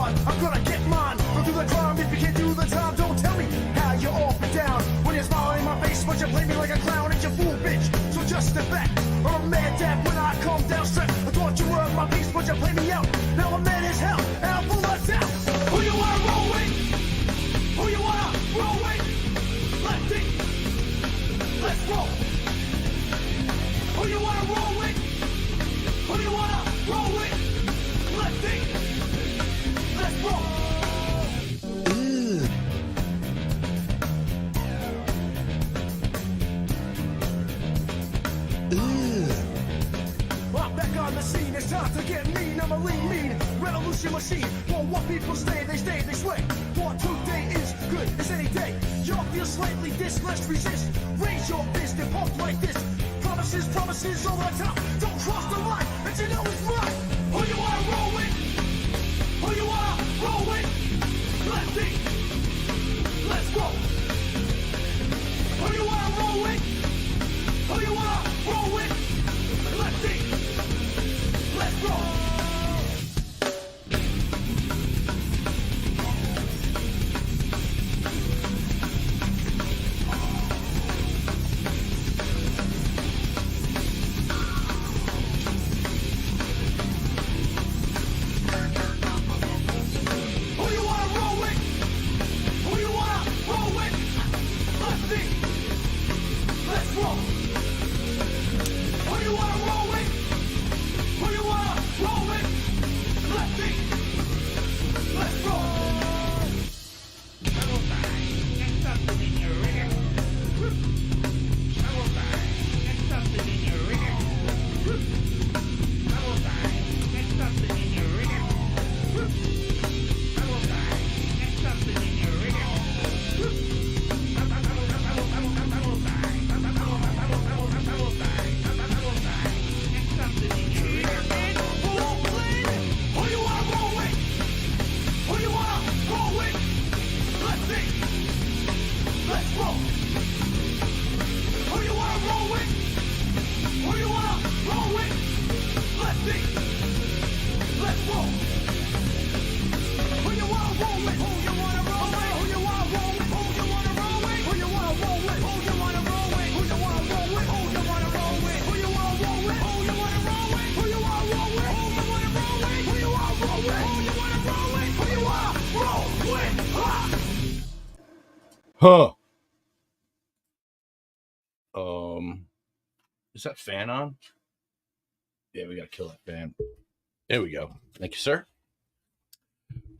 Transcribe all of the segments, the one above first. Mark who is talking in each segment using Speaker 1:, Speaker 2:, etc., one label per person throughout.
Speaker 1: on, I'm gonna get mine. Go through the crime if you can't do the time. Don't tell me how you're off and down. When you're smiling in my face, but you play me like a clown. It's your fool, bitch. So just step back. I'm a mad dad when I come down straight. I thought you were my piece, but you play me out. Now I'm mad as hell, and I'm full of doubt. Who you wanna roll with? Who you wanna roll with? Lefty, let's roll. Who you wanna roll with? Who you wanna roll with? Lefty, let's roll. I'm back on the scene, it's time to get mean. I'm a lean revolution machine. For what people stay, they sway. For today is good as any day. Y'all feel slightly this, let's resist. Raise your fist and pump like this. Promises over the top. Don't cross the line, and you know it's mine. Who you wanna roll with? Who you wanna roll with? Lefty, let's roll. Who you wanna roll with? Who you wanna roll with? Lefty, let's roll.
Speaker 2: Huh. Is that fan on? Yeah, we gotta kill that fan. There we go. Thank you, sir.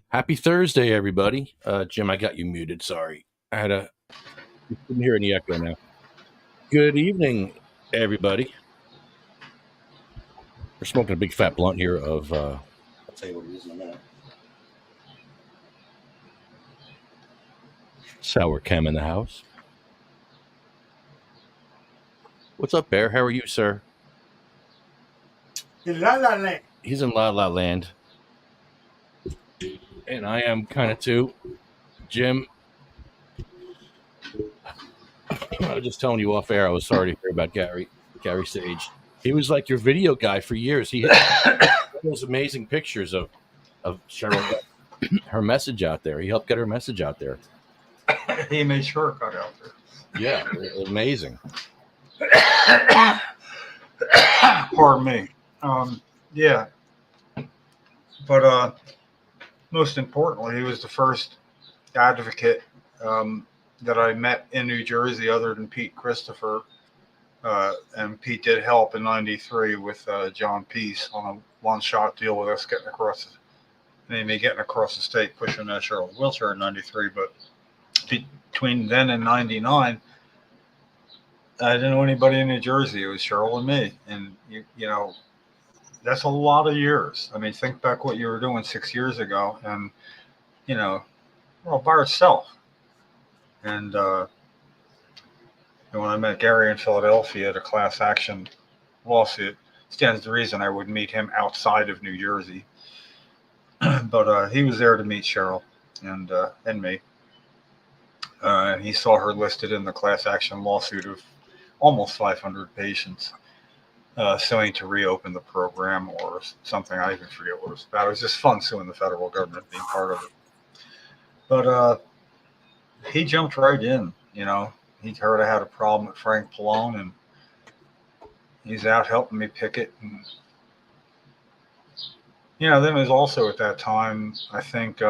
Speaker 2: Happy Thursday, everybody. Jim, I got you muted. Sorry. You couldn't hear any echo now. Good evening, everybody. We're smoking a big fat blunt here of I'll tell you what it is in a minute. Sour Chem in the house. What's up, Bear? How are you, sir?
Speaker 3: In La La Land.
Speaker 2: He's in La La Land. And I am kind of too. Jim, I was just telling you off air, I was sorry to hear about Gary Sage. He was like your video guy for years. He had those amazing pictures of Cheryl, her message out there. He helped get her message out there.
Speaker 3: He made sure it got out there.
Speaker 2: Yeah, amazing.
Speaker 3: Pardon me. Yeah. But most importantly, he was the first advocate that I met in New Jersey other than Pete Christopher. And Pete did help in '93 with John Peace on a one-shot deal with us getting across the state, pushing that Cheryl wheelchair in '93. But between then and '99, I didn't know anybody in New Jersey. It was Cheryl and me. And, you know, that's a lot of years. I mean, think back what you were doing 6 years ago and, you know, well, by yourself. And when I met Gary in Philadelphia at a class action lawsuit, stands to reason I would meet him outside of New Jersey. But he was there to meet Cheryl and me. And he saw her listed in the class action lawsuit of almost 500 patients. suing to reopen the program or something. I even forget what it was about. It was just fun suing the federal government, being part of it. But he jumped right in. He heard I had a problem with Frank Pallone, and he's out helping me picket. And then was also at that time, I think,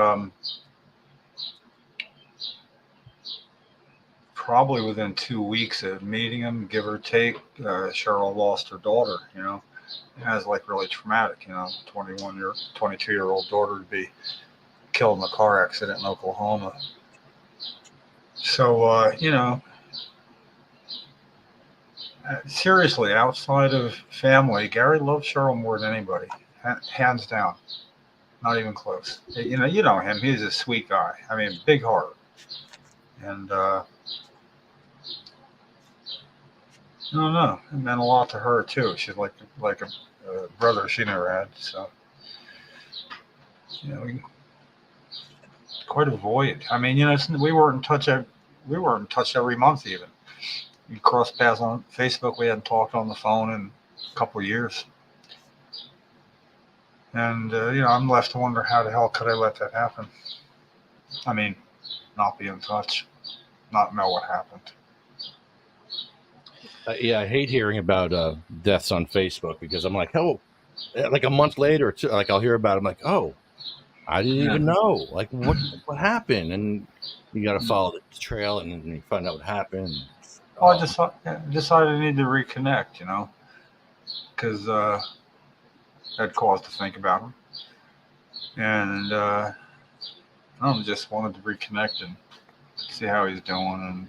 Speaker 3: probably within 2 weeks of meeting him, give or take, Cheryl lost her daughter. It was like really traumatic. 22-year-old daughter to be killed in a car accident in Oklahoma. So, seriously, outside of family, Gary loved Cheryl more than anybody, hands down. Not even close. You know him. He's a sweet guy. I mean, big heart. And I don't know. It meant a lot to her too. She's like a brother she never had. So, quite a void. I mean, we weren't in touch. We weren't in touch every month even. We crossed paths on Facebook. We hadn't talked on the phone in a couple of years. And, I'm left to wonder how the hell could I let that happen? I mean, not be in touch, not know what happened.
Speaker 2: Yeah, I hate hearing about deaths on Facebook because I'm like, oh, like a month later, like I'll hear about it. I'm like, oh, I didn't even know. Like, what happened? And you got to follow the trail and you find out what happened.
Speaker 3: Well, I decided I need to reconnect, because had cause to think about him. And I just wanted to reconnect and see how he's doing and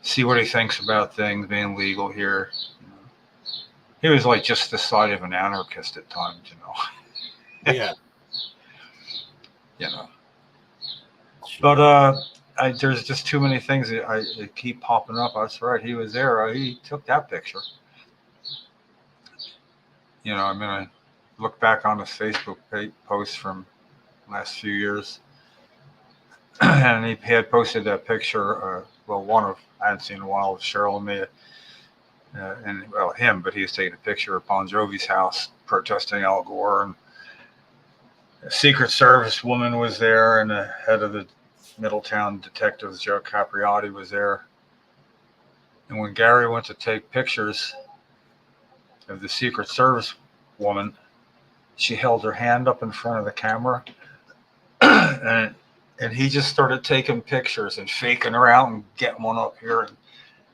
Speaker 3: see what he thinks about things being legal here. He was like just the side of an anarchist at times,
Speaker 2: Yeah.
Speaker 3: But there's just too many things that keep popping up. That's right. He was there. He took that picture. I look back on his Facebook posts from last few years, and he had posted that picture. I hadn't seen in a while of Cheryl and me, him, but he was taking a picture of Bon Jovi's house protesting Al Gore, and a Secret Service woman was there, and the head of the Middletown detectives, Joe Capriati, was there. And when Gary went to take pictures of the Secret Service woman, she held her hand up in front of the camera, and he just started taking pictures and faking her out and getting one up here.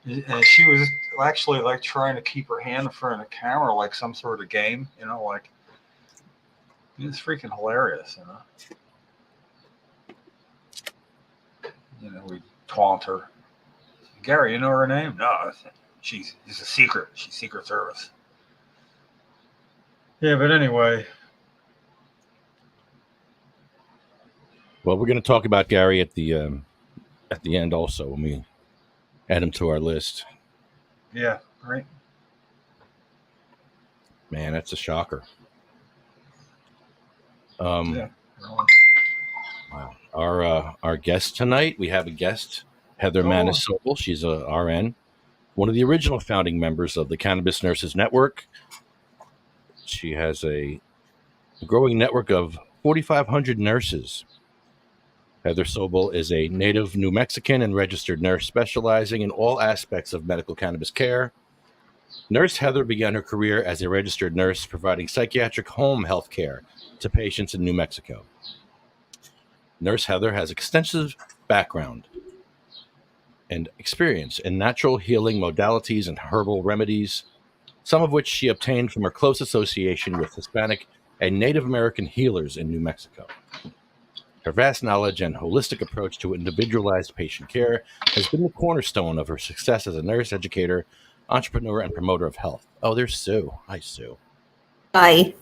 Speaker 3: And she was actually like trying to keep her hand in front of the camera like some sort of game, like it's freaking hilarious, we taunt her. Gary, you know her name? No, it's a secret. She's Secret Service. Yeah, but anyway.
Speaker 2: Well, we're going to talk about Gary at the end also when we add him to our list.
Speaker 3: Yeah, right.
Speaker 2: Man, that's a shocker.
Speaker 3: Yeah.
Speaker 2: Wow. Our guest tonight, we have a guest, Heather Manis Sobel. She's a RN, one of the original founding members of the Cannabis Nurses Network. She has a growing network of 4,500 nurses. Heather Sobel is a native New Mexican and registered nurse specializing in all aspects of medical cannabis care. Nurse Heather began her career as a registered nurse providing psychiatric home health care to patients in New Mexico. Nurse Heather has extensive background and experience in natural healing modalities and herbal remedies, some of which she obtained from her close association with Hispanic and Native American healers in New Mexico. Her vast knowledge and holistic approach to individualized patient care has been the cornerstone of her success as a nurse, educator, entrepreneur, and promoter of health. Oh, there's Sue. Hi, Sue.
Speaker 4: Hi.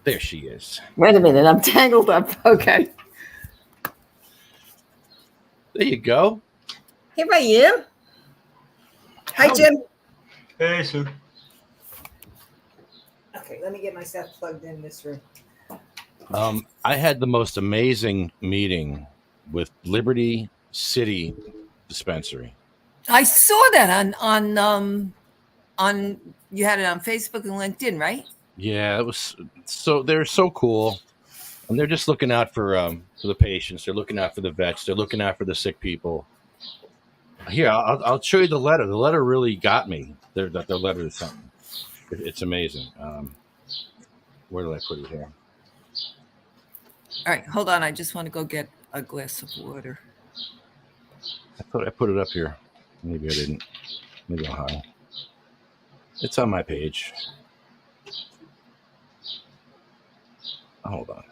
Speaker 2: There she is.
Speaker 4: Wait a minute. I'm tangled up. Okay.
Speaker 2: There you go.
Speaker 4: Here I am. Hi, Jim.
Speaker 3: Hey, Sue.
Speaker 4: Okay, let me get myself plugged in this room.
Speaker 2: I had the most amazing meeting with Liberty City Dispensary.
Speaker 4: I saw that on you had it on Facebook and LinkedIn, right?
Speaker 2: Yeah, it was so they're so cool, and they're just looking out for the patients. They're looking out for the vets. They're looking out for the sick people. Here, I'll show you the letter. The letter really got me. Their letter is something. It's amazing. Where did I put it here?
Speaker 4: All right, hold on. I just want to go get a glass of water.
Speaker 2: I put it up here. Maybe I didn't. Maybe I'll hide. It's on my page. Hold on.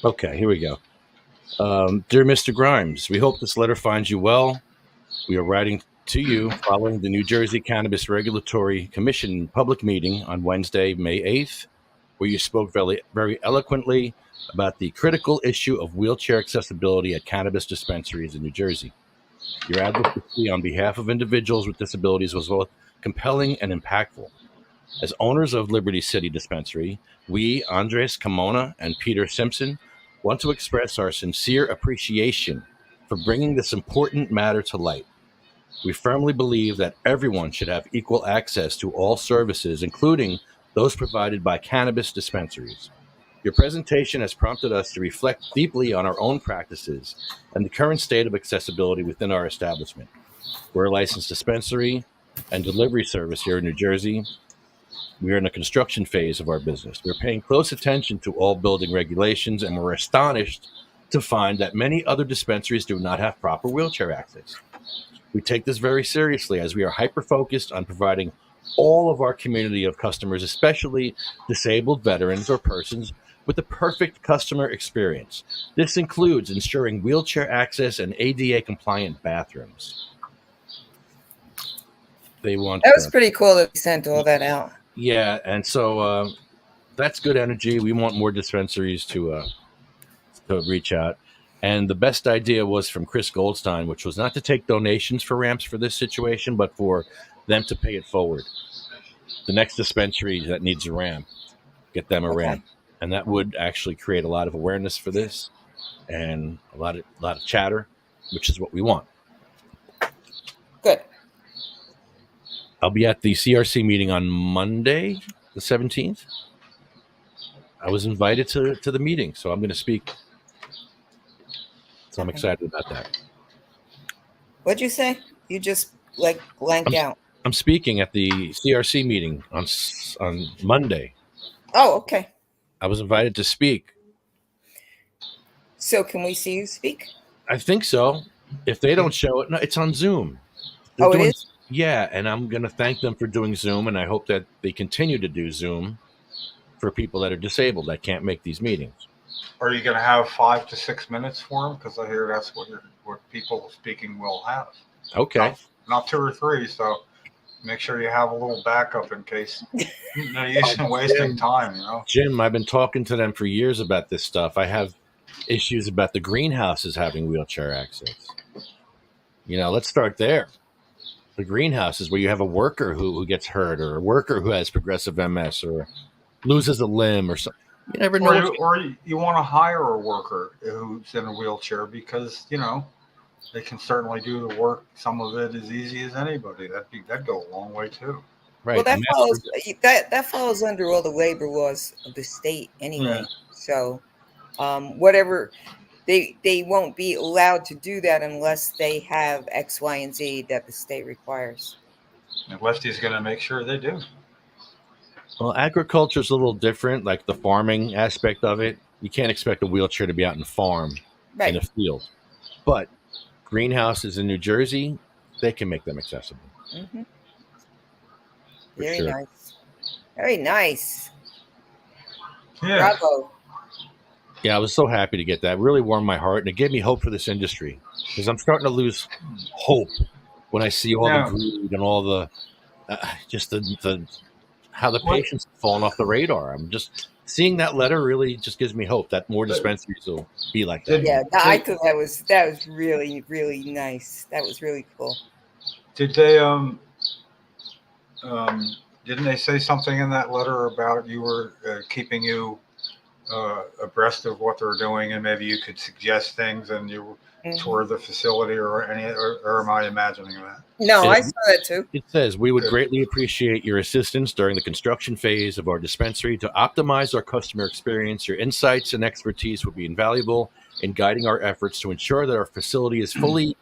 Speaker 2: Okay, here we go. Dear Mr. Grimes, we hope this letter finds you well. We are writing to you following the New Jersey Cannabis Regulatory Commission public meeting on Wednesday, May 8th, where you spoke very, very eloquently about the critical issue of wheelchair accessibility at cannabis dispensaries in New Jersey. Your advocacy on behalf of individuals with disabilities was both compelling and impactful. As owners of Liberty City Dispensary, we, Andres Camona and Peter Simpson, want to express our sincere appreciation for bringing this important matter to light. We firmly believe that everyone should have equal access to all services, including those provided by cannabis dispensaries. Your presentation has prompted us to reflect deeply on our own practices and the current state of accessibility within our establishment. We're a licensed dispensary and delivery service here in New Jersey. We are in the construction phase of our business. We're paying close attention to all building regulations, and we're astonished to find that many other dispensaries do not have proper wheelchair access. We take this very seriously as we are hyper-focused on providing all of our community of customers, especially disabled veterans or persons, with the perfect customer experience. This includes ensuring wheelchair access and ADA-compliant bathrooms. They want
Speaker 4: That was pretty cool that we sent all that out.
Speaker 2: Yeah, and so that's good energy. We want more dispensaries to reach out. And the best idea was from Chris Goldstein, which was not to take donations for ramps for this situation, but for them to pay it forward. The next dispensary that needs a ramp, get them a ramp. And that would actually create a lot of awareness for this and a lot of chatter, which is what we want.
Speaker 4: Good.
Speaker 2: I'll be at the CRC meeting on Monday, the 17th. I was invited to the meeting, so I'm going to speak. So I'm excited about that.
Speaker 4: What'd you say? You just blanked out.
Speaker 2: I'm speaking at the CRC meeting on Monday.
Speaker 4: Oh, okay.
Speaker 2: I was invited to speak.
Speaker 4: So can we see you speak?
Speaker 2: I think so. If they don't show it, no, it's on Zoom.
Speaker 4: It is?
Speaker 2: Yeah, and I'm going to thank them for doing Zoom, and I hope that they continue to do Zoom for people that are disabled that can't make these meetings.
Speaker 3: Are you going to have 5 to 6 minutes for them? Because I hear that's what people speaking will have.
Speaker 2: Okay.
Speaker 3: Not 2 or 3, so make sure you have a little backup in case you're using wasting time, you know.
Speaker 2: Jim, I've been talking to them for years about this stuff. I have issues about the greenhouses having wheelchair access. You know, let's start there. The greenhouses where you have a worker who gets hurt, or a worker who has progressive MS or loses a limb or something. You never know.
Speaker 3: Or you want to hire a worker who's in a wheelchair because, you know, they can certainly do the work. Some of it as easy as anybody. That'd go a long way too.
Speaker 2: Right.
Speaker 4: Well, that follows under all the labor laws of the state anyway. Yeah. So, whatever they won't be allowed to do that unless they have X, Y, and Z that the state requires.
Speaker 3: And Lefty's going to make sure they do.
Speaker 2: Well, agriculture is a little different, like the farming aspect of it. You can't expect a wheelchair to be out in the farm in a field. But greenhouses in New Jersey, they can make them accessible.
Speaker 4: Mm-hmm. Very nice. Very nice.
Speaker 3: Yeah.
Speaker 4: Bravo.
Speaker 2: Yeah, I was so happy to get that. It really warmed my heart, and it gave me hope for this industry because I'm starting to lose hope when I see all the greed and all the just the how the patients have fallen off the radar. I'm just seeing that letter really just gives me hope that more dispensaries will be like that.
Speaker 4: Yeah, I thought that was really, really nice. That was really cool.
Speaker 3: Did they didn't they say something in that letter about you were keeping you abreast of what they're doing, and maybe you could suggest things and you
Speaker 4: Mhm.
Speaker 3: tour the facility or am I imagining that?
Speaker 4: No,
Speaker 2: It-
Speaker 4: I saw that too.
Speaker 2: It says, we would
Speaker 3: Good.
Speaker 2: greatly appreciate your assistance during the construction phase of our dispensary to optimize our customer experience. Your insights and expertise would be invaluable in guiding our efforts to ensure that our facility is fully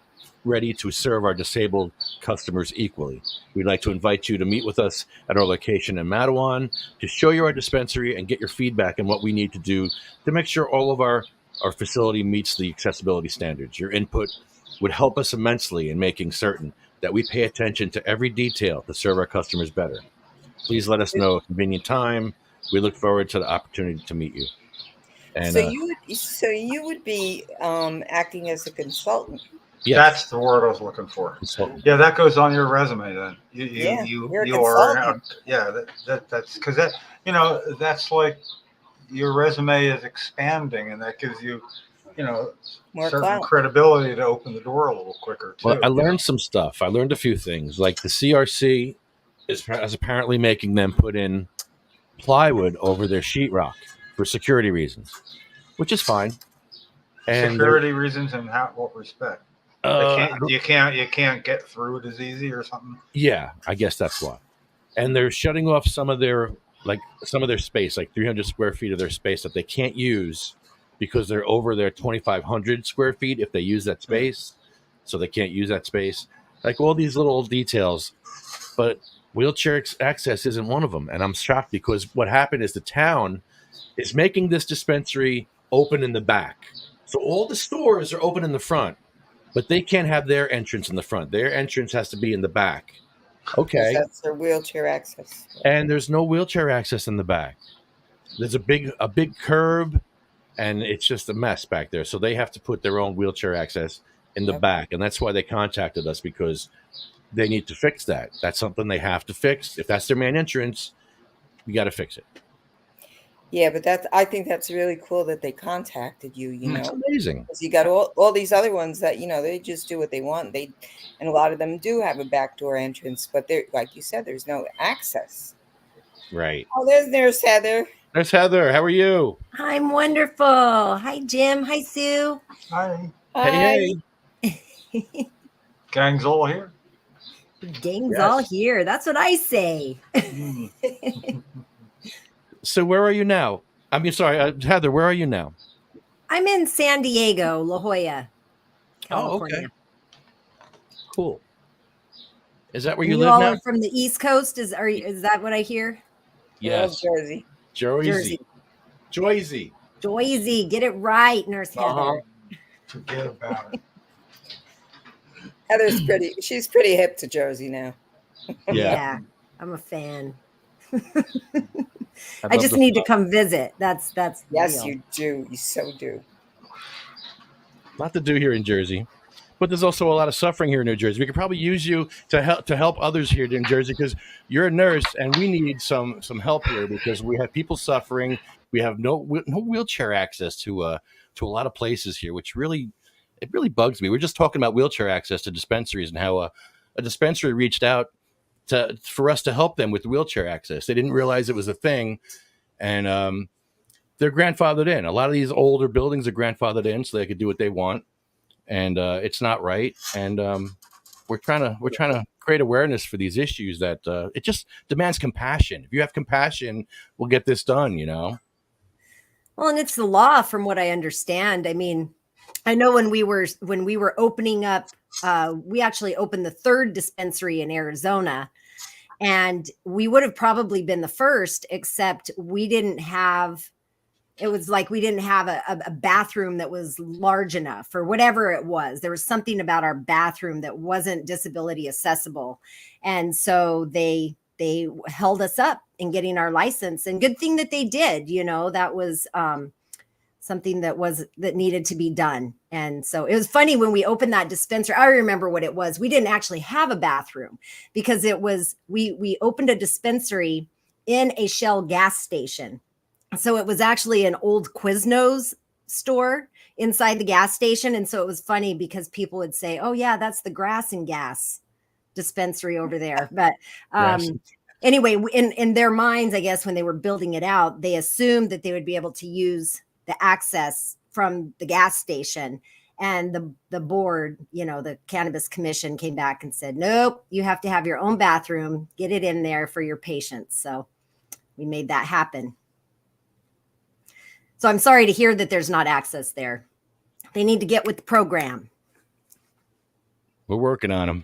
Speaker 2: ready to serve our disabled customers equally. We'd like to invite you to meet with us at our location in Matawan to show you our dispensary and get your feedback on what we need to do to make sure all of our facility meets the accessibility standards. Your input would help us immensely in making certain that we pay attention to every detail to serve our customers better. Please let us know a convenient time. We look forward to the opportunity to meet you. And
Speaker 4: So you would be acting as a consultant.
Speaker 2: yes,
Speaker 3: That's the word I was looking for.
Speaker 2: consultant.
Speaker 3: Yeah, that goes on your resume then.
Speaker 4: Yeah,
Speaker 3: You
Speaker 4: you're a
Speaker 3: you are
Speaker 4: consultant.
Speaker 3: yeah, that's because that that's like your resume is expanding, and that gives you
Speaker 4: More
Speaker 3: certain
Speaker 4: clout.
Speaker 3: credibility to open the door a little quicker too.
Speaker 2: Well, I learned some stuff. I learned a few things, like the CRC is apparently making them put in plywood over their sheetrock for security reasons, which is fine. And
Speaker 3: security reasons and what respect? You can't get through it as easy or something.
Speaker 2: yeah, I guess that's why. And they're shutting off some of their space, like 300 square feet of their space that they can't use because they're over their 2,500 square feet if they use that space. So they can't use that space. Like all these little details, but wheelchair access isn't one of them. And I'm shocked because what happened is the town is making this dispensary open in the back. So all the stores are open in the front, but they can't have their entrance in the front. Their entrance has to be in the back. Okay.
Speaker 4: That's their wheelchair access.
Speaker 2: And there's no wheelchair access in the back. There's a big curb, and it's just a mess back there. So they have to put their own wheelchair access in the
Speaker 4: Yep.
Speaker 2: back. And that's why they contacted us, because they need to fix that. That's something they have to fix. If that's their main entrance, we got to fix it.
Speaker 4: Yeah, but I think that's really cool that they contacted you,
Speaker 2: It's amazing.
Speaker 4: 'Cause you got all these other ones that, they just do what they want. And a lot of them do have a backdoor entrance, but they're, like you said, there's no access.
Speaker 2: Right.
Speaker 4: Oh, there's Heather.
Speaker 2: There's Heather. How are you?
Speaker 5: I'm wonderful. Hi, Jim. Hi, Sue.
Speaker 3: Hi,
Speaker 2: Hey.
Speaker 3: gang's all here.
Speaker 5: Gang's
Speaker 2: Yes.
Speaker 5: all here. That's what I say.
Speaker 3: Mm.
Speaker 2: So where are you now? I mean, sorry, Heather, where are you now?
Speaker 5: I'm in San Diego, La Jolla,
Speaker 2: Oh, okay.
Speaker 5: California.
Speaker 2: Cool. Is that where you
Speaker 5: You
Speaker 2: live
Speaker 5: all
Speaker 2: now?
Speaker 5: are from the East Coast? Is that what I hear?
Speaker 2: Yes.
Speaker 4: Jersey.
Speaker 2: Jersey. Joyzy.
Speaker 5: Joyzy, get it right, Nurse Heather.
Speaker 3: Forget about it.
Speaker 4: Heather's pretty. She's pretty hip to Jersey now.
Speaker 2: Yeah.
Speaker 5: I'm a fan.
Speaker 2: I'd
Speaker 5: I
Speaker 2: love
Speaker 5: just
Speaker 2: to-
Speaker 5: need to come visit. That's
Speaker 4: Yes,
Speaker 5: real.
Speaker 4: you do. You so do.
Speaker 2: lot to do here in Jersey, but there's also a lot of suffering here in New Jersey. We could probably use you to help others here in Jersey, because you're a nurse and we need some help here, because we have people suffering. We have no wheelchair access to a lot of places here, which really bugs me. We're just talking about wheelchair access to dispensaries and how a dispensary reached out for us to help them with wheelchair access. They didn't realize it was a thing, and they're grandfathered in. A lot of these older buildings are grandfathered in so they could do what they want, and it's not right. And we're trying to create awareness for these issues that it just demands compassion. If you have compassion, we'll get this done.
Speaker 5: Well, and it's the law, from what I understand. I mean, I know when we were opening up, we actually opened the third dispensary in Arizona, and we would have probably been the first, except we didn't have. It was like we didn't have a bathroom that was large enough, or whatever it was. There was something about our bathroom that wasn't disability accessible, and so they held us up in getting our license. And good thing that they did. That was something that needed to be done. And so it was funny when we opened that dispensary. I remember what it was. We didn't actually have a bathroom, because it was we opened a dispensary in a Shell gas station. So it was actually an old Quiznos store inside the gas station. And so it was funny because people would say, "Oh yeah, that's the grass and gas dispensary over there." But
Speaker 2: Yes.
Speaker 5: anyway, in their minds, I guess when they were building it out, they assumed that they would be able to use the access from the gas station. And the board, the Cannabis Commission came back and said, nope, you have to have your own bathroom, get it in there for your patients. So we made that happen. So I'm sorry to hear that there's not access there. They need to get with the program.
Speaker 2: We're working on them.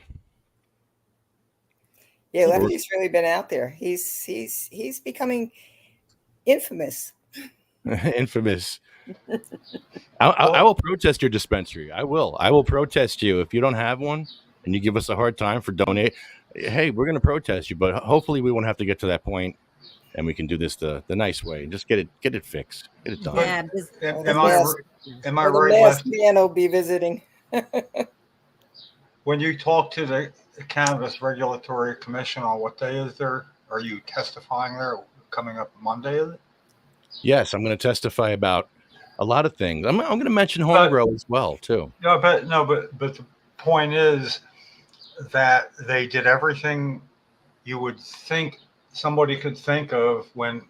Speaker 4: Yeah, Lefty's really been out there. He's becoming infamous.
Speaker 2: Infamous. I will protest your dispensary. I will protest you if you don't have one and you give us a hard time for donate. Hey, we're going to protest you, but hopefully we won't have to get to that point, and we can do this the nice way and just get it fixed, get it done.
Speaker 3: Am I
Speaker 4: The
Speaker 3: right?
Speaker 4: last
Speaker 3: Lefty?
Speaker 4: man will be visiting.
Speaker 3: When you talk to the Cannabis Regulatory Commission on what day is there, are you testifying there coming up Monday? Is it?
Speaker 2: Yes, I'm going to testify about a lot of things. I'm going to mention home grow as well too.
Speaker 3: But the point is that they did everything you would think somebody could think of when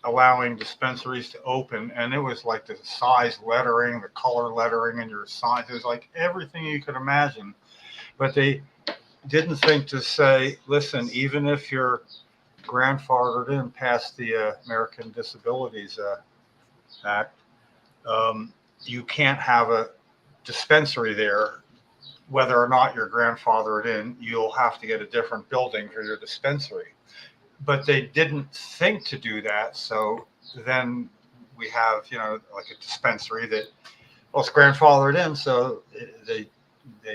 Speaker 3: allowing dispensaries to open, and it was like the size lettering, the color lettering, and your signs. It was like everything you could imagine. But they didn't think to say, listen, even if you're grandfathered in past the American Disabilities Act, you can't have a dispensary there. Whether or not you're grandfathered in, you'll have to get a different building for your dispensary. But they didn't think to do that. So then we have, like a dispensary that, well, it's grandfathered in, so they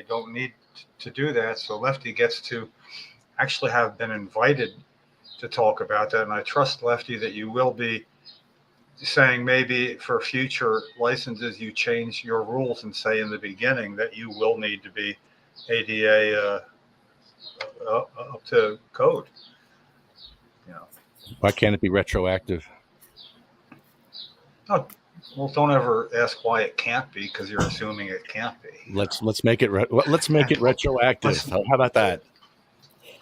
Speaker 3: don't need to do that. So Lefty gets to actually have been invited to talk about that. And I trust, Lefty, that you will be saying maybe for future licenses, you change your rules and say in the beginning that you will need to be ADA up to code.
Speaker 2: Why can't it be retroactive?
Speaker 3: Oh, well, don't ever ask why it can't be, because you're assuming it can't be.
Speaker 2: Let's make it retroactive. How about that?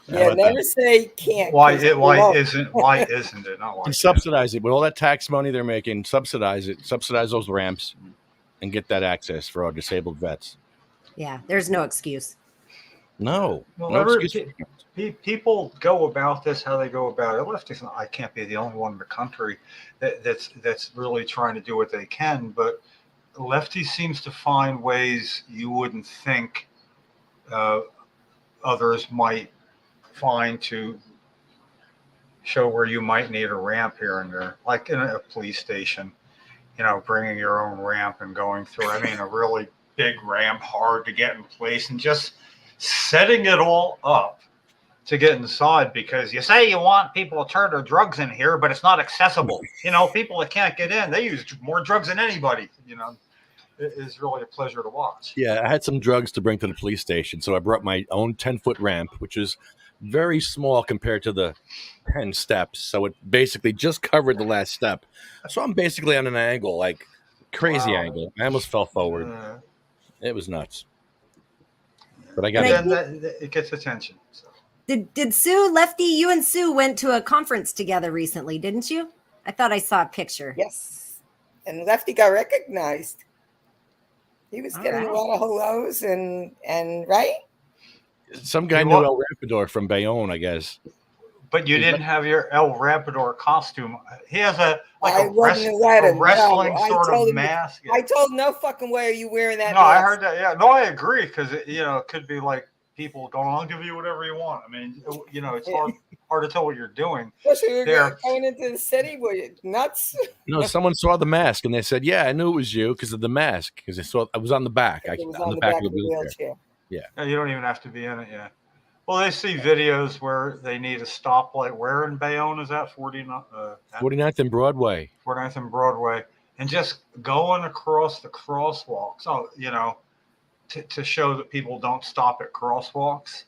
Speaker 4: Yeah, never say can't.
Speaker 3: Why isn't it? Not why
Speaker 2: And subsidize it with all that tax money they're making. Subsidize it. Subsidize those ramps, and get that access for our disabled vets.
Speaker 5: Yeah, there's no excuse.
Speaker 2: No excuse.
Speaker 3: People go about this how they go about it. Lefty's not, I can't be the only one in the country that's really trying to do what they can, but Lefty seems to find ways you wouldn't think others might find to show where you might need a ramp here and there, like in a police station, bringing your own ramp and going through. I mean, a really big ramp, hard to get in place, and just setting it all up to get inside, because you say you want people to turn their drugs in here, but it's not accessible. People that can't get in, they use more drugs than anybody. It is really a pleasure to watch.
Speaker 2: Yeah, I had some drugs to bring to the police station, so I brought my own 10-foot ramp, which is very small compared to the 10 steps. So it basically just covered the last step. So I'm basically on an angle, like crazy angle. I almost fell forward. It was nuts. But I got
Speaker 3: it gets attention. So.
Speaker 5: Did Sue, Lefty, you and Sue went to a conference together recently, didn't you? I thought I saw a picture.
Speaker 4: Yes. And Lefty got recognized. He was getting a lot of hellos and right?
Speaker 2: Some guy knew El Rapador from Bayonne, I guess.
Speaker 3: But you didn't have your El Rapador costume. He has a wrestling sort of mask.
Speaker 4: I told him, no fucking way are you wearing that
Speaker 3: mask.
Speaker 4: I
Speaker 3: heard that. Yeah, no, I agree, because it could be like people going, I'll give you whatever you want. I mean, it's hard to tell what you're doing.
Speaker 4: Especially you're going into the city, were you nuts?
Speaker 2: No, someone saw the mask and they said, "Yeah, I knew it was you because of the mask." Because they saw I was on the back.
Speaker 4: It was on the back of the wheelchair.
Speaker 2: Yeah.
Speaker 3: You don't even have to be in it. Yeah. Well, they see videos where they need a stoplight. Where in Bayonne is that?
Speaker 2: 49th and Broadway.
Speaker 3: 49th and Broadway. And just going across the crosswalks. So, to show that people don't stop at crosswalks.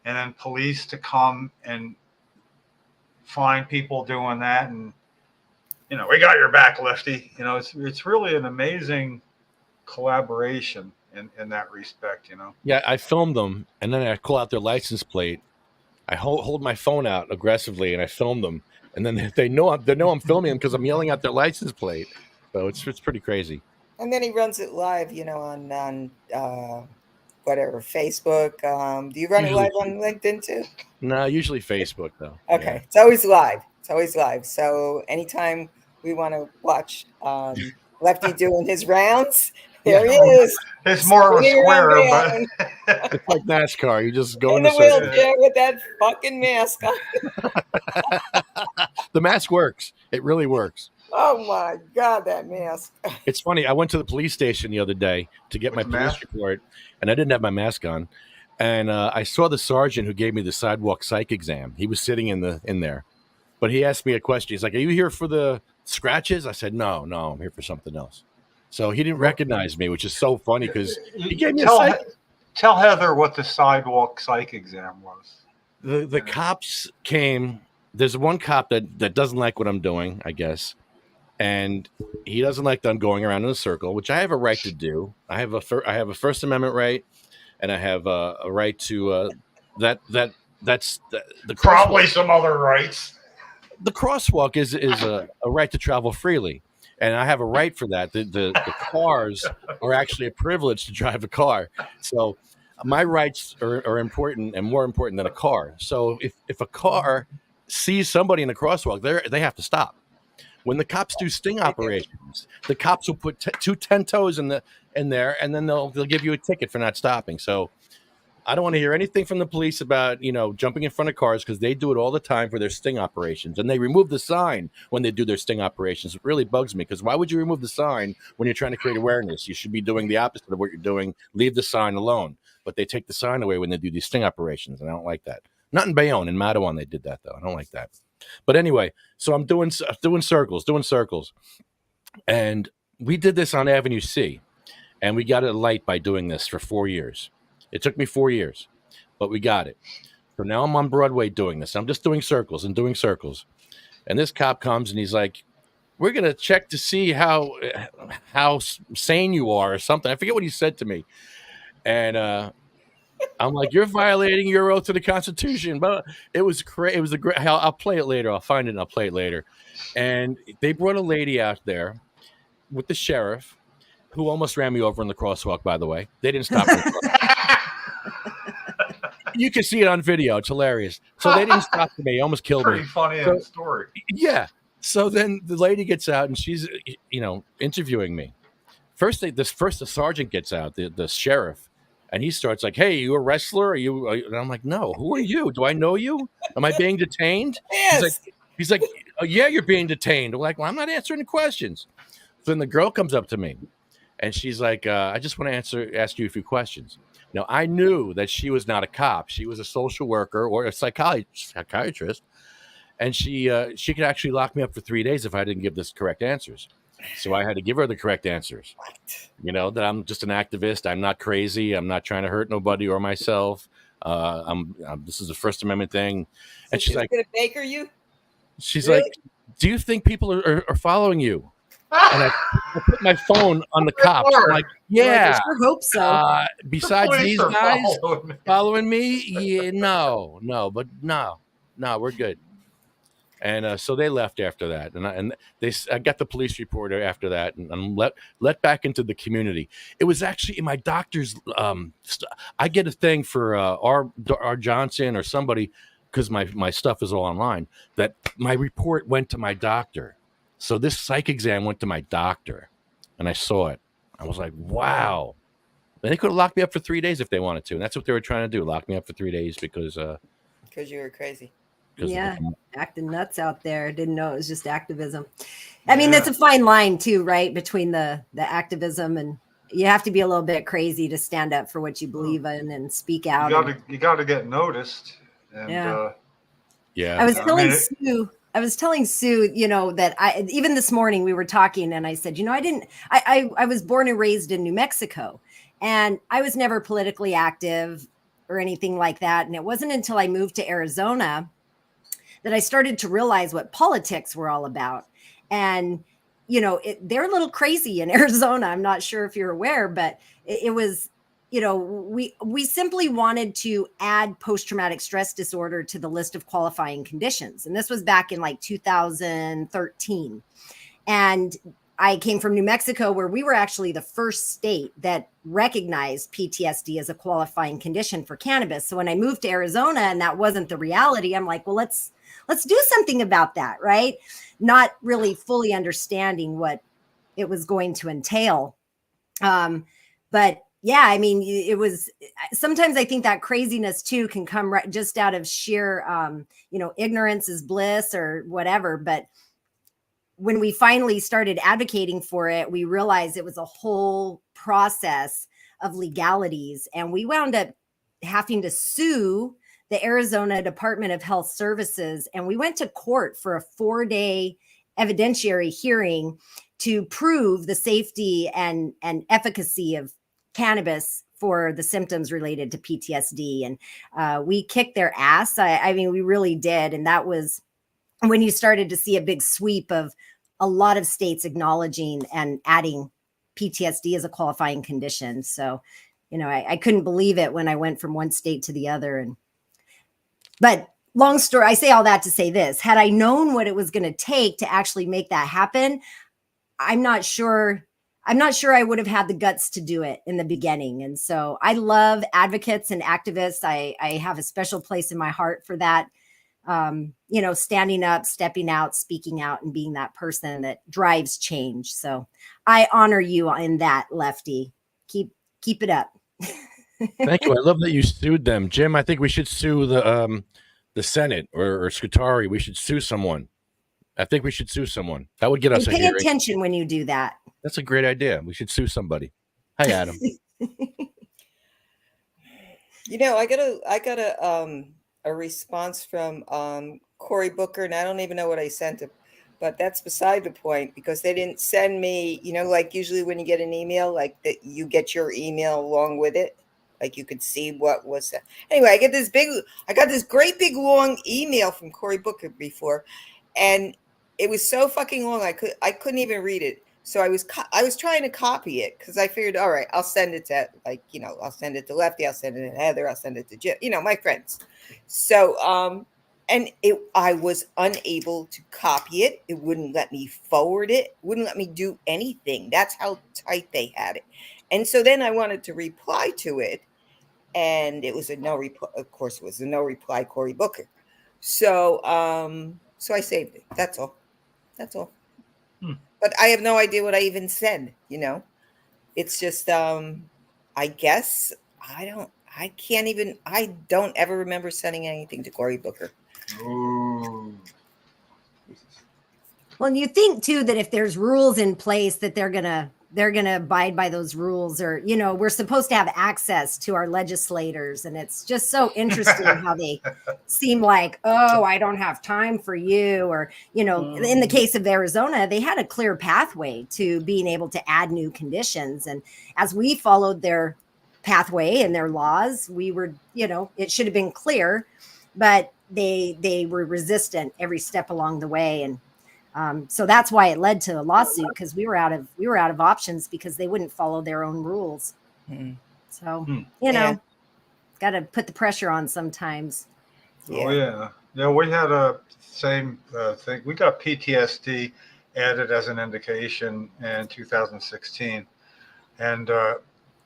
Speaker 3: And then police to come and find people doing that. And, we got your back, Lefty. It's really an amazing collaboration in that respect,
Speaker 2: Yeah, I filmed them, and then I call out their license plate, I hold my phone out aggressively and I film them, and then they know I'm filming them because I'm yelling out their license plate. So it's pretty crazy.
Speaker 4: And then he runs it live, on whatever, Facebook. Do you run it
Speaker 2: Usually-
Speaker 4: live on LinkedIn too?
Speaker 2: No, usually Facebook though.
Speaker 4: Okay, It's always live. It's always live. So anytime we want to watch Lefty doing his rounds, there he is.
Speaker 3: It's more of a
Speaker 4: swinging
Speaker 3: square,
Speaker 4: around
Speaker 3: but
Speaker 2: Yeah. It's like NASCAR. You just go
Speaker 4: in
Speaker 2: in
Speaker 4: the
Speaker 2: the circle.
Speaker 4: wheelchair with that fucking mask on.
Speaker 2: The mask works. It really works.
Speaker 4: Oh my God, that mask.
Speaker 2: It's funny. I went to the police station the other day to get
Speaker 3: With
Speaker 2: my
Speaker 3: the
Speaker 2: police
Speaker 3: mask?
Speaker 2: report, and I didn't have my mask on. And I saw the sergeant who gave me the sidewalk psych exam. He was sitting in there, but he asked me a question. He's like, "Are you here for the scratches?" I said, "No, I'm here for something else." So he didn't recognize me, which is so funny because he gave me a psych.
Speaker 3: Tell Heather what the sidewalk psych exam was.
Speaker 2: The cops came. There's one cop that doesn't like what I'm doing, I guess, and he doesn't like that I'm going around in a circle, which I have a right to do. I have a First Amendment right, and I have a right to that's the
Speaker 3: Probably
Speaker 2: crosswalk.
Speaker 3: some other rights.
Speaker 2: The crosswalk is a right to travel freely, and I have a right for that. The cars are actually a privilege to drive a car, so my rights are important and more important than a car. So if a car sees somebody in a crosswalk, they have to stop. When the cops do sting operations, the cops will put two 10-toes in there, and then they'll give you a ticket for not stopping. So I don't want to hear anything from the police about jumping in front of cars, because they do it all the time for their sting operations, and they remove the sign when they do their sting operations. It really bugs me, because why would you remove the sign when you're trying to create awareness? You should be doing the opposite of what you're doing. Leave the sign alone. But they take the sign away when they do these sting operations, and I don't like that. Not in Bayonne, in Mattawan they did that though. I don't like that. But anyway, so I'm doing circles, and we did this on Avenue C, and we got a light by doing this for 4 years. It took me 4 years, but we got it. So now I'm on Broadway doing this. I'm just doing circles, and this cop comes and he's like, "We're gonna check to see how sane you are," or something. I forget what he said to me, and I'm like, "You're violating your oath to the Constitution." But it was crazy. It was a great. I'll play it later. I'll find it and I'll play it later. And they brought a lady out there with the sheriff, who almost ran me over in the crosswalk. By the way, they didn't stop me. You can see it on video. It's hilarious. So they didn't stop me. They almost killed
Speaker 3: Pretty
Speaker 2: me.
Speaker 3: funny
Speaker 2: So-
Speaker 3: story.
Speaker 2: Yeah. So then the lady gets out and she's, interviewing me. First, the sergeant gets out, the sheriff, and he starts like, "Hey, you a wrestler? Are you?" And I'm like, "No. Who are you? Do I know you? Am I being detained?"
Speaker 4: Yes.
Speaker 2: He's like, "Oh, yeah, you're being detained." I'm like, "Well, I'm not answering the questions." So then the girl comes up to me, and she's like, "I just want to ask you a few questions." Now, I knew that she was not a cop; she was a social worker or a psychiatrist, and she could actually lock me up for 3 days if I didn't give the correct answers. So I had to give her the correct answers. That I'm just an activist. I'm not crazy. I'm not trying to hurt nobody or myself. This is a First Amendment thing. And she's like,
Speaker 4: gonna Baker you?
Speaker 2: she's
Speaker 4: Really?
Speaker 2: like, "Do you think people are following you?" And I put my phone on the cops. I'm like, "Yeah.
Speaker 5: I sure hope so.
Speaker 2: Besides
Speaker 3: Police
Speaker 2: these
Speaker 3: are
Speaker 2: guys
Speaker 3: following me.
Speaker 2: following me, yeah, no, we're good." And so they left after that, and I got the police reporter after that, and I'm let back into the community. It was actually in my doctor's. I get a thing for R. Johnson or somebody, because my stuff is all online. That my report went to my doctor, so this psych exam went to my doctor, and I saw it. I was like, "Wow." And they could have locked me up for 3 days if they wanted to, and that's what they were trying to do: lock me up for 3 days because
Speaker 4: You were crazy.
Speaker 5: Yeah, acting nuts out there. Didn't know it was just activism. I mean, that's a fine line too, right? Between the activism, and you have to be a little bit crazy to stand up for what you believe in and speak out.
Speaker 3: You got to get noticed. And,
Speaker 5: Yeah. I was telling
Speaker 3: mean,
Speaker 5: Sue. I was telling Sue, that even this morning we were talking, and I said, I was born and raised in New Mexico, and I was never politically active or anything like that. And it wasn't until I moved to Arizona that I started to realize what politics were all about. And, they're a little crazy in Arizona. I'm not sure if you're aware, but it was we simply wanted to add post-traumatic stress disorder to the list of qualifying conditions. And this was back in like 2013. And I came from New Mexico, where we were actually the first state that recognized PTSD as a qualifying condition for cannabis. So when I moved to Arizona and that wasn't the reality, I'm like, well, let's do something about that, right? Not really fully understanding what it was going to entail. But yeah, I mean, it was, sometimes I think that craziness too can come right just out of sheer, ignorance is bliss or whatever. But when we finally started advocating for it, we realized it was a whole process of legalities. And we wound up having to sue the Arizona Department of Health Services. And we went to court for a 4-day evidentiary hearing to prove the safety and efficacy of cannabis for the symptoms related to PTSD. And we kicked their ass. I mean, we really did. And that was when you started to see a big sweep of a lot of states acknowledging and adding PTSD as a qualifying condition. So, I couldn't believe it when I went from one state to the other. But long story, I say all that to say this: had I known what it was going to take to actually make that happen, I'm not sure I would have had the guts to do it in the beginning. And so I love advocates and activists. I have a special place in my heart for that. Standing up, stepping out, speaking out, and being that person that drives change. So I honor you in that, Lefty. Keep it up.
Speaker 2: Thank you. I love that you sued them, Jim. I think we should sue the Senate or Scutari. We should sue someone. I think we should sue someone. That would get us a
Speaker 5: pay
Speaker 2: hearing.
Speaker 5: Attention when you do that.
Speaker 2: That's a great idea. We should sue somebody. Hi, Adam.
Speaker 4: I got a response from Cory Booker, and I don't even know what I sent him, but that's beside the point, because they didn't send me, like usually when you get an email, like that, you get your email along with it. Like you could see what was that. Anyway, I got this great big long email from Cory Booker before, and it was so fucking long I couldn't even read it. So I was trying to copy it because I figured, all right, I'll send it to I'll send it to Lefty, I'll send it to Heather, I'll send it to Jim, my friends. So I was unable to copy it. It wouldn't let me forward it, wouldn't let me do anything. That's how tight they had it. And so then I wanted to reply to it, and it was a no reply. Of course, it was a no reply, Cory Booker. So so I saved it. That's all. But I have no idea what I even said, It's just I guess I don't ever remember sending anything to Cory Booker.
Speaker 3: Ooh.
Speaker 5: Well, and you think too that if there's rules in place that they're gonna abide by those rules, or we're supposed to have access to our legislators, and it's just so interesting how they seem like, oh, I don't have time for you, or in the case of Arizona, they had a clear pathway to being able to add new conditions, and as we followed their pathway and their laws, we were it should have been clear, but they were resistant every step along the way. And so that's why it led to a lawsuit, because we were out of options because they wouldn't follow their own rules. So got to put the pressure on sometimes.
Speaker 3: Oh yeah, we had a same thing. We got PTSD added as an indication in 2016, and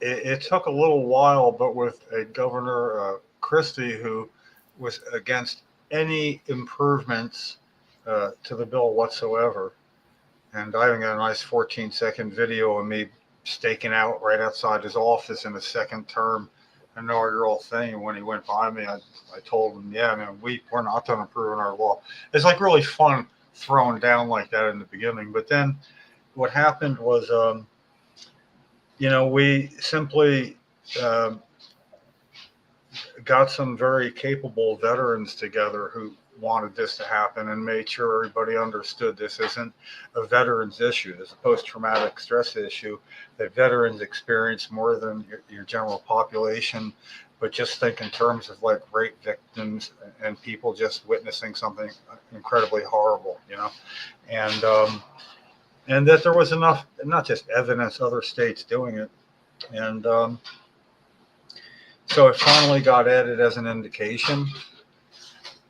Speaker 3: it took a little while, but with a Governor Christie who was against any improvements to the bill whatsoever. And I even got a nice 14-second video of me staking out right outside his office in the second term inaugural thing. And when he went by me, I told him, yeah, man, we're not done improving our law. It's like really fun throwing down like that in the beginning. But then what happened was, we simply got some very capable veterans together who wanted this to happen and made sure everybody understood this isn't a veterans issue. It's a post-traumatic stress issue that veterans experience more than your general population. But just think in terms of like rape victims and people just witnessing something incredibly horrible, and that there was enough, not just evidence, other states doing it. And So it finally got added as an indication.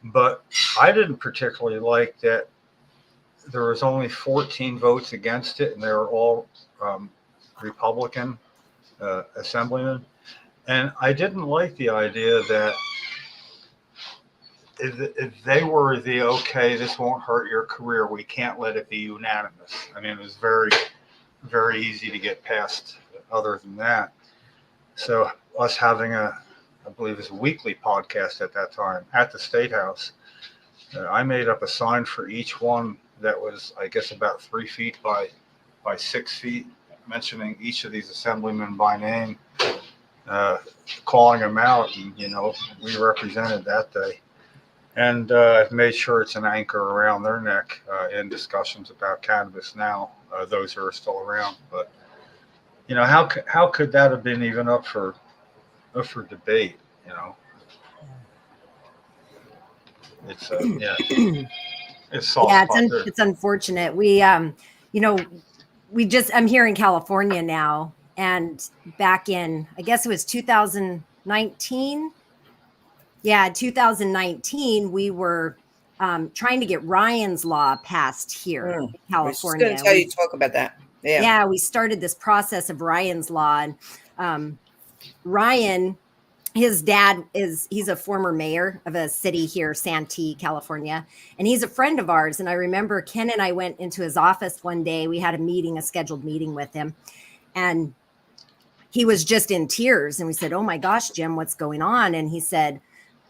Speaker 3: But I didn't particularly like that there was only 14 votes against it, and they were all Republican assemblymen. And I didn't like the idea that if they were the, okay, this won't hurt your career, we can't let it be unanimous. I mean, it was very, very easy to get past other than that. So us having I believe it was a weekly podcast at that time at the State House, I made up a sign for each one that was, I guess, about 3 feet by 6 feet, mentioning each of these assemblymen by name, calling them out, and, we represented that day. And I've made sure it's an anchor around their neck in discussions about cannabis now, those who are still around. But, how could that have been even up for debate, It's it's soft.
Speaker 5: Yeah, it's unfortunate. We I'm here in California now, and back in, I guess it was 2019. Yeah, 2019, we were trying to get Ryan's Law passed here in California.
Speaker 4: I was just going to talk about that.
Speaker 5: Yeah, we started this process of Ryan's Law, and Ryan, his dad he's a former mayor of a city here, Santee, California, and he's a friend of ours. And I remember Ken and I went into his office one day. We had a scheduled meeting with him, and he was just in tears. And we said, "Oh my gosh, Jim, what's going on?" And he said,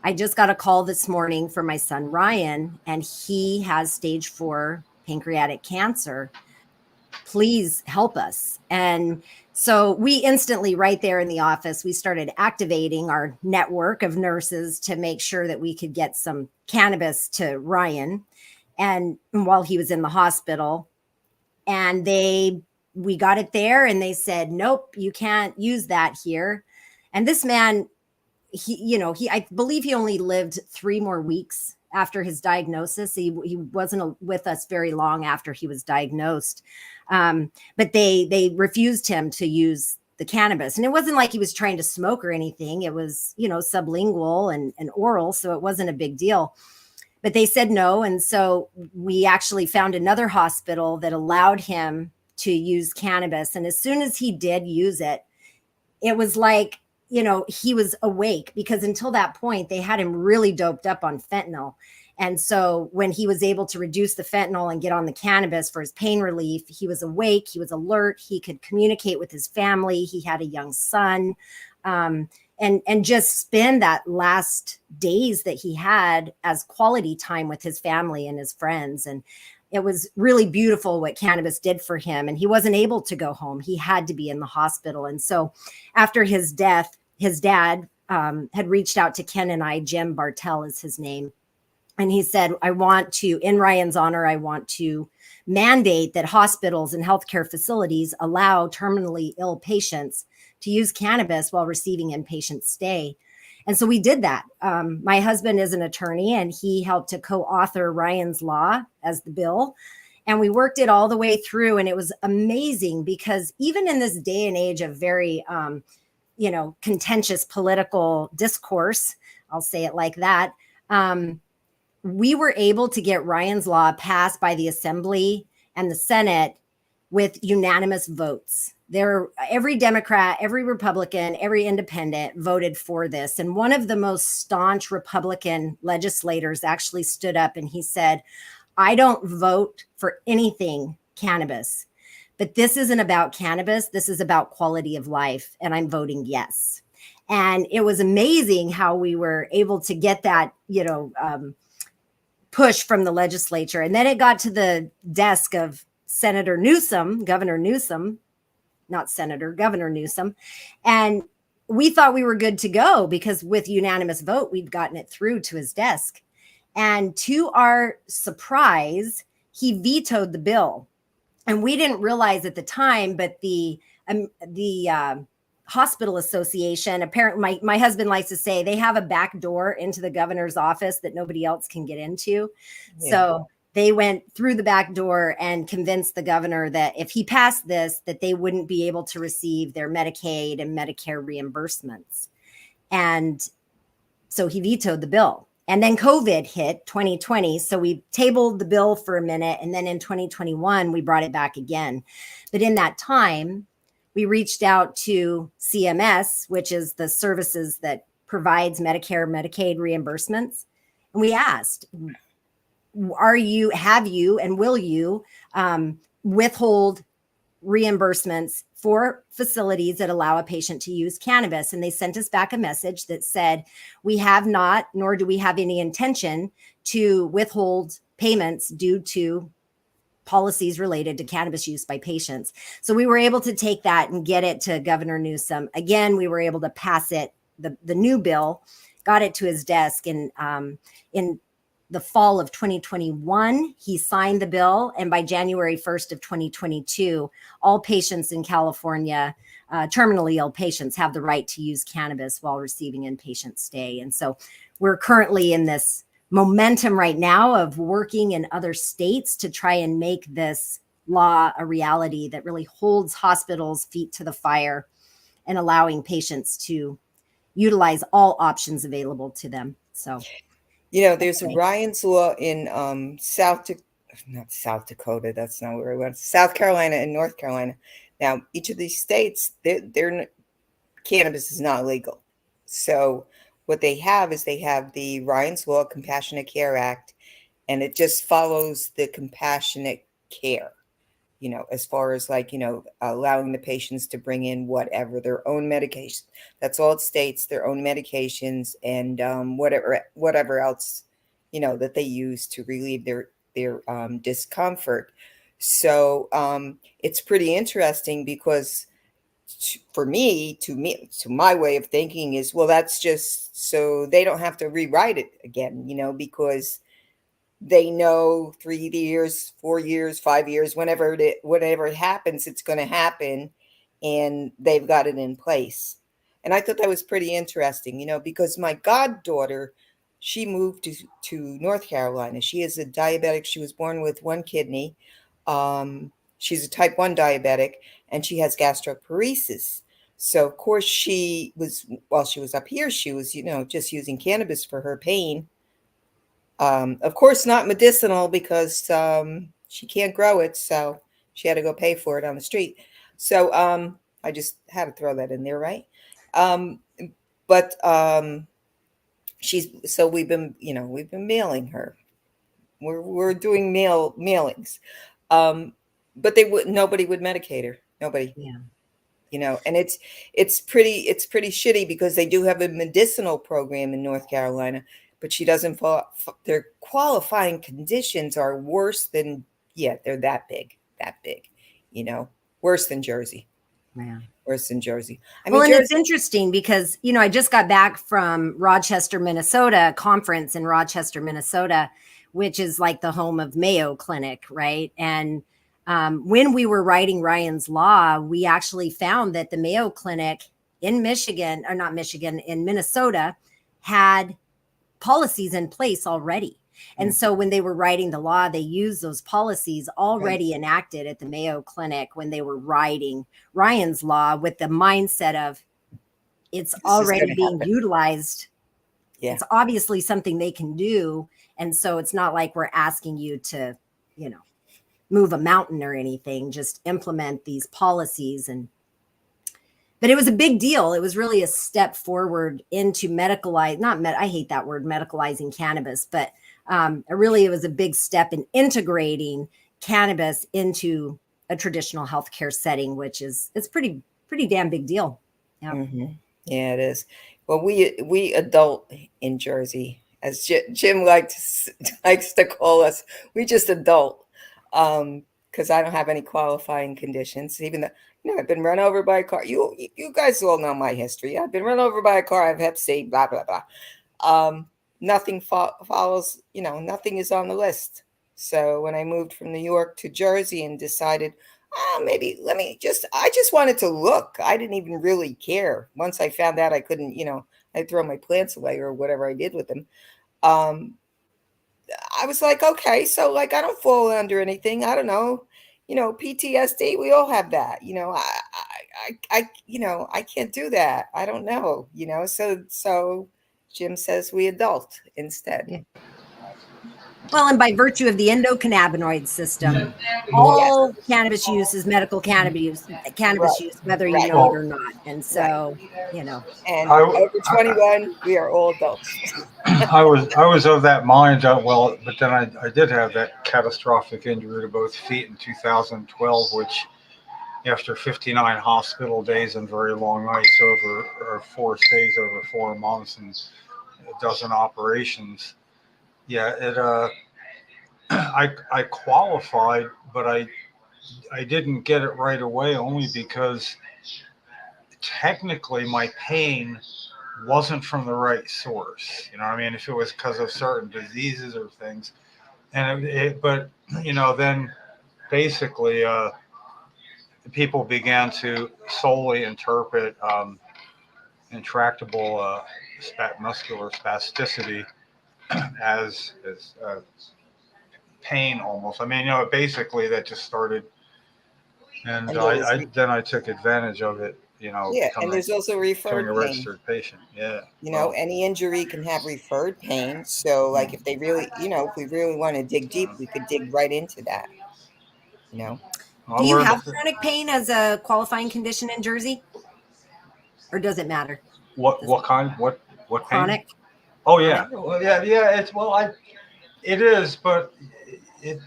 Speaker 5: "I just got a call this morning from my son, Ryan, and he has stage 4 pancreatic cancer. Please help us." And so we instantly, right there in the office, we started activating our network of nurses to make sure that we could get some cannabis to Ryan, and while he was in the hospital. And we got it there, and they said, "Nope, you can't use that here." And this man, I believe he only lived 3 more weeks after his diagnosis. He wasn't with us very long after he was diagnosed. But they refused him to use the cannabis. And it wasn't like he was trying to smoke or anything. It was, sublingual and oral. So it wasn't a big deal. But they said no. And so we actually found another hospital that allowed him to use cannabis. And as soon as he did use it, it was like, he was awake, because until that point, they had him really doped up on fentanyl. And so when he was able to reduce the fentanyl and get on the cannabis for his pain relief, he was awake, he was alert, he could communicate with his family. He had a young son, and just spend that last days that he had as quality time with his family and his friends. And it was really beautiful what cannabis did for him. And he wasn't able to go home. He had to be in the hospital. And so after his death, his dad had reached out to Ken and I. Jim Bartell is his name. And he said, "I want to, in Ryan's honor, I want to mandate that hospitals and healthcare facilities allow terminally ill patients to use cannabis while receiving inpatient stay." And so we did that. My husband is an attorney, and he helped to co-author Ryan's Law as the bill. And we worked it all the way through. And it was amazing, because even in this day and age of very, contentious political discourse, I'll say it like that, we were able to get Ryan's Law passed by the Assembly and the Senate with unanimous votes. Every Democrat, every Republican, every independent voted for this. And one of the most staunch Republican legislators actually stood up and he said, "I don't vote for anything cannabis, but this isn't about cannabis. This is about quality of life. And I'm voting yes." And it was amazing how we were able to get that, push from the legislature. And then it got to the desk of Governor Newsom, not Senator, Governor Newsom. And we thought we were good to go, because with unanimous vote, we'd gotten it through to his desk. And to our surprise, he vetoed the bill. And we didn't realize at the time, but the Hospital Association, apparently my husband likes to say they have a back door into the governor's office that nobody else can get into. Yeah. So they went through the back door and convinced the governor that if he passed this, that they wouldn't be able to receive their Medicaid and Medicare reimbursements. And so he vetoed the bill. And then COVID hit 2020. So we tabled the bill for a minute. And then in 2021, we brought it back again. But in that time, we reached out to CMS, which is the services that provides Medicare, Medicaid reimbursements. And we asked, have you, and will you withhold reimbursements for facilities that allow a patient to use cannabis? And they sent us back a message that said, we have not, nor do we have any intention to withhold payments due to policies related to cannabis use by patients. So we were able to take that and get it to Governor Newsom. Again, we were able to pass it, the new bill, got it to his desk. And in the fall of 2021, he signed the bill. And by January 1st of 2022, all patients in California, terminally ill patients, have the right to use cannabis while receiving inpatient stay. And so we're currently in this momentum right now of working in other states to try and make this law a reality that really holds hospitals' feet to the fire and allowing patients to utilize all options available to them. So,
Speaker 4: there's a Ryan's Law in South Dakota. That's not where I went. South Carolina and North Carolina. Now, each of these states, their cannabis is not legal. So what they have is they have the Ryan's Law Compassionate Care Act, and it just follows the compassionate care, as far as allowing the patients to bring in whatever their own medication. That's all it states, their own medications and whatever else, that they use to relieve their discomfort. So it's pretty interesting because to my way of thinking is, well, that's just so they don't have to rewrite it again, because they know 3 years, 4 years, 5 years, whenever it happens, it's going to happen, and they've got it in place. And I thought that was pretty interesting, because my goddaughter, she moved to North Carolina. She is a diabetic. She was born with one kidney. She's a type 1 diabetic, and she has gastroparesis. So, of course, while she was up here, she was, just using cannabis for her pain. Of course, not medicinal because she can't grow it. So she had to go pay for it on the street. So I just had to throw that in there, right? But we've been mailing her. We're doing mailings. But nobody would medicate her. Nobody.
Speaker 5: yeah.
Speaker 4: And it's pretty shitty because they do have a medicinal program in North Carolina, but she doesn't fall. Their qualifying conditions are worse than, they're that big, worse than Jersey.
Speaker 5: Yeah.
Speaker 4: Worse than Jersey.
Speaker 5: And it's interesting because, I just got back from Rochester, Minnesota, a conference in Rochester, Minnesota, which is like the home of Mayo Clinic, right? And when we were writing Ryan's Law, we actually found that the Mayo Clinic in in Minnesota had policies in place already. And so when they were writing the law, they used those policies already enacted at the Mayo Clinic when they were writing Ryan's Law with the mindset of it's already being utilized. Yeah. It's obviously something they can do. And so it's not like we're asking you to, move a mountain or anything, just implement these policies. But it was a big deal. It was really a step forward into I hate that word, medicalizing cannabis, but it was a big step in integrating cannabis into a traditional healthcare setting, which it's pretty damn big deal. Yeah.
Speaker 4: Mm-hmm. Yeah, it is. Well, we adult in Jersey, as Jim likes to call us, we just adult. Because I don't have any qualifying conditions, even though I've been run over by a car. You guys all know my history. I've been run over by a car. I've Hep C, blah blah blah. Nothing follows. Nothing is on the list. So when I moved from New York to Jersey and decided, maybe I just wanted to look. I didn't even really care. Once I found out I couldn't, I'd throw my plants away or whatever I did with them. I was like, okay, so I don't fall under anything. I don't know, PTSD. We all have that. I can't do that. I don't know, so Jim says we adult instead.
Speaker 5: Yeah. Well, and by virtue of the endocannabinoid system,
Speaker 4: Yes.
Speaker 5: all cannabis use is medical cannabis
Speaker 4: Right.
Speaker 5: use, whether you
Speaker 4: Right.
Speaker 5: know it or not. And so,
Speaker 4: And
Speaker 3: I-
Speaker 4: over 21, we are all adults.
Speaker 3: I was of that mind. But then I did have that catastrophic injury to both feet in 2012, which after 59 hospital days and very long nights or 4 stays over 4 months and a dozen operations. Yeah, I qualified, but I didn't get it right away only because technically my pain wasn't from the right source. You know what I mean? If it was because of certain diseases or things, but then basically people began to solely interpret intractable muscular spasticity as pain almost. I mean, basically that just started, and I took advantage of it.
Speaker 4: And there's also
Speaker 3: becoming
Speaker 4: referred
Speaker 3: a
Speaker 4: pain.
Speaker 3: registered patient. Yeah.
Speaker 4: Any injury can have referred pain. So, like, if they really, if we really want to dig deep, we could dig right into that.
Speaker 5: do you have chronic pain as a qualifying condition in Jersey? Or does it matter?
Speaker 3: What kind? What pain?
Speaker 5: Chronic?
Speaker 3: Oh yeah. Well, yeah. It is, but it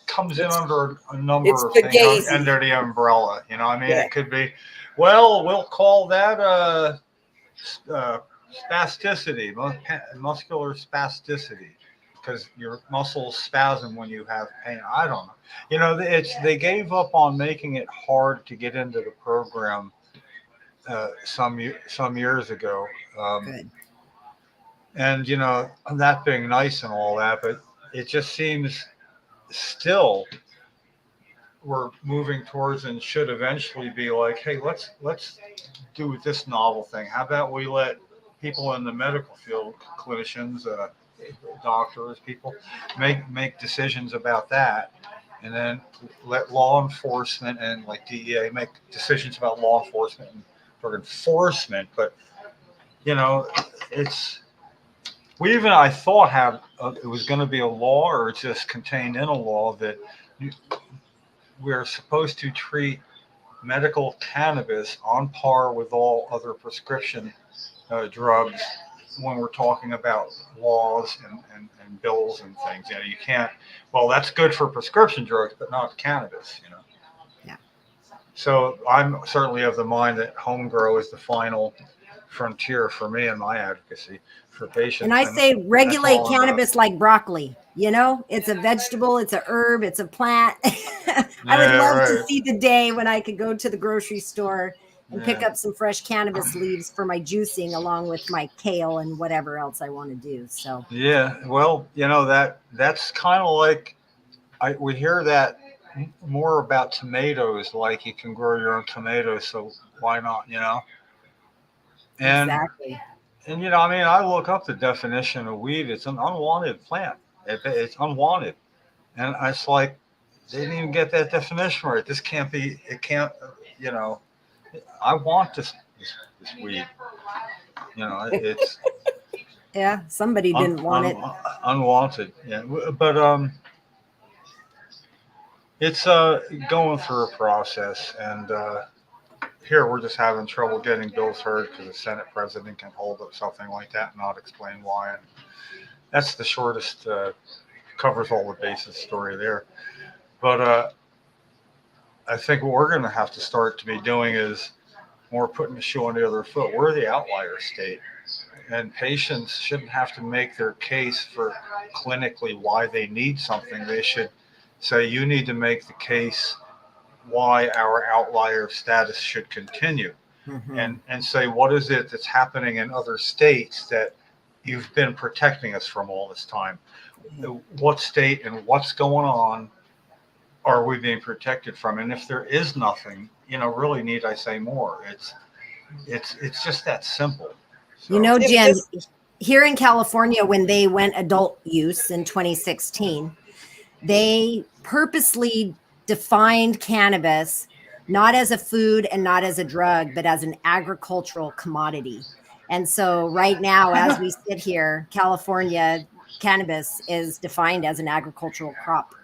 Speaker 3: comes in under a number
Speaker 4: It's
Speaker 3: of
Speaker 4: the
Speaker 3: things
Speaker 4: gazy.
Speaker 3: under the umbrella. I mean,
Speaker 4: Yeah.
Speaker 3: it could be, we'll call that spasticity, muscular spasticity, because your muscles spasm when you have pain. I don't know. They gave up on making it hard to get into the program some years ago.
Speaker 5: Good.
Speaker 3: And that being nice and all that, but it just seems still we're moving towards and should eventually be like, hey, let's do this novel thing. How about we let people in the medical field, clinicians, doctors, people, make decisions about that, and then let law enforcement and like DEA make decisions about law enforcement and for enforcement. But I thought it was going to be a law, or it's just contained in a law, that we're supposed to treat medical cannabis on par with all other prescription drugs when we're talking about laws and bills and things. You can't. Well, that's good for prescription drugs, but not cannabis.
Speaker 5: Yeah.
Speaker 3: So I'm certainly of the mind that home grow is the final frontier for me and my advocacy for patients.
Speaker 5: And I say regulate cannabis like broccoli. It's a vegetable, it's a herb, it's a plant. I would love to see the day when I could go to the grocery store and pick up some fresh cannabis leaves for my juicing along with my kale and whatever else I want to do. So
Speaker 3: yeah, well, that's kind of like we hear that more about tomatoes, like you can grow your own tomatoes, so why not, And,
Speaker 5: exactly.
Speaker 3: And I look up the definition of weed. It's an unwanted plant. It's unwanted, and it's like they didn't even get that definition right. This can't be. It can't. I want this weed. It's
Speaker 5: yeah. Somebody didn't want it.
Speaker 3: Unwanted. Yeah, but it's going through a process, and here we're just having trouble getting bills heard because the Senate president can hold up something like that and not explain why. And that's the shortest, covers all the bases story there. But I think what we're going to have to start to be doing is more putting the shoe on the other foot. We're the outlier state, and patients shouldn't have to make their case for clinically why they need something. They should say, you need to make the case why our outlier status should continue, and say, what is it that's happening in other states that you've been protecting us from all this time? What state and what's going on are we being protected from? And if there is nothing, really need I say more? It's just that simple. So,
Speaker 5: Jim, here in California, when they went adult use in 2016, they purposely defined cannabis not as a food and not as a drug, but as an agricultural commodity. And so right now, as we sit here, California cannabis is defined as an agricultural crop.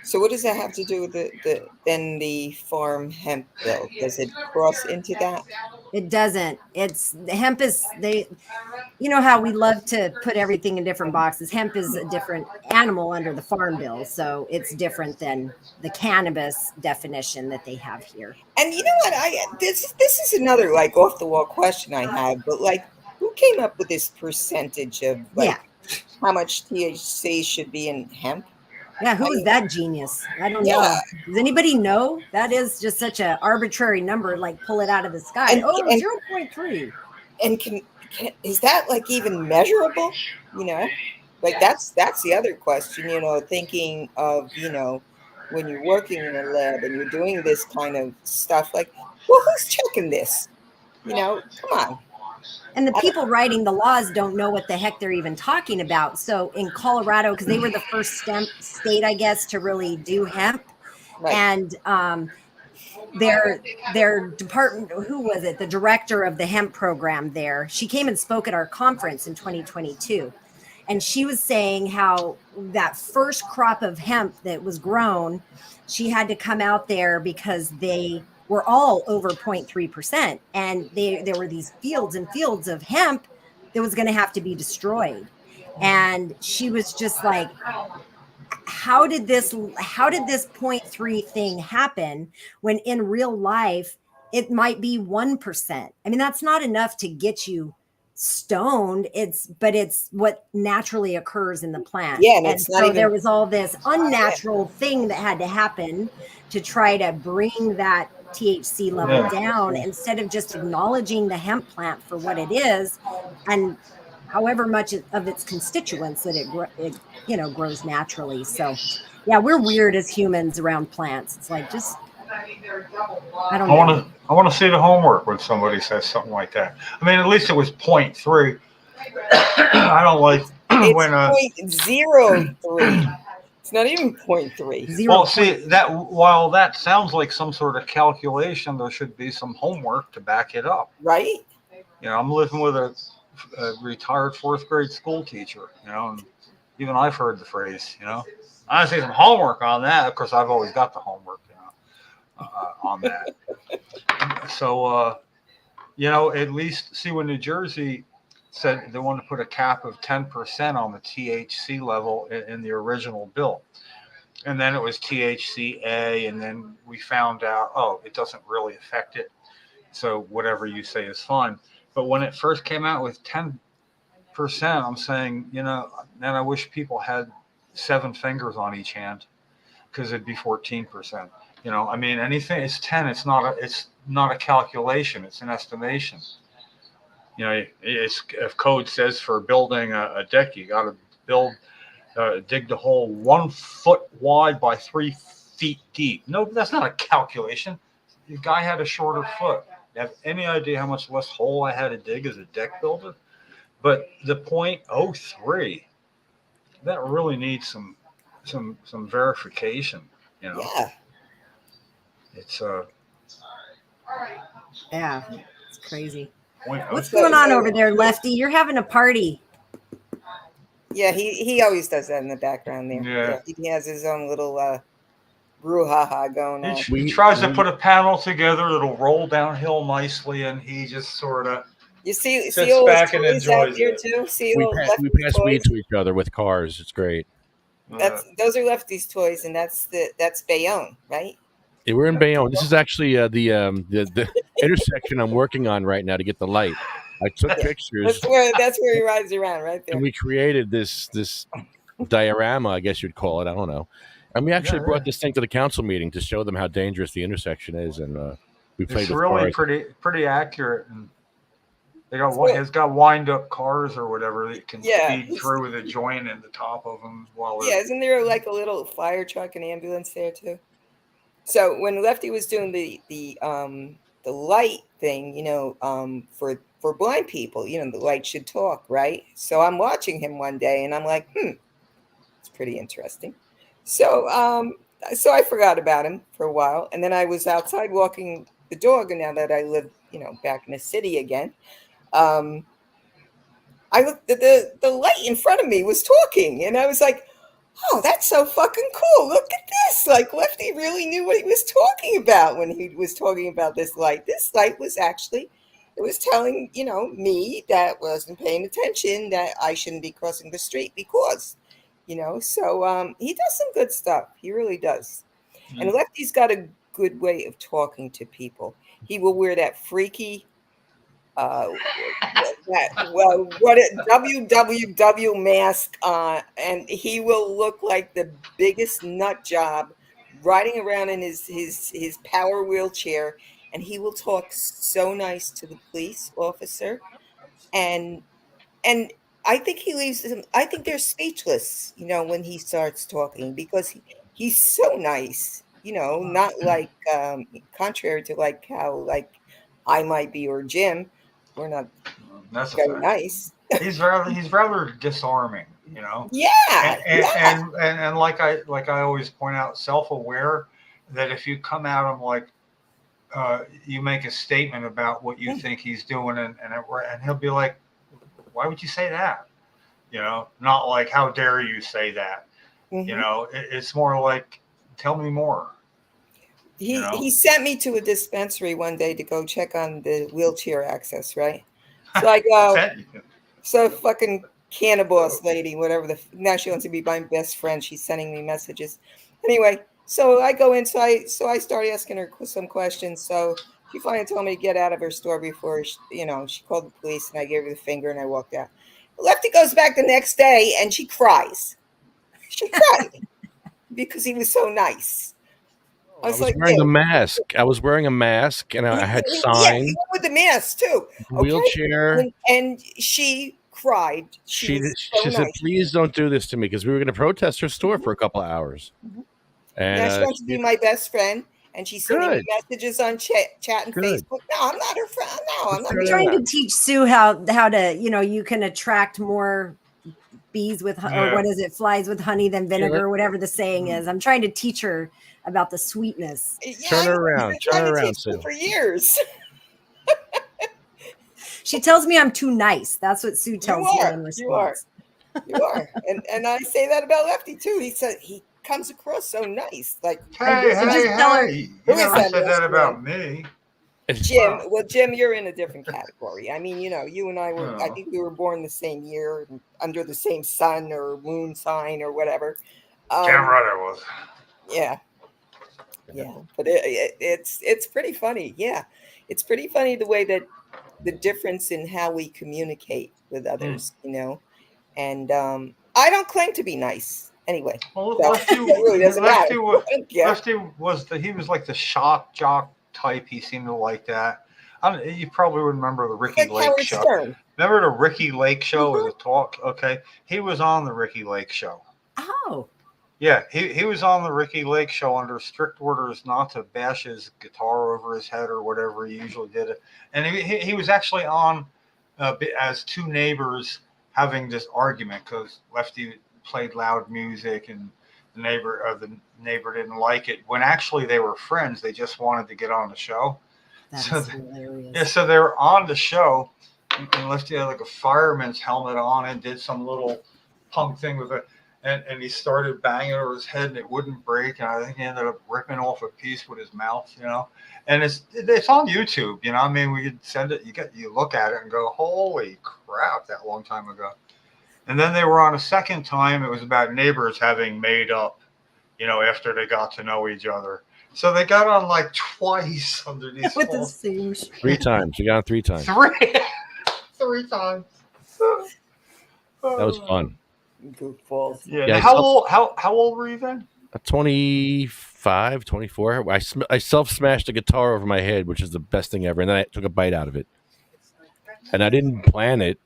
Speaker 4: So what does that have to do with the farm hemp bill? Does it cross into that?
Speaker 5: It doesn't. It's the hemp is they, you know how we love to put everything in different boxes. Hemp is a different animal under the farm bill, so it's different than the cannabis definition that they have here.
Speaker 4: And you know what? This is another like off the wall question I have, but like, who came up with this percentage of like how much THC should be in hemp?
Speaker 5: Yeah, who is that genius? I don't know. Does anybody know? That is just such an arbitrary number, like pull it out of the sky.
Speaker 4: And,
Speaker 5: 0.3.
Speaker 4: And can is that like even measurable? You know, like that's the other question, you know, thinking of, you know, when you're working in a lab and you're doing this kind of stuff, like, well, who's checking this? You know, come on.
Speaker 5: And the people writing the laws don't know what the heck they're even talking about. So in Colorado, because they were the first state, I guess, to really do hemp. Right. And their department, who was it? The director of the hemp program there, she came and spoke at our conference in 2022. And she was saying how that first crop of hemp that was grown, she had to come out there because they were all over 0.3%. And there were these fields and fields of hemp that was going to have to be destroyed. And she was just like, how did this 0.3 thing happen when in real life it might be 1%? I mean, that's not enough to get you stoned. But it's what naturally occurs in the plant.
Speaker 4: Yeah,
Speaker 5: and so there was all this unnatural thing that had to happen to try to bring that THC level down, instead of just acknowledging the hemp plant for what it is, and however much of its constituents that it you know, grows naturally. So yeah, we're weird as humans around plants. It's like, just I don't know.
Speaker 3: I want to see the homework when somebody says something like that. I mean, at least it was 0.3. I don't like when
Speaker 4: 0.03. It's not even 0.3.
Speaker 3: Well, see, that while that sounds like some sort of calculation, there should be some homework to back it up.
Speaker 4: Right.
Speaker 3: You know, I'm living with a retired fourth grade school teacher, you know, and even I've heard the phrase, you know. I see some homework on that. Of course, I've always got the homework, you know, on that. So, you know, at least see when New Jersey said they wanted to put a cap of 10% on the THC level in the original bill. And then it was THCA, and then we found out, oh, it doesn't really affect it. So whatever you say is fine. But when it first came out with 10%, I'm saying, you know, then I wish people had 7 fingers on each hand, because it'd be 14%. You know, I mean, anything, it's 10. It's not a calculation. It's an estimation. You know, it's, if code says for building a deck, you got to dig the hole 1 foot wide by 3 feet deep. No, that's not a calculation. The guy had a shorter foot. You have any idea how much less hole I had to dig as a deck builder? But the 0.03, that really needs some verification. You know,
Speaker 4: yeah,
Speaker 3: it's
Speaker 5: yeah, it's crazy. What's going on over there, Lefty? You're having a party.
Speaker 4: Yeah, he always does that in the background there.
Speaker 3: Yeah.
Speaker 4: He has his own little brouhaha going on.
Speaker 3: He tries to put a panel together that'll roll downhill nicely, and he just sort of
Speaker 4: see
Speaker 3: sits
Speaker 4: all
Speaker 3: back
Speaker 4: his
Speaker 3: and
Speaker 4: toys out
Speaker 3: enjoys
Speaker 4: there
Speaker 3: it.
Speaker 4: too. See
Speaker 2: We
Speaker 4: all
Speaker 2: pass
Speaker 4: Lefty's
Speaker 2: weed
Speaker 4: toys?
Speaker 2: to each other with cars. It's great.
Speaker 4: Those are Lefty's toys, and that's Bayonne, right?
Speaker 2: Yeah, we're in Bayonne. This is actually the intersection I'm working on right now to get the light. I took pictures.
Speaker 4: That's where he rides around, right there.
Speaker 2: And we created this diorama, I guess you'd call it. I don't know. And we actually brought this thing to the council meeting to show them how dangerous the intersection is. And we played
Speaker 3: It's
Speaker 2: with
Speaker 3: really
Speaker 2: cars.
Speaker 3: pretty accurate. And it's got wind up cars or whatever that can speed through with a joint in the top of them.
Speaker 4: Isn't there like a little fire truck and ambulance there too? So when Lefty was doing the light thing, you know, for blind people, you know, the light should talk, right? So I'm watching him one day and I'm like, it's pretty interesting. So so I forgot about him for a while, and then I was outside walking the dog, and now that I live, back in the city again, um, I looked at the light in front of me was talking, and I was like, "Oh, that's so fucking cool! Look at this! Like Lefty really knew what he was talking about when he was talking about this light. This light was actually." It was telling, me that wasn't paying attention that I shouldn't be crossing the street because, so he does some good stuff. He really does. And Lefty's got a good way of talking to people. He will wear that freaky, WWW mask, and he will look like the biggest nut job riding around in his power wheelchair, and he will talk so nice to the police officer, and I think he leaves them. I think they're speechless, when he starts talking because he's so nice, not like contrary to like how like I might be or Jim. We're not
Speaker 3: That's a
Speaker 4: very
Speaker 3: fact.
Speaker 4: nice.
Speaker 3: He's rather disarming,
Speaker 4: Yeah,
Speaker 3: and like I always point out, self-aware that if you come at him like you make a statement about what you think he's doing, and he'll be like, "Why would you say that?" Not like, "How dare you say that?" It's more like, "Tell me more."
Speaker 4: He sent me to a dispensary one day to go check on the wheelchair access, right? So I go, so fucking cannabis lady, whatever now she wants to be my best friend. She's sending me messages. Anyway, so I go in, so I start asking her some questions. So she finally told me to get out of her store before she called the police, and I gave her the finger and I walked out. Lefty goes back the next day and she cries. She cried because he was so nice.
Speaker 2: I was wearing a mask. I was wearing a mask, and I had signs.
Speaker 4: He went with the mask too.
Speaker 2: Wheelchair.
Speaker 4: And she cried.
Speaker 2: She said, "Please don't do this to me," because we were going to protest her store for a couple of hours. And
Speaker 4: now she wants to be my best friend, and she's sending me messages on chat and Facebook. No, I'm not her friend. No, I'm not.
Speaker 5: I'm trying to teach Sue how to you can attract more bees with or what is it, flies with honey than vinegar, whatever the saying is. I'm trying to teach her about the sweetness.
Speaker 2: Turn her around, Sue.
Speaker 4: For years.
Speaker 5: She tells me I'm too nice. That's what Sue tells me in response.
Speaker 4: You are. And I say that about Lefty too. He said he comes across so nice. Like,
Speaker 3: hey, you never said that about me.
Speaker 4: Jim, well, Jim, you're in a different category. I mean, you and I were, I think we were born the same year, under the same sun or moon sign or whatever.
Speaker 3: Damn right I was.
Speaker 4: Yeah. Yeah. But it's pretty funny. Yeah. It's pretty funny the way that the difference in how we communicate with others, and I don't claim to be nice anyway.
Speaker 3: Well,
Speaker 4: so
Speaker 3: Lefty
Speaker 4: really
Speaker 3: was like the shock jock type. He seemed to like that. You probably remember the Ricky Lake
Speaker 4: Howard
Speaker 3: show.
Speaker 4: Stern.
Speaker 3: Remember the Ricky Lake show with the talk? Okay. He was on the Ricky Lake show.
Speaker 5: Oh.
Speaker 3: Yeah, he was on the Ricky Lake show under strict orders not to bash his guitar over his head or whatever he usually did. And he was actually on as two neighbors having this argument because Lefty played loud music and the neighbor didn't like it. When actually they were friends, they just wanted to get on the show.
Speaker 5: That's hilarious.
Speaker 3: Yeah, so they were on the show, and Lefty had like a fireman's helmet on and did some little punk thing with it. And he started banging over his head, and it wouldn't break. And I think he ended up ripping off a piece with his mouth, And it's on YouTube, I mean, we could send it. You look at it and go, "Holy crap!" That long time ago. And then they were on a second time. It was about neighbors having made up, after they got to know each other. So they got on like twice under these.
Speaker 5: With the same.
Speaker 2: 3 times. We got on 3 times.
Speaker 3: 3 times.
Speaker 2: That was fun.
Speaker 4: Goofballs.
Speaker 3: Yeah. How old were you then?
Speaker 2: 25, 24. I self-smashed a guitar over my head, which is the best thing ever, and then I took a bite out of it. And I didn't plan it.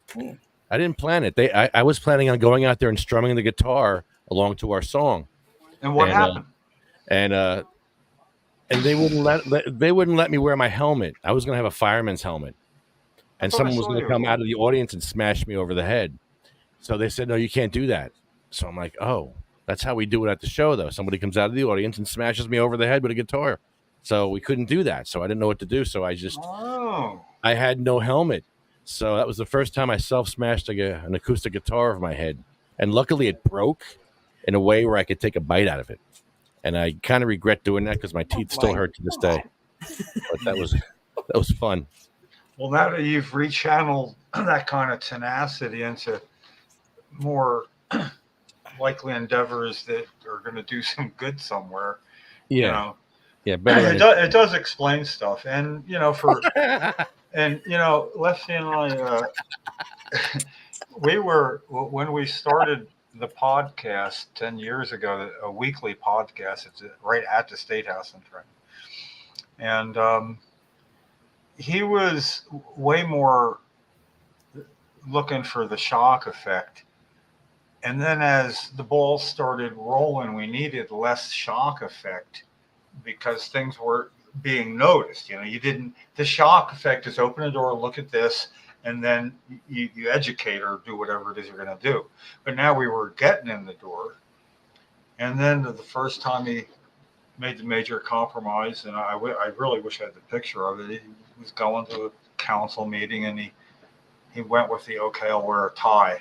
Speaker 2: I was planning on going out there and strumming the guitar along to our song.
Speaker 3: And what happened?
Speaker 2: And they wouldn't let me wear my helmet. I was going to have a fireman's helmet, and someone was going to come out of the audience and smash me over the head. So they said, "No, you can't do that." So I'm like, "Oh, That's how we do it at the show, though. Somebody comes out of the audience and smashes me over the head with a guitar. So we couldn't do that. So I didn't know what to do. So I had no helmet. So that was the first time I self-smashed an acoustic guitar over my head. And luckily it broke in a way where I could take a bite out of it. And I kind of regret doing that because my teeth still hurt to this day. But that was fun.
Speaker 3: Well, now that you've rechanneled that kind of tenacity into more likely endeavors that are going to do some good somewhere,
Speaker 2: Yeah.
Speaker 3: you know,
Speaker 2: Yeah, better.
Speaker 3: It does explain stuff. And, you know, and, you know, Lefty and I, when we started the podcast 10 years ago, a weekly podcast, it's right at the State House in Trenton. And he was way more looking for the shock effect. And then as the ball started rolling, we needed less shock effect because things were being noticed. You know, the shock effect is open the door, look at this, and then you educate or do whatever it is you're going to do. But now we were getting in the door. And then the first time he made the major compromise, and I really wish I had the picture of it. He was going to a council meeting, and he went with the, okay, I'll wear a tie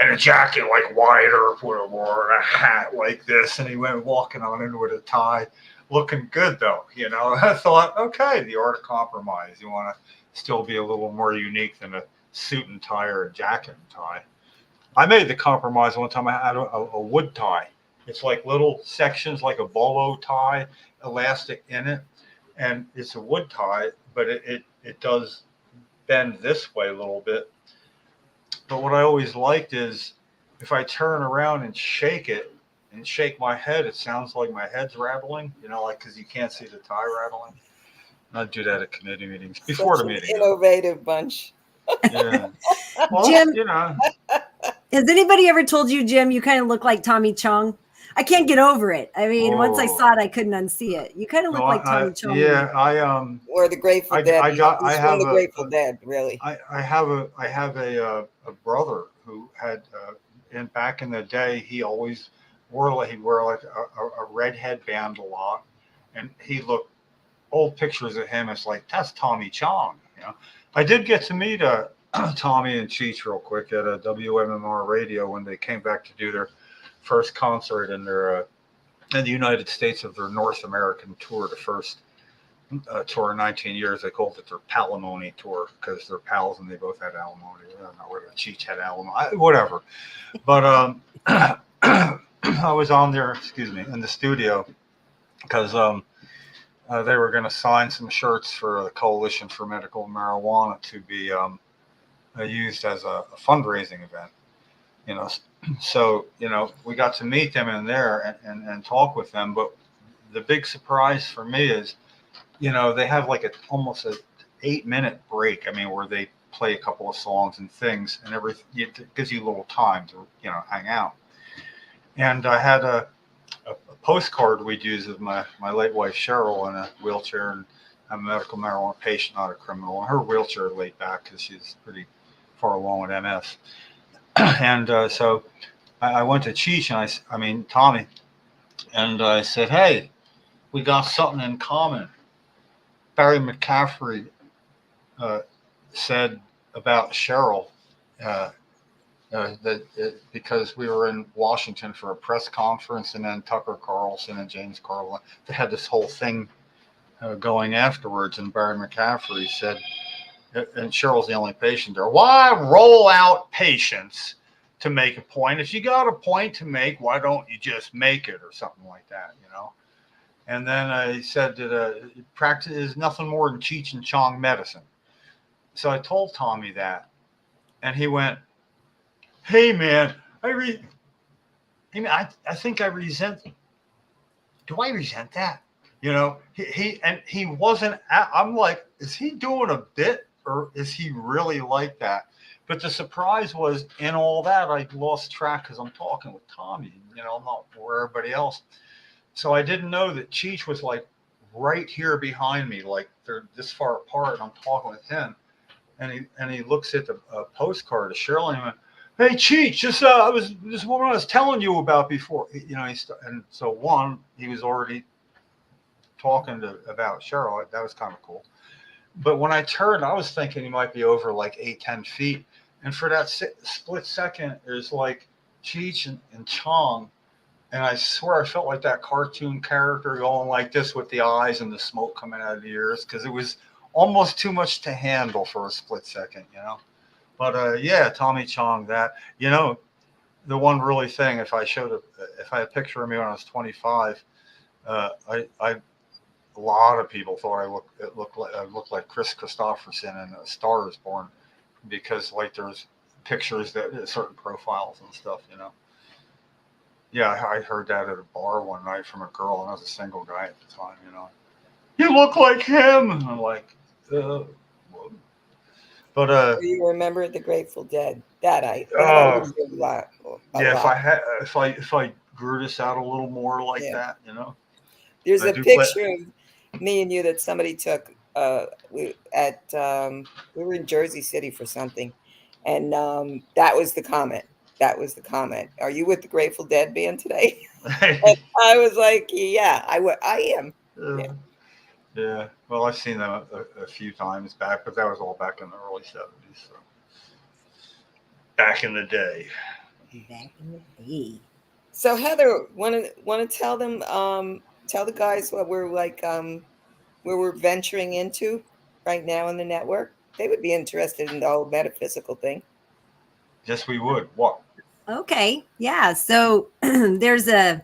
Speaker 3: and a jacket like wider, or a hat like this. And he went walking on in with a tie, looking good though. You know, I thought, okay, the art of compromise. You want to still be a little more unique than a suit and tie or a jacket and tie. I made the compromise one time. I had a wood tie. It's like little sections, like a bolo tie, elastic in it. And it's a wood tie, but it does bend this way a little bit. But what I always liked is if I turn around and shake it and shake my head, it sounds like my head's rattling, you know, like, because you can't see the tie rattling. And I'd do that at committee meetings before the meeting.
Speaker 4: Innovative bunch.
Speaker 3: Yeah. Well,
Speaker 5: Jim,
Speaker 3: you know.
Speaker 5: Has anybody ever told you, Jim, you kind of look like Tommy Chong? I can't get over it. I mean, once I saw it, I couldn't unsee it. You kind of look like Tommy Chong.
Speaker 3: Yeah,
Speaker 4: Or the Grateful Dead.
Speaker 3: I have
Speaker 4: the Grateful Dead, really.
Speaker 3: I have a brother who had back in the day, he always wore like a red headband a lot, and he looked, old pictures of him, it's like, that's Tommy Chong. You know, I did get to meet Tommy and Cheech real quick at a WMMR radio when they came back to do their first concert in the United States of their North American tour, the first tour in 19 years. They called it their Palimony tour because they're pals and they both had alimony. I don't know whether Cheech had alimony, whatever. But I was on there, in the studio because they were going to sign some shirts for the Coalition for Medical Marijuana to be used as a fundraising event. You know, so, you know, we got to meet them in there and talk with them. But the big surprise for me is, you know, they have like almost a 8-minute break. I mean, where they play a couple of songs and things and everything. It gives you a little time to, you know, hang out. And I had a postcard we'd use of my late wife, Cheryl, in a wheelchair, and I'm a medical marijuana patient, not a criminal. And her wheelchair laid back because she's pretty far along with MS. And so I went to Cheech and Tommy, and I said, hey, we got something in common. Barry McCaffrey said about Cheryl because we were in Washington for a press conference, and then Tucker Carlson and James Carlin, they had this whole thing going afterwards, and Barry McCaffrey said, and Cheryl's the only patient there, why roll out patients to make a point? If you got a point to make, why don't you just make it, or something like that, you know? And then he said that practice is nothing more than Cheech and Chong medicine. So I told Tommy that, and he went, hey man, I think I resent. Do I resent that? You know, he wasn't. I'm like, is he doing a bit, or is he really like that? But the surprise was, in all that, I lost track because I'm talking with Tommy. You know, I'm not for everybody else. So I didn't know that Cheech was like right here behind me, like they're this far apart, and I'm talking with him. And he looks at the postcard of Cheryl, and he went, Hey, Cheech, I was this woman I was telling you about before. And so he was already talking about Cheryl. That was kind of cool. But when I turned, I was thinking he might be over like 8-10 feet. And for that split second, there's like Cheech and Chong. And I swear I felt like that cartoon character going like this with the eyes and the smoke coming out of the ears, because it was almost too much to handle for a split second, But yeah, Tommy Chong, the one really thing, if I had a picture of me when I was 25, a lot of people thought I looked like Chris Christopherson in A Star Is Born, because like there's pictures that certain profiles and stuff. Yeah, I heard that at a bar one night from a girl, and I was a single guy at the time. You look like him. And I'm like, but
Speaker 4: Do you remember the Grateful Dead? That I
Speaker 3: oh
Speaker 4: would do a lot.
Speaker 3: yeah, if I grew this out a little more like
Speaker 4: Yeah.
Speaker 3: that.
Speaker 4: There's
Speaker 3: I
Speaker 4: a
Speaker 3: do
Speaker 4: picture of me and you that somebody took we were in Jersey City for something, and that was the comment. That was the comment. Are you with the Grateful Dead band today? And I was like, yeah, I am. Yeah.
Speaker 3: Yeah. Well, I've seen them a few times back, but that was all back in the early 70s. So. Back in the day.
Speaker 5: Back in the day.
Speaker 4: So Heather, want to tell them, tell the guys what we're like, where we're venturing into right now in the network. They would be interested in the whole metaphysical thing.
Speaker 3: Yes, we would. What?
Speaker 5: Okay. Yeah. So there's a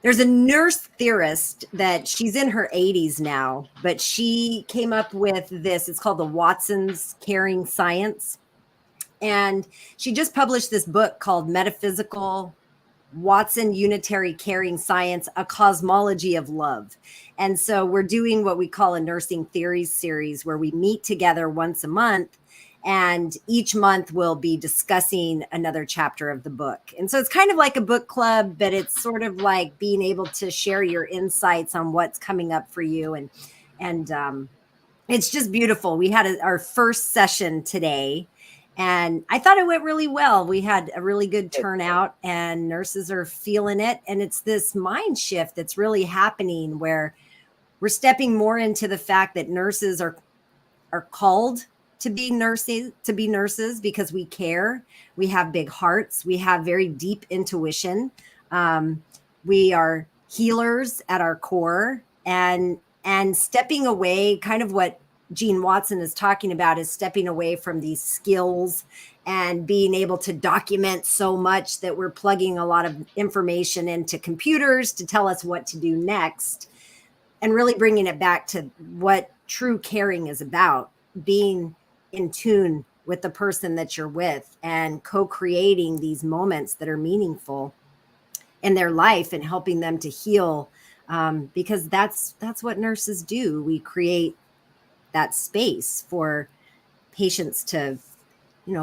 Speaker 5: nurse theorist that she's in her 80s now, but she came up with this. It's called the Watson's Caring Science. And she just published this book called Metaphysical Watson Unitary Caring Science, A Cosmology of Love. And so we're doing what we call a Nursing Theories series, where we meet together once a month, and each month we'll be discussing another chapter of the book. And so it's kind of like a book club, but it's sort of like being able to share your insights on what's coming up for you. And it's just beautiful. We had our first session today, and I thought it went really well. We had a really good turnout, and nurses are feeling it. And it's this mind shift that's really happening, where we're stepping more into the fact that nurses are called to be nurses because we care. We have big hearts. We have very deep intuition. We are healers at our core, and stepping away, kind of what Gene Watson is talking about, is stepping away from these skills and being able to document so much that we're plugging a lot of information into computers to tell us what to do next, and really bringing it back to what true caring is about, being in tune with the person that you're with and co-creating these moments that are meaningful in their life and helping them to heal, because that's what nurses do. We create that space for patients to,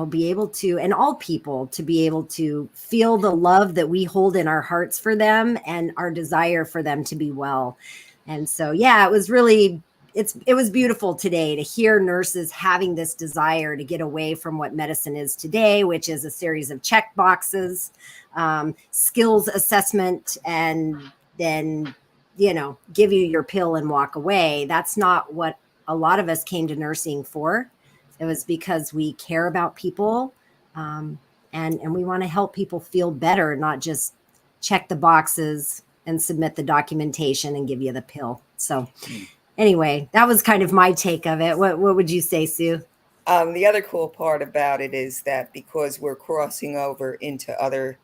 Speaker 5: be able to, and all people to be able to feel the love that we hold in our hearts for them and our desire for them to be well. And so, yeah, it was really, it was beautiful today to hear nurses having this desire to get away from what medicine is today, which is a series of check boxes, skills assessment, and then, give you your pill and walk away. That's not what a lot of us came to nursing for. It was because we care about people, and we want to help people feel better, not just check the boxes and submit the documentation and give you the pill. So anyway, that was kind of my take of it. What would you say, Sue?
Speaker 4: The other cool part about it is that because we're crossing over into other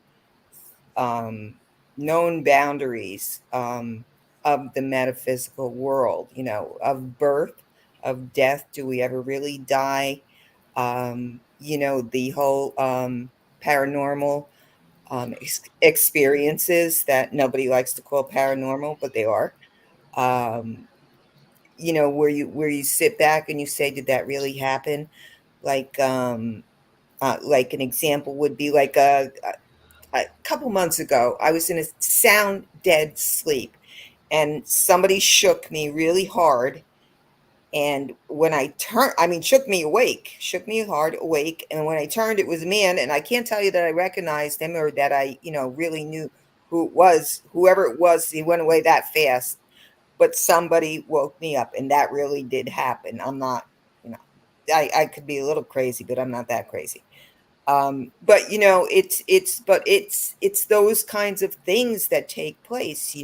Speaker 4: known boundaries of the metaphysical world, of birth, of death. Do we ever really die? The whole paranormal experiences that nobody likes to call paranormal, but they are. Where you sit back and you say, did that really happen? Like an example would be like a couple months ago, I was in a sound dead sleep, and somebody shook me really hard, And when I turned, I mean, shook me hard awake. And when I turned, it was a man. And I can't tell you that I recognized him or that I, really knew who it was. Whoever it was, he went away that fast. But somebody woke me up, and that really did happen. I'm not, I could be a little crazy, but I'm not that crazy. But it's those kinds of things that take place,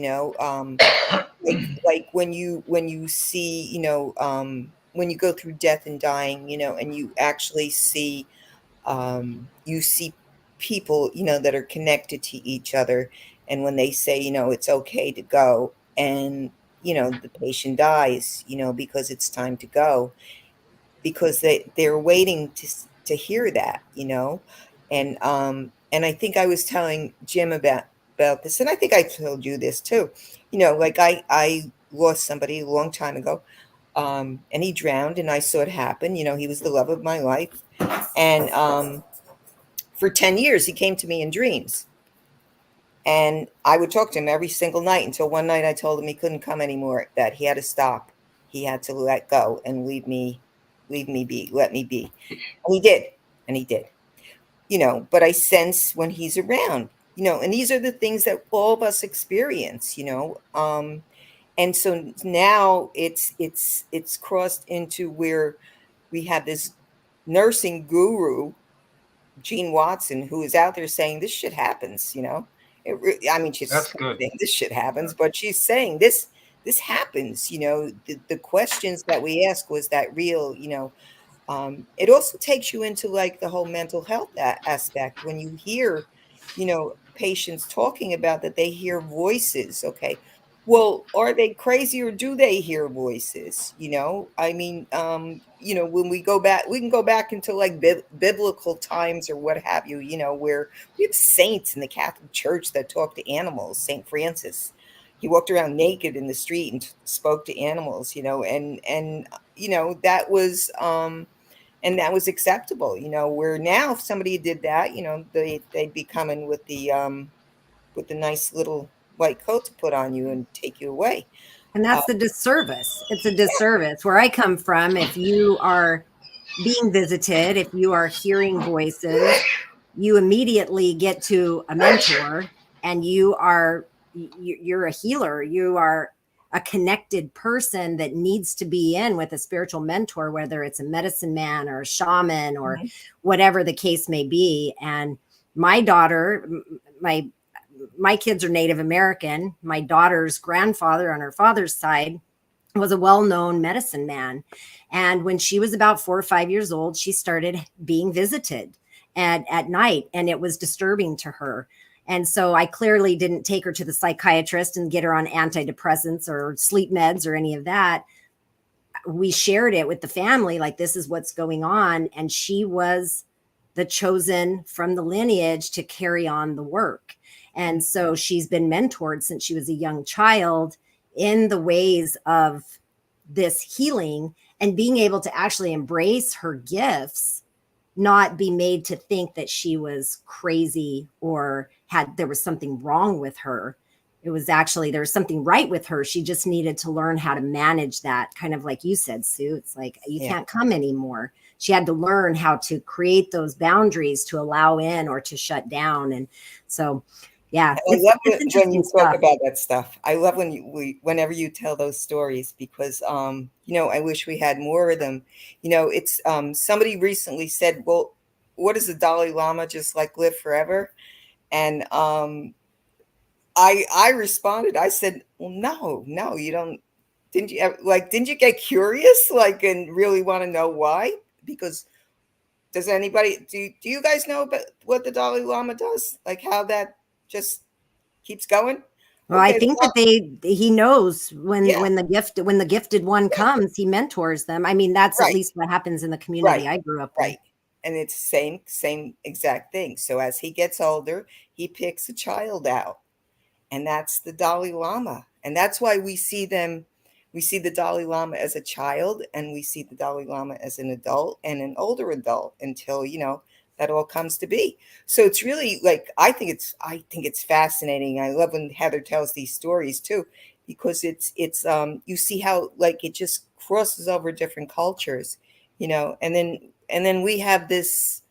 Speaker 4: like when you see, when you go through death and dying, and you actually see, you see people, that are connected to each other. And when they say, it's okay to go, and, the patient dies, because it's time to go, because they're waiting to hear that, and I think I was telling Jim about this, and I think I told you this too. Like I lost somebody a long time ago, and he drowned, and I saw it happen. He was the love of my life, and for 10 years he came to me in dreams, and I would talk to him every single night until one night I told him he couldn't come anymore, that he had to stop, he had to let go and leave me be, let me be. And he did. But I sense when he's around, and these are the things that all of us experience, and so now it's crossed into where we have this nursing guru, Jean Watson, who is out there saying this shit happens, I mean, she's
Speaker 3: That's good.
Speaker 4: saying this shit happens, but she's saying this happens, the questions that we ask, was that real, it also takes you into like the whole mental health aspect when you hear, patients talking about that they hear voices. Okay, well, are they crazy or do they hear voices? I mean, when we go back, we can go back into like biblical times or what have you, where we have saints in the Catholic Church that talk to animals. Saint Francis, he walked around naked in the street and spoke to animals, and that was and that was acceptable, where now if somebody did that, they'd be coming with the nice little white coat to put on you and take you away.
Speaker 5: And that's the disservice. It's a disservice. Where I come from, if you are being visited, if you are hearing voices, you immediately get to a mentor, and you're a healer. You are a connected person that needs to be in with a spiritual mentor, whether it's a medicine man or a shaman or whatever the case may be. And my daughter, my kids are Native American. My daughter's grandfather on her father's side was a well-known medicine man. And when she was about 4 or 5 years old, she started being visited at night, and it was disturbing to her. And so I clearly didn't take her to the psychiatrist and get her on antidepressants or sleep meds or any of that. We shared it with the family, like, this is what's going on. And she was the chosen from the lineage to carry on the work. And so she's been mentored since she was a young child in the ways of this healing, and being able to actually embrace her gifts, not be made to think that she was crazy or there was something wrong with her. It was actually, there was something right with her. She just needed to learn how to manage that, kind of like you said, Sue. It's like, you can't come anymore. She had to learn how to create those boundaries to allow in or to shut down. And so, yeah,
Speaker 4: I love when you
Speaker 5: stuff.
Speaker 4: talk about that stuff. I love whenever you tell those stories, because I wish we had more of them. It's somebody recently said, well, what does the Dalai Lama just like live forever? And I responded, I said, well, no, you don't. Didn't you get curious, like, and really want to know why? Because do you guys know about what the Dalai Lama does? Like, how that just keeps going?
Speaker 5: Well, I think that he knows when the gifted one comes, he mentors them. I mean, that's at least what happens in the community I grew up with.
Speaker 4: And it's same exact thing. So as he gets older, he picks a child out, and that's the Dalai Lama. And that's why we see the Dalai Lama as a child, and we see the Dalai Lama as an adult and an older adult until, that all comes to be. So it's really like, I think it's fascinating. I love when Heather tells these stories too. because it's you see how like it just crosses over different cultures, you know, and then we have this,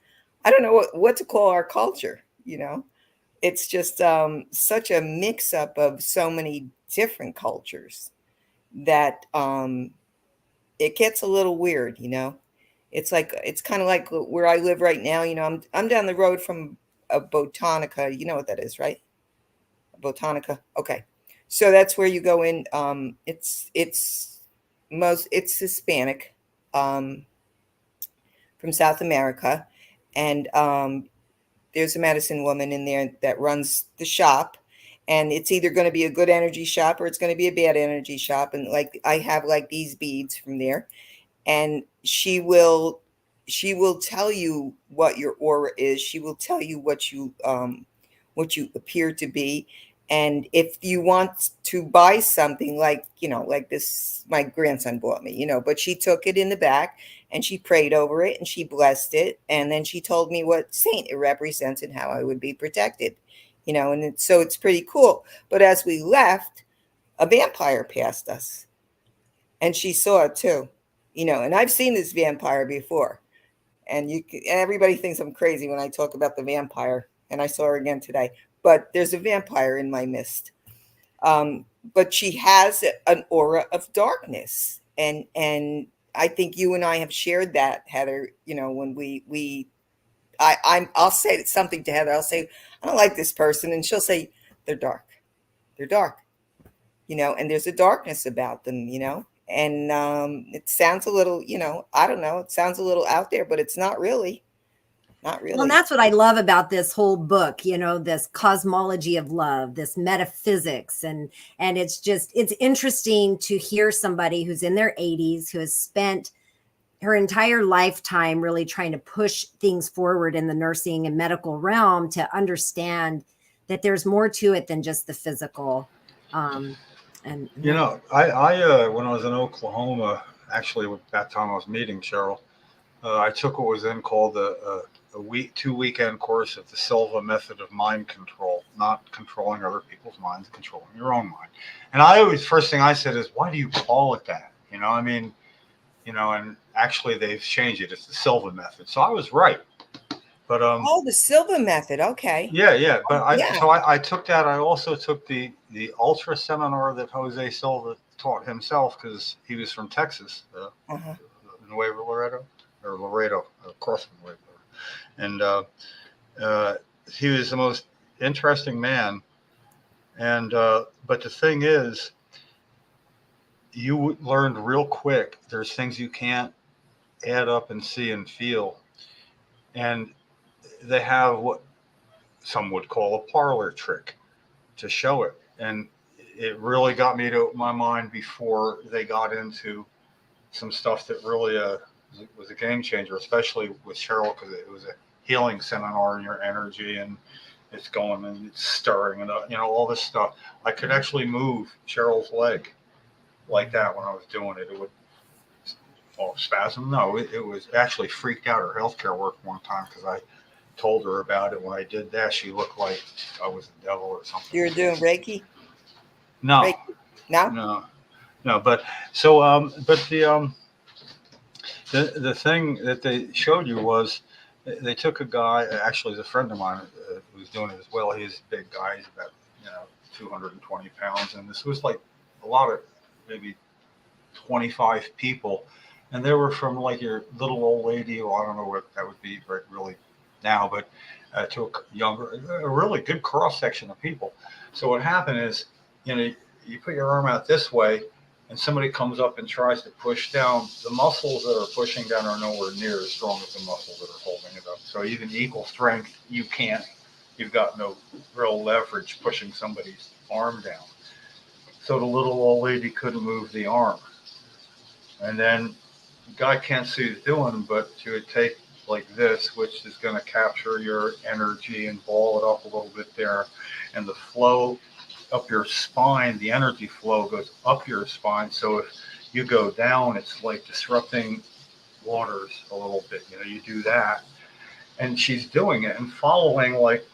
Speaker 4: I don't know what to call our culture, you know. It's just such a mix up of so many different cultures that it gets a little weird, you know. It's like it's kind of like where I live right now. You know, I'm down the road from a Botanica. You know what that is, right? Botanica. Okay, so that's where you go in. It's Hispanic, um, from South America, and there's a medicine woman in there that runs the shop, and it's either going to be a good energy shop or it's going to be a bad energy shop. And like I have like these beads from there, and she will tell you what your aura is. She will tell you what you appear to be. And if you want to buy something, like, you know, like this my grandson bought me, you know, but she took it in the back and she prayed over it and she blessed it, and then she told me what saint it represents and how I would be protected, you know. And so it's pretty cool. But as we left, a vampire passed us, and she saw it too, you know. And I've seen this vampire before, and and everybody thinks I'm crazy when I talk about the vampire, and I saw her again today. But there's a vampire in my midst. But she has an aura of darkness, and I think you and I have shared that, Heather. You know, when I'll say something to Heather. I'll say, I don't like this person, and she'll say, they're dark. They're dark. You know, and there's a darkness about them, you know. And it sounds a little, you know, I don't know, it sounds a little out there, but it's not really. Not
Speaker 5: Well, and
Speaker 4: really.
Speaker 5: that's what I love about this whole book, you know, this cosmology of love, this metaphysics. And it's just, it's interesting to hear somebody who's in their 80s, who has spent her entire lifetime really trying to push things forward in the nursing and medical realm, to understand that there's more to it than just the physical. And
Speaker 3: You know, I when I was in Oklahoma, actually, at that time I was meeting Cheryl, I took what was then called a 2 weekend course of the Silva method of mind control, not controlling other people's minds, controlling your own mind. And I always, first thing I said is, why do you call it that? You know, I mean, you know, and actually they've changed it. It's the Silva method. So I was right. But
Speaker 4: Oh, the Silva method. Okay.
Speaker 3: yeah. But
Speaker 4: Yeah.
Speaker 3: I took that. I also took the Ultra seminar that Jose Silva taught himself, because he was from Texas,
Speaker 4: Uh-huh.
Speaker 3: Nuevo Laredo, or Laredo, across from Nuevo. And he was the most interesting man. And but the thing is, you learned real quick there's things you can't add up and see and feel. And they have what some would call a parlor trick to show it. And it really got me to open my mind before they got into some stuff that really was a game changer, especially with Cheryl, because it was a healing seminar in your energy, and it's going and it's stirring and you know, all this stuff. I could actually move Cheryl's leg like that when I was doing it. It would spasm. No, it was actually freaked out her healthcare worker one time, because I told her about it. When I did that, she looked like I was the devil or something.
Speaker 4: You're doing Reiki?
Speaker 3: No,
Speaker 4: Reiki?
Speaker 3: no. But so, but the thing that they showed you was they took a guy, actually, he's a friend of mine who was doing it as well. He's a big guy. He's about, you know, 220 pounds. And this was like a lot of, maybe 25 people. And they were from like your little old lady, well, I don't know what that would be really now, but to a really good cross section of people. So what happened is, you know, you put your arm out this way, and somebody comes up and tries to push down. The muscles that are pushing down are nowhere near as strong as the muscles that are holding it up. So even equal strength, you can't. You've got no real leverage pushing somebody's arm down. So the little old lady couldn't move the arm. And then the guy can't see what he's doing, but she would take like this, which is going to capture your energy and ball it up a little bit there. And the flow up your spine, the energy flow goes up your spine. So if you go down, it's like disrupting waters a little bit. You know, you do that. And she's doing it and following, like,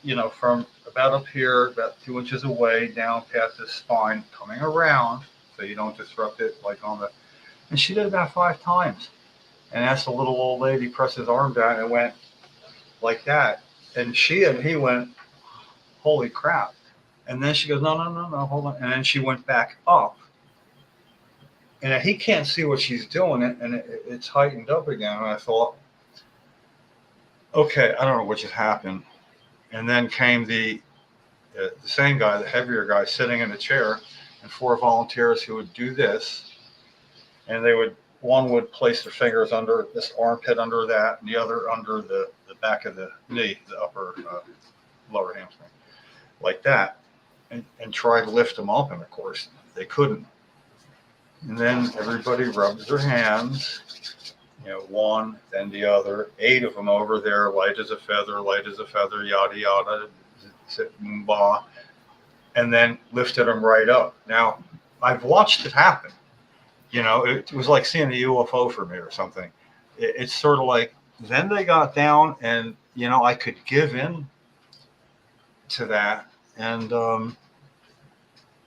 Speaker 3: you know, from about up here, about 2 inches away, down past the spine, coming around, so you don't disrupt it like on the. And she did about 5 times. And as the little old lady pressed his arm down, it went like that. And he went, holy crap. And then she goes, no, hold on. And then she went back up. And he can't see what she's doing, and it's heightened up again. And I thought, okay, I don't know what just happened. And then came the same guy, the heavier guy, sitting in a chair, and 4 volunteers who would do this. And one would place their fingers under this armpit, under that, and the other under the back of the knee, the upper, lower hamstring, like that, and try to lift them up. And of course, they couldn't. And then everybody rubs their hands, one, then the other, 8 of them over there, light as a feather, yada, yada, and then lifted them right up. Now, I've watched it happen. It was like seeing a UFO for me or something. It's sort of like, then they got down and, I could give in to that. And,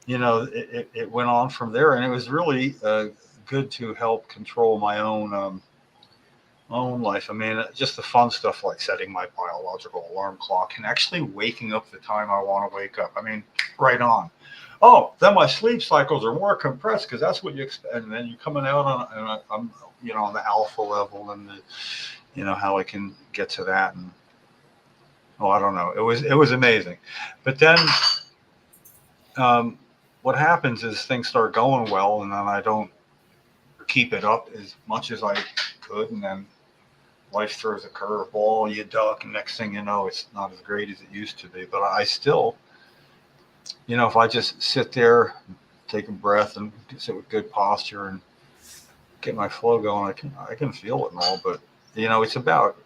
Speaker 3: it went on from there. And it was really good to help control my own life. I mean, just the fun stuff like setting my biological alarm clock and actually waking up the time I want to wake up. I mean, right on. Oh, then my sleep cycles are more compressed because that's what you expect. And then you're coming out on, I'm, on the alpha level and how I can get to that. And I don't know. It was amazing. But then what happens is things start going well, and then I don't keep it up as much as I could, and then life throws a curveball, you duck, and next thing you know, it's not as great as it used to be. But I still, if I just sit there, take a breath, and sit with good posture and get my flow going, I can feel it and all. But it's about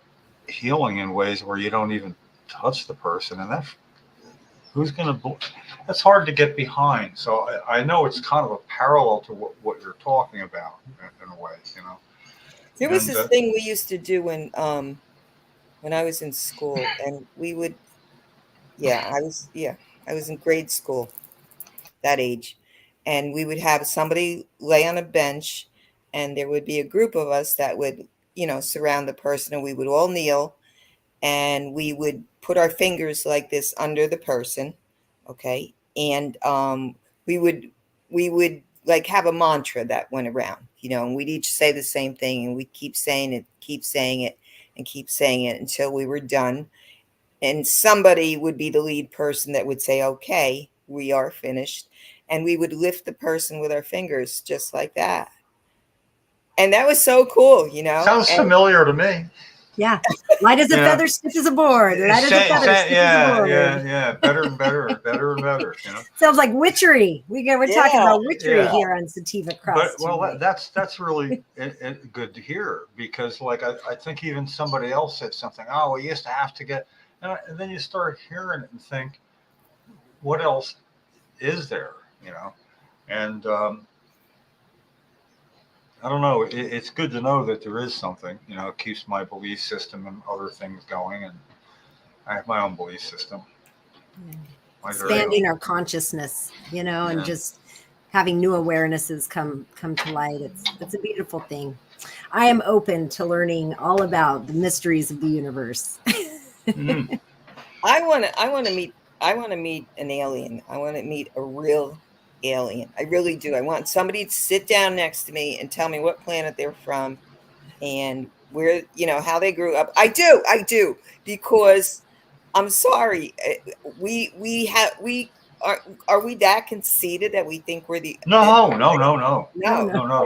Speaker 3: healing in ways where you don't even touch the person, and that's hard to get behind. So I know it's kind of a parallel to what you're talking about in a way,
Speaker 4: There was this thing we used to do when I was in school, and we would, I was in grade school, that age, and we would have somebody lay on a bench, and there would be a group of us that would, surround the person, and we would all kneel, and we would put our fingers like this under the person, okay, and we would like have a mantra that went around, and we'd each say the same thing, and we'd keep saying it, and keep saying it until we were done. And somebody would be the lead person that would say, okay, we are finished. And we would lift the person with our fingers just like that. And that was so cool,
Speaker 3: Sounds familiar to me.
Speaker 5: Yeah. Light as a feather, stiff as a board. Light as a feather, stiff as a board.
Speaker 3: Yeah. Better and better.
Speaker 5: Sounds like witchery. We're talking about witchery here on Sativa Cross.
Speaker 3: But that's really good to hear, because like I think even somebody else said something. Oh, we used to have to get, and then you start hearing it and think, what else is there? And I don't know. It's good to know that there is something. It keeps my belief system and other things going, and I have my own belief system.
Speaker 5: Expanding our consciousness, and just having new awarenesses come to light. It's a beautiful thing. I am open to learning all about the mysteries of the universe.
Speaker 3: Mm-hmm.
Speaker 4: I want to meet an alien. I want to meet a real alien. I really do. I want somebody to sit down next to me and tell me what planet they're from and where, how they grew up. I do, because I'm sorry. Are we that conceited that we think we're the
Speaker 3: No,
Speaker 4: not
Speaker 3: at
Speaker 4: of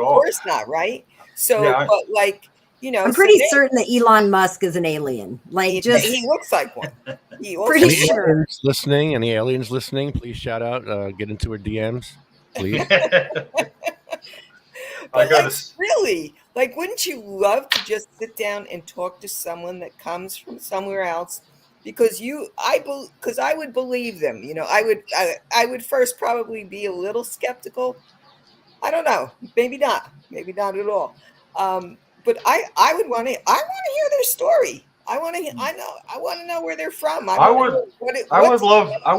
Speaker 3: all.
Speaker 4: course not, right? So but like,
Speaker 5: I'm pretty certain that Elon Musk is an alien. Like,
Speaker 4: he looks like one.
Speaker 5: Pretty
Speaker 2: Any
Speaker 5: sure.
Speaker 2: aliens listening? Any aliens listening? Please shout out. Get into our DMs, please.
Speaker 4: Really, like, wouldn't you love to just sit down and talk to someone that comes from somewhere else? Because I would believe them. I would first probably be a little skeptical. I don't know. Maybe not at all. But I would want to hear their story. I want to. I want to know where they're from.
Speaker 3: I
Speaker 4: wanna
Speaker 3: would-
Speaker 4: know what it,
Speaker 3: I would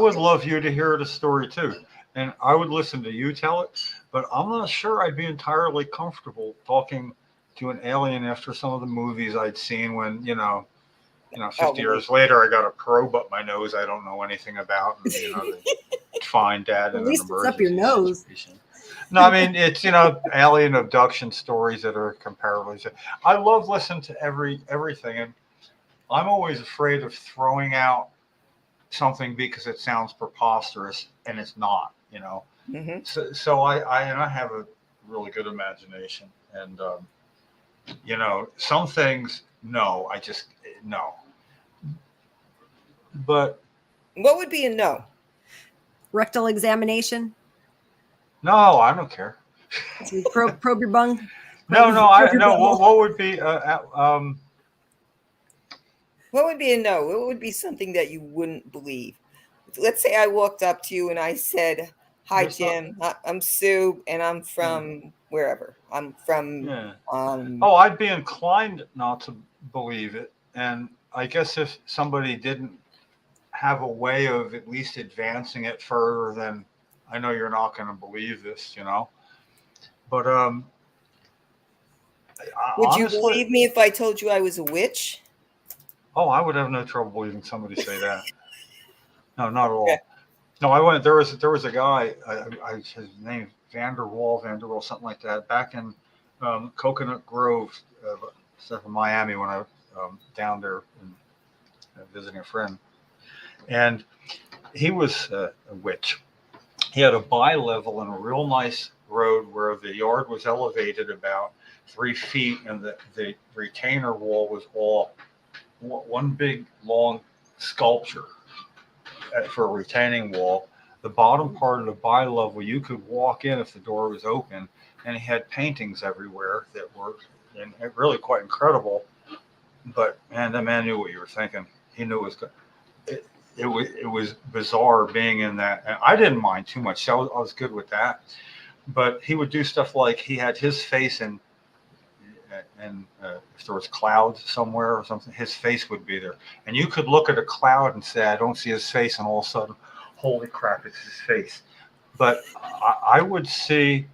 Speaker 4: what's-
Speaker 3: love you to hear the story too, and I would listen to you tell it. But I'm not sure I'd be entirely comfortable talking to an alien after some of the movies I'd seen when 50 years later I got a probe up my nose I don't know anything about, and they find dad in
Speaker 5: At
Speaker 3: an
Speaker 5: least it's
Speaker 3: emergency
Speaker 5: up your nose.
Speaker 3: situation. No, I mean it's alien abduction stories that are comparably. I love listening to everything, and I'm always afraid of throwing out something because it sounds preposterous and it's not.
Speaker 4: Mhm.
Speaker 3: So I have a really good imagination, and some things no, I just no. But
Speaker 4: What would be a no?
Speaker 5: Rectal examination.
Speaker 3: no, I don't care.
Speaker 5: So probe your bung.
Speaker 3: No,
Speaker 5: Probe your butthole.
Speaker 3: What would be
Speaker 4: What would be a no? What would be something that you wouldn't believe? Let's say I walked up to you and I said, "Hi,
Speaker 3: There's not-
Speaker 4: Jim. I'm Sue, and I'm from wherever. I'm from."
Speaker 3: yeah.
Speaker 4: Um,
Speaker 3: Oh, I'd be inclined not to believe it, and I guess if somebody didn't have a way of at least advancing it further than I know you're not going to believe this, but
Speaker 4: would you
Speaker 3: honestly,
Speaker 4: believe me if I told you I was a witch?
Speaker 3: Oh, I would have no trouble believing somebody say that. No, not at all.
Speaker 4: Okay.
Speaker 3: No, I went. There was a guy. His name Vanderwall, something like that. Back in Coconut Grove, stuff in Miami when I was down there and visiting a friend, and he was a witch. He had a bi-level and a real nice road where the yard was elevated about 3 feet, and the retainer wall was all one big long sculpture for a retaining wall. The bottom part of the bi-level, you could walk in if the door was open, and he had paintings everywhere that were really quite incredible. But man, the man knew what you were thinking. He knew it was good. It was bizarre being in that. And I didn't mind too much. So I was good with that. But he would do stuff like he had his face in, and if there was clouds somewhere or something, his face would be there. And you could look at a cloud and say, I don't see his face. And all of a sudden, holy crap, it's his face. But I would see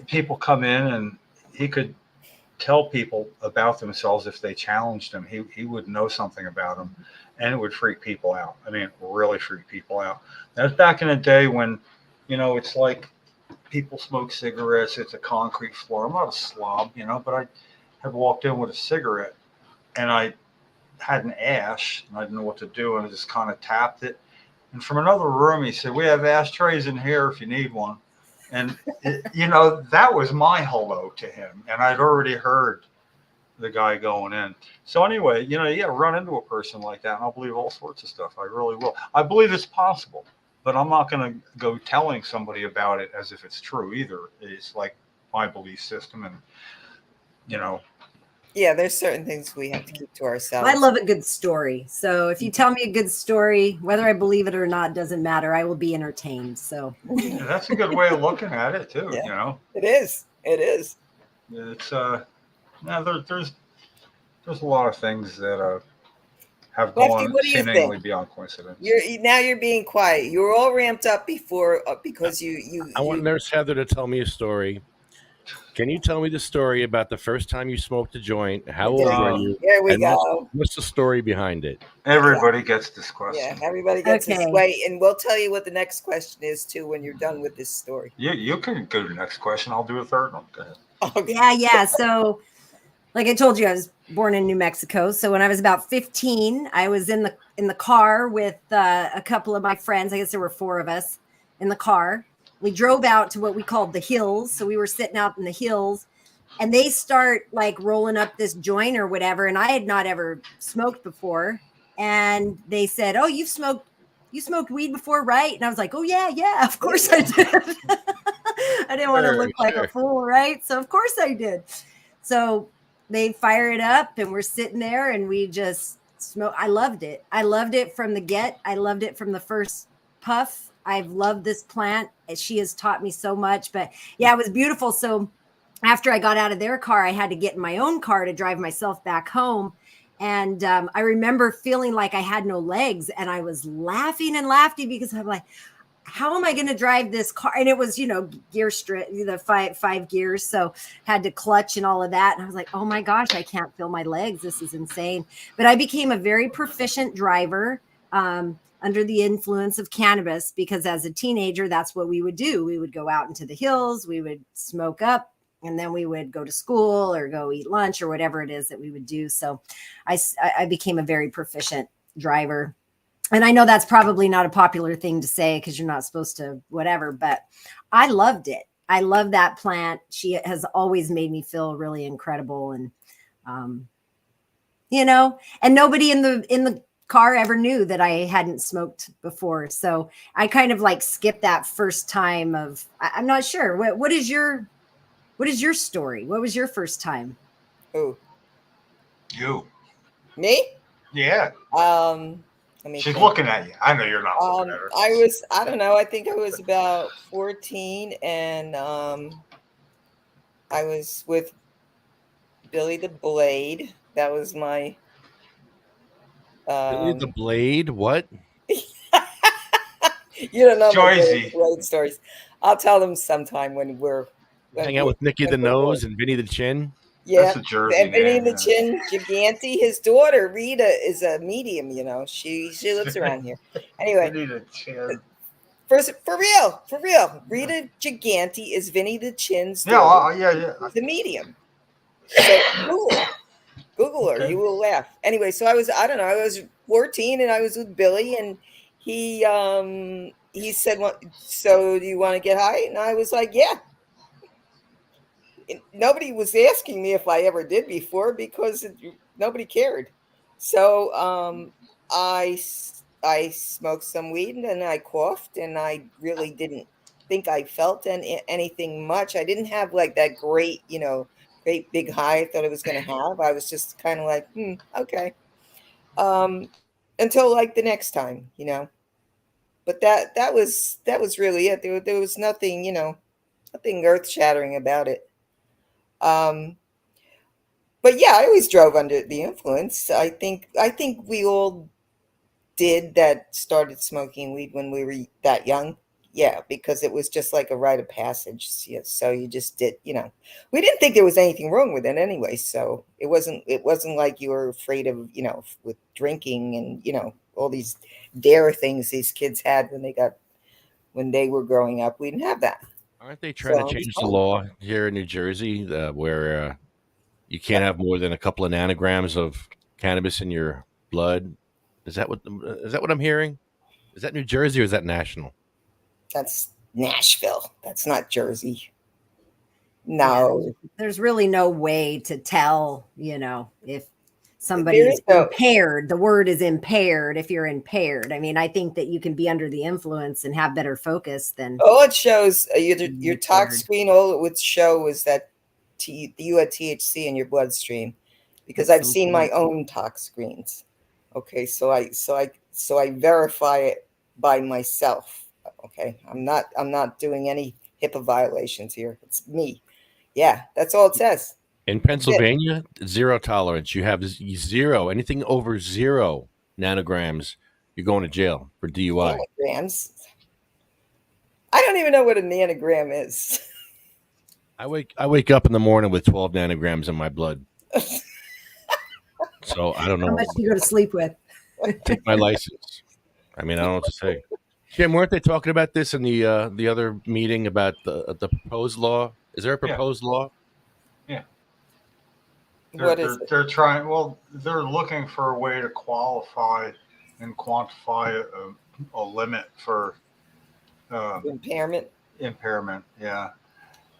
Speaker 3: people come in and he could tell people about themselves if they challenged him. He would know something about them, and it would freak people out. I mean, really freak people out. That was back in the day when, it's like people smoke cigarettes. It's a concrete floor. I'm not a slob, but I had walked in with a cigarette and I had an ash and I didn't know what to do. And I just kind of tapped it. And from another room, he said, we have ashtrays in here if you need one. And, that was my hello to him. And I'd already heard the guy going in. So anyway, you got to run into a person like that. And I'll believe all sorts of stuff. I really will. I believe it's possible. But I'm not going to go telling somebody about it as if it's true either. It's like my belief system. And,
Speaker 4: Yeah, there's certain things we have to keep to ourselves.
Speaker 5: I love a good story. So if you tell me a good story, whether I believe it or not doesn't matter. I will be entertained. So
Speaker 3: yeah, that's a good way of looking at it too.
Speaker 4: Yeah. It is. It is.
Speaker 3: It's there's a lot of things that have
Speaker 4: Lefty,
Speaker 3: gone
Speaker 4: what do you
Speaker 3: seemingly
Speaker 4: think?
Speaker 3: beyond coincidence.
Speaker 4: You're being quiet. You were all ramped up before because
Speaker 2: I want Nurse Heather to tell me a story. Can you tell me the story about the first time you smoked a joint? How old were you?
Speaker 4: There we
Speaker 2: And
Speaker 4: go.
Speaker 2: What's the story behind it?
Speaker 3: Everybody gets this question.
Speaker 4: Yeah, everybody gets this
Speaker 5: Okay.
Speaker 4: way, and we'll tell you what the next question is too when you're done with this story.
Speaker 3: You can go to the next question. I'll do a third one. Go ahead.
Speaker 4: Okay.
Speaker 5: yeah. So like I told you, I was born in New Mexico. So when I was about 15, I was in the car with a couple of my friends. I guess there were 4 of us in the car. We drove out to what we called the hills. So we were sitting out in the hills, and they start like rolling up this joint or whatever. And I had not ever smoked before. And they said, oh, you smoked weed before, right? And I was like, oh yeah, of course I did. I didn't want to look like a fool, right? So of course I did. So they fire it up and we're sitting there and we just smoke. I loved it. I loved it from the get. I loved it from the first puff. I've loved this plant. She has taught me so much, but yeah, it was beautiful. So after I got out of their car, I had to get in my own car to drive myself back home. And I remember feeling like I had no legs, and I was laughing and laughing because I'm like, how am I going to drive this car? And it was, gear strip, the five gears. So had to clutch and all of that. And I was like, oh my gosh, I can't feel my legs. This is insane. But I became a very proficient driver under the influence of cannabis, because as a teenager, that's what we would do. We would go out into the hills, we would smoke up, and then we would go to school or go eat lunch or whatever it is that we would do. So I became a very proficient driver. And I know that's probably not a popular thing to say because you're not supposed to whatever, but I loved it. I love that plant. She has always made me feel really incredible. And, and nobody in the car ever knew that I hadn't smoked before. So I kind of like skipped that first time of, I'm not sure. What is your story? What was your first time?
Speaker 4: Who?
Speaker 3: You.
Speaker 4: Me?
Speaker 3: Yeah.
Speaker 4: Let me
Speaker 3: She's
Speaker 4: think.
Speaker 3: looking at you. I know you're not looking at her.
Speaker 4: I don't know. I think I was about 14, and I was with Billy the Blade. That was my.
Speaker 2: Billy the Blade? What?
Speaker 4: You don't know my Billy
Speaker 3: Joyzy.
Speaker 4: the Blade stories. I'll tell them sometime when we're.
Speaker 2: Hang out with Nicky the Nose and Vinny the Chin.
Speaker 4: Yeah,
Speaker 3: That's a Jersey
Speaker 4: and Vinny
Speaker 3: name,
Speaker 4: the
Speaker 3: yeah.
Speaker 4: Chin Gigante. His daughter Rita is a medium. She lives around here. Anyway,
Speaker 3: You need a chin.
Speaker 4: for real. Rita Gigante is Vinny the Chin's
Speaker 3: Yeah,
Speaker 4: daughter.
Speaker 3: yeah.
Speaker 4: The medium. So Google her.
Speaker 3: Okay.
Speaker 4: You will laugh. Anyway, so I was 14 and I was with Billy, and he said, "What? So do you want to get high?" And I was like, "Yeah." Nobody was asking me if I ever did before because nobody cared. So I smoked some weed and then I coughed, and I really didn't think I felt anything much. I didn't have like that great big high I thought I was going to have. I was just kind of like, okay. Until like the next time, But that was really it. There was nothing, nothing earth shattering about it. But yeah, I always drove under the influence. I think we all did that started smoking weed when we were that young. Yeah, because it was just like a rite of passage. Yeah, so you just did, we didn't think there was anything wrong with it anyway. So it wasn't like you were afraid of, with drinking and, all these dare things these kids had when they were growing up. We didn't have that.
Speaker 2: Aren't they trying to change the law here in New Jersey where you can't have more than a couple of nanograms of cannabis in your blood? Is that what I'm hearing? Is that New Jersey or is that national?
Speaker 4: That's Nashville. That's not Jersey. No.
Speaker 5: Yeah, there's really no way to tell, if somebody
Speaker 4: There
Speaker 5: is
Speaker 4: is no-
Speaker 5: impaired. The word is impaired if you're impaired. I mean, I think that you can be under the influence and have better focus than.
Speaker 4: All it shows, your tox screen, all it would show was that you had THC in your bloodstream, because I've seen my own tox screens. Okay, so I verify it by myself. Okay, I'm not doing any HIPAA violations here. It's me. Yeah, that's all it says.
Speaker 2: In Pennsylvania, zero tolerance. You have zero, anything over 0 nanograms, you're going to jail for DUI.
Speaker 4: Nanograms. I don't even know what a nanogram is.
Speaker 2: I wake up in the morning with 12 nanograms in my blood. So I don't know.
Speaker 5: How much do you go to sleep with?
Speaker 2: Take my license. I mean, I don't know what to say. Jim, weren't they talking about this in the other meeting about the proposed law? Is there a proposed law?
Speaker 3: Yeah.
Speaker 4: What is it?
Speaker 3: They're trying. Well, they're looking for a way to qualify and quantify a limit for
Speaker 4: Impairment.
Speaker 3: Yeah,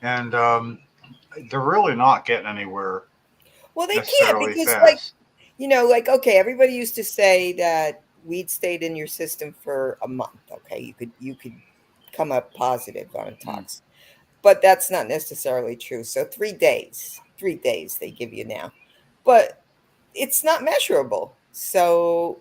Speaker 3: and they're really not getting anywhere.
Speaker 4: Well, they can't
Speaker 3: necessarily
Speaker 4: because,
Speaker 3: fast.
Speaker 4: okay, everybody used to say that weed stayed in your system for a month. Okay, you could come up positive on a tox, but that's not necessarily true. So 3 days they give you now, but it's not measurable. So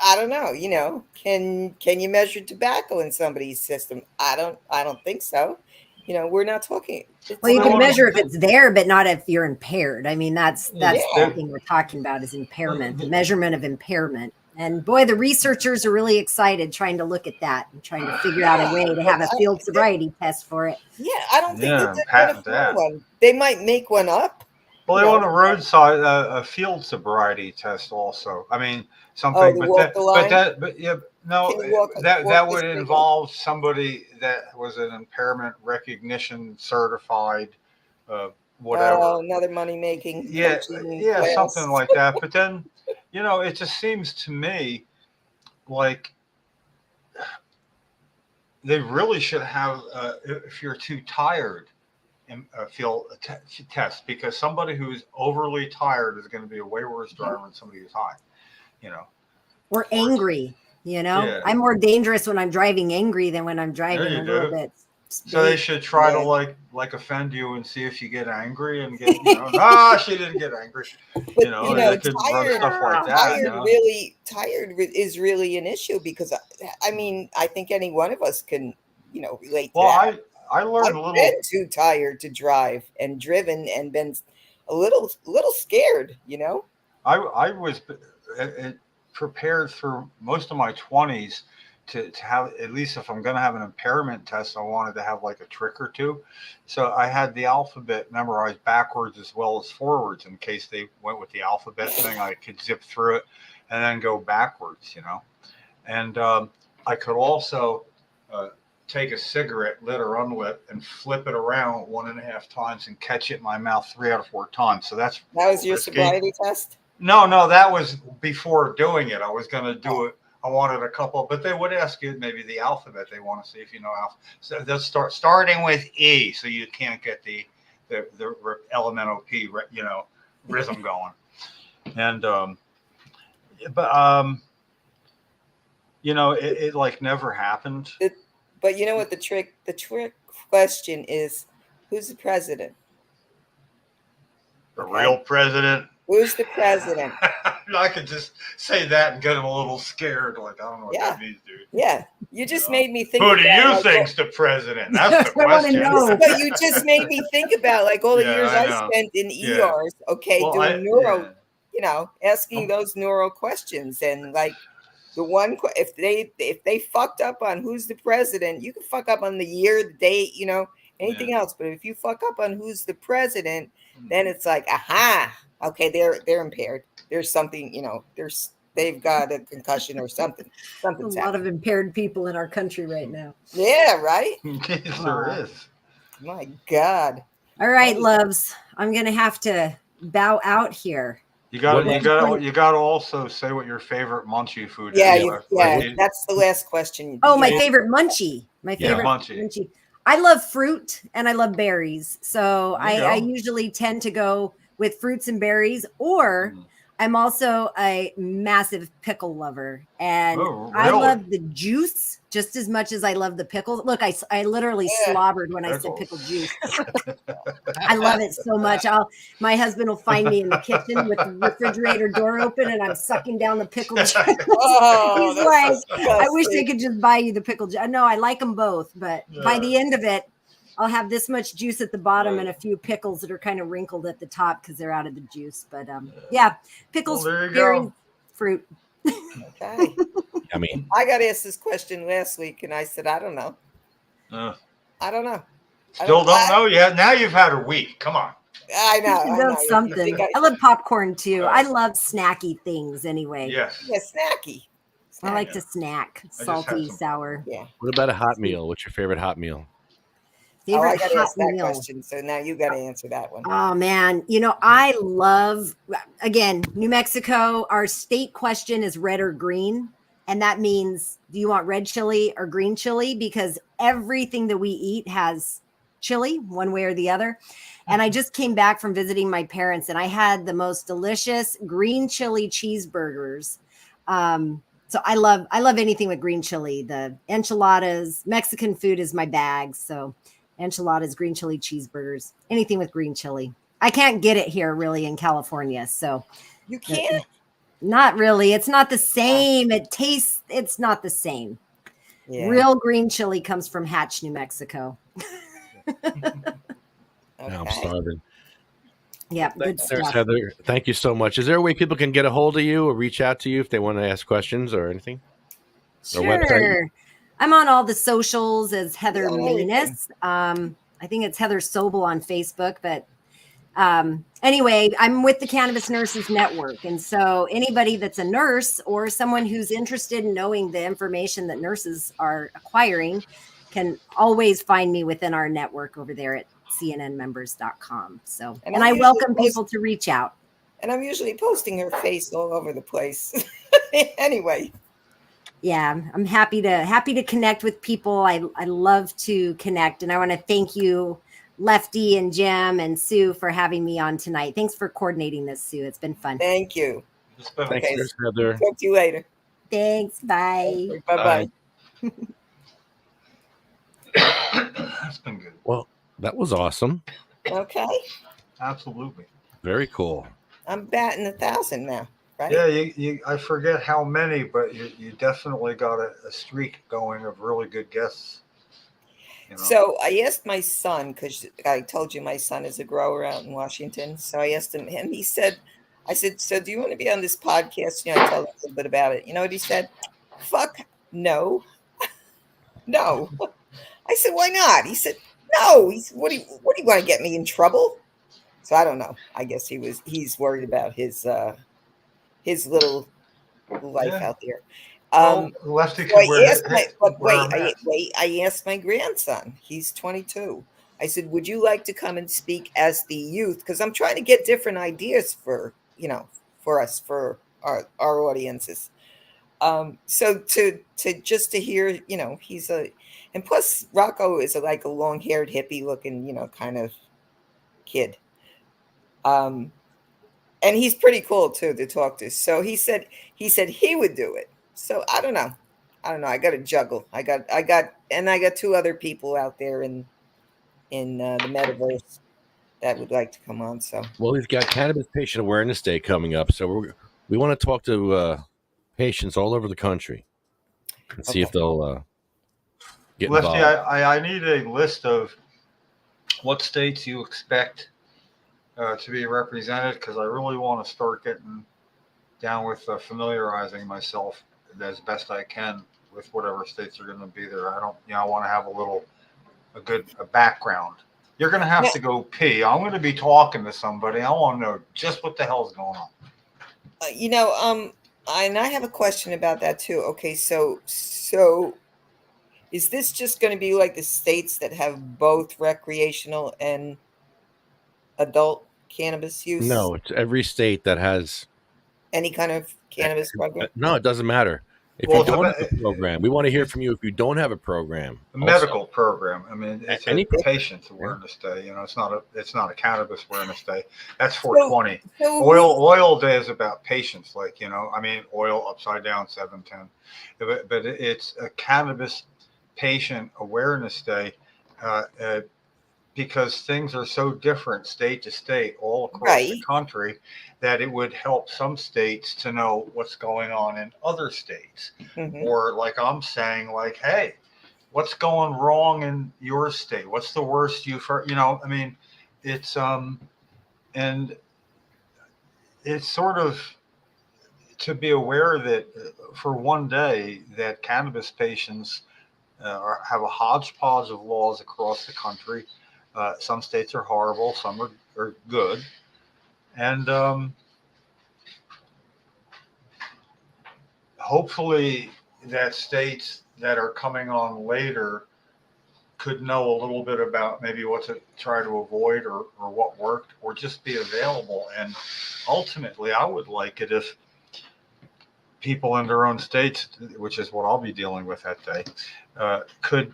Speaker 4: I don't know. Can you measure tobacco in somebody's system? I don't think so. You know, we're not talking. It's
Speaker 5: Well, you
Speaker 3: Well,
Speaker 5: can
Speaker 3: they
Speaker 5: measure
Speaker 3: wanna-
Speaker 5: if it's there, but not if you're impaired. I mean, that's
Speaker 3: Yeah.
Speaker 5: the thing we're talking about is impairment, the measurement of impairment. And boy, the researchers are really excited trying to look at that and trying to figure out a way to have a field sobriety test for it.
Speaker 4: Yeah, I don't think
Speaker 3: Yeah,
Speaker 4: that they're
Speaker 3: patent
Speaker 4: going to find
Speaker 3: that.
Speaker 4: one. They might make one up.
Speaker 3: Well, they
Speaker 4: No.
Speaker 3: want a roadside, a field sobriety test also. I mean, something,
Speaker 4: Oh, to
Speaker 3: but
Speaker 4: walk
Speaker 3: that,
Speaker 4: the line?
Speaker 3: but yeah, no,
Speaker 4: Can you walk
Speaker 3: that
Speaker 4: the
Speaker 3: would
Speaker 4: street?
Speaker 3: involve somebody that was an impairment recognition certified, whatever.
Speaker 4: Oh, another money making.
Speaker 3: Yeah, yeah, something like that. But then, you know, it just seems to me like they really should have, if you're too tired, feel a test, because somebody who's overly tired is going to be a way worse driver than somebody who's high. You know,
Speaker 5: Or angry, you know?
Speaker 3: Yeah.
Speaker 5: I'm more dangerous when I'm driving angry than when I'm driving
Speaker 3: you
Speaker 5: a little
Speaker 3: do.
Speaker 5: bit.
Speaker 3: so they should try to
Speaker 4: Yeah.
Speaker 3: like offend you and see if you get angry and get, you know, ah, she didn't get angry.
Speaker 4: But
Speaker 3: You know, they could run
Speaker 4: tired,
Speaker 3: stuff like that.
Speaker 4: tired
Speaker 3: You know?
Speaker 4: is really an issue because I mean, I think any one of us can, you know, relate to
Speaker 3: Well,
Speaker 4: that.
Speaker 3: I learned
Speaker 4: I've
Speaker 3: a little.
Speaker 4: been too tired to drive and driven and been a little scared, you know.
Speaker 3: I was prepared through most of my 20s to have, at least if I'm going to have an impairment test, I wanted to have like a trick or two. So I had the alphabet memorized backwards as well as forwards in case they went with the alphabet thing. I could zip through it and then go backwards, you know. And I could also take a cigarette, lit or unlit, and flip it around 1.5 times and catch it in my mouth 3 out of 4 times. So that's
Speaker 4: That was your
Speaker 3: risky.
Speaker 4: sobriety test.
Speaker 3: No, that was before doing it. I was going to do it. I wanted a couple, but they would ask you maybe the alphabet. They want to see if you know alpha. So they'll starting with E, so you can't get the LMNOP, you know, rhythm going. And you know, it like never happened.
Speaker 4: But you know what the trick question is, who's the president?
Speaker 3: The real president.
Speaker 4: Who's the president?
Speaker 3: I could just say that and get them a little scared. Like, I don't know what
Speaker 4: Yeah.
Speaker 3: that means, dude.
Speaker 4: Yeah, you just made me think.
Speaker 3: Who do
Speaker 4: about,
Speaker 3: you
Speaker 4: like,
Speaker 3: think's the president? That's the
Speaker 5: I wanna
Speaker 3: question.
Speaker 5: know.
Speaker 4: But you just made me think about like all the
Speaker 3: Yeah,
Speaker 4: years
Speaker 3: I
Speaker 4: I
Speaker 3: know.
Speaker 4: spent in
Speaker 3: Yeah.
Speaker 4: ERs. Okay,
Speaker 3: Well,
Speaker 4: doing neuro,
Speaker 3: yeah.
Speaker 4: you know, asking those neuro questions and like the one if they fucked up on who's the president, you can fuck up on the year, the date, you know, anything else. But if you fuck up on who's the president, then it's like, aha, okay, they're impaired. There's something, you know, they've got a concussion or something.
Speaker 5: A
Speaker 4: Something's
Speaker 5: lot
Speaker 4: happening.
Speaker 5: of impaired people in our country right now.
Speaker 4: Yeah, right.
Speaker 3: Yes, there is.
Speaker 4: My God.
Speaker 5: All right, loves. I'm gonna have to bow out here.
Speaker 3: You got
Speaker 2: What-
Speaker 3: you got to also say what your favorite munchie food
Speaker 4: Yeah,
Speaker 3: is.
Speaker 4: yeah. That's the last question.
Speaker 5: Oh, my
Speaker 4: Yeah.
Speaker 5: favorite munchie. My
Speaker 2: Yeah.
Speaker 5: favorite
Speaker 3: Munchie.
Speaker 5: I love fruit and I love berries. So
Speaker 3: There you
Speaker 5: I
Speaker 3: go.
Speaker 5: usually tend to go with fruits and berries, or I'm also a massive pickle lover. And
Speaker 3: Oh,
Speaker 5: I
Speaker 3: really?
Speaker 5: love the juice just as much as I love the pickle. Look, I literally
Speaker 4: Yeah.
Speaker 5: slobbered when I said
Speaker 3: Pickles.
Speaker 5: pickle juice. I love it so much. My husband will find me in the kitchen with the refrigerator door open and I'm sucking down the pickle juice.
Speaker 4: Oh,
Speaker 5: He's
Speaker 4: that's
Speaker 5: like, I wish they
Speaker 4: disgusting.
Speaker 5: could just buy you the pickle juice. No, I like them both, but by the end of it, I'll have this much juice at the bottom and a few pickles that are kind of wrinkled at the top because they're out of the juice. But yeah, pickles,
Speaker 3: Well, there you
Speaker 5: berries,
Speaker 3: go.
Speaker 5: fruit.
Speaker 4: Okay.
Speaker 2: I mean,
Speaker 4: I got asked this question last week, and I said, I don't know. I don't know.
Speaker 3: Still don't know yet. Now you've had a week. Come on.
Speaker 4: I know.
Speaker 5: You
Speaker 4: I
Speaker 5: know
Speaker 4: know. You
Speaker 5: something.
Speaker 4: think
Speaker 5: I love popcorn too. I love snacky things anyway.
Speaker 3: Yes.
Speaker 4: Yeah, snacky.
Speaker 5: I like to snack,
Speaker 3: just had
Speaker 5: salty,
Speaker 3: some
Speaker 5: sour.
Speaker 4: Yeah.
Speaker 2: what about a hot meal? What's your favorite hot meal?
Speaker 4: Oh, I
Speaker 5: Favorite
Speaker 4: got
Speaker 5: hot
Speaker 4: asked that
Speaker 5: meal.
Speaker 4: question, so now you got to answer that one.
Speaker 5: Oh man, you know, I love, again, New Mexico, our state question is red or green. And that means, do you want red chili or green chili? Because everything that we eat has chili one way or the other. And I just came back from visiting my parents and I had the most delicious green chili cheeseburgers. So I love anything with green chili. The enchiladas, Mexican food is my bag. So enchiladas, green chili cheeseburgers, anything with green chili. I can't get it here really in California. So
Speaker 4: You can't.
Speaker 5: not really. It's not the same. It's not the same.
Speaker 4: Yeah.
Speaker 5: Real green chili comes from Hatch, New Mexico.
Speaker 2: Now I'm
Speaker 4: Okay.
Speaker 2: starving.
Speaker 5: Yeah, good
Speaker 2: There's
Speaker 5: stuff.
Speaker 2: Heather. Thank you so much. Is there a way people can get a hold of you or reach out to you if they want to ask questions or anything? Or website?
Speaker 5: Sure. I'm on all the socials as Heather
Speaker 4: You're on everything.
Speaker 5: Manus. I think it's Heather Sobel on Facebook, but anyway, I'm with the Cannabis Nurses Network. And so anybody that's a nurse or someone who's interested in knowing the information that nurses are acquiring can always find me within our network over there at cnnmembers.com. So,
Speaker 4: And
Speaker 5: and
Speaker 4: I
Speaker 5: I
Speaker 4: usually
Speaker 5: welcome
Speaker 4: post-
Speaker 5: people to reach out.
Speaker 4: And I'm usually posting her face all over the place. Anyway,
Speaker 5: Yeah, I'm happy to connect with people. I love to connect, and I want to thank you, Lefty and Jim and Sue, for having me on tonight. Thanks for coordinating this, Sue. It's been fun.
Speaker 4: thank you.
Speaker 3: It's been
Speaker 2: Thanks,
Speaker 4: Okay.
Speaker 2: Heather.
Speaker 4: Talk to you later.
Speaker 5: Thanks. Bye.
Speaker 4: Bye-bye.
Speaker 3: it's been good.
Speaker 2: Well, that was awesome.
Speaker 4: Okay.
Speaker 3: Absolutely.
Speaker 2: Very cool.
Speaker 4: I'm batting 1,000 now, right?
Speaker 3: Yeah, you I forget how many, but you definitely got a streak going of really good guests. You know?
Speaker 4: So I asked my son, because I told you my son is a grower out in Washington. So I asked him, and he said, I said, so do you want to be on this podcast? You know, I told him a little bit about it. You know what he said? Fuck no. No. I said, why not? He said, no. He said, what do you want to get me in trouble? So I don't know. I guess he's worried about his little life
Speaker 3: Yeah.
Speaker 4: out there.
Speaker 3: Well, Lefty
Speaker 4: So
Speaker 3: could wear a mask.
Speaker 4: I asked my grandson. He's 22. I said, "Would you like to come and speak as the youth? Because I'm trying to get different ideas for us, for our audiences. So to just to hear, he's and plus Rocco is like a long-haired hippie looking, kind of kid. And he's pretty cool too to talk to. So he said he would do it. So I don't know. I got to juggle. I got 2 other people out there in the metaverse that would like to come on. So
Speaker 2: Well, he's got Cannabis Patient Awareness Day coming up, so we want to talk to patients all over the country and see if they'll get
Speaker 3: Lefty,
Speaker 2: involved.
Speaker 3: I need a list of what states you expect to be represented, because I really want to start getting down with familiarizing myself as best I can with whatever states are going to be there. I want to have a background. You're going to have to go pee. I'm going to be talking to somebody. I want to know just what the hell's going on.
Speaker 4: And I have a question about that too. Okay, so is this just going to be like the states that have both recreational and adult cannabis use?
Speaker 2: No, it's every state that has
Speaker 4: Any kind of cannabis program?
Speaker 2: No, it doesn't matter. If
Speaker 3: Well,
Speaker 2: you don't have a program, we want to hear from you if you don't have a program.
Speaker 3: A medical program. I mean, it's
Speaker 2: Any
Speaker 3: a patient's awareness day. It's not a cannabis awareness day. That's 420.
Speaker 4: So
Speaker 3: Oil day is about patients, oil upside down 710. But it's a cannabis patient awareness day because things are so different state to state all across the country that it would help some states to know what's going on in other states.
Speaker 4: Mhm.
Speaker 3: Or like I'm saying, like, hey, what's going wrong in your state? What's the worst you've heard? It's and it's sort of to be aware that for one day that cannabis patients have a hodgepodge of laws across the country. Some states are horrible, some are good. And hopefully that states that are coming on later could know a little bit about maybe what to try to avoid or what worked, or just be available. And ultimately, I would like it if people in their own states, which is what I'll be dealing with that day, could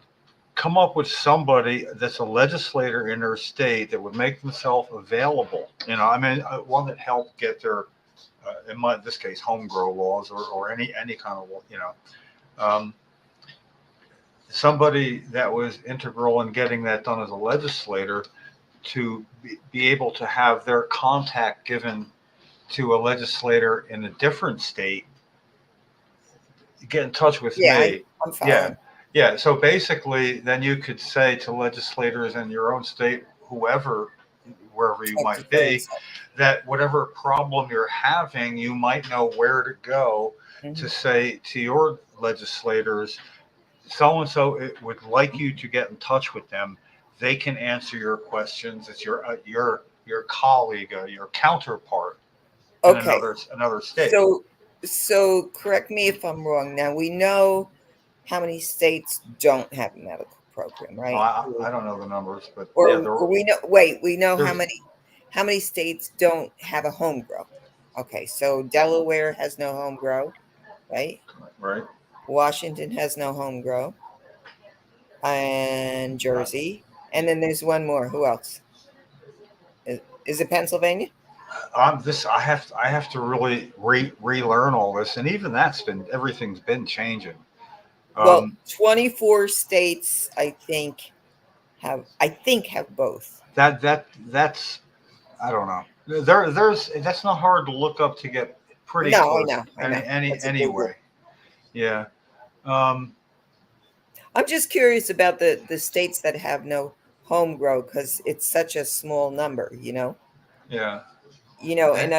Speaker 3: come up with somebody that's a legislator in their state that would make themselves available. One that helped get their, this case, home grow laws or any kind of law, somebody that was integral in getting that done as a legislator to be able to have their contact given to a legislator in a different state. Get in touch with me.
Speaker 4: I'm following.
Speaker 3: Yeah, so basically, then you could say to legislators in your own state, whoever, wherever you
Speaker 4: Talk to
Speaker 3: might
Speaker 4: so
Speaker 3: be,
Speaker 4: and so.
Speaker 3: that whatever problem you're having, you might know where to go to
Speaker 4: Mhm.
Speaker 3: say to your legislators, so and so would like you to get in touch with them. They can answer your questions. It's your colleague, your counterpart in
Speaker 4: Okay,
Speaker 3: another state.
Speaker 4: so correct me if I'm wrong. Now we know how many states don't have a medical program,
Speaker 3: Well,
Speaker 4: right?
Speaker 3: I don't know the numbers, but yeah,
Speaker 4: Or we know. Wait, we know
Speaker 3: there's
Speaker 4: how many states don't have a home grow. Okay, so Delaware has no home grow, right?
Speaker 3: right.
Speaker 4: Washington has no home grow, and Jersey, and then there's one more. Who else? Is it Pennsylvania?
Speaker 3: This I have to really relearn all this, and even that's been everything's been changing.
Speaker 4: Well,
Speaker 3: Um,
Speaker 4: 24 states, I think have both.
Speaker 3: that's I don't know. There's that's not hard to look up to get pretty
Speaker 4: No, I
Speaker 3: close.
Speaker 4: know, I know. That's a Google.
Speaker 3: Anyway, yeah. Um,
Speaker 4: I'm just curious about the states that have no home grow because it's such a small number,
Speaker 3: yeah.
Speaker 4: And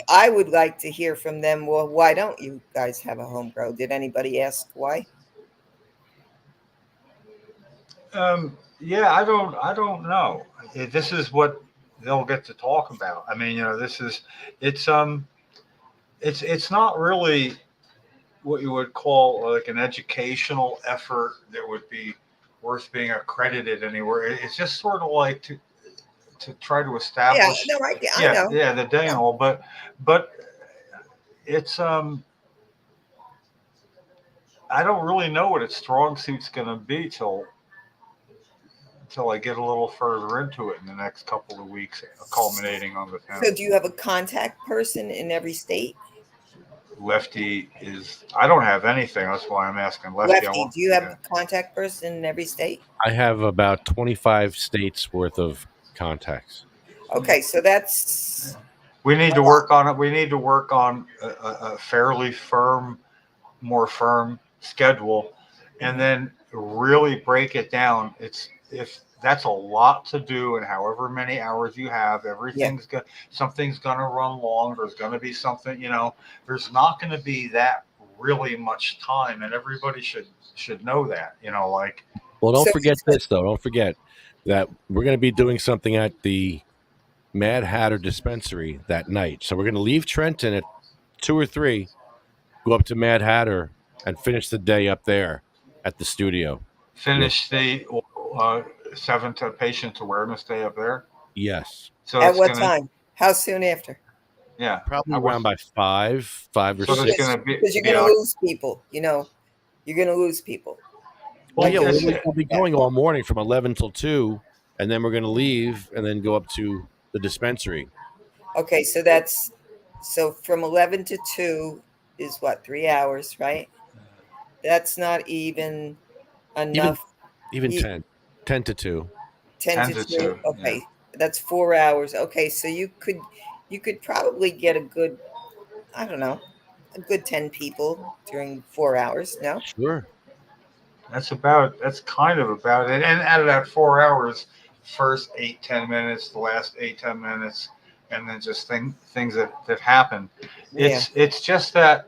Speaker 4: I would like to hear from them. Well, why don't you guys have a home grow? Did anybody ask why?
Speaker 3: Yeah, I don't know. This is what they'll get to talk about. I mean, this is it's it's not really what you would call like an educational effort that would be worth being accredited anywhere. It's just sort of like to try to
Speaker 4: Yeah,
Speaker 3: establish,
Speaker 4: no, I know.
Speaker 3: yeah, the day and
Speaker 4: Yeah.
Speaker 3: all, but it's I don't really know what its strong suit's going to be till I get a little further into it in the next couple of weeks, culminating on the
Speaker 4: So
Speaker 3: 10th.
Speaker 4: do you have a contact person in every state?
Speaker 3: Lefty is I don't have anything. That's why I'm asking Lefty. I
Speaker 4: Lefty,
Speaker 3: want
Speaker 4: do you have
Speaker 3: yeah.
Speaker 4: a contact person in every state?
Speaker 2: I have about 25 states worth of contacts.
Speaker 4: Okay, so that's
Speaker 3: We need
Speaker 4: a
Speaker 3: to
Speaker 4: lot.
Speaker 3: work on it. We need to work on a fairly more firm schedule, and
Speaker 4: Mhm.
Speaker 3: then really break it down. It's if that's a lot to do, and however many hours you have,
Speaker 4: Yeah.
Speaker 3: something's gonna run long. There's gonna be something, there's not gonna be that really much time, and everybody should know that. Like
Speaker 2: Well,
Speaker 4: So
Speaker 2: don't forget this, though. Don't forget that we're going to be doing something at the Mad Hatter dispensary that night. So we're going to leave Trenton at 2 or 3, go up to Mad Hatter, and finish the day up there at the studio.
Speaker 3: finish the uh, seventh patient awareness day up there.
Speaker 2: Yes.
Speaker 3: So
Speaker 4: at
Speaker 3: it's
Speaker 4: what
Speaker 3: gonna
Speaker 4: time? How soon after?
Speaker 3: yeah.
Speaker 2: Probably
Speaker 3: I was
Speaker 2: around by 5 or
Speaker 3: so there's
Speaker 2: 6.
Speaker 3: gonna
Speaker 4: Because you're
Speaker 3: be
Speaker 4: going to
Speaker 3: a
Speaker 4: lose people. You're going to lose people.
Speaker 2: Well,
Speaker 3: well,
Speaker 4: Like
Speaker 2: yeah,
Speaker 4: if
Speaker 3: it's
Speaker 4: you,
Speaker 2: we'll be
Speaker 4: yeah.
Speaker 2: going all morning from 11 till 2, and then we're going to leave and then go up to the dispensary.
Speaker 4: Okay, so from 11 to 2 is what, 3 hours, right? That's not even
Speaker 2: Even
Speaker 4: enough.
Speaker 2: even
Speaker 4: You,
Speaker 2: 10 to 2.
Speaker 4: 10
Speaker 3: 10
Speaker 4: to
Speaker 3: to
Speaker 4: 2.
Speaker 3: 2. Yeah.
Speaker 4: Okay, that's 4 hours. Okay, so you could probably get a good, I don't know, a good 10 people during 4 hours. No?
Speaker 2: Sure.
Speaker 3: That's kind of about it. And out of that 4 hours, first 8-10 minutes, the last 8-10 minutes, and then just things that happen.
Speaker 4: Yeah.
Speaker 3: It's just that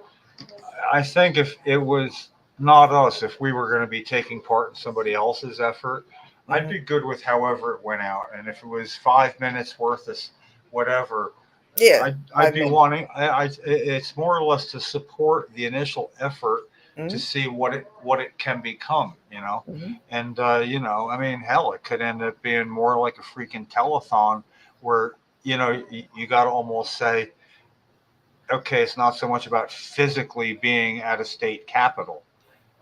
Speaker 3: I think if it was not us, if we were going to be taking part in somebody else's effort, I'd
Speaker 4: Hmm.
Speaker 3: be good with however it went out. And if it was 5 minutes worth of whatever,
Speaker 4: Yeah.
Speaker 3: I'd be wanting. It's more or less to support the initial effort to
Speaker 4: Mm-hmm.
Speaker 3: see what it can become.
Speaker 4: Hmm.
Speaker 3: And I mean, hell, it could end up being more like a freaking telethon where you got to almost say, okay, it's not so much about physically being at a state capital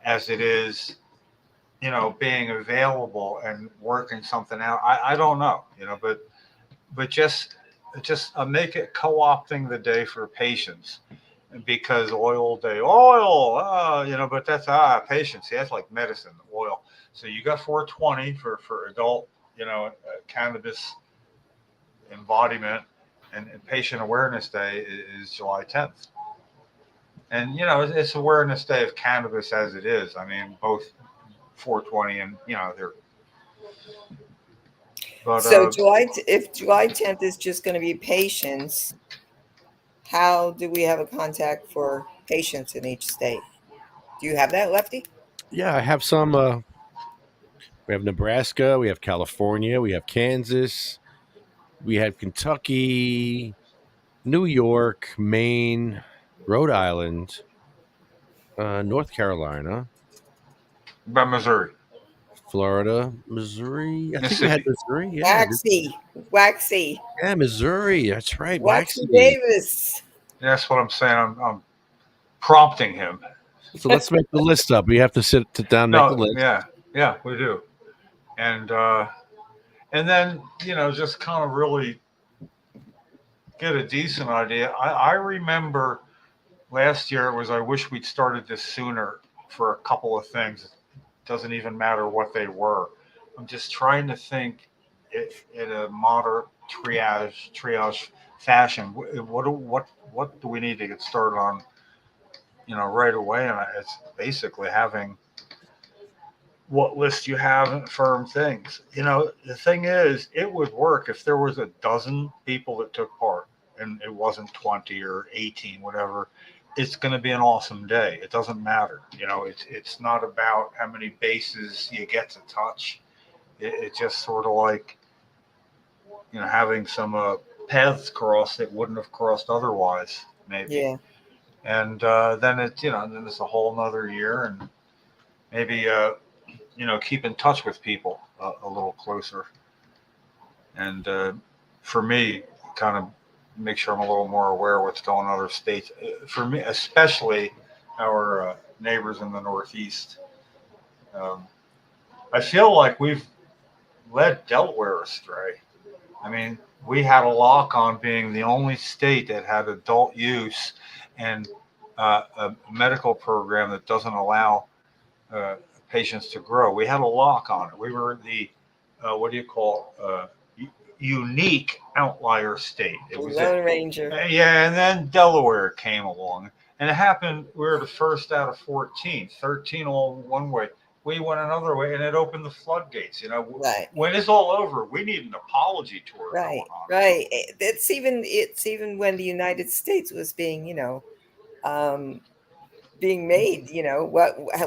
Speaker 3: as it is, being available and working something out. I don't know, but just make it co-opting the day for patients because oil day oil, but that's patience. See, that's like medicine, oil. So you got 420 for adult, cannabis embodiment, and patient awareness day is July 10th. And it's Awareness Day of cannabis as it is. I mean, both 420, and they're. But
Speaker 4: So if July 10th is just going to be patients, how do we have a contact for patients in each state? Do you have that, Lefty?
Speaker 2: Yeah, I have some. We have Nebraska, we have California, we have Kansas, we have Kentucky, New York, Maine, Rhode Island, North Carolina,
Speaker 3: by Missouri,
Speaker 2: Florida, Missouri. I think we had
Speaker 3: Mississippi.
Speaker 2: Missouri. Yeah,
Speaker 4: Waxy,
Speaker 2: yeah, Missouri. That's right.
Speaker 4: Waxy
Speaker 2: Waxy.
Speaker 4: Davis.
Speaker 3: That's what I'm saying. I'm prompting him.
Speaker 2: So let's make the list up. We have to sit down, and make the
Speaker 3: No,
Speaker 2: list.
Speaker 3: yeah, we do, and then just kind of really get a decent idea. I remember last year it was. I wish we'd started this sooner for a couple of things. It doesn't even matter what they were. I'm just trying to think in a moderate triage fashion. What do we need to get started on? Right away, and it's basically having what list you have and firm things. The thing is, it would work if there was a dozen people that took part, and it wasn't 20 or 18, whatever. It's going to be an awesome day. It doesn't matter. It's not about how many bases you get to touch. It's just sort of like, having some paths crossed that wouldn't have crossed otherwise, maybe.
Speaker 4: Yeah.
Speaker 3: And then it's a whole nother year, and maybe keep in touch with people a little closer. And for me, kind of make sure I'm a little more aware of what's going on in other states. For me, especially our neighbors in the Northeast. I feel like we've led Delaware astray. I mean, we had a lock on being the only state that had adult use and a medical program that doesn't allow patients to grow. We had a lock on it. We were the unique outlier state. It was
Speaker 4: Lone Ranger.
Speaker 3: Yeah, and then Delaware came along, and it happened. We were the first out of 14, 13 all one way. We went another way, and it opened the floodgates.
Speaker 4: Right.
Speaker 3: When it's all over, we need an apology tour
Speaker 4: Right,
Speaker 3: going on.
Speaker 4: right. It's even when the United States was being, being made.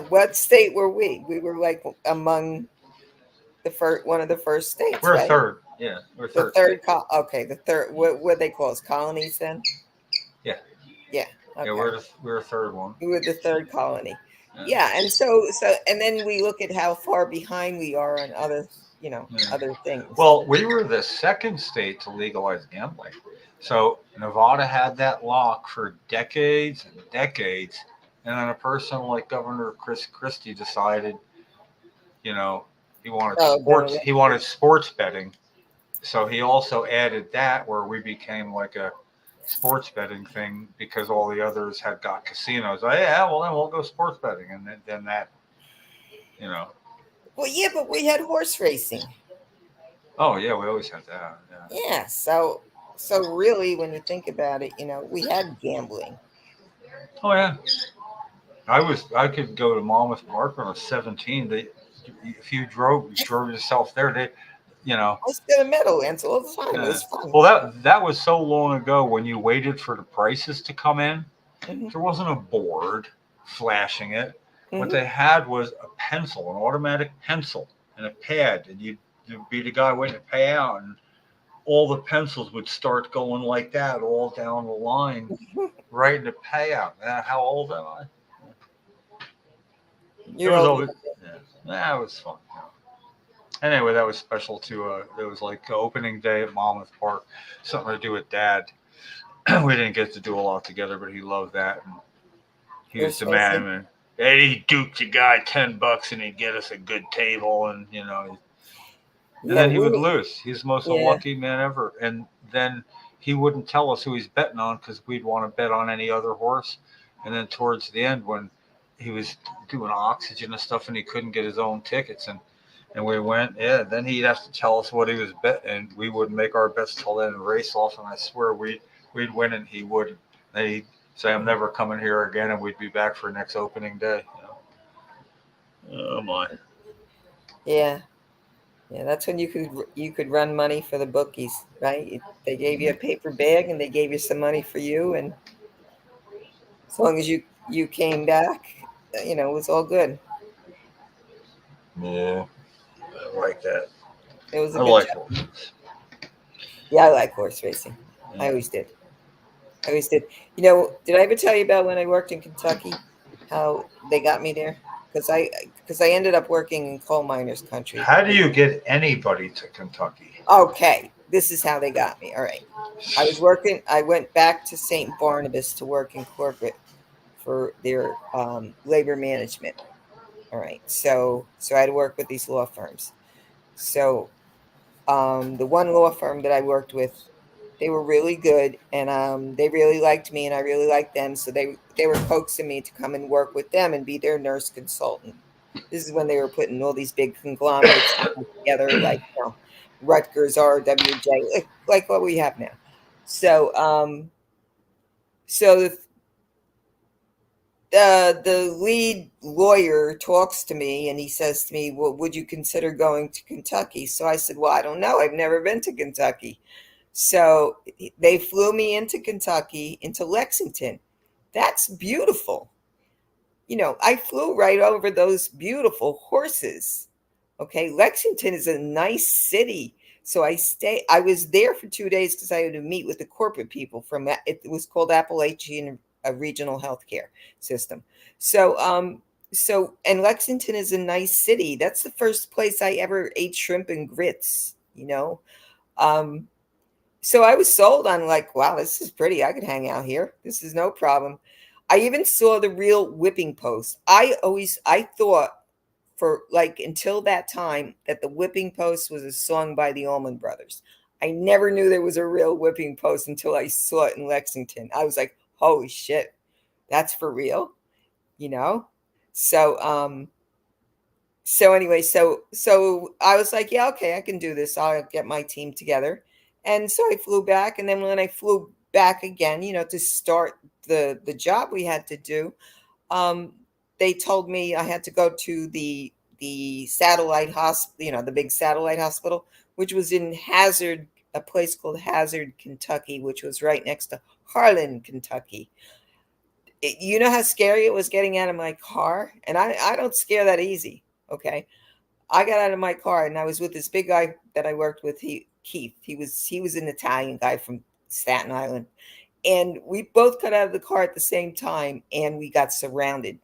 Speaker 4: What state were we? We were like among the first, one of the first states.
Speaker 3: We're
Speaker 4: right?
Speaker 3: third. Yeah, we're
Speaker 4: The
Speaker 3: third.
Speaker 4: third. Okay, the third. What they call us, colonies then?
Speaker 3: Yeah.
Speaker 4: Yeah. Okay.
Speaker 3: Yeah, we're a third one.
Speaker 4: We were the third colony. Yeah, and so and then we look at how far behind we are on other, other things.
Speaker 3: Well, we were the second state to legalize gambling. So Nevada had that lock for decades and decades. And then a person like Governor Chris Christie decided, he wanted he wanted sports betting. So he also added that, where we became like a sports betting thing because all the others had got casinos. Yeah, well then we'll go sports betting, and then that,
Speaker 4: Well, yeah, but we had horse racing.
Speaker 3: Oh yeah, we always had that. Yeah.
Speaker 4: Yeah, so really, when you think about it, we had gambling.
Speaker 3: Oh yeah. I could go to Monmouth Park when I was 17. If you drove yourself there, I
Speaker 4: was going to Meadowlands all the time. It was fun.
Speaker 3: Well, that was so long ago when you waited for the prices to come in.
Speaker 4: Mm-hmm.
Speaker 3: There wasn't a board flashing it.
Speaker 4: Mm-hmm.
Speaker 3: What they had was a pencil, an automatic pencil, and a pad, and you'd be the guy waiting to pay out, and all the pencils would start going like that all down the line, right into payout. How old am I?
Speaker 4: You're old.
Speaker 3: That was fun. Anyway, that was special too. It was like opening day at Monmouth Park, something to do with Dad. We didn't get to do a lot together, but he loved that, and he was the man. And he duped the guy $10, and he'd get us a good table, and and then he would lose. He's the most unlucky man ever. And then he wouldn't tell us who he's betting on because we'd want to bet on any other horse. And then towards the end, when he was doing oxygen and stuff, and he couldn't get his own tickets, and we went, then he'd have to tell us what he was betting, and we would make our bets till then and race off, and I swear we'd win, and he wouldn't. Then he'd say, I'm never coming here again, and we'd be back for next opening day. Oh my.
Speaker 4: Yeah. Yeah, that's when you could run money for the bookies, right? They gave you a paper bag and they gave you some money for you, and as long as you came back, it was all good.
Speaker 3: Yeah, I like that.
Speaker 4: It was a
Speaker 3: I
Speaker 4: good
Speaker 3: like
Speaker 4: job.
Speaker 3: horses.
Speaker 4: Yeah, I like horse racing. I always did. I always did. Did I ever tell you about when I worked in Kentucky, how they got me there? Because I ended up working in coal miners country.
Speaker 3: How do you get anybody to Kentucky?
Speaker 4: Okay, this is how they got me. All right. I went back to St. Barnabas to work in corporate for their labor management. All right. So I had to work with these law firms. So the one law firm that I worked with, they were really good, and they really liked me, and I really liked them. So they were coaxing me to come and work with them and be their nurse consultant. This is when they were putting all these big conglomerates together, like Rutgers, RWJ, like what we have now. So the lead lawyer talks to me and he says to me, well, would you consider going to Kentucky? So I said, well, I don't know. I've never been to Kentucky. So they flew me into Kentucky, into Lexington. That's beautiful. I flew right over those beautiful horses. Okay. Lexington is a nice city. So I was there for 2 days because I had to meet with the corporate people it was called Appalachian Regional Healthcare System. And Lexington is a nice city. That's the first place I ever ate shrimp and grits. So I was sold on like, wow, this is pretty. I could hang out here. This is no problem. I even saw the real whipping post. I thought for like until that time that the whipping post was a song by the Allman Brothers. I never knew there was a real whipping post until I saw it in Lexington. I was like, holy shit, that's for real, you know? So anyway, so I was like, yeah, okay, I can do this. I'll get my team together. And so I flew back, and then when I flew back again, to start the job we had to do, they told me I had to go to the satellite hospital, the big satellite hospital, which was in a place called Hazard, Kentucky, which was right next to Harlan, Kentucky. You know how scary it was getting out of my car? And I don't scare that easy. Okay. I got out of my car and I was with this big guy that I worked with, Keith. He was an Italian guy from Staten Island. And we both got out of the car at the same time and we got surrounded.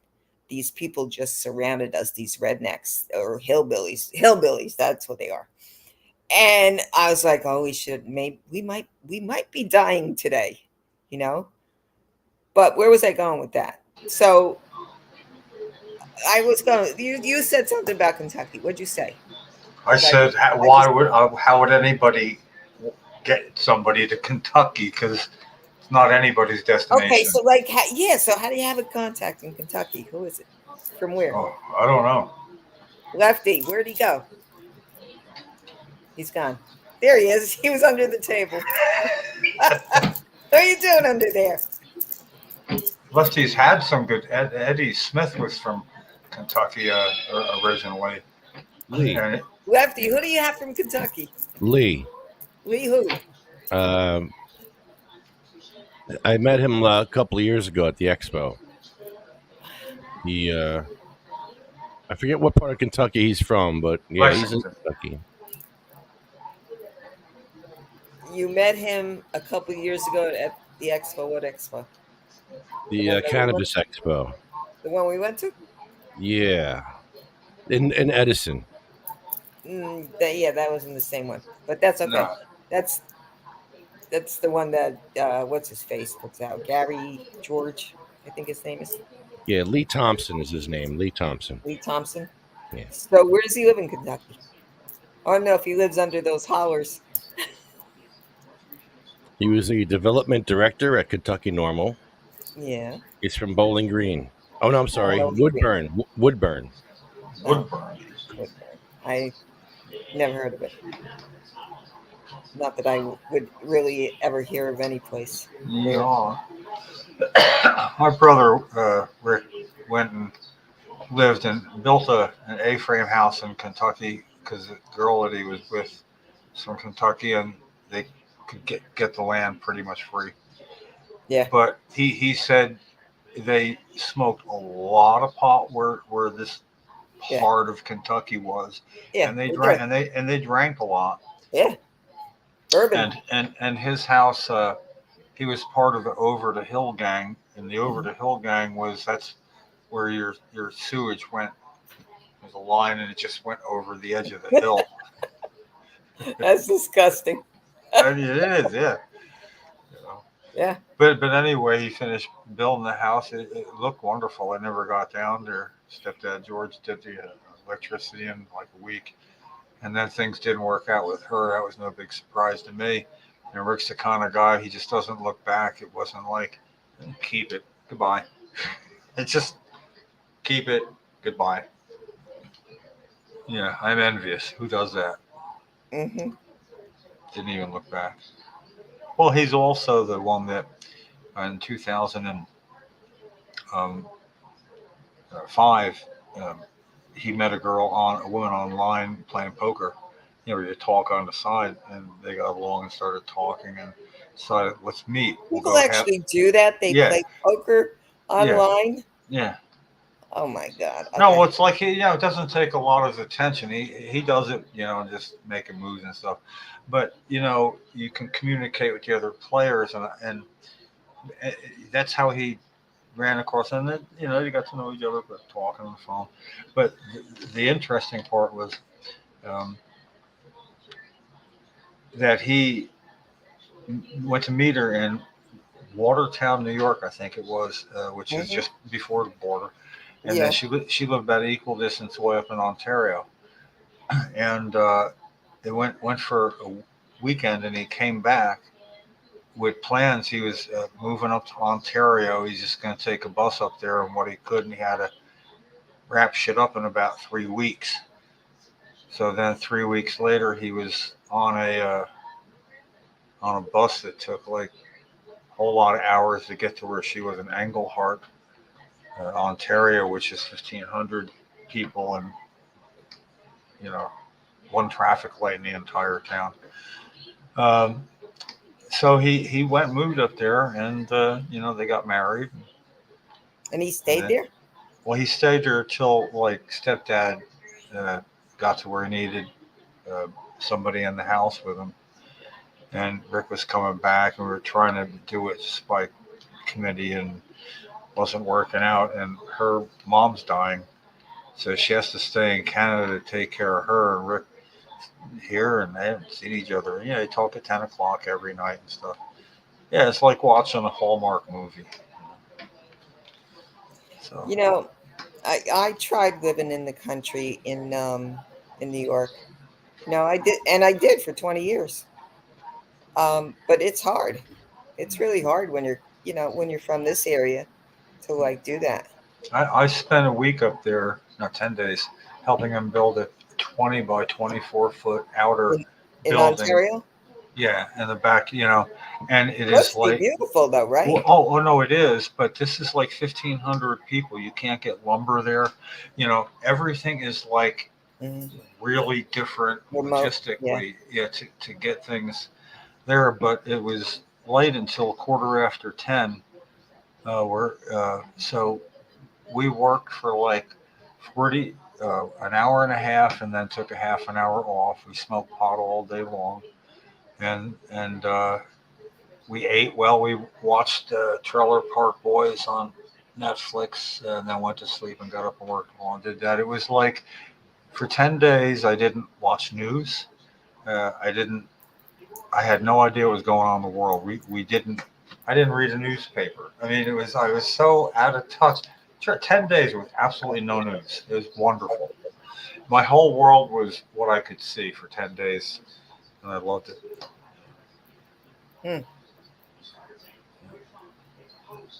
Speaker 4: These people just surrounded us, these rednecks or hillbillies. That's what they are. And I was like, oh, maybe we might be dying today, But where was I going with that? So I was going. You said something about Kentucky. What'd you say?
Speaker 3: I said, how would anybody get somebody to Kentucky? Because it's not anybody's destination.
Speaker 4: Okay, so so how do you have a contact in Kentucky? Who is it? From where?
Speaker 3: Oh, I don't know.
Speaker 4: Lefty, where'd he go? He's gone. There he is. He was under the table. What are you doing under there?
Speaker 3: Lefty's had some good. Eddie Smith was from Kentucky originally.
Speaker 2: Lee.
Speaker 4: Lefty, who do you have from Kentucky?
Speaker 2: Lee.
Speaker 4: Lee who?
Speaker 2: I met him a couple of years ago at the expo. He, I forget what part of Kentucky he's from, but yeah, he's in Kentucky.
Speaker 4: You met him a couple of years ago at the expo. What expo?
Speaker 2: The Cannabis Expo.
Speaker 4: The one we went to?
Speaker 2: Yeah. In Edison.
Speaker 4: That wasn't the same one. But that's okay. No. That's the one that, what's his face puts out? Gary George, I think his name is.
Speaker 2: Yeah, Lee Thompson is his name. Lee Thompson.
Speaker 4: Lee Thompson?
Speaker 2: Yeah.
Speaker 4: So where does he live in Kentucky? I don't know if he lives under those hollers.
Speaker 2: He was the development director at Kentucky Normal.
Speaker 4: Yeah.
Speaker 2: He's from Bowling Green. Oh, no, I'm sorry. Woodburn. Woodburn.
Speaker 4: I never heard of it. Not that I would really ever hear of any place.
Speaker 3: Yeah. My brother Rick went and lived and built an A-frame house in Kentucky because the girl that he was with was from Kentucky, and they could get the land pretty much free.
Speaker 4: Yeah.
Speaker 3: But he said they smoked a lot of pot where this
Speaker 4: Yeah.
Speaker 3: part of Kentucky was,
Speaker 4: Yeah.
Speaker 3: and they
Speaker 4: we
Speaker 3: drank
Speaker 4: do.
Speaker 3: and they drank a lot.
Speaker 4: Yeah. Bourbon.
Speaker 3: And his house, he was part of the Over the Hill gang, and the Over the Hill gang that's where your sewage went. There's a line, and it just went over the edge of the hill.
Speaker 4: That's disgusting.
Speaker 3: I mean, it is, yeah. You know.
Speaker 4: Yeah.
Speaker 3: But anyway, he finished building the house. It looked wonderful. I never got down there. Stepdad George did the electricity in like a week, and then things didn't work out with her. That was no big surprise to me. And Rick's the kind of guy, he just doesn't look back. It wasn't like, keep it, goodbye. It's just keep it, goodbye. Yeah, I'm envious. Who does that?
Speaker 4: Mm-hmm.
Speaker 3: Didn't even look back. Well, he's also the one that in 2005, he met a woman online playing poker. You know, you talk on the side, and they got along and started talking and decided, let's meet. We'll
Speaker 4: People
Speaker 3: go
Speaker 4: actually do that. They
Speaker 3: Yeah.
Speaker 4: play poker online.
Speaker 3: Yeah.
Speaker 4: Oh my God.
Speaker 3: No,
Speaker 4: Okay.
Speaker 3: it's like it doesn't take a lot of attention. He does it, just making moves and stuff. But you can communicate with the other players, and that's how he ran across. And then you got to know each other, but talking on the phone. But the interesting part was that he went to meet her in Watertown, New York, I think it was, which is just before the border. And
Speaker 4: Yeah.
Speaker 3: then she lived about equal distance away up in Ontario. And they went for a weekend, and he came back with plans. He was moving up to Ontario. He's just going to take a bus up there, and what he could, and he had to wrap shit up in about 3 weeks. So then 3 weeks later, he was on a bus that took like a whole lot of hours to get to where she was in Englehart, Ontario, which is 1,500 people and one traffic light in the entire town. So he went and moved up there, and they got married.
Speaker 4: And he stayed there?
Speaker 3: Well, he stayed there till like stepdad got to where he needed somebody in the house with him, and Rick was coming back, and we were trying to do it by committee, and wasn't working out, and her mom's dying, so she has to stay in Canada to take care of her, and Rick here, and they haven't seen each other. They talk at 10 o'clock every night and stuff. Yeah, it's like watching a Hallmark movie. So
Speaker 4: I tried living in the country in New York. I did for 20 years. But it's hard. It's really hard when you're from this area to like do that.
Speaker 3: I spent a week up there, no, 10 days, helping him build a 20 by 24-foot outer
Speaker 4: In
Speaker 3: building.
Speaker 4: Ontario?
Speaker 3: Yeah, in the back, and it
Speaker 4: Must
Speaker 3: is like
Speaker 4: be beautiful though, right?
Speaker 3: Oh no, it is. But this is like 1,500 people. You can't get lumber there. Everything is like really different
Speaker 4: Remote,
Speaker 3: logistically. Yeah, to get things there. But it was late until 10:15. So we worked for like 40 an hour and a half, and then took a half an hour off. We smoked pot all day long, and we ate well. We watched Trailer Park Boys on Netflix, and then went to sleep and got up and worked on. Did that. It was like for 10 days I didn't watch news. I had no idea what was going on in the world. I didn't read a newspaper. I mean, I was so out of touch. 10 days with absolutely no news. It was wonderful. My whole world was what I could see for 10 days, and I loved it.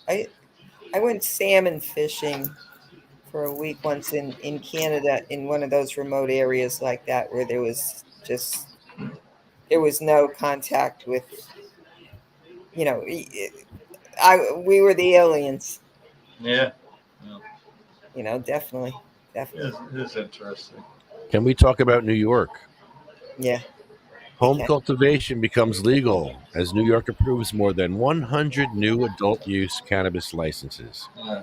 Speaker 4: I went salmon fishing for a week once in Canada, in one of those remote areas like that where there was no contact with, we were the aliens.
Speaker 3: Yeah.
Speaker 4: You know, definitely.
Speaker 3: It is interesting.
Speaker 2: Can we talk about New York?
Speaker 4: Yeah.
Speaker 2: Home
Speaker 4: Okay.
Speaker 2: cultivation becomes legal as New York approves more than 100 new adult use cannabis licenses.
Speaker 3: Yeah.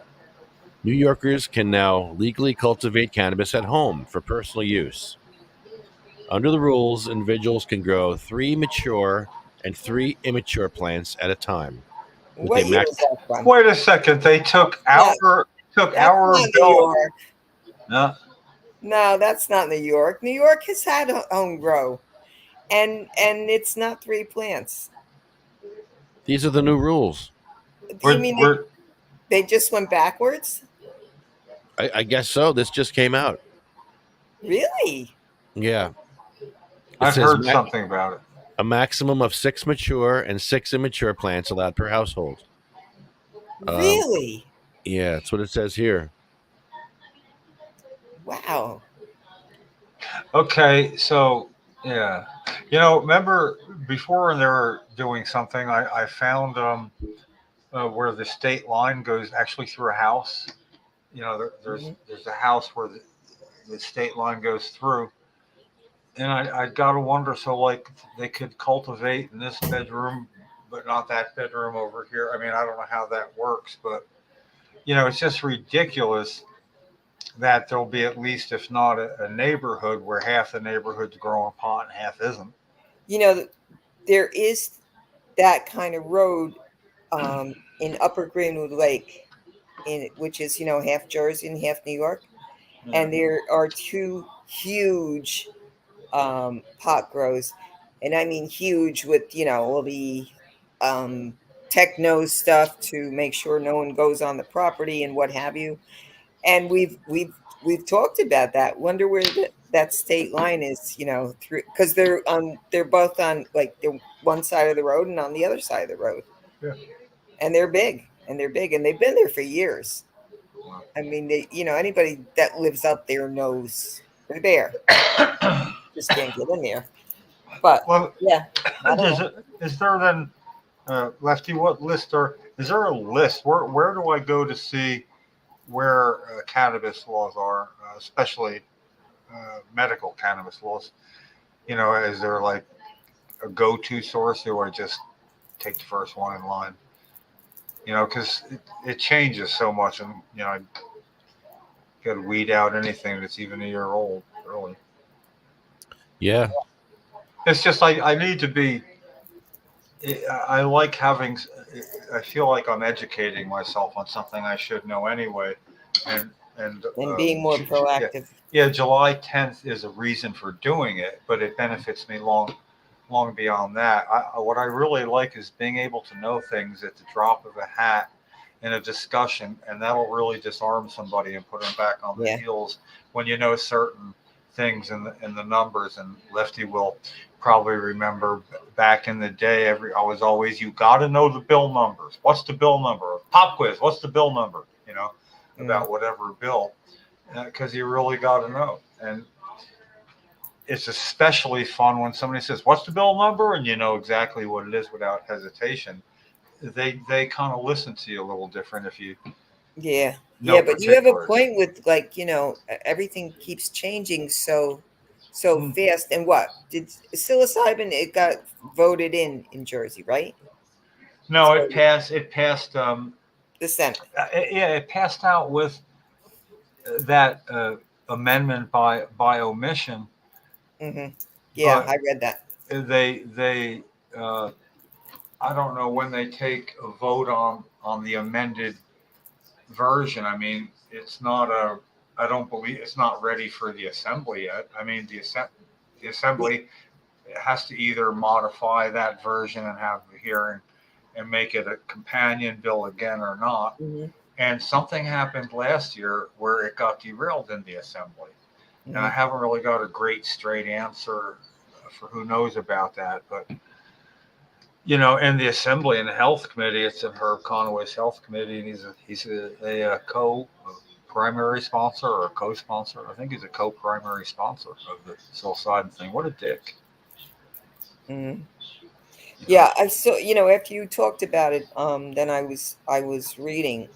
Speaker 2: New Yorkers can now legally cultivate cannabis at home for personal use. Under the rules, individuals can grow 3 mature and 3 immature plants at a time. With a
Speaker 4: What year
Speaker 2: max,
Speaker 4: is that from?
Speaker 3: Wait a second. They took
Speaker 4: Not,
Speaker 3: took
Speaker 4: that's
Speaker 3: our
Speaker 4: not New
Speaker 3: bill.
Speaker 4: York.
Speaker 3: No,
Speaker 4: No, that's not New York. New York has had home grow, and it's not 3 plants.
Speaker 2: these are the new rules.
Speaker 4: You mean
Speaker 3: we're
Speaker 4: they just went backwards?
Speaker 2: I guess so. This just came out.
Speaker 4: Really?
Speaker 2: Yeah. It
Speaker 3: I've
Speaker 2: says
Speaker 3: heard something about it.
Speaker 2: a maximum of 6 mature and 6 immature plants allowed per household.
Speaker 4: Really?
Speaker 2: Yeah, that's what it says here.
Speaker 4: Wow.
Speaker 3: Okay, so yeah, remember before when they were doing something, I found where the state line goes actually through a house. There's a house where the state line goes through, and I gotta wonder. So like they could cultivate in this bedroom, but not that bedroom over here. I mean, I don't know how that works, but it's just ridiculous that there'll be at least, if not a neighborhood where half the neighborhood's growing pot and half isn't.
Speaker 4: You know, there is that kind of road in Upper Greenwood Lake, which is half Jersey and half New York, and there are 2 huge pot grows, and I mean huge, with all the techno stuff to make sure no one goes on the property and what have you. And we've talked about that. Wonder where that state line is, through, because they're both on, like, they're one side of the road and on the other side of the road.
Speaker 3: Yeah.
Speaker 4: And they're big, and they've been there for years.
Speaker 3: Wow.
Speaker 4: I mean, anybody that lives up there knows they're there. Just can't get in there. But
Speaker 3: Well,
Speaker 4: yeah, I don't know.
Speaker 3: is there then, Lefty? What list is there a list? Where do I go to see where cannabis laws are, especially medical cannabis laws? Is there like a go-to source, or I just take the first one in line? Because it changes so much, and I got to weed out anything that's even a year old, really.
Speaker 2: Yeah.
Speaker 3: It's just I need to be. I like having. I feel like I'm educating myself on something I should know anyway, and
Speaker 4: Being more proactive.
Speaker 3: Yeah, July 10th is a reason for doing it, but it benefits me long beyond that. What I really like is being able to know things at the drop of a hat in a discussion, and that'll really disarm somebody and put them back on their heels when you know certain things in the numbers. And Lefty will probably remember back in the day, I was always, you got to know the bill numbers. What's the bill number? Pop quiz. What's the bill number? About whatever bill, because you really got to know. And it's especially fun when somebody says, "What's the bill number?" and you know exactly what it is without hesitation. They kind of listen to you a little different if you.
Speaker 4: But you have a point with, like, everything keeps changing so fast. And what did psilocybin? It got voted in Jersey, right?
Speaker 3: No, it passed.
Speaker 4: The Senate.
Speaker 3: It passed out with that amendment by omission.
Speaker 4: Mm-hmm. Yeah, I read that.
Speaker 3: They I don't know when they take a vote on the amended version. I mean, I don't believe it's not ready for the assembly yet. I mean, the assembly has to either modify that version and have the hearing and make it a companion bill again or not.
Speaker 4: Mm-hmm.
Speaker 3: And something happened last year where it got derailed in the assembly. Mm-hmm. And I haven't really got a great straight answer for who knows about that. But, in the assembly and the health committee, it's in Herb Conway's health committee, and he's a co-primary sponsor or a co-sponsor. I think he's a co-primary sponsor of the psilocybin thing. What a dick.
Speaker 4: Mm-hmm. Yeah, I saw, after you talked about it, then I was reading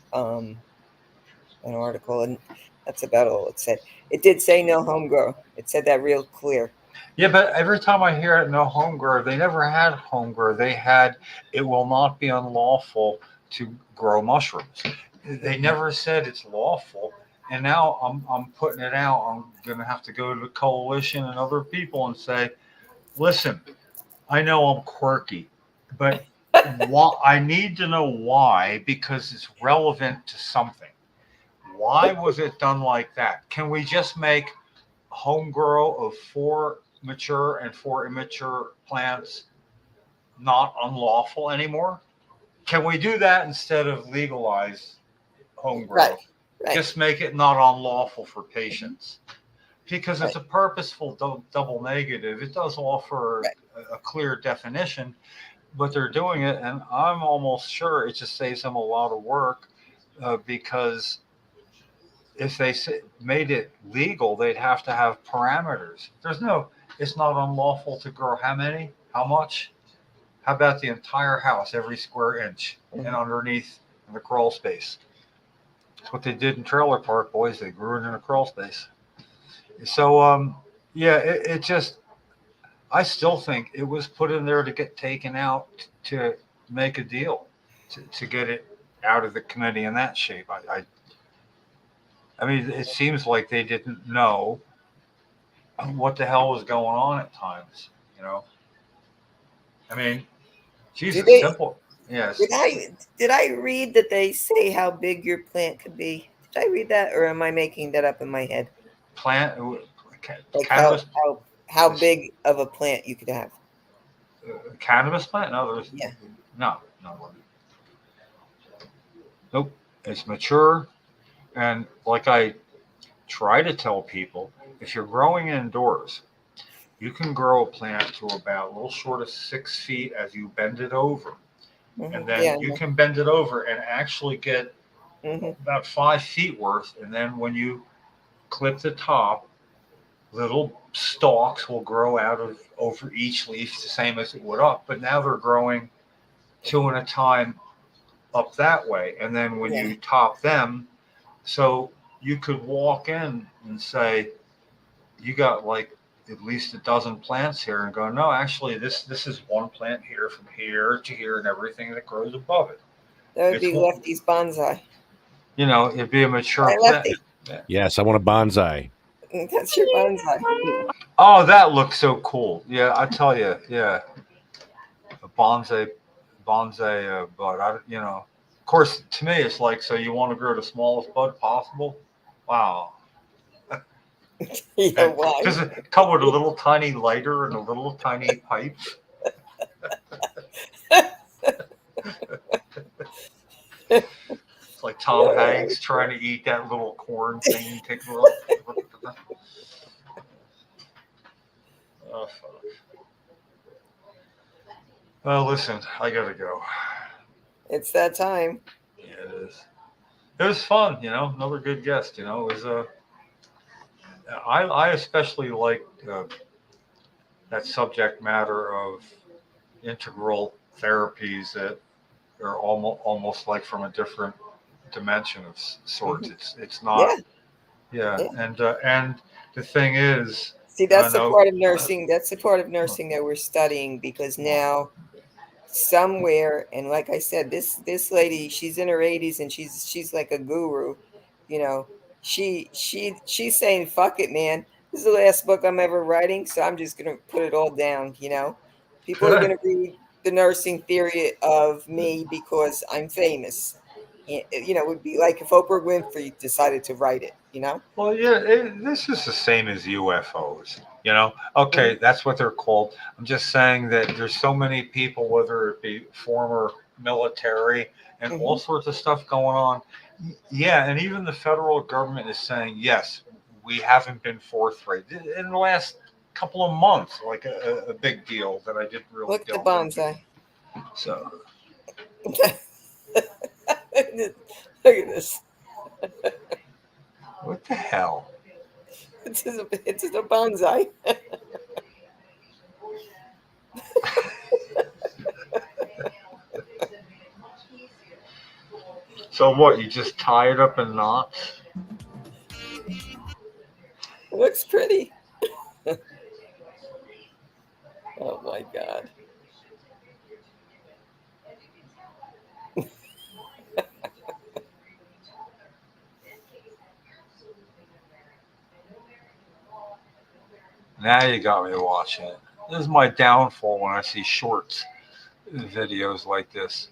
Speaker 4: an article, and that's about all it said. It did say no home grow. It said that real clear.
Speaker 3: Yeah, but every time I hear it, no home grow, they never had home grow. They had, it will not be unlawful to grow mushrooms. They never said it's lawful. And now I'm putting it out. I'm going to have to go to the coalition and other people and say, listen, I know I'm quirky, but I need to know why, because it's relevant to something. Why was it done like that? Can we just make home grow of 4 mature and 4 immature plants not unlawful anymore? Can we do that instead of legalize home grow?
Speaker 4: Right. Right.
Speaker 3: Just make it not unlawful for patients. Because it's a purposeful double negative. It does offer a clear definition, but they're doing it, and I'm almost sure it just saves them a lot of work, because if they made it legal, they'd have to have parameters. It's not unlawful to grow how many, how much? How about the entire house, every square inch, and underneath in the crawl space? That's what they did in Trailer Park Boys. They grew it in a crawl space. So, yeah, it just, I still think it was put in there to get taken out to make a deal, to get it out of the committee in that shape. I mean, it seems like they didn't know what the hell was going on at times, you know? I mean, geez, it's simple. Yes.
Speaker 4: Did I read that they say how big your plant could be? Did I read that, or am I making that up in my head?
Speaker 3: Like
Speaker 4: cannabis, how big of a plant you could have?
Speaker 3: Cannabis plant? No,
Speaker 4: Yeah.
Speaker 3: No. Nope. It's mature, and like I try to tell people, if you're growing indoors, you can grow a plant to about a little short of 6 feet as you bend it over. And then you can bend it over and actually get about 5 feet worth. And then when you clip the top, little stalks will grow out of over each leaf, the same as it would up. But now they're growing 2 at a time up that way. And then when you top them, so you could walk in and say, you got like at least a dozen plants here, and go, no, actually this is one plant here from here to here and everything that grows above it.
Speaker 4: That would be Lefty's bonsai.
Speaker 3: You know, it'd be a mature plant.
Speaker 2: Yes, I want a bonsai.
Speaker 4: That's your bonsai.
Speaker 3: Oh, that looks so cool. Yeah, I tell you, yeah. A bonsai bud. You know, of course, to me, it's like, so you want to grow the smallest bud possible? Wow.
Speaker 4: Yeah, why?
Speaker 3: Does it come with a little tiny lighter and a little tiny pipe? It's like Tom Hanks trying to eat that little corn thing. Oh, fuck. Well, listen, I gotta go.
Speaker 4: It's that time.
Speaker 3: Yeah, it is. It was fun, you know. Another good guest, you know. It was I especially liked that subject matter of integral therapies that are almost like from a different dimension of sorts. It's not. Yeah. And the thing is,
Speaker 4: see, that's the part of nursing. That's the part of nursing that we're studying, because now somewhere, and like I said, this lady, she's in her 80s and she's like a guru, you know. She's saying, fuck it, man. This is the last book I'm ever writing, so I'm just gonna put it all down, you know. People are gonna read the nursing theory of me because I'm famous. You know, it would be like if Oprah Winfrey decided to write it, you know?
Speaker 3: Well, yeah, this is the same as UFOs, you know? Okay, that's what they're called. I'm just saying that there's so many people, whether it be former military and all sorts of stuff going on. Yeah, and even the federal government is saying, yes, we haven't been forthright. In the last couple of months, like a big deal that I didn't really
Speaker 4: look at the bonsai.
Speaker 3: So.
Speaker 4: Look at this.
Speaker 3: What the hell?
Speaker 4: It's a bonsai.
Speaker 3: So what? You just tie it up in knots?
Speaker 4: It looks pretty. Oh my God.
Speaker 3: Now you got me watching it. This is my downfall when I see shorts videos like this.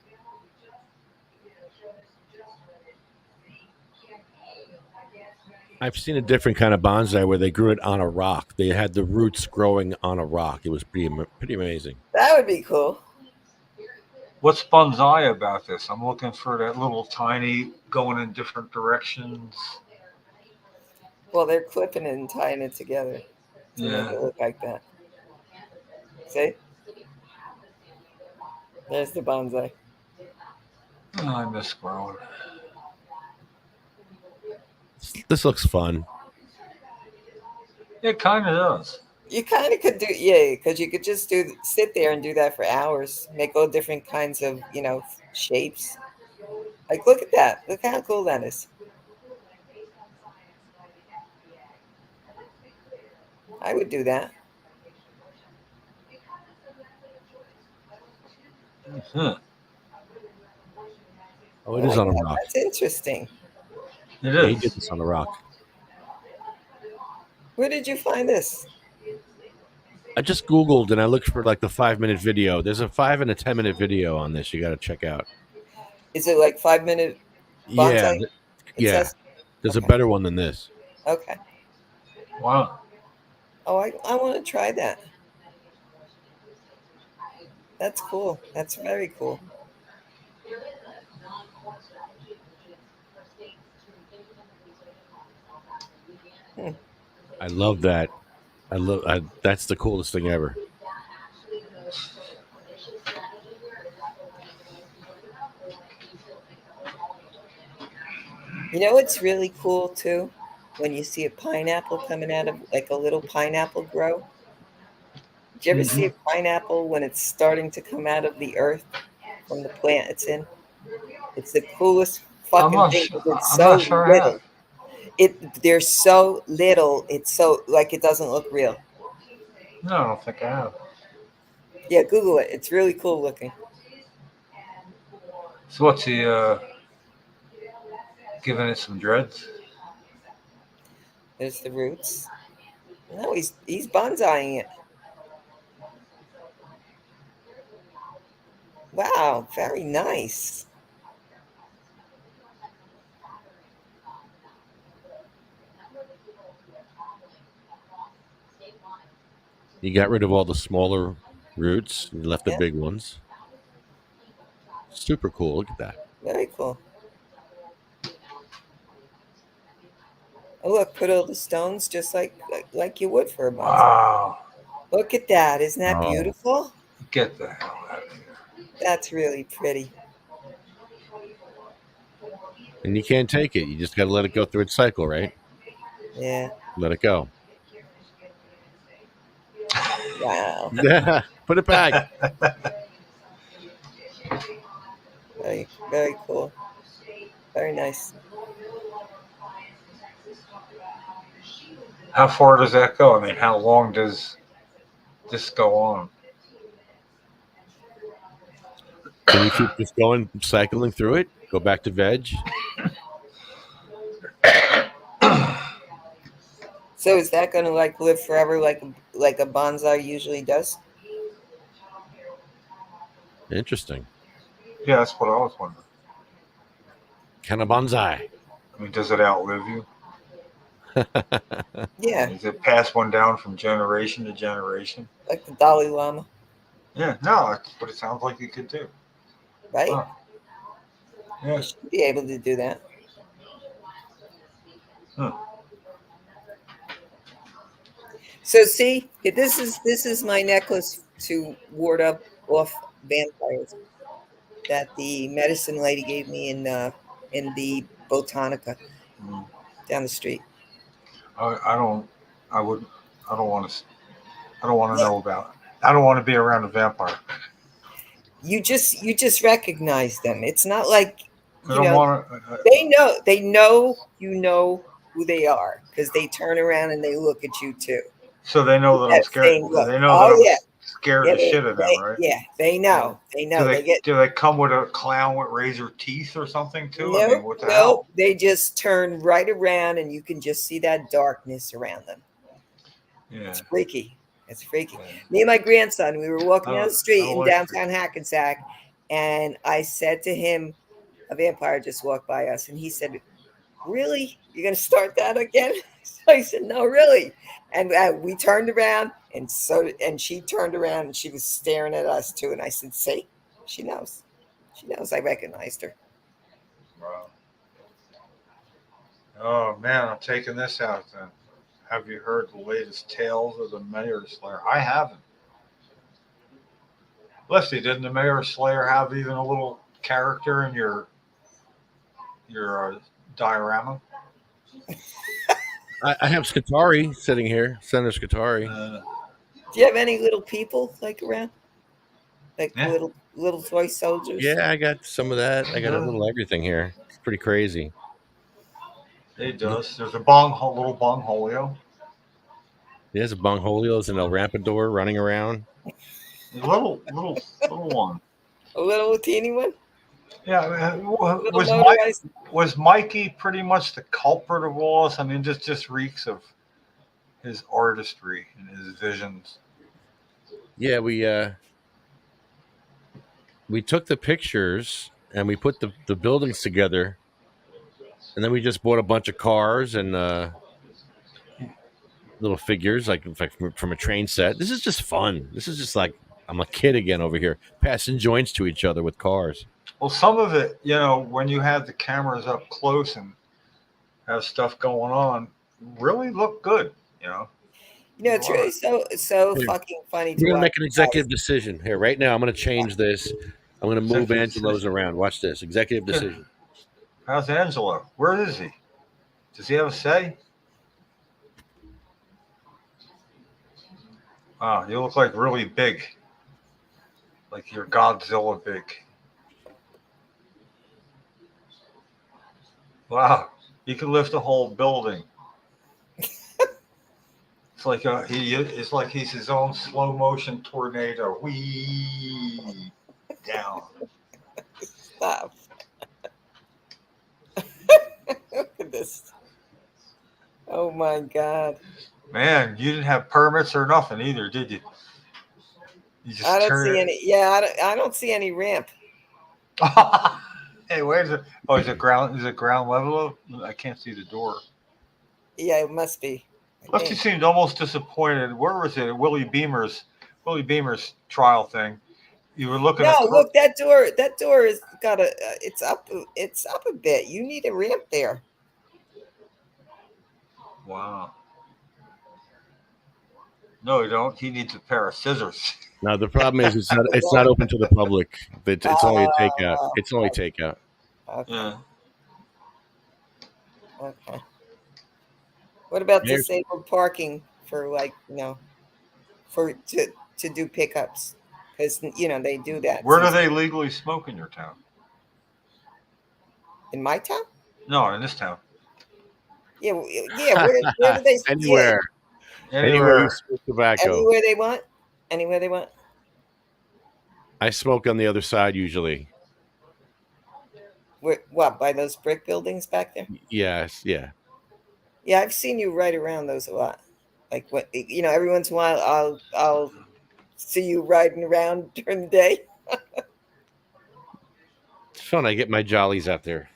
Speaker 2: I've seen a different kind of bonsai where they grew it on a rock. They had the roots growing on a rock. It was pretty amazing.
Speaker 4: That would be cool.
Speaker 3: What's bonsai about this? I'm looking for that little tiny going in different directions.
Speaker 4: Well, they're clipping it and tying it together to make
Speaker 3: Yeah.
Speaker 4: it look like that. See? There's the bonsai.
Speaker 3: Oh, I miss growing.
Speaker 2: This looks fun.
Speaker 3: It kind of does.
Speaker 4: You kind of could do, yeah, because you could just sit there and do that for hours, make all different kinds of, shapes. Like, look at that. Look how cool that is. I would do that.
Speaker 3: Huh.
Speaker 2: Oh, it is on a rock.
Speaker 4: That's interesting.
Speaker 3: It
Speaker 2: Yeah, he did
Speaker 3: is.
Speaker 2: this on a rock.
Speaker 4: Where did you find this?
Speaker 2: I just Googled and I looked for like the 5-minute video. There's a 5 and a 10-minute video on this. You got to check out.
Speaker 4: Is it like 5-minute
Speaker 2: Yeah,
Speaker 4: bonsai? It
Speaker 2: yeah.
Speaker 4: says?
Speaker 2: There's
Speaker 4: Okay.
Speaker 2: a better one than this.
Speaker 4: Okay.
Speaker 3: Wow.
Speaker 4: Oh, I want to try that. That's cool. That's very cool.
Speaker 2: I love that. That's the coolest thing ever.
Speaker 4: You know what's really cool too? When you see a pineapple coming out of like a little pineapple grow. Did you ever see a pineapple when it's starting to come out of the earth from the plant it's in? It's the coolest fucking thing. 'Cause it's
Speaker 3: I'm
Speaker 4: so
Speaker 3: not sure I
Speaker 4: little.
Speaker 3: have.
Speaker 4: They're so little. It's so like it doesn't look real.
Speaker 3: No, I don't think I have.
Speaker 4: Yeah, Google it. It's really cool looking.
Speaker 3: So what's he giving it some dreads?
Speaker 4: There's the roots. No, he's bonsaiing it. Wow, very nice.
Speaker 2: You got rid of all the smaller roots. You left the
Speaker 4: Yeah.
Speaker 2: big ones. Super cool. Look at that.
Speaker 4: Very cool. Oh, look, put all the stones just like you would for a bonsai.
Speaker 3: Wow.
Speaker 4: Look at that. Isn't that
Speaker 2: Oh.
Speaker 4: beautiful?
Speaker 3: Get the hell out of here.
Speaker 4: That's really pretty.
Speaker 2: And you can't take it. You just got to let it go through its cycle, right?
Speaker 4: Yeah.
Speaker 2: Let it go.
Speaker 4: Wow.
Speaker 2: Put it back.
Speaker 4: Very, very cool. Very nice.
Speaker 3: How far does that go? I mean, how long does this go on?
Speaker 2: Can you keep just going, cycling through it? Go back to veg.
Speaker 4: So is that going to like live forever like a bonsai usually does?
Speaker 2: Interesting.
Speaker 3: Yeah, that's what I was wondering.
Speaker 2: Kind of bonsai.
Speaker 3: I mean, does it outlive you?
Speaker 4: Yeah,
Speaker 3: Does it pass one down from generation to generation?
Speaker 4: like the Dalai Lama,
Speaker 3: Yeah, no, that's what it sounds like you could do.
Speaker 4: right?
Speaker 3: Huh. Yeah.
Speaker 4: You should be able to do that.
Speaker 3: Huh.
Speaker 4: So see, this is my necklace to ward off vampires that the medicine lady gave me in the Botanica
Speaker 3: Mm.
Speaker 4: down the street.
Speaker 3: I don't want to know about it. I don't want to be around a vampire.
Speaker 4: You just recognize them. It's not like
Speaker 3: I
Speaker 4: you
Speaker 3: don't
Speaker 4: know,
Speaker 3: want to.
Speaker 4: they know you know who they are because they turn around and they look at you too.
Speaker 3: So they know that I'm
Speaker 4: That
Speaker 3: scared.
Speaker 4: same look.
Speaker 3: They know that
Speaker 4: Oh
Speaker 3: I'm
Speaker 4: yeah,
Speaker 3: scared
Speaker 4: yeah,
Speaker 3: the shit of them, right?
Speaker 4: yeah. They know. They know. They get
Speaker 3: Do they come with a clown with razor teeth or something too? I mean,
Speaker 4: nope,
Speaker 3: what the
Speaker 4: nope.
Speaker 3: hell?
Speaker 4: They just turn right around and you can just see that darkness around them.
Speaker 3: Yeah.
Speaker 4: It's freaky. It's freaky.
Speaker 3: Yeah.
Speaker 4: Me and my grandson, we were walking
Speaker 3: I
Speaker 4: down
Speaker 3: don't-
Speaker 4: the
Speaker 3: I
Speaker 4: street
Speaker 3: don't
Speaker 4: in
Speaker 3: like
Speaker 4: downtown Hackensack, and I said to him, a vampire just walked by us, and he said, "Really? You're going to start that again?" So I said, "No, really." And we turned around, and she turned around, and she was staring at us too. And I said, "See, she knows. She knows I recognized her."
Speaker 3: Wow. Oh man, I'm taking this out then. Have you heard the latest tales of the Mayor Slayer? I haven't. Lefty, didn't the Mayor Slayer have even a little character in your diorama?
Speaker 2: I have Scutari sitting here, Senator Scutari.
Speaker 4: Do you have any little people like around, like
Speaker 3: Yeah.
Speaker 4: little toy soldiers?
Speaker 2: Yeah, I got some of that. I got a little everything here. It's pretty crazy.
Speaker 3: It does. There's a little Bongholio.
Speaker 2: There's a Bongholios and El Rampador running around.
Speaker 3: A little one.
Speaker 4: A little teeny one.
Speaker 3: Yeah,
Speaker 4: Little motorized.
Speaker 3: was Mikey pretty much the culprit of all this? I mean, just reeks of his artistry and his visions.
Speaker 2: Yeah, we took the pictures and we put the buildings together, and then we just bought a bunch of cars and little figures like from a train set. This is just fun. This is just like I'm a kid again over here, passing joints to each other with cars.
Speaker 3: Well, some of it, when you have the cameras up close and have stuff going on, really look good.
Speaker 4: It's really so
Speaker 2: Here.
Speaker 4: fucking funny to
Speaker 2: We're gonna
Speaker 4: watch.
Speaker 2: make an executive decision here right now. I'm gonna change this. I'm gonna move
Speaker 3: Executive
Speaker 2: Angelo's
Speaker 3: decision.
Speaker 2: around. Watch this. Executive decision.
Speaker 3: How's Angelo? Where is he? Does he have a say? Wow, you look like really big. Like you're Godzilla big. Wow, you can lift a whole building. It's like it's like he's his own slow motion tornado. Whee down.
Speaker 4: Stop. Look at this. Oh my God.
Speaker 3: Man, you didn't have permits or nothing either, did you? You just
Speaker 4: I don't
Speaker 3: turned
Speaker 4: see
Speaker 3: it-
Speaker 4: any. Yeah, I don't see any ramp.
Speaker 3: Hey, where's it? Oh, is it ground? Is it ground level? I can't see the door.
Speaker 4: Yeah, it must be. I
Speaker 3: Lefty
Speaker 4: think.
Speaker 3: seemed almost disappointed. Where was it? Willie Beamer's trial thing. You were looking
Speaker 4: No,
Speaker 3: at.
Speaker 4: look, that door is got a. It's up a bit. You need a ramp there.
Speaker 3: Wow. No, you don't. He needs a pair of scissors.
Speaker 2: Now the problem is it's not open to the public. It's only a takeout. It's only takeout.
Speaker 4: Okay.
Speaker 3: Yeah.
Speaker 4: Okay. What about
Speaker 2: There's-
Speaker 4: disabled parking for to do pickups? Because they do that.
Speaker 3: Where do they legally smoke in your town?
Speaker 4: In my town?
Speaker 3: No, in this town.
Speaker 4: Yeah, yeah. Where do they?
Speaker 2: Anywhere. Anywhere you smoke
Speaker 4: Yeah,
Speaker 2: tobacco.
Speaker 4: anywhere they want. Anywhere they want.
Speaker 2: I smoke on the other side usually.
Speaker 4: What, by those brick buildings back there?
Speaker 2: Yes, yeah.
Speaker 4: Yeah, I've seen you right around those a lot. Like what every once in a while I'll see you riding around during the day.
Speaker 2: It's fun. I get my jollies out there.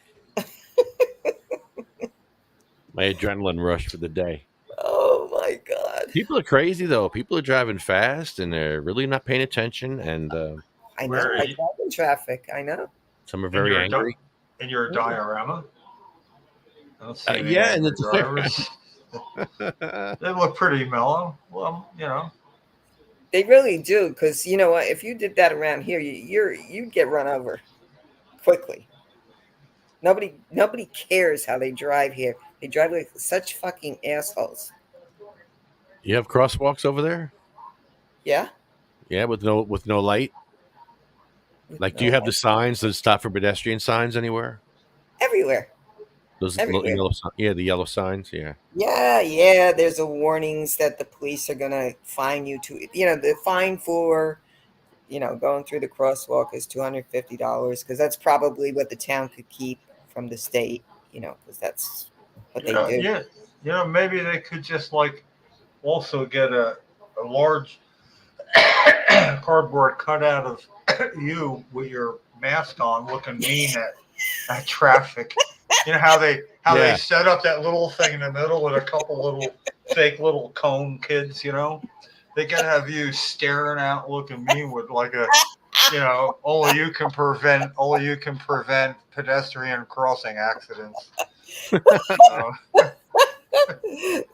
Speaker 2: My adrenaline rush for the day.
Speaker 4: Oh my God.
Speaker 2: People are crazy though. People are driving fast and they're really not paying attention, and
Speaker 4: I know.
Speaker 3: Where are
Speaker 4: I
Speaker 3: you?
Speaker 4: drive in traffic. I know.
Speaker 2: some are very
Speaker 3: you're
Speaker 2: angry.
Speaker 3: In your diorama? I don't see any
Speaker 2: Yeah, and
Speaker 3: angry
Speaker 2: it's-
Speaker 3: drivers. They look pretty mellow. Well,
Speaker 4: They really do, because you know what? If you did that around here, you'd get run over quickly. Nobody cares how they drive here. They drive like such fucking assholes.
Speaker 2: You have crosswalks over there?
Speaker 4: Yeah.
Speaker 2: Yeah, with no light. Like, do you have the signs that stop for pedestrian signs anywhere?
Speaker 4: everywhere.
Speaker 2: Those
Speaker 4: Everywhere.
Speaker 2: yellow, yeah, the yellow signs, yeah.
Speaker 4: Yeah. There's a warnings that the police are gonna fine you to. The fine for going through the crosswalk is $250 because that's probably what the town could keep from the state. Because that's what they
Speaker 3: Yeah,
Speaker 4: do.
Speaker 3: yeah. Maybe they could just like also get a large cardboard cutout of you with your mask on, looking mean at traffic. You know how they
Speaker 2: Yeah.
Speaker 3: set up that little thing in the middle with a couple little fake little cone kids. They could have you staring out, looking mean with like a only you can prevent pedestrian crossing accidents.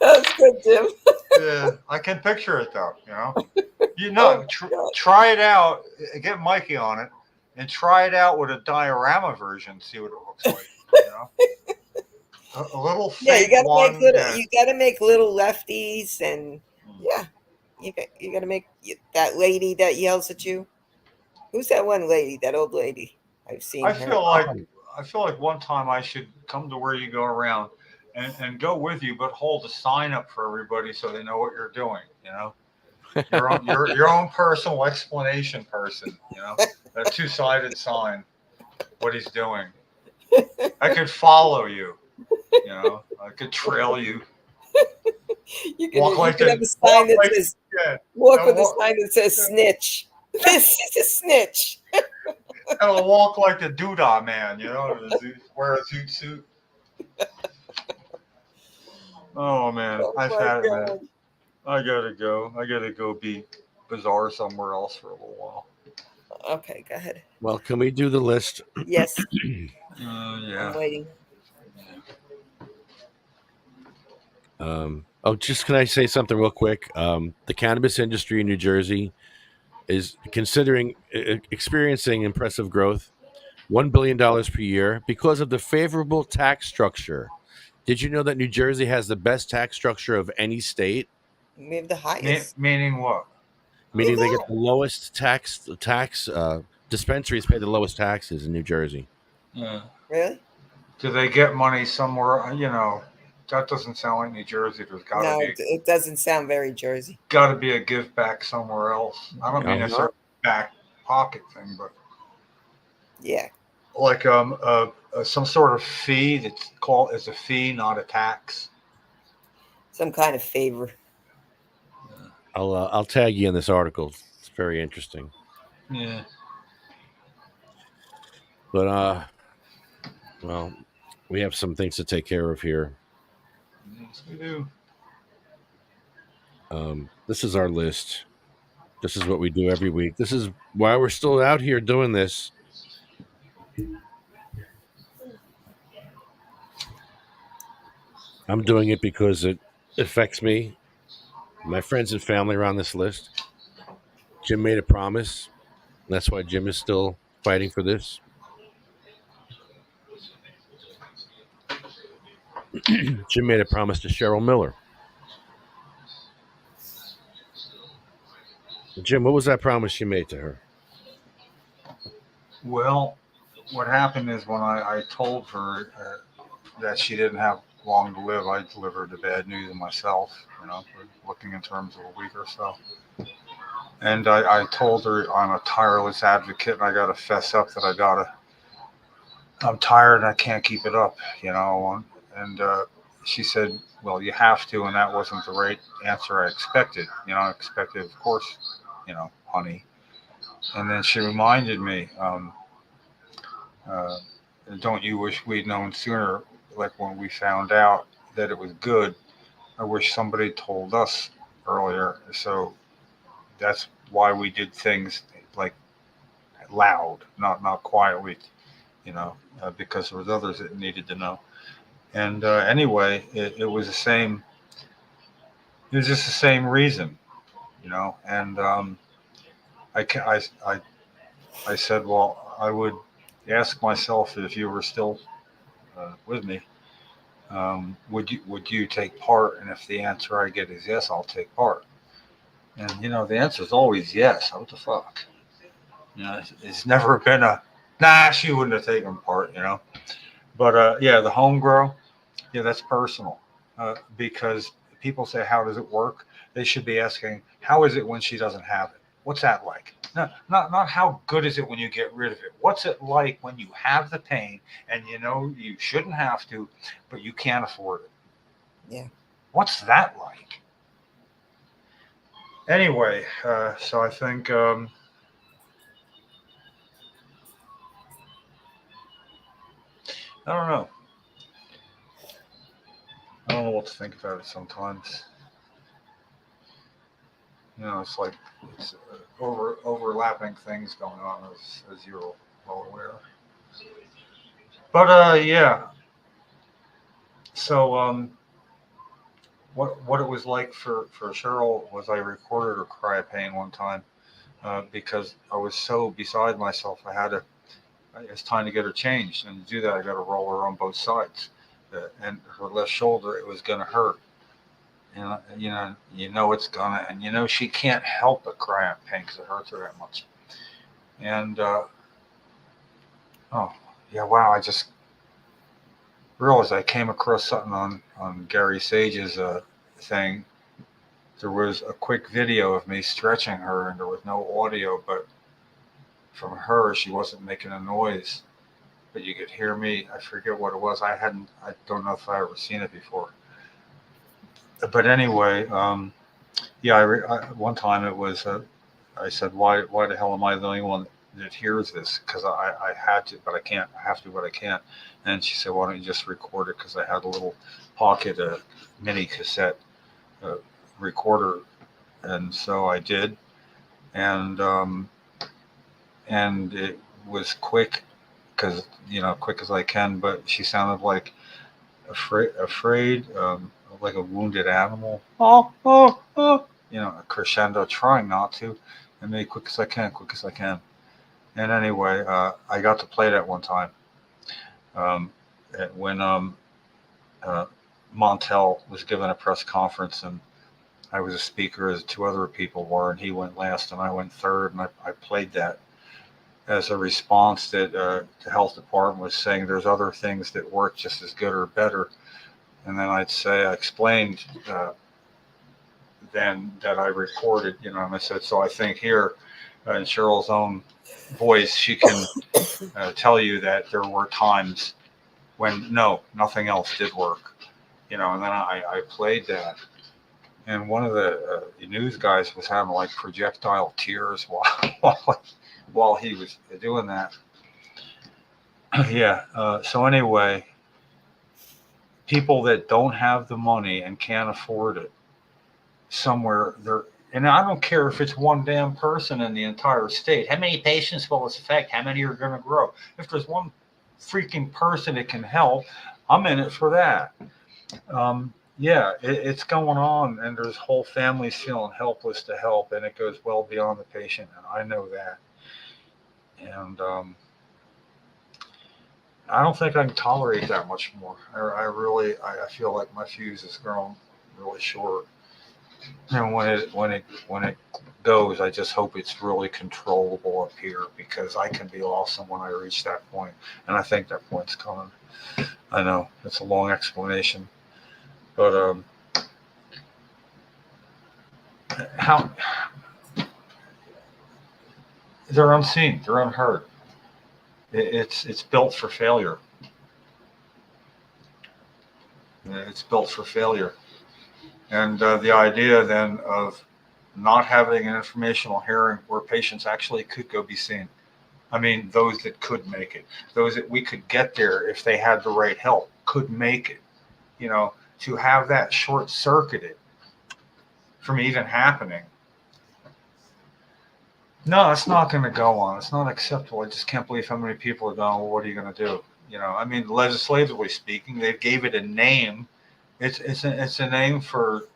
Speaker 4: That's good, Jim.
Speaker 3: Yeah, I can picture it though.
Speaker 4: Oh, God.
Speaker 3: Try it out. Get Mikey on it, and try it out with a diorama version. See what it looks like. A little
Speaker 4: Yeah,
Speaker 3: fake one.
Speaker 4: you gotta make little lefties, and yeah, you gotta make that lady that yells at you. Who's that one lady? That old lady. I've seen
Speaker 3: I
Speaker 4: her.
Speaker 3: feel like one time I should come to where you go around and go with you, but hold a sign up for everybody so they know what you're doing. Your own personal explanation person. That two-sided sign. What he's doing. I could follow you. I could trail you.
Speaker 4: You can
Speaker 3: Walk like
Speaker 4: have a sign that says
Speaker 3: walk
Speaker 4: with a sign that says snitch. This is a snitch.
Speaker 3: And I'll walk like the Doodah Man, wear a zoot suit. Oh man,
Speaker 4: Oh,
Speaker 3: I've
Speaker 4: my
Speaker 3: had it, man.
Speaker 4: God.
Speaker 3: I gotta go. I gotta go be bizarre somewhere else for a little while.
Speaker 4: Okay, go ahead.
Speaker 2: Well, can we do the list?
Speaker 4: Yes,
Speaker 3: Yeah.
Speaker 4: I'm waiting.
Speaker 2: Just can I say something real quick? The cannabis industry in New Jersey is experiencing impressive growth, $1 billion per year because of the favorable tax structure. Did you know that New Jersey has the best tax structure of any state?
Speaker 4: We have the highest.
Speaker 3: Meaning what?
Speaker 2: Meaning they get the lowest tax dispensaries pay the lowest taxes in New Jersey.
Speaker 3: Yeah.
Speaker 4: Really?
Speaker 3: Do they get money somewhere? That doesn't sound like New Jersey. There's
Speaker 4: No, it doesn't sound very Jersey.
Speaker 3: got to be a give back somewhere else. I don't mean it's a back pocket thing, but
Speaker 4: Yeah.
Speaker 3: like some sort of fee that's called as a fee, not a tax.
Speaker 4: Some kind of favor.
Speaker 2: I'll tag you in this article. It's very interesting.
Speaker 3: Yeah.
Speaker 2: But well, we have some things to take care of here.
Speaker 3: Yes, we do.
Speaker 2: This is our list. This is what we do every week. This is why we're still out here doing this. I'm doing it because it affects me, my friends and family are on this list. Jim made a promise. That's why Jim is still fighting for this. Jim made a promise to Cheryl Miller. Jim, what was that promise you made to her?
Speaker 3: Well, what happened is when I told her that she didn't have long to live, I delivered the bad news to myself, looking in terms of a week or so. And I told her I'm a tireless advocate and I got to fess up that I'm tired and I can't keep it up, And she said, well, you have to. And that wasn't the right answer I expected. I expected, of course, honey. And then she reminded me, don't you wish we'd known sooner, like when we found out that it was good? I wish somebody told us earlier. So that's why we did things like loud, not quietly, because there was others that needed to know. And anyway, it was the same. It was just the same reason, And I said, well, I would ask myself if you were still with me, would you take part? And if the answer I get is yes, I'll take part. And the answer is always yes. What the fuck? It's never been a nah. She wouldn't have taken part. But yeah, the home grow, yeah, that's personal because people say, "How does it work?" They should be asking, "How is it when she doesn't have it? What's that like?" No, not how good is it when you get rid of it. What's it like when you have the pain and you know you shouldn't have to, but you can't afford it?
Speaker 4: Yeah.
Speaker 3: What's that like? Anyway, so I think I don't know. I don't know what to think about it sometimes. You know, it's like it's overlapping things going on as you're well aware. But yeah. So what it was like for Cheryl was I recorded her cry of pain one time because I was so beside myself. It's time to get her changed, and to do that, I got to roll her on both sides, and her left shoulder it was going to hurt. And you know it's gonna, and you know she can't help but cry in pain because it hurts her that much. And oh yeah, wow! I just realized I came across something on Gary Sage's thing. There was a quick video of me stretching her, and there was no audio, but from her, she wasn't making a noise, but you could hear me. I forget what it was. I don't know if I ever seen it before. But anyway, yeah, one time it was, I said, why the hell am I the only one that hears this? Because I had to, but I can't. I have to, but I can't. And she said, why don't you just record it? Because I had a little pocket mini cassette uh, recorder, and so I did, and and it was quick because quick as I can. But she sounded like afraid, like a wounded animal. Oh, oh, oh. A crescendo, trying not to, and me quick as I can, quick as I can. And anyway, I got to play that one time um, when uh, Montel was giving a press conference, and I was a speaker as two other people were, and he went last and I went third, and I played that as a response that the health department was saying there's other things that work just as good or better. And then I explained then that I recorded, and I said, so I think here in Cheryl's own voice, she can tell you that there were times when nothing else did work, and then I played that. And one of the news guys was having like projectile tears while he was doing that. Yeah. So anyway, people that don't have the money and can't afford it, somewhere there, and I don't care if it's one damn person in the entire state. How many patients will this affect? How many are going to grow? If there's one freaking person that can help, I'm in it for that. Yeah, it's going on, and there's whole families feeling helpless to help, and it goes well beyond the patient, and I know that. And I don't think I can tolerate that much more. I feel like my fuse has grown really short. And when it goes, I just hope it's really controllable up here because I can be awesome when I reach that point, and I think that point's coming. I know it's a long explanation, but how they're unseen, they're unheard. It's built for failure. It's built for failure, and the idea then of not having an informational hearing where patients actually could go be seen. I mean, those that could make it, those that we could get there if they had the right help, could make it. To have that short circuited from even happening. No, it's not going to go on. It's not acceptable. I just can't believe how many people are going, well, what are you going to do? I mean, legislatively speaking, they gave it a name. It's a name for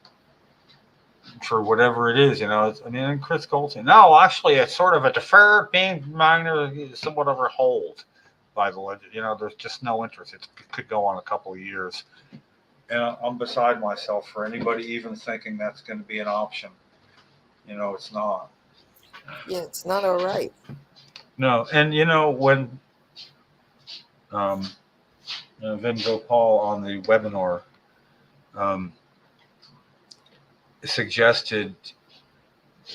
Speaker 3: whatever it is, and Chris Goldstein. No, actually, it's sort of a deferred being minor, somewhat of a hold by the legend. There's just no interest. It could go on a couple of years. And I'm beside myself for anybody even thinking that's going to be an option. It's not.
Speaker 4: Yeah, it's not all right.
Speaker 3: No, and when Vin Gopal on the webinar suggested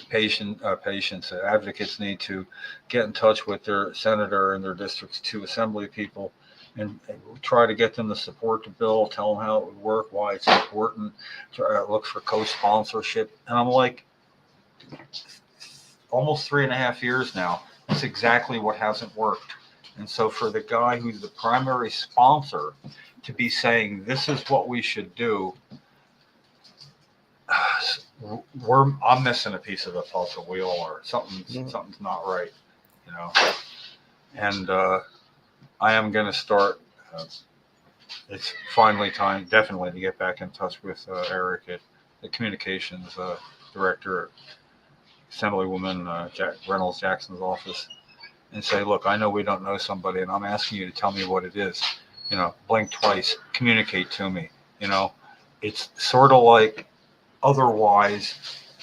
Speaker 3: patients, advocates need to get in touch with their senator and their district's 2 assembly people and try to get them to support the bill, tell them how it would work, why it's important, look for co-sponsorship. And I'm like, almost 3.5 years now, that's exactly what hasn't worked. And so for the guy who's the primary sponsor to be saying, this is what we should do, I'm missing a piece of the puzzle. We all are. Something's not right, you know. And I am going to start. It's finally time, definitely, to get back in touch with Eric at the communications director, Assemblywoman Reynolds Jackson's office, and say, look, I know we don't know somebody, and I'm asking you to tell me what it is. You know, blink twice, communicate to me. You know, it's sort of like, otherwise,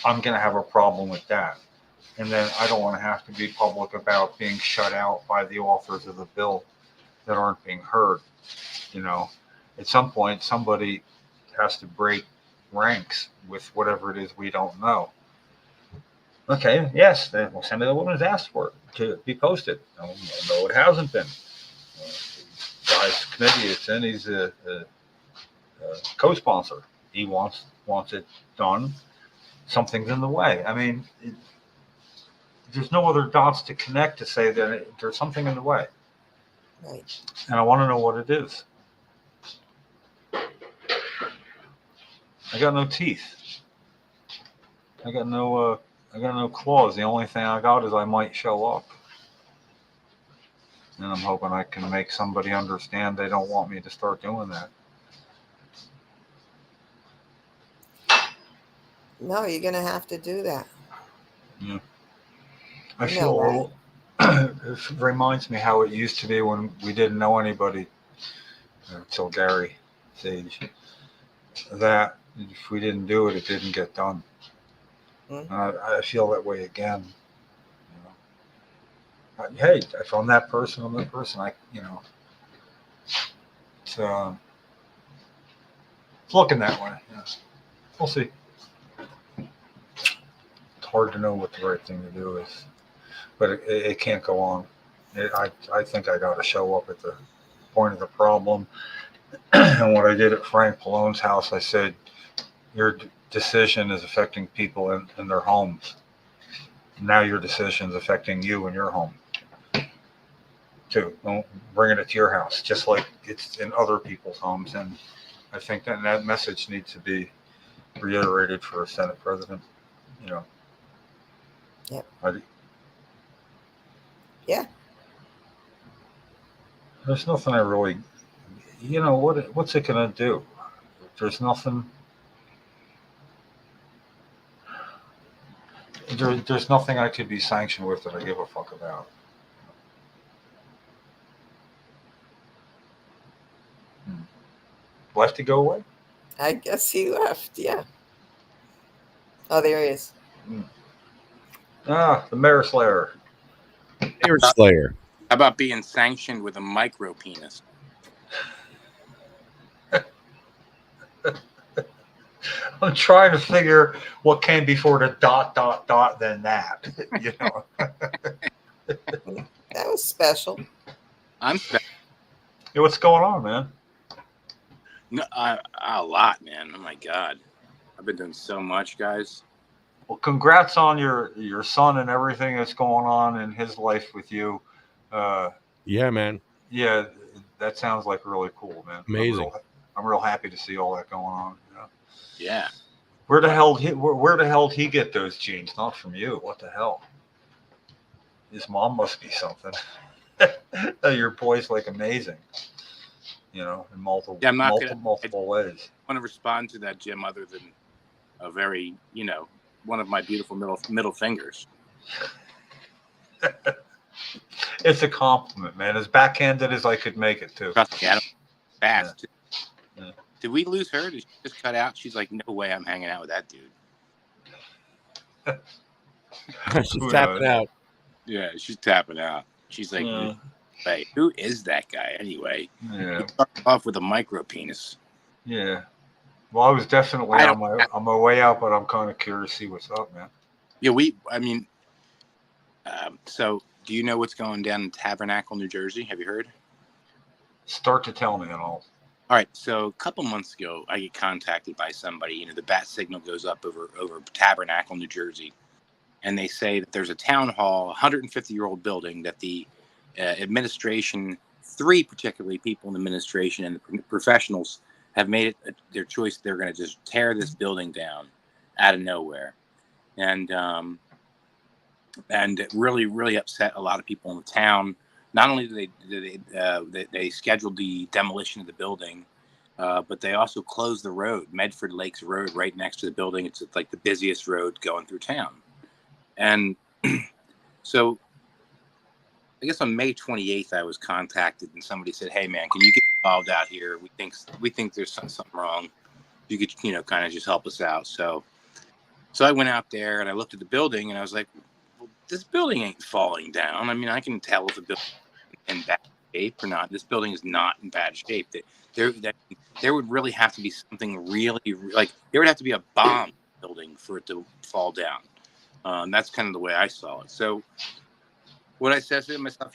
Speaker 3: I'm going to have a problem with that. And then I don't want to have to be public about being shut out by the authors of the bill that aren't being heard. You know, at some point, somebody has to break ranks with whatever it is we don't know. Okay, yes, the Assemblywoman's asked for it to be posted. No, it hasn't been. Guy's committee is in, he's a co-sponsor. He wants it done. Something's in the way. I mean, there's no other dots to connect to say that there's something in the way.
Speaker 4: Right.
Speaker 3: And I want to know what it is. I got no teeth. I got no claws. The only thing I got is I might show up. And I'm hoping I can make somebody understand they don't want me to start doing that.
Speaker 4: No, you're going to have to do that.
Speaker 3: Yeah. I feel it reminds me how it used to be when we didn't know anybody until Gary's age. That if we didn't do it, it didn't get done.
Speaker 4: Mm-hmm.
Speaker 3: I feel that way again. You know, hey, if I'm that person, I'm that person. It's looking that way. Yeah. We'll see. It's hard to know what the right thing to do is, but it can't go on. I think I got to show up at the point of the problem. And what I did at Frank Pallone's house, I said, your decision is affecting people in their homes. Now your decision is affecting you in your home too. Don't bring it to your house, just like it's in other people's homes. And I think that message needs to be reiterated for a Senate president. You know.
Speaker 4: Yep.
Speaker 3: Yeah. There's nothing I really, you know, what's it gonna do? There's nothing. There's nothing I could be sanctioned with that I give a fuck about. Lefty go away?
Speaker 4: I guess he left, yeah. Oh, there he is.
Speaker 3: The Mayor Slayer.
Speaker 2: Air Slayer.
Speaker 6: How about being sanctioned with a micro penis?
Speaker 3: I'm trying to figure what came before the ... than that. You know.
Speaker 4: That was special.
Speaker 6: I'm special.
Speaker 3: Hey, what's going on, man?
Speaker 6: No, a lot, man. Oh my God, I've been doing so much, guys.
Speaker 3: Well, congrats on your son and everything that's going on in his life with you.
Speaker 2: Yeah, man.
Speaker 3: Yeah, that sounds like really cool, man.
Speaker 2: Amazing.
Speaker 3: I'm real happy to see all that going on. You know?
Speaker 6: Yeah.
Speaker 3: Where the hell did he get those genes? Not from you. What the hell? His mom must be something. Your boy's like amazing. You know, in multiple ways.
Speaker 6: I want to respond to that, Jim, other than a very, you know, one of my beautiful middle fingers.
Speaker 3: It's a compliment, man. As backhanded as I could make it, too.
Speaker 6: Trust me, I don't fast.
Speaker 3: Yeah.
Speaker 6: Did we lose her? Did she just cut out? She's like, no way I'm hanging out with that dude.
Speaker 2: She's tapping out.
Speaker 6: Yeah, she's tapping out. She's like, way. Who is that guy anyway?
Speaker 3: Yeah.
Speaker 6: He started off with a micro penis.
Speaker 3: Yeah. Well, I was definitely
Speaker 6: I
Speaker 3: on my way out, but I'm kind of curious to see what's up, man.
Speaker 6: Yeah, so do you know what's going down in Tabernacle, New Jersey? Have you heard?
Speaker 3: Start to tell me and all.
Speaker 6: All right, so a couple months ago, I get contacted by somebody. The bat signal goes up over Tabernacle, New Jersey, and they say that there's a town hall, 150-year-old building that the administration, 3 particularly people in the administration and the professionals have made it their choice. They're going to just tear this building down out of nowhere, and it really, really upset a lot of people in the town. Not only did they scheduled the demolition of the building, but they also closed the road, Medford Lakes Road, right next to the building. It's like the busiest road going through town. And so I guess on May 28th, I was contacted and somebody said, "Hey man, can you get involved out here? We think there's something wrong. You could, kind of just help us out." So I went out there and I looked at the building and I was like, well, this building ain't falling down. I mean, I can tell if the building is in bad shape or not. This building is not in bad shape. There would really have to be something really, like, there would have to be a bomb building for it to fall down. That's kind of the way I saw it. So what I said to myself,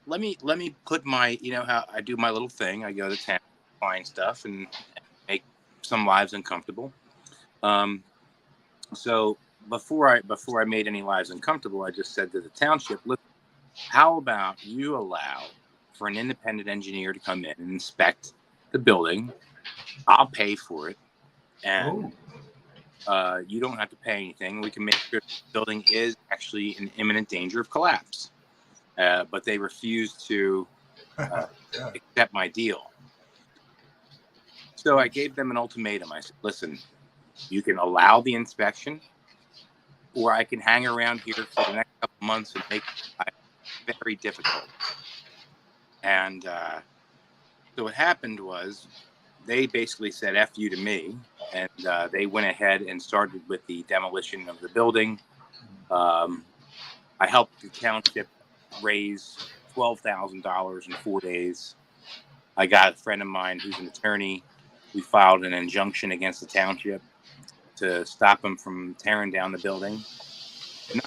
Speaker 6: let me put my, how I do my little thing. I go to town, find stuff, and make some lives uncomfortable. So before I made any lives uncomfortable, I just said to the township, "Look, how about you allow for an independent engineer to come in and inspect the building? I'll pay for it, and you don't have to pay anything. We can make sure the building is actually in imminent danger of collapse." But they refused to accept my deal. So I gave them an ultimatum. I said, "Listen, you can allow the inspection, or I can hang around here for the next couple months and make it very difficult." And so what happened was they basically said "F you" to me, and they went ahead and started with the demolition of the building. I helped the township raise $12,000 in 4 days. I got a friend of mine who's an attorney. We filed an injunction against the township to stop them from tearing down the building. The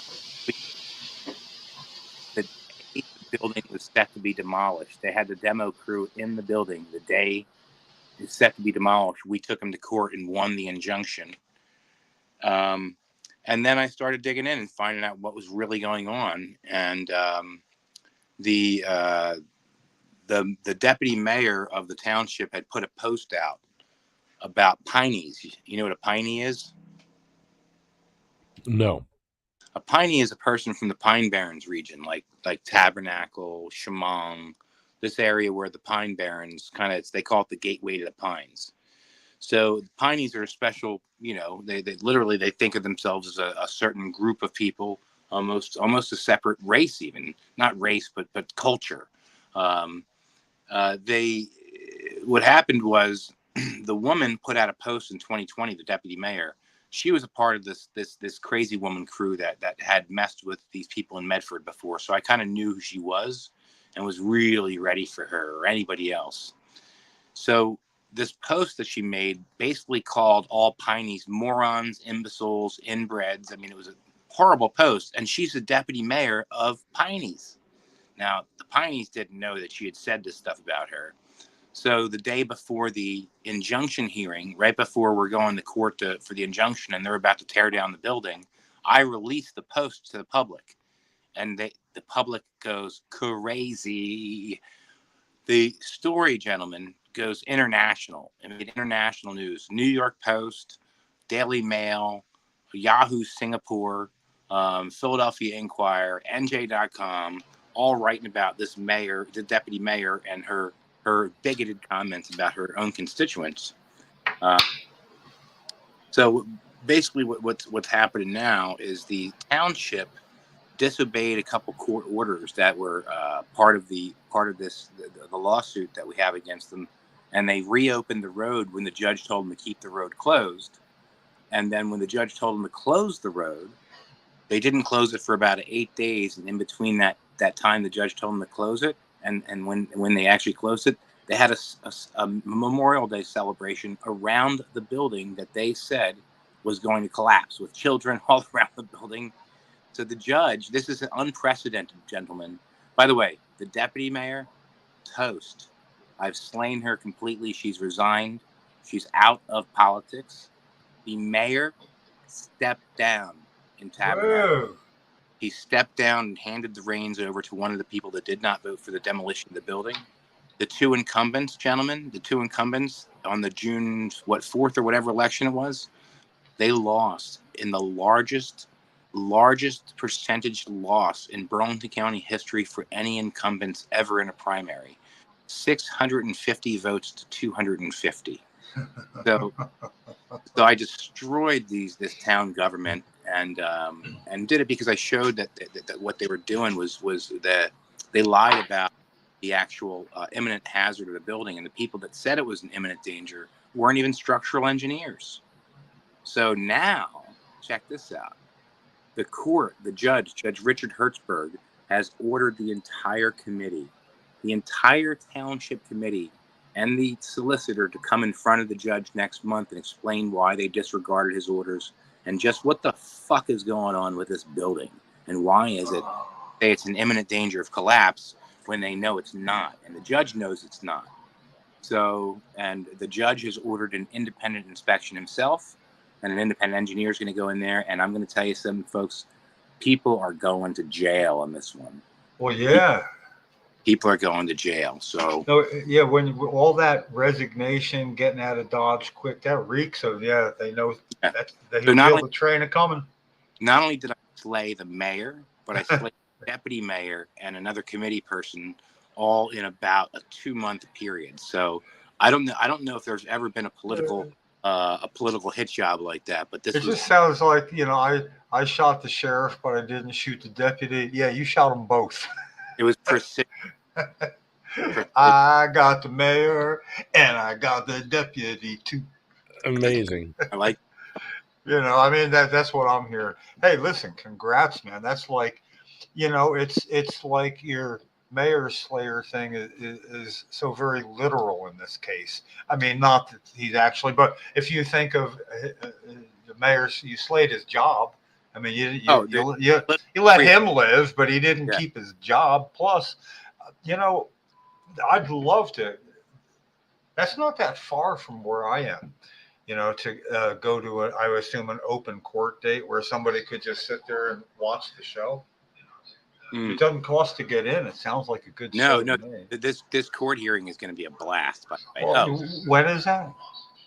Speaker 6: day the building was set to be demolished, they had the demo crew in the building the day it's set to be demolished. We took them to court and won the injunction. And then I started digging in and finding out what was really going on. And the deputy mayor of the township had put a post out about pineys. You know what a piney is?
Speaker 2: No.
Speaker 6: A piney is a person from the Pine Barrens region, like Tabernacle, Chemung, this area where the Pine Barrens they call it the gateway to the pines. So the pineys are a special, they literally, they think of themselves as a certain group of people, almost a separate race, even not race, but culture. What happened was the woman put out a post in 2020, the deputy mayor. She was a part of this crazy woman crew that had messed with these people in Medford before. So I kind of knew who she was and was really ready for her or anybody else. So this post that she made basically called all pineys morons, imbeciles, inbreds. I mean, it was a horrible post. And she's the deputy mayor of Pineys. Now, the Pineys didn't know that she had said this stuff about her. So the day before the injunction hearing, right before we're going to court for the injunction and they're about to tear down the building, I released the post to the public. And the public goes crazy. The story, gentlemen, goes international. I mean, international news. New York Post, Daily Mail, Yahoo Singapore, Philadelphia Inquirer, NJ.com, all writing about this mayor, the deputy mayor, and her bigoted comments about her own constituents. So basically what's happening now is the township disobeyed a couple court orders that were part of the lawsuit that we have against them, and they reopened the road when the judge told them to keep the road closed. And then when the judge told them to close the road, they didn't close it for about 8 days. And in between that time the judge told them to close it, and when they actually closed it, they had a Memorial Day celebration around the building that they said was going to collapse, with children all around the building. So the judge, this is unprecedented, gentlemen. By the way, the deputy mayor, toast. I've slain her completely. She's resigned. She's out of politics. The mayor stepped down in Tabernacle.
Speaker 3: Whoa.
Speaker 6: He stepped down and handed the reins over to one of the people that did not vote for the demolition of the building. The two incumbents, gentlemen, on the June 4th or whatever election it was, they lost in the largest percentage loss in Burlington County history for any incumbents ever in a primary. 650 votes to 250. So I destroyed this town government and did it because I showed that what they were doing was that they lied about the actual imminent hazard of the building, and the people that said it was an imminent danger weren't even structural engineers. So now, check this out. The court, Judge Richard Hertzberg, has ordered the entire committee, the entire township committee, and the solicitor to come in front of the judge next month and explain why they disregarded his orders and just what the fuck is going on with this building and why is it say it's in imminent danger of collapse when they know it's not, and the judge knows it's not. So, and the judge has ordered an independent inspection himself, and an independent engineer is going to go in there. And I'm going to tell you something, folks. People are going to jail on this one.
Speaker 3: Well, yeah.
Speaker 6: People are going to jail. So,
Speaker 3: No, yeah, when all that resignation, getting out of Dodge quick, that reeks of, they know that's they
Speaker 6: So not
Speaker 3: feel
Speaker 6: only-
Speaker 3: the train coming.
Speaker 6: not only did I slay the mayor, but I slayed the deputy mayor and another committee person, all in about a 2-month period. So I don't know if there's ever been a political hit job like that, but this
Speaker 3: It
Speaker 6: was
Speaker 3: just sounds like, I shot the sheriff, but I didn't shoot the deputy. Yeah, you shot them both.
Speaker 6: it was precision.
Speaker 3: I got the mayor and I got the deputy too.
Speaker 2: Amazing.
Speaker 6: I like.
Speaker 3: I mean, that's what I'm hearing. Hey, listen, congrats, man. That's like, it's like your mayor slayer thing is so very literal in this case. I mean, not that he's actually, but if you think of the mayor, you slayed his job. I mean, you let him live, but he didn't keep his job. Plus, I'd love to. That's not that far from where I am. To go to I would assume an open court date where somebody could just sit there and watch the show. It doesn't cost to get in. It sounds like a good show.
Speaker 6: No.
Speaker 3: To me.
Speaker 6: This court hearing is going to be a blast.
Speaker 3: When is that?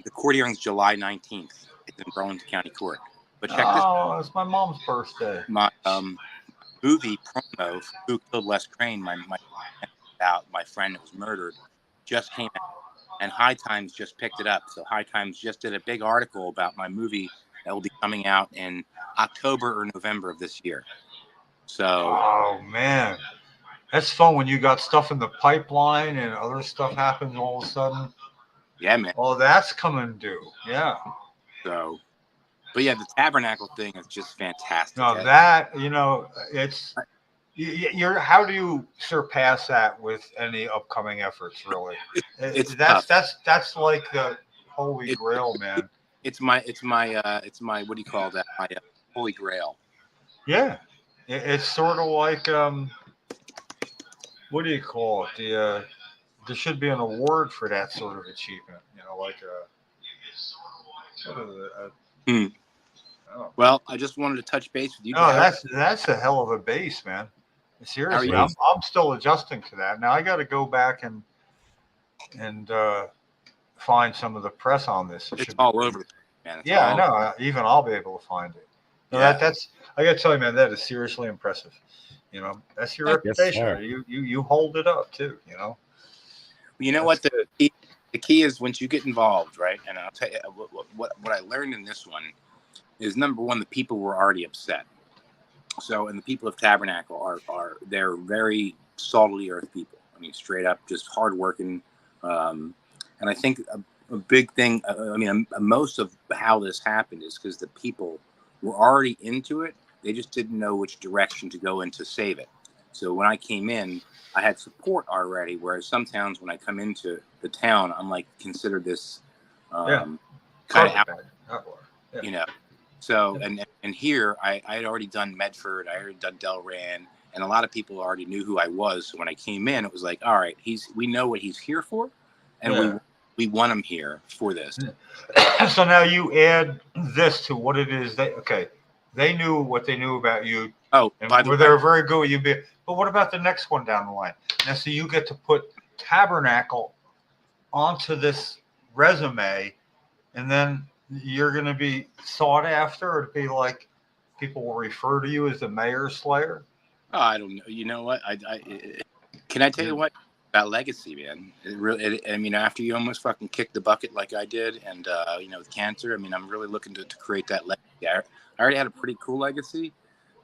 Speaker 6: The court hearing is July 19th. It's in Burlington County Court. But check this.
Speaker 3: Oh, it's my mom's birthday.
Speaker 6: My movie promo for Who Killed Les Crane, my about my friend that was murdered, just came out. And High Times just picked it up. So High Times just did a big article about my movie that will be coming out in October or November of this year. So,
Speaker 3: oh man, that's fun when you got stuff in the pipeline and other stuff happens all of a sudden.
Speaker 6: Yeah, man.
Speaker 3: Oh, that's coming due. Yeah.
Speaker 6: So, but yeah, the Tabernacle thing is just fantastic.
Speaker 3: No, that it's you're. How do you surpass that with any upcoming efforts? Really, that's like the holy grail, man.
Speaker 6: It's my what do you call that? My holy grail.
Speaker 3: Yeah. It's sort of like what do you call it? There should be an award for that sort of achievement. Like
Speaker 6: Well, I just wanted to touch base with you.
Speaker 3: No, that's a hell of a base, man. Seriously, I'm still adjusting to that. Now I got to go back and find some of the press on this.
Speaker 6: It's all over, man.
Speaker 3: I know. Even I'll be able to find it. No, that's. I got to tell you, man, that is seriously impressive. That's your reputation. You hold it up too.
Speaker 6: You know what the key is once you get involved, right? And I'll tell you what I learned in this one is, number one, the people were already upset. So, and the people of Tabernacle they're very salt of the earth people. I mean, straight up, just hardworking. And I think a big thing. Most of how this happened is because the people were already into it. They just didn't know which direction to go in to save it. So when I came in, I had support already. Whereas some towns, when I come into the town, I'm like considered this kind of out,
Speaker 3: Yeah.
Speaker 6: you know. So and here I had already done Medford, I already done Delran, and a lot of people already knew who I was. So when I came in, it was like, all right, we know what he's here for, and we want him here for this.
Speaker 3: So now you add this to what it is. They knew what they knew about you.
Speaker 6: Oh,
Speaker 3: and
Speaker 6: by the way,
Speaker 3: they're very good with you. But what about the next one down the line? Now, so you get to put Tabernacle onto this resume, and then you're going to be sought after, or to be like people will refer to you as the mayor slayer.
Speaker 6: oh, I don't know. You know what? Can I tell you what about legacy, man? I mean, after you almost fucking kicked the bucket like I did, and with cancer, I mean, I'm really looking to create that legacy. I already had a pretty cool legacy,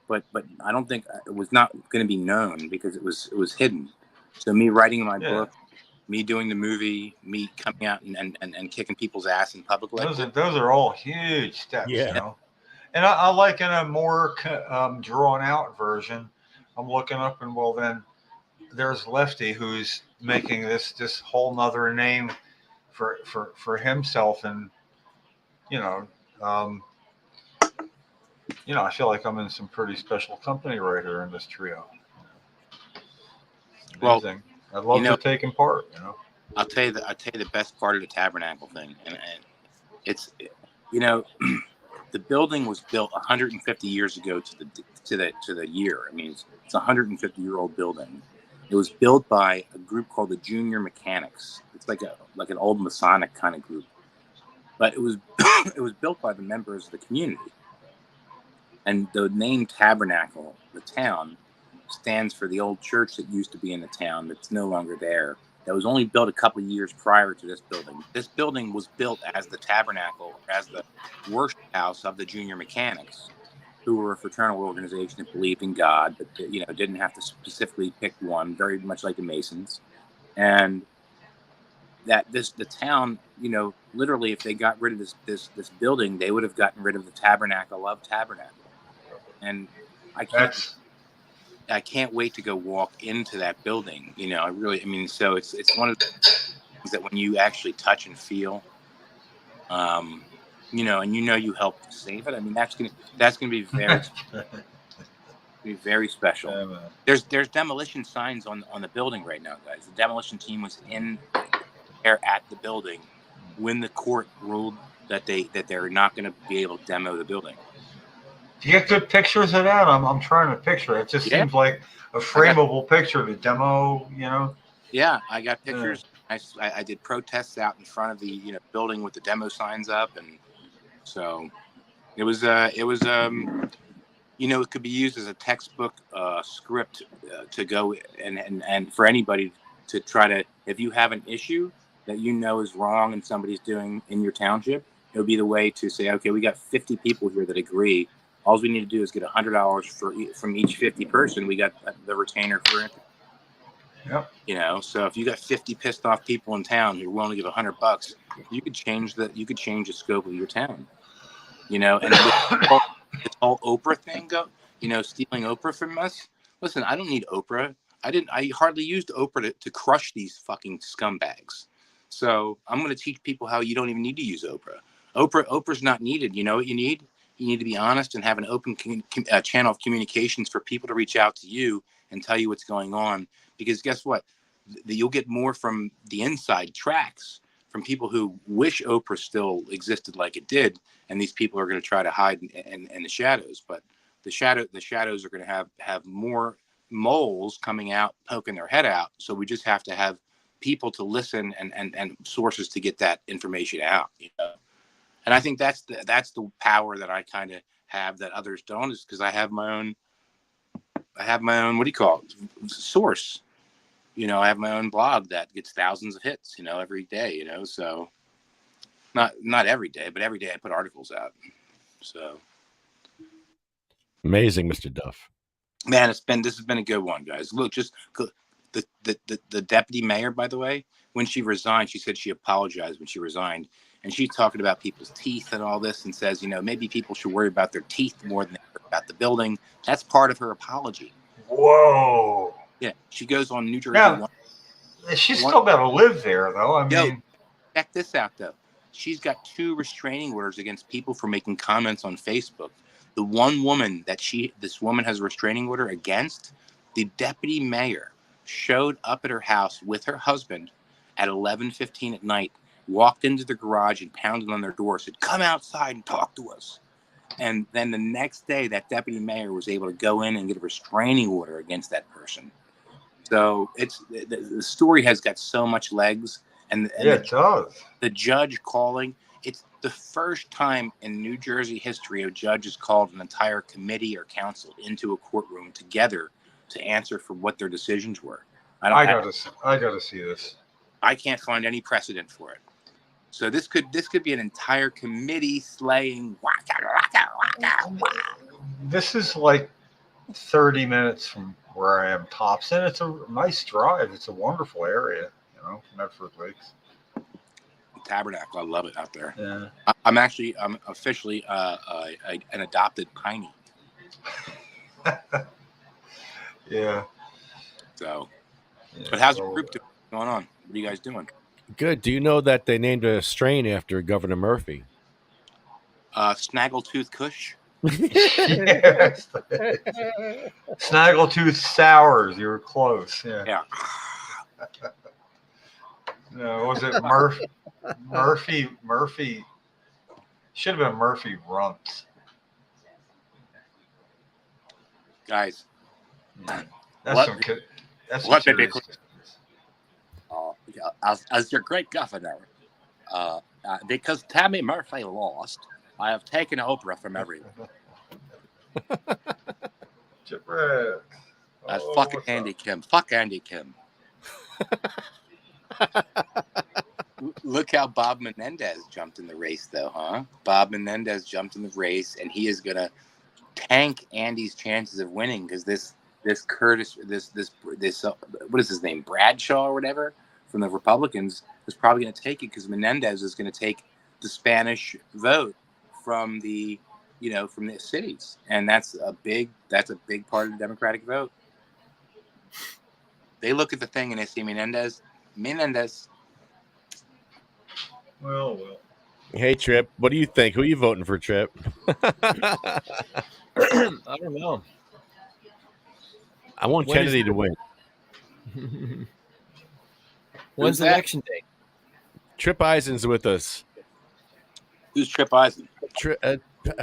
Speaker 6: but I don't think it was not going to be known because it was hidden. So me writing my book, me doing the movie, me coming out and kicking people's ass in public like
Speaker 3: those are all huge steps,
Speaker 2: Yeah.
Speaker 3: you know. And I like in a more drawn out version, I'm looking up and well then there's Lefty who's making this whole nother name for himself, and I feel like I'm in some pretty special company right here in this trio. Amazing. I'd love to take in part,
Speaker 6: I'll tell you the best part of the Tabernacle thing, and it's the building was built 150 years ago to the year. I mean, it's a 150-year-old building. It was built by a group called the Junior Mechanics. It's like an old Masonic kind of group, but it was it was built by the members of the community. And the name Tabernacle, the town, stands for the old church that used to be in the town that's no longer there. That was only built a couple of years prior to this building. This building was built as the tabernacle, as the worship house of the Junior Mechanics, who were a fraternal organization that believed in God, but didn't have to specifically pick one, very much like the Masons. And the town, literally, if they got rid of this building, they would have gotten rid of the Tabernacle of Tabernacle. And I can't wait to go walk into that building. So it's one of the things that when you actually touch and feel, and you helped save it. I mean, that's gonna be very special. There's demolition signs on the building right now, guys. The demolition team was in there at the building when the court ruled that they're not going to be able to demo the building.
Speaker 3: Do you get good pictures of that? I'm trying to picture it. It just seems like a frameable picture to demo,
Speaker 6: Yeah, I got pictures. I did protests out in front of the building with the demo signs up, and so it was it could be used as a textbook script to go and for anybody to try to, if you have an issue that is wrong and somebody's doing in your township, it would be the way to say, okay, we got 50 people here that agree. All we need to do is get $100 from each 50 person. We got the retainer for it.
Speaker 3: Yep.
Speaker 6: So if you got 50 pissed off people in town who are willing to give $100, you could change the scope of your town. And this whole Oprah thing stealing Oprah from us. Listen, I don't need Oprah. I hardly used Oprah to crush these fucking scumbags. So I'm going to teach people how you don't even need to use Oprah. Oprah's not needed. You know what you need? You need to be honest and have an open channel of communications for people to reach out to you and tell you what's going on. Because guess what? You'll get more from the inside tracks from people who wish Oprah still existed like it did. And these people are going to try to hide in the shadows. But the shadows are going to have more moles coming out, poking their head out. So we just have to have people to listen and sources to get that information out. And I think that's the power that I kind of have that others don't, is because I have my own, what do you call it? Source. I have my own blog that gets thousands of hits, every day, so not every day, but every day I put articles out. So
Speaker 2: amazing, Mr. Duff.
Speaker 6: Man, this has been a good one, guys. Look, just the deputy mayor, by the way, when she resigned, she said she apologized when she resigned. And she's talking about people's teeth and all this, and says, maybe people should worry about their teeth more than they worry about the building. That's part of her apology.
Speaker 3: Whoa. Whoa.
Speaker 6: Yeah, she goes on New Jersey.
Speaker 3: Yeah. She's still got to live there, though. I
Speaker 6: Yo.
Speaker 3: mean,
Speaker 6: Check this out, though. She's got 2 restraining orders against people for making comments on Facebook. The one woman that this woman has a restraining order against, the deputy mayor showed up at her house with her husband at 11:15 at night, walked into the garage and pounded on their door, said, "Come outside and talk to us." And then the next day, that deputy mayor was able to go in and get a restraining order against that person. So the story has got so much legs. And
Speaker 3: yeah, it does.
Speaker 6: The judge calling, it's the first time in New Jersey history a judge has called an entire committee or council into a courtroom together to answer for what their decisions were.
Speaker 3: I gotta see this.
Speaker 6: I can't find any precedent for it. So this could be an entire committee slaying.
Speaker 3: This is like 30 minutes from where I am tops, and it's a nice drive. It's a wonderful area, Medford Lakes.
Speaker 6: Tabernacle, I love it out there.
Speaker 3: Yeah.
Speaker 6: I'm officially an adopted Piney.
Speaker 3: Yeah.
Speaker 6: So,
Speaker 3: Yeah,
Speaker 6: but how's the group going on? What are you guys doing?
Speaker 7: Good. Do you know that they named a strain after Governor Murphy?
Speaker 6: Snaggletooth Kush.
Speaker 3: Yes. Snaggletooth Sours. You were close. Yeah.
Speaker 6: Yeah.
Speaker 3: No, was it Murphy? Should have been Murphy Runts.
Speaker 6: Guys,
Speaker 3: That's
Speaker 6: What-
Speaker 3: some kid. That's
Speaker 6: what
Speaker 3: some
Speaker 6: did they-
Speaker 3: serious-
Speaker 8: as your great governor, because Tammy Murphy lost, I have taken Oprah from everyone.
Speaker 3: Chipwreck.
Speaker 8: That's
Speaker 3: Oh,
Speaker 8: fucking
Speaker 3: what's
Speaker 8: Andy
Speaker 3: up?
Speaker 8: Kim. Fuck Andy Kim.
Speaker 6: look how Bob Menendez jumped in the race, though, huh? Bob Menendez jumped in the race, and he is gonna tank Andy's chances of winning because this Curtis, this what is his name, Bradshaw or whatever, from the Republicans is probably going to take it because Menendez is going to take the Spanish vote from the cities, and that's a big part of the Democratic vote. They look at the thing and they see Menendez.
Speaker 3: Well.
Speaker 7: Hey, Trip. What do you think? Who are you voting for, Trip?
Speaker 9: I don't know.
Speaker 7: I want
Speaker 9: When
Speaker 7: Kennedy
Speaker 9: is-
Speaker 7: to win.
Speaker 9: When's
Speaker 6: that?
Speaker 9: election day?
Speaker 7: Trip Eisen's with us.
Speaker 6: Who's Trip Eisen?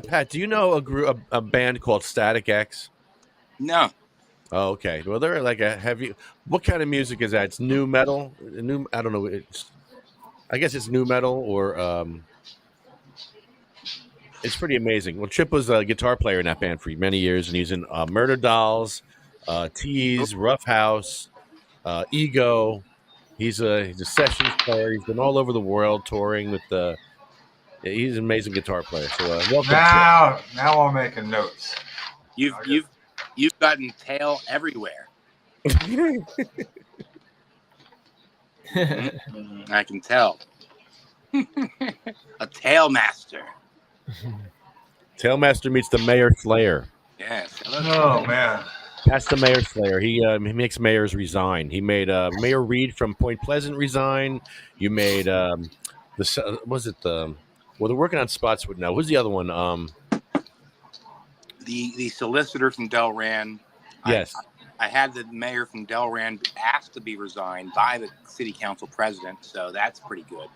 Speaker 7: Pat, do you know a band called Static X?
Speaker 6: No.
Speaker 7: Oh, okay. Well, they're like a heavy. What kind of music is that? It's new metal. I don't know. I guess it's new metal or. It's pretty amazing. Well, Trip was a guitar player in that band for many years, and he's in Murder Dolls, Tease, Rough House, Ego. He's a sessions player. He's been all over the world touring with the. He's an amazing guitar player. So welcome.
Speaker 3: Now I'm making notes.
Speaker 6: You've gotten tail everywhere. I can tell. A tail master.
Speaker 7: Tailmaster meets the Mayor Slayer.
Speaker 6: Yes.
Speaker 3: Oh man.
Speaker 7: That's the Mayor Slayer. He makes mayors resign. He made Mayor Reed from Point Pleasant resign. You made they're working on Spotswood now. Who's the other one?
Speaker 6: The solicitor from Delran.
Speaker 7: Yes.
Speaker 6: I had the mayor from Delran asked to be resigned by the city council president, so that's pretty good.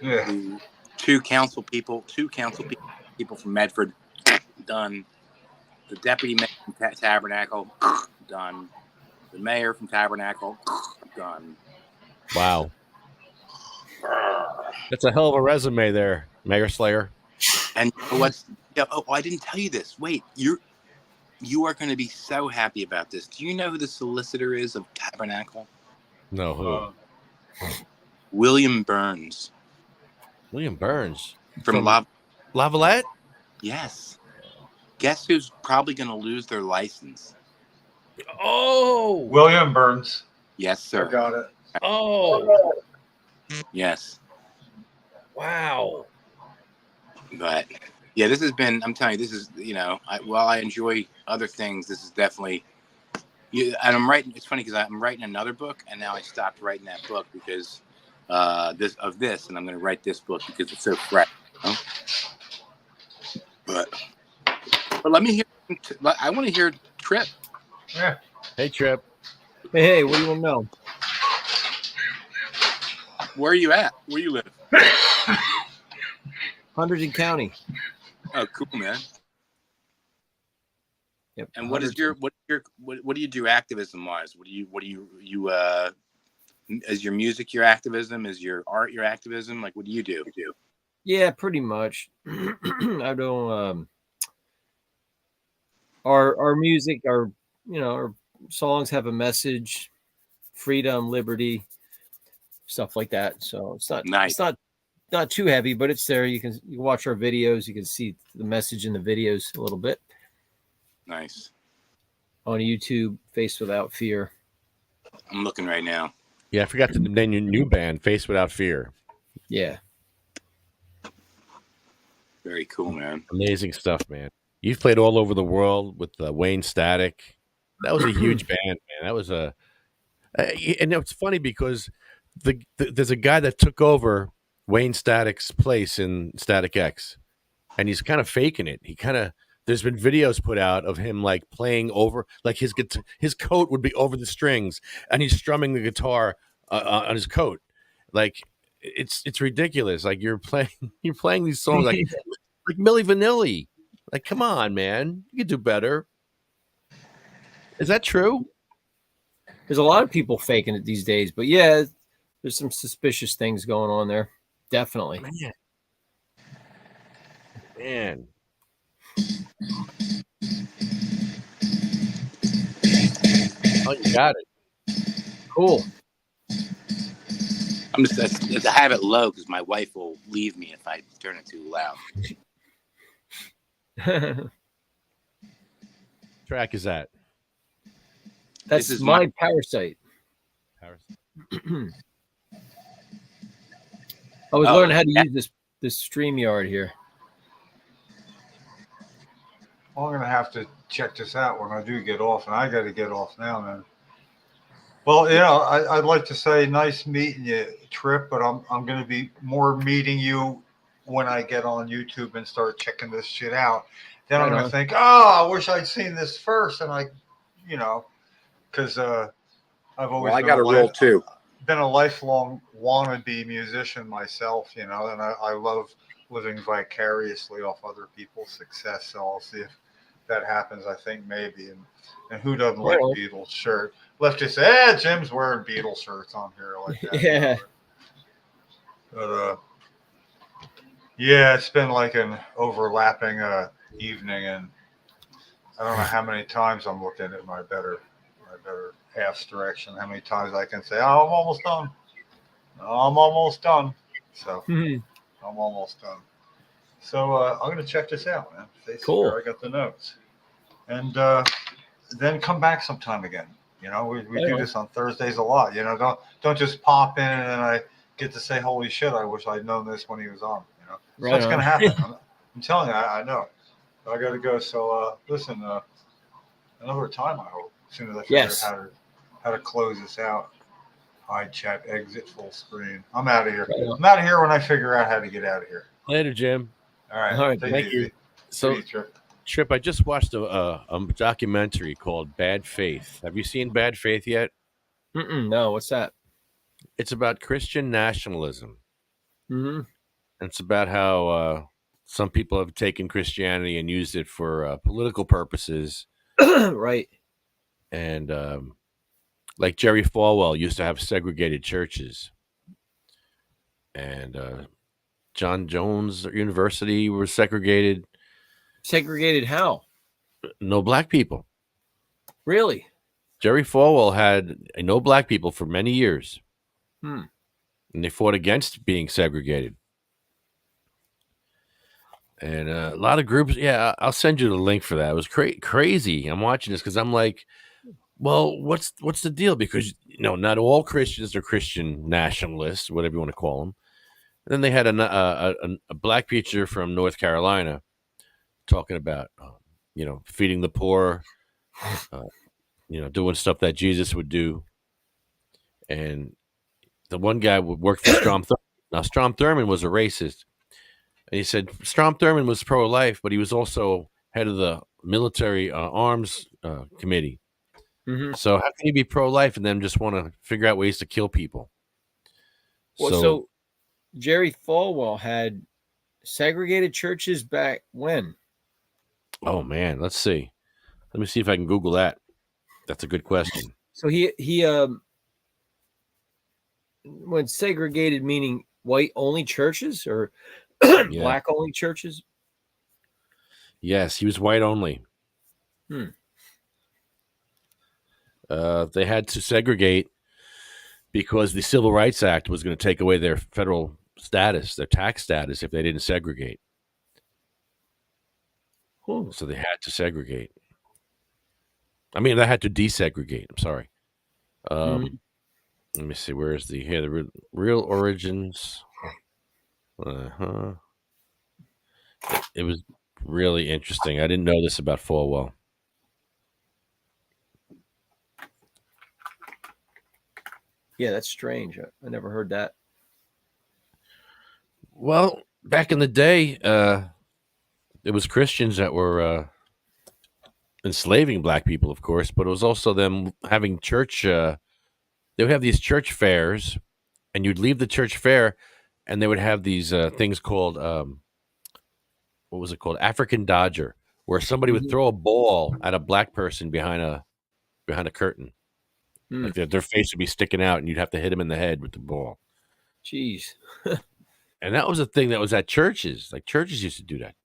Speaker 3: Yeah.
Speaker 6: The two council people from Medford, done. The deputy mayor from Tabernacle, done. The mayor from Tabernacle, done.
Speaker 7: Wow. That's a hell of a resume there, Mayor Slayer.
Speaker 6: And you know what's? I didn't tell you this. Wait, you are going to be so happy about this. Do you know who the solicitor is of Tabernacle?
Speaker 7: No, who?
Speaker 6: William Burns
Speaker 7: William Burns
Speaker 6: from
Speaker 7: Lavalette?
Speaker 6: Yes. Guess who's probably going to lose their license?
Speaker 9: Oh,
Speaker 3: William Burns.
Speaker 6: Yes,
Speaker 3: I
Speaker 6: sir.
Speaker 3: got it.
Speaker 9: oh,
Speaker 6: Yes.
Speaker 9: wow.
Speaker 6: But yeah, this has been, I'm telling you, this is, while I enjoy other things, this is definitely And I'm writing. It's funny because I'm writing another book, and now I stopped writing that book because this, and I'm going to write this book because it's so fresh. You know? But let me hear. I want to hear Trip.
Speaker 3: Yeah.
Speaker 7: Hey, Trip.
Speaker 9: Hey, what do you want to know?
Speaker 6: Where are you at? Where you live?
Speaker 9: Hunterdon County.
Speaker 6: Oh, cool, man.
Speaker 9: Yep.
Speaker 6: And what do you do activism wise? What do you is your music your activism? Is your art your activism? Like, what do you do?
Speaker 9: Yeah, pretty much. I don't. Our music, our songs have a message, freedom, liberty, stuff like that. So it's not
Speaker 6: Nice.
Speaker 9: It's not too heavy, but it's there. You can watch our videos. You can see the message in the videos a little bit
Speaker 6: Nice.
Speaker 9: on YouTube. Face Without Fear.
Speaker 6: I'm looking right now.
Speaker 7: Yeah, I forgot to name your new band, Face Without Fear.
Speaker 9: Yeah.
Speaker 6: Very cool, man.
Speaker 7: Amazing stuff, man. You've played all over the world with Wayne Static. That was a huge band, man. That was and it's funny because there's a guy that took over Wayne Static's place in Static X, and he's kind of faking it. There's been videos put out of him like playing over, like his coat would be over the strings, and he's strumming the guitar on his coat. Like it's ridiculous. Like you're playing these songs like Milli Vanilli. Like, come on, man, you can do better. Is that true?
Speaker 9: There's a lot of people faking it these days, but yeah, there's some suspicious things going on there. Definitely.
Speaker 7: Man. Oh, you got it.
Speaker 9: Cool.
Speaker 6: I'm just I have it low because my wife will leave me if I turn it too loud.
Speaker 7: Track is that?
Speaker 9: That's
Speaker 6: This is
Speaker 9: my Parasite. I was learning how to use this StreamYard here.
Speaker 3: Well, I'm going to have to check this out when I do get off, and I got to get off now, man. Well, I'd like to say nice meeting you, Trip, but I'm going to be more meeting you when I get on YouTube and start checking this shit out. Then I'm going to think, I wish I'd seen this first, and because I've always
Speaker 8: I got to roll too.
Speaker 3: Been a lifelong wannabe musician myself, and I love living vicariously off other people's success. So I'll see if that happens. I think maybe, and who doesn't like Beatles shirt? Lefty say, Jim's wearing Beatles shirts on here like that.
Speaker 9: Yeah.
Speaker 3: But yeah, it's been like an overlapping evening, and I don't know how many times I'm looking at my better half's direction. How many times I can say, "Oh, I'm almost done." I'm almost done. So I'm almost done. So I'm gonna check this out, man.
Speaker 9: Cool.
Speaker 3: I got the notes, and then come back sometime again. We do this on Thursdays a lot. Don't just pop in and then I get to say, "Holy shit! I wish I'd known this when he was on." So that's gonna happen. I'm telling you, I know. I got to go. So listen, another time I hope. As soon as I figure out how to close this out. Hide chat, exit full screen. I'm out of here. I'm out of here when I figure out how to get out of here.
Speaker 7: Later, Jim.
Speaker 3: All right.
Speaker 7: Thank you. So, Trip, I just watched a documentary called Bad Faith. Have you seen Bad Faith yet?
Speaker 9: No, what's that?
Speaker 7: It's about Christian nationalism.
Speaker 9: Mm-hmm.
Speaker 7: And it's about how some people have taken Christianity and used it for political purposes.
Speaker 9: Right.
Speaker 7: And like Jerry Falwell used to have segregated churches. And John Jones University was segregated.
Speaker 9: Segregated how?
Speaker 7: No black people.
Speaker 9: Really?
Speaker 7: Jerry Falwell had no black people for many years.
Speaker 9: And
Speaker 7: they fought against being segregated. And a lot of groups, I'll send you the link for that. It was crazy. I'm watching this because I'm like, well, what's the deal? Because, not all Christians are Christian nationalists, whatever you want to call them. And then they had a black preacher from North Carolina talking about, feeding the poor, doing stuff that Jesus would do. And the one guy would work for Strom Thurmond. Now, Strom Thurmond was a racist. And he said Strom Thurmond was pro-life, but he was also head of the military arms committee.
Speaker 9: Mhm.
Speaker 7: So how can you be pro-life and then just want to figure out ways to kill people?
Speaker 9: Well, so Jerry Falwell had segregated churches back when?
Speaker 7: Oh man, let's see. Let me see if I can Google that. That's a good question.
Speaker 9: So he when segregated meaning white only churches or black only churches?
Speaker 7: Yes, he was white only. They had to segregate because the Civil Rights Act was going to take away their federal status, their tax status, if they didn't segregate. So they had to segregate. I mean, they had to desegregate. I'm sorry. Let me see. Where is the real origins? It was really interesting. I didn't know this about Falwell.
Speaker 9: Yeah, that's strange. I never heard that.
Speaker 7: Well, back in the day, it was Christians that were enslaving black people, of course, but it was also them having church. They would have these church fairs, and you'd leave the church fair, and they would have these things called what was it called? African Dodger, where somebody would throw a ball at a black person behind a curtain. Like their face would be sticking out, and you'd have to hit them in the head with the ball.
Speaker 9: Jeez.
Speaker 7: And that was a thing that was at churches. Like churches used to do that.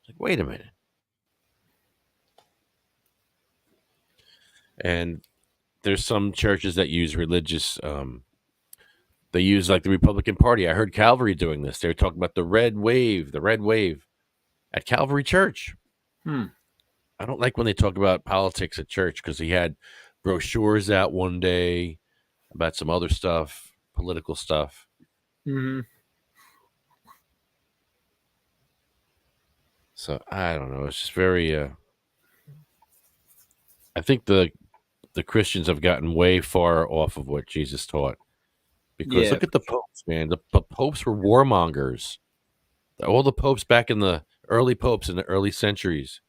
Speaker 7: It's like, wait a minute. And there's some churches that use religious. They use like the Republican Party. I heard Calvary doing this. They were talking about the red wave at Calvary Church. I don't like when they talk about politics at church because he had brochures out one day about some other stuff, political stuff. So I don't know. It's just very. I think the Christians have gotten way far off of what Jesus taught. Because look at the popes, man. The popes were warmongers. All the popes back in the early popes in the early centuries,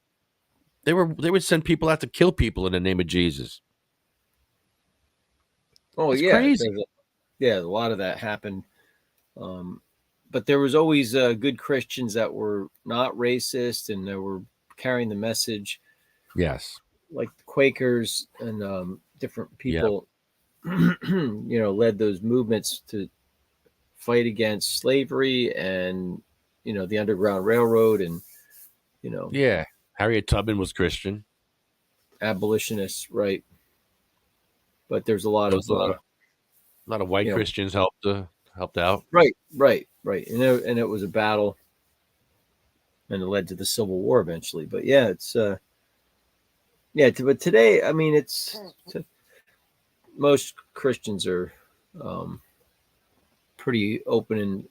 Speaker 7: they would send people out to kill people in the name of Jesus.
Speaker 9: Oh,
Speaker 7: it's
Speaker 9: yeah.
Speaker 7: crazy.
Speaker 9: A lot of that happened. But there was always good Christians that were not racist and they were carrying the message.
Speaker 7: Yes.
Speaker 9: Like the Quakers and different people, led those movements to fight against slavery and, the Underground Railroad and,
Speaker 7: Yeah. Harriet Tubman was Christian.
Speaker 9: Abolitionists, right. But there's a lot of
Speaker 7: white Christians helped out.
Speaker 9: Right. And it was a battle, and it led to the Civil War eventually. But yeah, it's but today, I mean, most Christians are pretty open and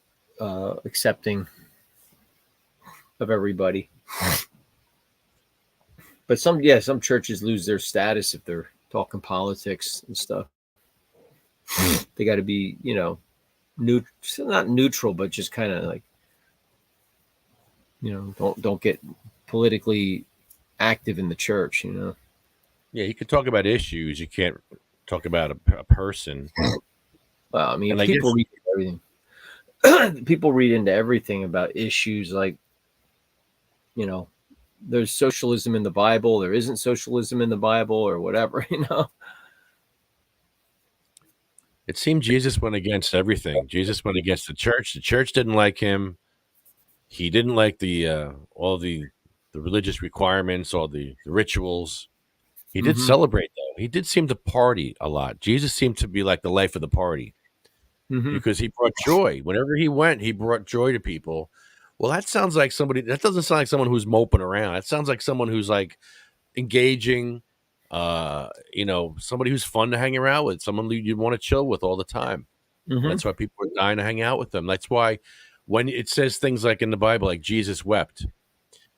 Speaker 9: accepting of everybody. But some churches lose their status if they're talking politics and stuff. They got to be, not neutral, but just kind of like, don't get politically active in the church,
Speaker 7: Yeah, you can talk about issues. You can't talk about a person.
Speaker 9: Well, I mean, people read everything. People read into everything about issues like, there's socialism in the Bible, there isn't socialism in the Bible, or whatever,
Speaker 7: It seemed Jesus went against everything. Jesus went against the church. The church didn't like him. He didn't like all the religious requirements, all the rituals. He did celebrate, though. He did seem to party a lot. Jesus seemed to be like the life of the party because he brought joy. Whenever he went, he brought joy to people. Well, that doesn't sound like someone who's moping around. That sounds like someone who's like engaging, somebody who's fun to hang around with, someone you'd want to chill with all the time. That's why people are dying to hang out with them. That's why when it says things like in the Bible, like Jesus wept,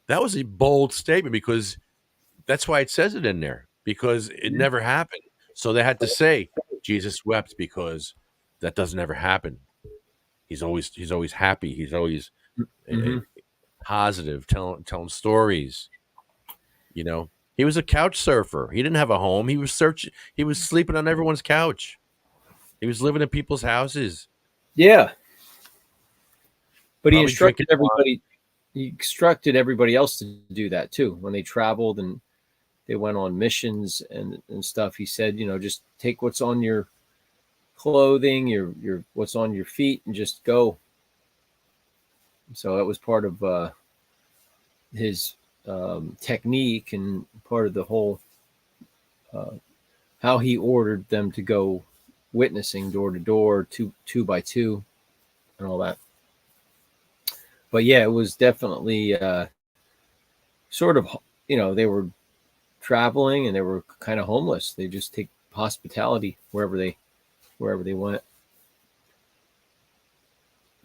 Speaker 7: that was a bold statement because that's why it says it in there. because it never happened. So they had to say Jesus wept because that doesn't ever happen. He's always happy. He's always positive, telling stories. You know, he was a couch surfer. He didn't have a home. He was sleeping on everyone's couch. He was living in people's houses.
Speaker 9: Yeah. But he
Speaker 7: Probably
Speaker 9: instructed
Speaker 7: drinking
Speaker 9: everybody. He instructed everybody else to do that too when they traveled and they went on missions and stuff. He said, you know, just take what's on your clothing, your what's on your feet, and just go. So that was part of his technique and part of the whole how he ordered them to go witnessing door to door, two by two, and all that. But yeah, it was definitely sort of, you know, they were traveling and they were kind of homeless. They just take hospitality wherever they went.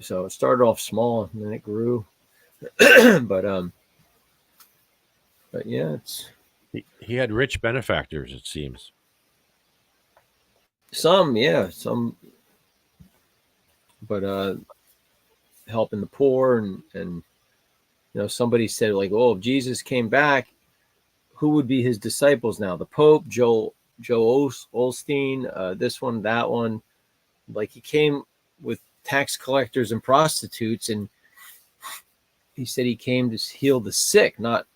Speaker 9: So it started off small and then it grew. but yeah,
Speaker 7: he had rich benefactors, it seems.
Speaker 9: Some, but helping the poor and you know, somebody said like, oh, if Jesus came back, who would be his disciples now? The Pope, Joe Osteen, this one, that one. Like, he came with tax collectors and prostitutes, and he said he came to heal the sick, not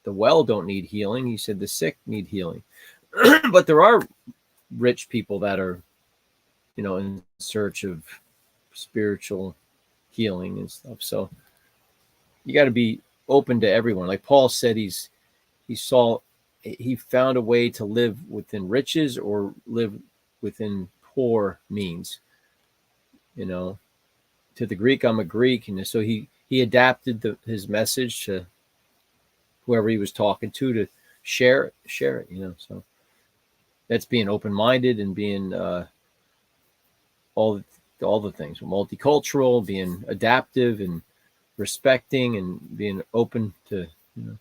Speaker 9: the well don't need healing. He said the sick need healing. But there are rich people that are, you know, in search of spiritual healing and stuff. So you got to be open to everyone. Like Paul said, he found a way to live within riches or live within poor means. You know, to the Greek, I'm a Greek, and so he adapted his message to whoever he was talking to share it. You know, so that's being open-minded and being all the things, multicultural, being adaptive and respecting and being open to, you know,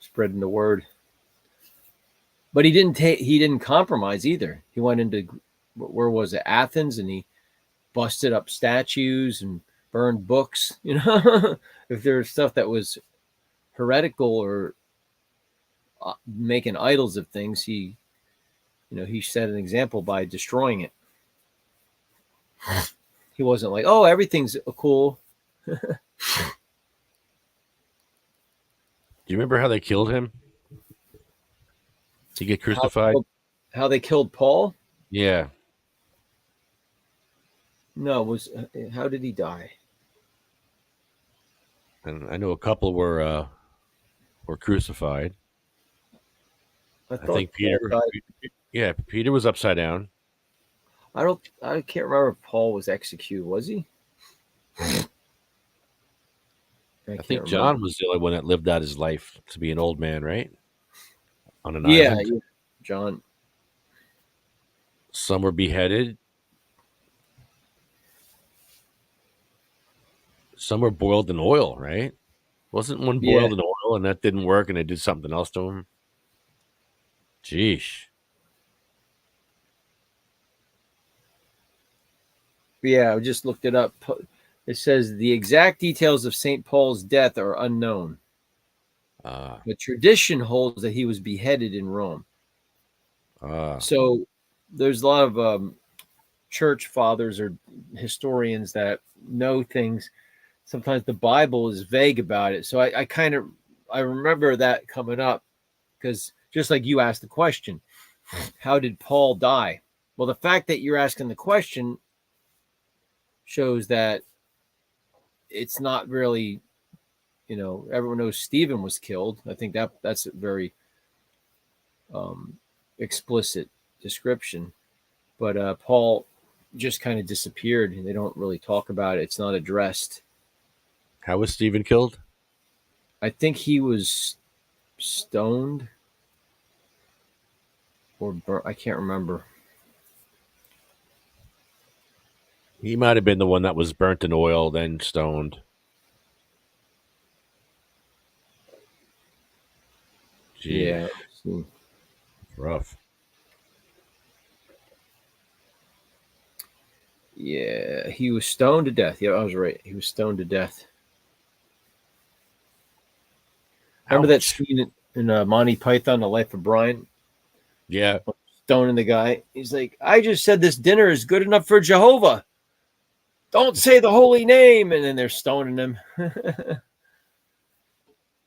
Speaker 9: spreading the word. But he didn't compromise either. He went into, where was it, Athens, and he busted up statues and burned books. You know, if there's stuff that was heretical or making idols of things, he set an example by destroying it. He wasn't like, oh, everything's cool.
Speaker 7: Do you remember how they killed him? Did he get crucified?
Speaker 9: How they killed Paul?
Speaker 7: Yeah.
Speaker 9: No, how did he die?
Speaker 7: And I know a couple were crucified. I think Peter. Yeah, Peter was upside down.
Speaker 9: I can't remember if Paul was executed. Was he?
Speaker 7: I think John was the only one that lived out his life to be an old man, right? On an
Speaker 9: island.
Speaker 7: Yeah,
Speaker 9: John.
Speaker 7: Some were beheaded. Some were boiled in oil, right? Wasn't one boiled in oil and that didn't work and they did something else to him? Jeesh.
Speaker 9: Yeah, I just looked it up. It says the exact details of St. Paul's death are unknown. The tradition holds that he was beheaded in Rome. So there's a lot of church fathers or historians that know things. Sometimes the Bible is vague about it. So I remember that coming up, because just like you asked the question, how did Paul die? Well, the fact that you're asking the question shows that it's not really, you know, everyone knows Stephen was killed. I think that's a very explicit description. But Paul just kind of disappeared, and they don't really talk about it. It's not addressed.
Speaker 7: How was Stephen killed?
Speaker 9: I think he was stoned or burnt. I can't remember.
Speaker 7: He might have been the one that was burnt in oil, then stoned. Jeez.
Speaker 9: Yeah.
Speaker 7: Rough.
Speaker 9: Yeah, he was stoned to death. Yeah, I was right. He was stoned to death. Remember that
Speaker 7: Ouch.
Speaker 9: scene in Monty Python, The Life of Brian?
Speaker 7: Yeah.
Speaker 9: Stoning the guy. He's like, I just said this dinner is good enough for Jehovah. Don't say the holy name. And then they're stoning him.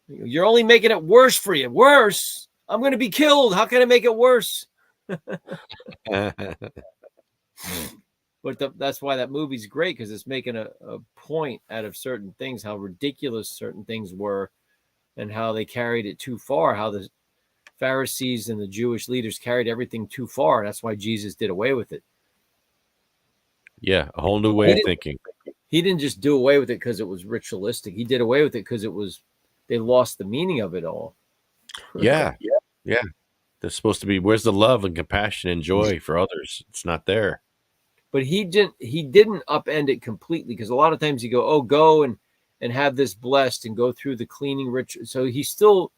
Speaker 9: You're only making it worse for you. Worse. I'm going to be killed. How can I make it worse? But that's why that movie's great, because it's making a point out of certain things, how ridiculous certain things were and how they carried it too far, how the Pharisees and the Jewish leaders carried everything too far. That's why Jesus did away with it.
Speaker 7: Yeah, a whole new way of thinking.
Speaker 9: He didn't just do away with it because it was ritualistic. He did away with it because they lost the meaning of it all.
Speaker 7: Yeah. Yeah. There's supposed to be, where's the love and compassion and joy for others? It's not there.
Speaker 9: But he didn't upend it completely, because a lot of times you go, oh, go and have this blessed and go through the cleaning ritual. So he still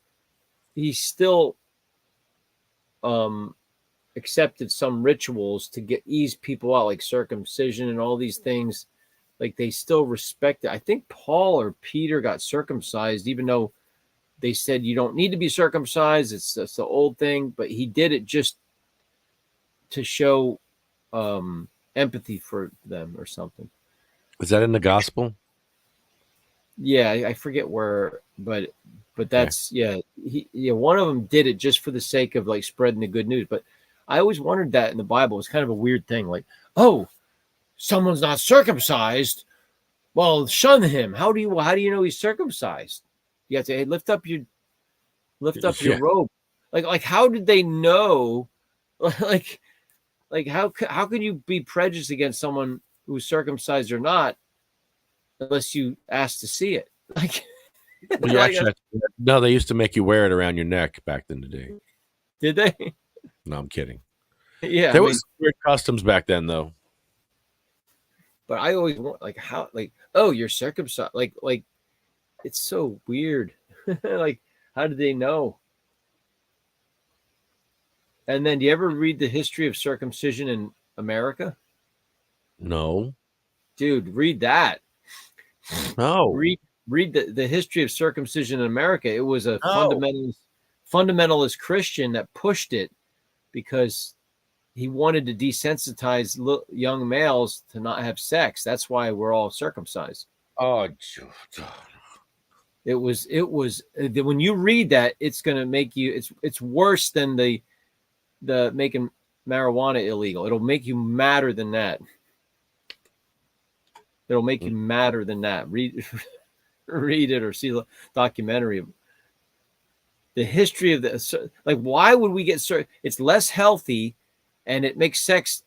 Speaker 9: accepted some rituals to ease people out, like circumcision and all these things. Like, they still respect it. I think Paul or Peter got circumcised, even though they said you don't need to be circumcised. It's the old thing. But he did it just to show empathy for them or something.
Speaker 7: Is that in the gospel?
Speaker 9: Yeah, I forget where, but that's one of them did it just for the sake of like spreading the good news. But I always wondered that in the Bible. It's kind of a weird thing, like, oh, someone's not circumcised, well, shun him. How do you know he's circumcised? You have to, hey, lift up your robe. Like how did they know? Like how could you be prejudiced against someone who's circumcised or not unless you ask to see it? Like,
Speaker 7: no, they used to make you wear it around your neck back in the day.
Speaker 9: Did they?
Speaker 7: No, I'm kidding.
Speaker 9: Yeah,
Speaker 7: there was weird customs back then, though.
Speaker 9: But I always want, like, how, like, oh, you're circumcised, like it's so weird. Like, how did they know? And then, do you ever read the history of circumcision in America?
Speaker 7: No.
Speaker 9: Dude, read that.
Speaker 7: No.
Speaker 9: Read the history of circumcision in America. It was a fundamentalist Christian that pushed it because he wanted to desensitize young males to not have sex. That's why we're all circumcised.
Speaker 7: Oh,
Speaker 9: it was when you read that, it's going to make you, it's worse than the making marijuana illegal. It'll make you madder than that. It'll make you madder than that. Read it or see the documentary. The history of the, like, why would we get, it's less healthy and it makes sex.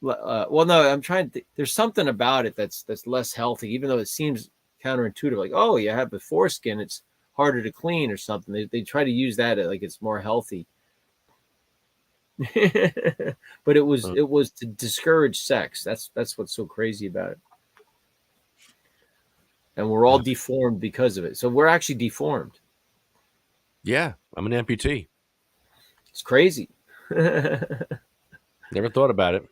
Speaker 9: Well, no, I'm trying to, there's something about it that's less healthy, even though it seems counterintuitive. Like, oh, you have the foreskin, it's harder to clean or something. They try to use that like it's more healthy. But it was to discourage sex. That's what's so crazy about it. And we're all deformed because of it. So we're actually deformed.
Speaker 7: Yeah, I'm an amputee.
Speaker 9: It's crazy.
Speaker 7: Never thought about it.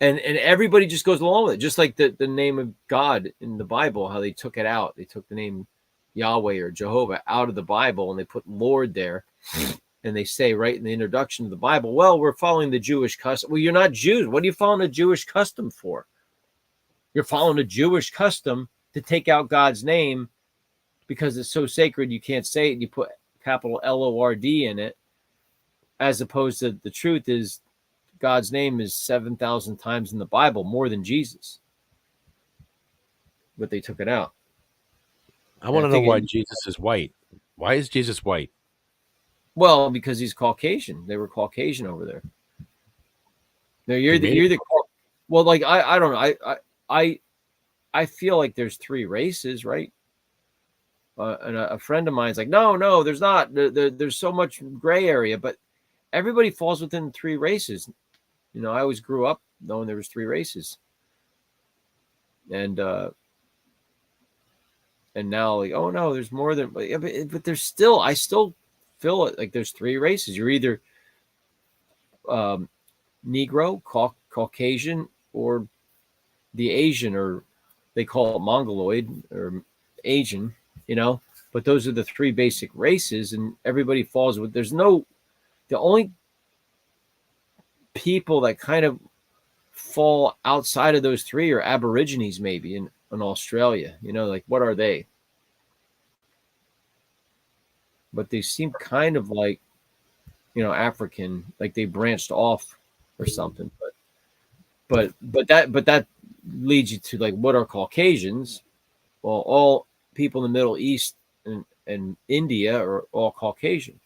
Speaker 9: And everybody just goes along with it. Just like the name of God in the Bible, how they took it out. They took the name Yahweh or Jehovah out of the Bible and they put Lord there. And they say right in the introduction of the Bible, well, we're following the Jewish custom. Well, you're not Jews. What are you following a Jewish custom for? You're following a Jewish custom to take out God's name because it's so sacred you can't say it. And you put capital Lord in it, as opposed to the truth is God's name is 7,000 times in the Bible, more than Jesus. But they took it out.
Speaker 7: I want to know why Jesus is white. Why is Jesus white?
Speaker 9: Well, because he's Caucasian. They were Caucasian over there. No, you're the well, like I don't know. I feel like there's three races, right? And a friend of mine's like, no, there's not. There's so much gray area, but everybody falls within three races. You know, I always grew up knowing there was three races, and now, like, oh no, there's more than. But there's still. I still fill it. Like there's three races. You're either Negro, Caucasian, or the Asian, or they call it Mongoloid or Asian, you know. But those are the three basic races, and everybody falls with. The only people that kind of fall outside of those three are Aborigines, maybe in Australia. You know, like what are they? But they seem kind of like, you know, African, like they branched off or something. But that leads you to like, what are Caucasians? Well, all people in the Middle East and India are all Caucasian.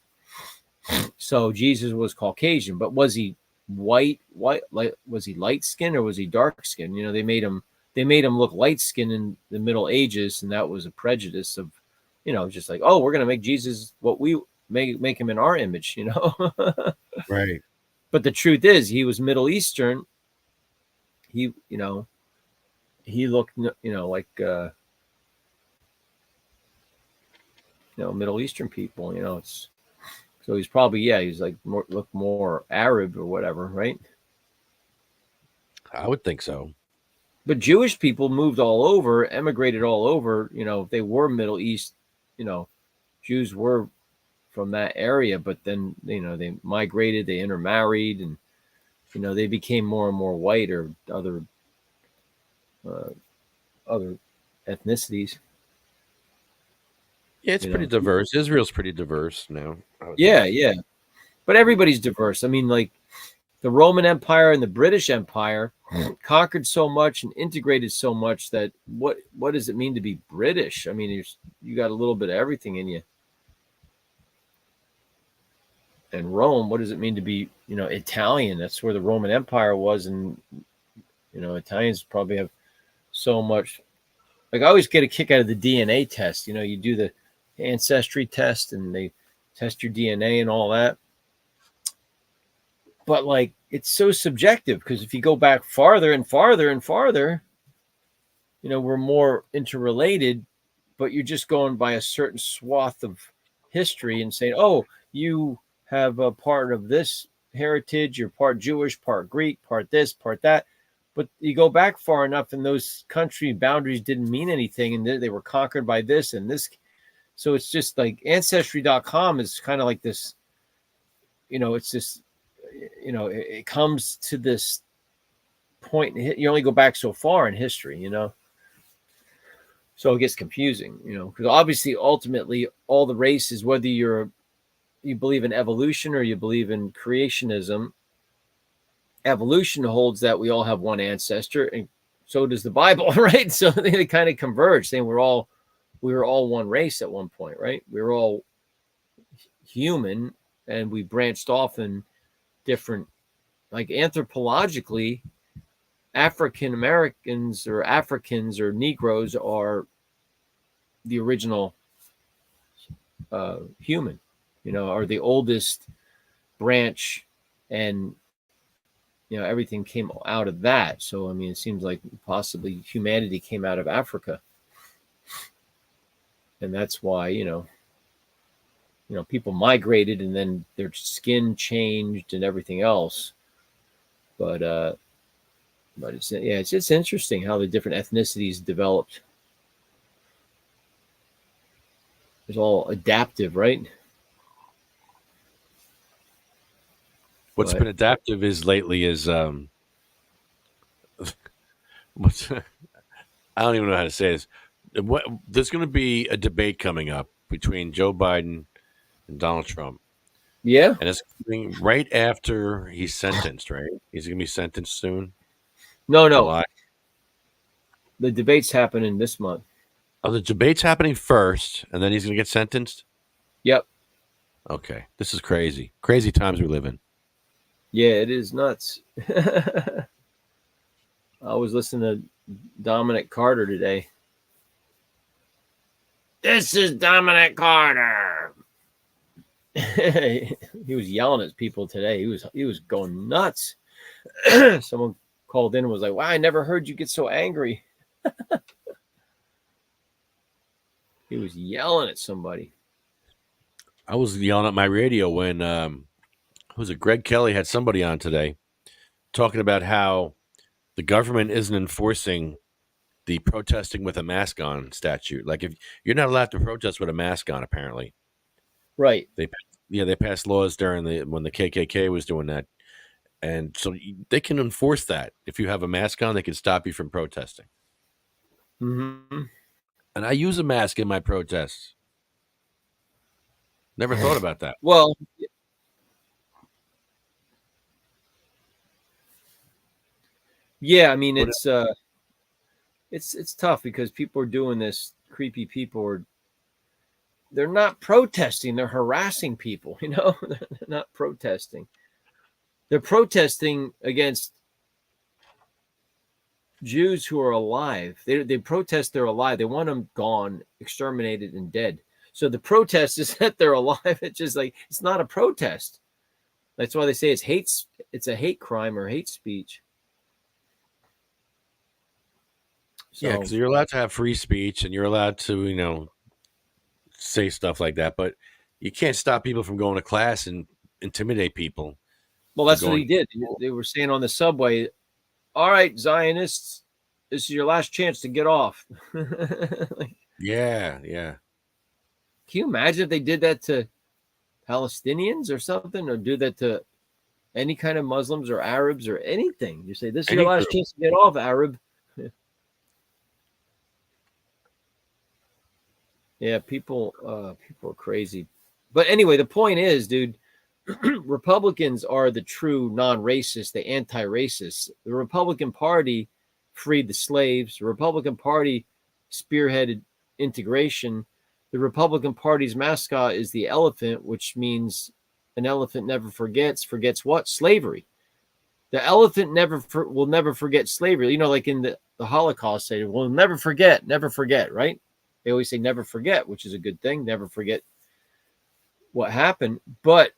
Speaker 9: So Jesus was Caucasian, but was he white? Like, was he light skinned or was he dark skinned? You know, they made him look light skinned in the Middle Ages, and that was a prejudice of, you know, just like, oh, we're gonna make Jesus what we make him in our image, you know.
Speaker 7: Right.
Speaker 9: But the truth is, he was Middle Eastern. He, you know, he looked, you know, like you know, Middle Eastern people, you know. It's so he's probably, yeah, he's like look more Arab or whatever, right?
Speaker 7: I would think so.
Speaker 9: But Jewish people moved all over, emigrated all over. You know, they were Middle East, you know, Jews were from that area, but then, you know, they migrated, they intermarried, and, you know, they became more and more white or other ethnicities.
Speaker 7: Yeah, it's
Speaker 9: You
Speaker 7: pretty
Speaker 9: know.
Speaker 7: diverse. Israel's pretty diverse now.
Speaker 9: Yeah, yeah. But everybody's diverse. I mean, like the Roman Empire and the British Empire conquered so much and integrated so much that what does it mean to be British? I mean, you got a little bit of everything in you. And Rome, what does it mean to be, you know, Italian? That's where the Roman Empire was, and, you know, Italians probably have so much. Like, I always get a kick out of the DNA test. You know, you do the ancestry test and they test your DNA and all that. But like, it's so subjective, because if you go back farther and farther and farther, you know, we're more interrelated, but you're just going by a certain swath of history and saying, oh, you have a part of this heritage, you're part Jewish, part Greek, part this, part that. But you go back far enough and those country boundaries didn't mean anything, and they were conquered by this and this. So it's just like Ancestry.com is kind of like this, you know, it's just, you know, it comes to this point. You only go back so far in history, you know. So it gets confusing, you know, because obviously, ultimately, all the races, whether you believe in evolution or you believe in creationism, evolution holds that we all have one ancestor, and so does the Bible, right? So they kind of converge, saying we were all one race at one point, right? We were all human, and we branched off in different, like anthropologically, African Americans or Africans or Negroes are the original human, you know, are the oldest branch, and, you know, everything came out of that. So, I mean, it seems like possibly humanity came out of Africa. And that's why, you know, people migrated and then their skin changed and everything else. But it's just interesting how the different ethnicities developed. It's all adaptive, right?
Speaker 7: What's been adaptive is lately is what's I don't even know how to say this. There's going to be a debate coming up between Joe Biden and Donald Trump.
Speaker 9: Yeah.
Speaker 7: And it's coming right after he's sentenced, right? He's going to be sentenced soon.
Speaker 9: No.
Speaker 7: July.
Speaker 9: The debate's happening this month.
Speaker 7: Oh, the debate's happening first, and then he's going to get sentenced?
Speaker 9: Yep.
Speaker 7: Okay. This is crazy. Crazy times we live in.
Speaker 9: Yeah, it is nuts. I was listening to Dominic Carter today. This is Dominic Carter. He was yelling at people today. He was going nuts. Someone called in and was like, "Wow, I never heard you get so angry." He was yelling at somebody.
Speaker 7: I was yelling at my radio when who's it? Greg Kelly had somebody on today talking about how the government isn't enforcing the protesting with a mask on statute. Like if you're not allowed to protest with a mask on, apparently
Speaker 9: Right.
Speaker 7: they passed laws during when the KKK was doing that, and so they can enforce that. If you have a mask on, they can stop you from protesting.
Speaker 9: Mm-hmm.
Speaker 7: And I use a mask in my protests. Never thought about that.
Speaker 9: Well, yeah, I mean it's tough because people are doing this. Creepy people they're not protesting, they're harassing people, you know. They're not protesting. They're protesting against Jews who are alive. They protest they're alive. They want them gone, exterminated, and dead. So the protest is that they're alive. It's just like it's not a protest. That's why they say it's a hate crime or hate speech. So,
Speaker 7: Yeah, because you're allowed to have free speech and you're allowed to, say stuff like that, but you can't stop people from going to class and intimidate people.
Speaker 9: well, that's what he did. They were saying on the subway, "All right, Zionists, this is your last chance to get off." Like,
Speaker 7: Yeah.
Speaker 9: can you imagine if they did that to Palestinians or something, or do that to any kind of Muslims or Arabs or anything? You say, "This is your last chance to get off, Arab." Yeah, people are crazy. But anyway, the point is, dude, Republicans are the true non-racist, the anti-racist. The Republican Party freed the slaves. The Republican Party spearheaded integration. The Republican Party's mascot is the elephant, which means an elephant never forgets. Forgets what? Slavery. The elephant will never forget slavery. You know, like in the Holocaust, say, "We'll never forget, right?" They always say never forget, which is a good thing. Never forget what happened. But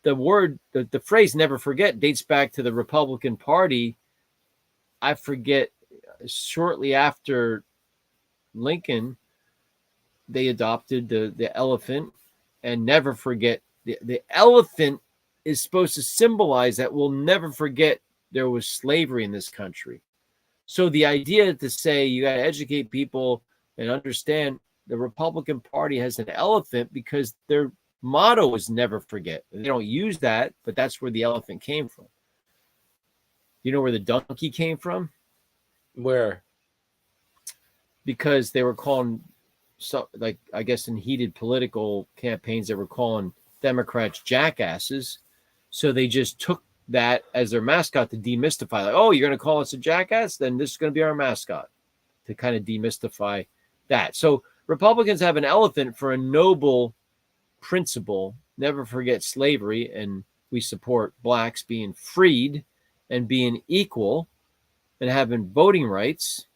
Speaker 9: the phrase never forget dates back to the Republican Party. I forget, shortly after Lincoln, they adopted the elephant, and never forget. The elephant is supposed to symbolize that we'll never forget there was slavery in this country. So the idea to say you got to educate people and understand the Republican Party has an elephant because their motto is never forget. They don't use that, but that's where the elephant came from. You know where the donkey came from?
Speaker 7: Where?
Speaker 9: Because they were calling, like, I guess in heated political campaigns, they were calling Democrats jackasses. So they just took that as their mascot to demystify. Like, oh, you're going to call us a jackass? Then this is going to be our mascot, to kind of demystify that. So Republicans have an elephant for a noble principle. Never forget slavery, and we support blacks being freed and being equal and having voting rights.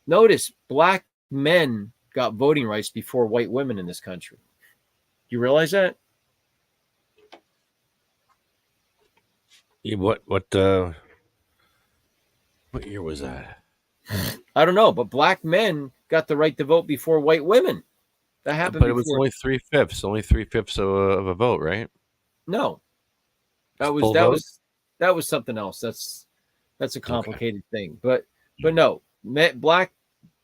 Speaker 9: Notice black men got voting rights before white women in this country. Do you realize that?
Speaker 7: Yeah, what year was that?
Speaker 9: I don't know, but black men got the right to vote before white women. That happened.
Speaker 7: But it was only 3/5, only 3/5 of a vote, right?
Speaker 9: No, that was something else. That's a complicated thing. But no, black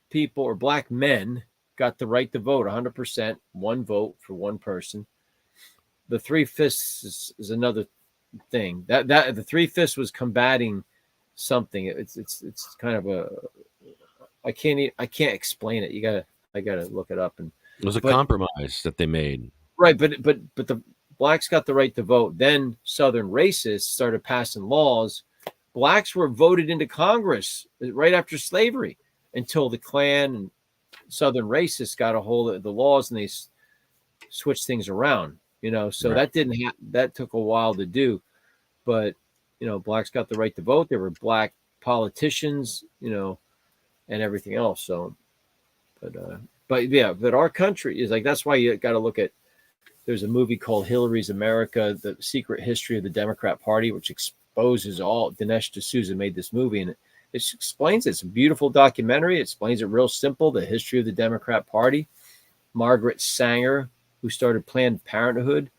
Speaker 9: people or black men got the right to vote 100%, one vote for one person. The 3/5 is another thing. That the 3/5 was combating something. It's kind of I can't explain it. I gotta look it up. And
Speaker 7: it was a compromise that they made.
Speaker 9: Right, but the blacks got the right to vote. Then Southern racists started passing laws. Blacks were voted into Congress right after slavery until the Klan and Southern racists got a hold of the laws and they switched things around. So right. That took a while to do, but blacks got the right to vote. There were black politicians, and everything else. So, but our country is like, that's why you got to look at. There's a movie called Hillary's America: The Secret History of the Democrat Party, which exposes all. Dinesh D'Souza made this movie, and it explains it. It's a beautiful documentary. It explains it real simple, the history of the Democrat Party. Margaret Sanger who started Planned Parenthood,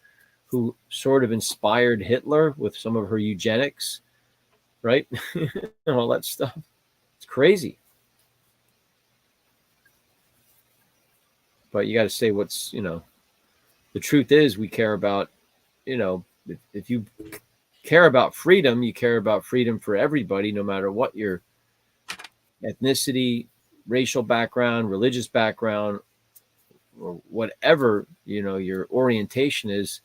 Speaker 9: who sort of inspired Hitler with some of her eugenics, right? And all that stuff. It's crazy. But you got to say what's, the truth is we care about, if you care about freedom, you care about freedom for everybody, no matter what your ethnicity, racial background, religious background, or whatever, your orientation is,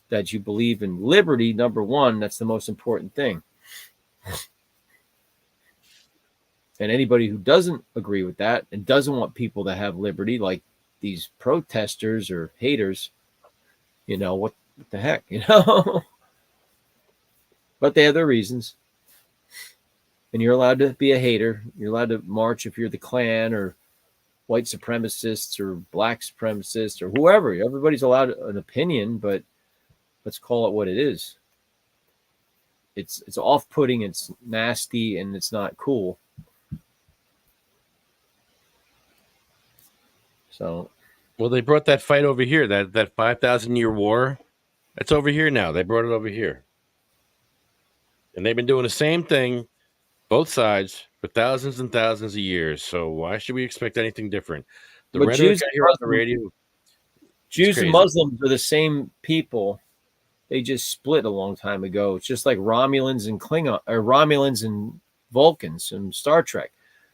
Speaker 9: that you believe in liberty. Number one, that's the most important thing. And anybody who doesn't agree with that and doesn't want people to have liberty, like these protesters or haters, what the heck, but they have their reasons. And you're allowed to be a hater. You're allowed to march if you're the Klan or white supremacists or black supremacists or whoever. Everybody's allowed an opinion, but let's call it what it is. It's off-putting, it's nasty, and it's not cool. So,
Speaker 7: well, they brought that fight over here, that 5,000-year war. That's over here now. They brought it over here. And they've been doing the same thing, both sides, for thousands and thousands of years. So why should we expect anything different? The
Speaker 9: but
Speaker 7: rhetoric
Speaker 9: Jews,
Speaker 7: I hear on the radio,
Speaker 9: Jews and Muslims are the same people. They just split a long time ago. It's just like Romulans and Klingon, or Romulans and Vulcans in Star Trek.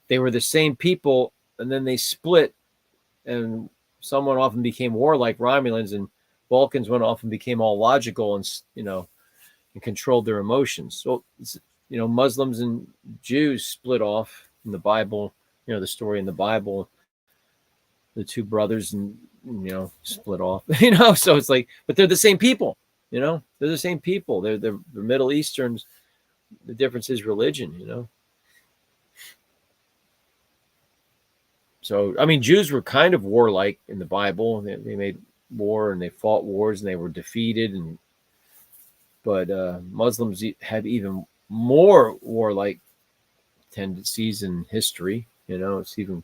Speaker 9: They were the same people, and then they split, and someone often became warlike Romulans, and Vulcans went off and became all logical and and controlled their emotions. So Muslims and Jews split off in the Bible. The story in the Bible, the two brothers and split off. So it's like, but they're the same people. They're the same people. They're Middle Easterns. The difference is religion. So, I mean, Jews were kind of warlike in the Bible. They made war and they fought wars and they were defeated. But Muslims have even more warlike tendencies in history. It's even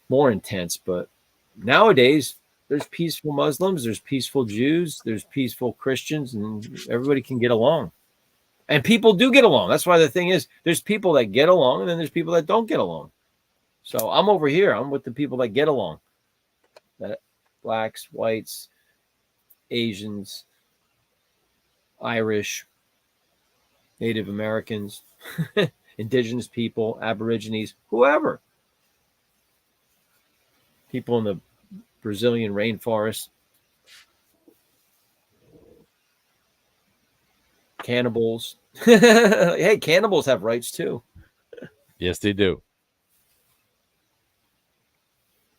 Speaker 9: more intense. But nowadays, there's peaceful Muslims, there's peaceful Jews, there's peaceful Christians, and everybody can get along. And people do get along. That's why the thing is, there's people that get along, and then there's people that don't get along. So I'm over here. I'm with the people that get along. That blacks, whites, Asians, Irish, Native Americans, indigenous people, Aborigines, whoever. People in the Brazilian rainforest, cannibals. Hey, cannibals have rights too.
Speaker 7: Yes, they do.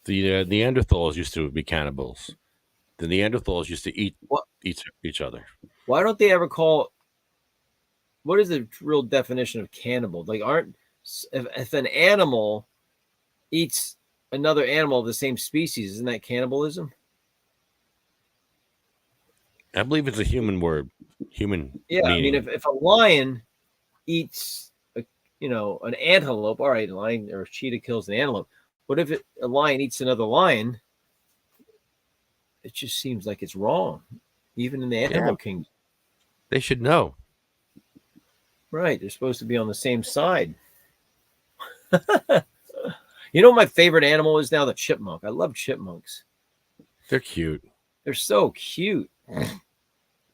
Speaker 7: The Neanderthals used to be cannibals. The Neanderthals used to eat each other.
Speaker 9: Why don't they ever call? What is the real definition of cannibal? Like, if an animal eats another animal of the same species, isn't that cannibalism?
Speaker 7: I believe it's a human word. Human.
Speaker 9: Yeah,
Speaker 7: meaning.
Speaker 9: I mean, if a lion eats an antelope, all right, a lion or a cheetah kills an antelope. But if a lion eats another lion, it just seems like it's wrong, even in the animal kingdom.
Speaker 7: They should know.
Speaker 9: Right. They're supposed to be on the same side. My favorite animal is now the chipmunk. I love chipmunks.
Speaker 7: They're cute.
Speaker 9: They're so cute.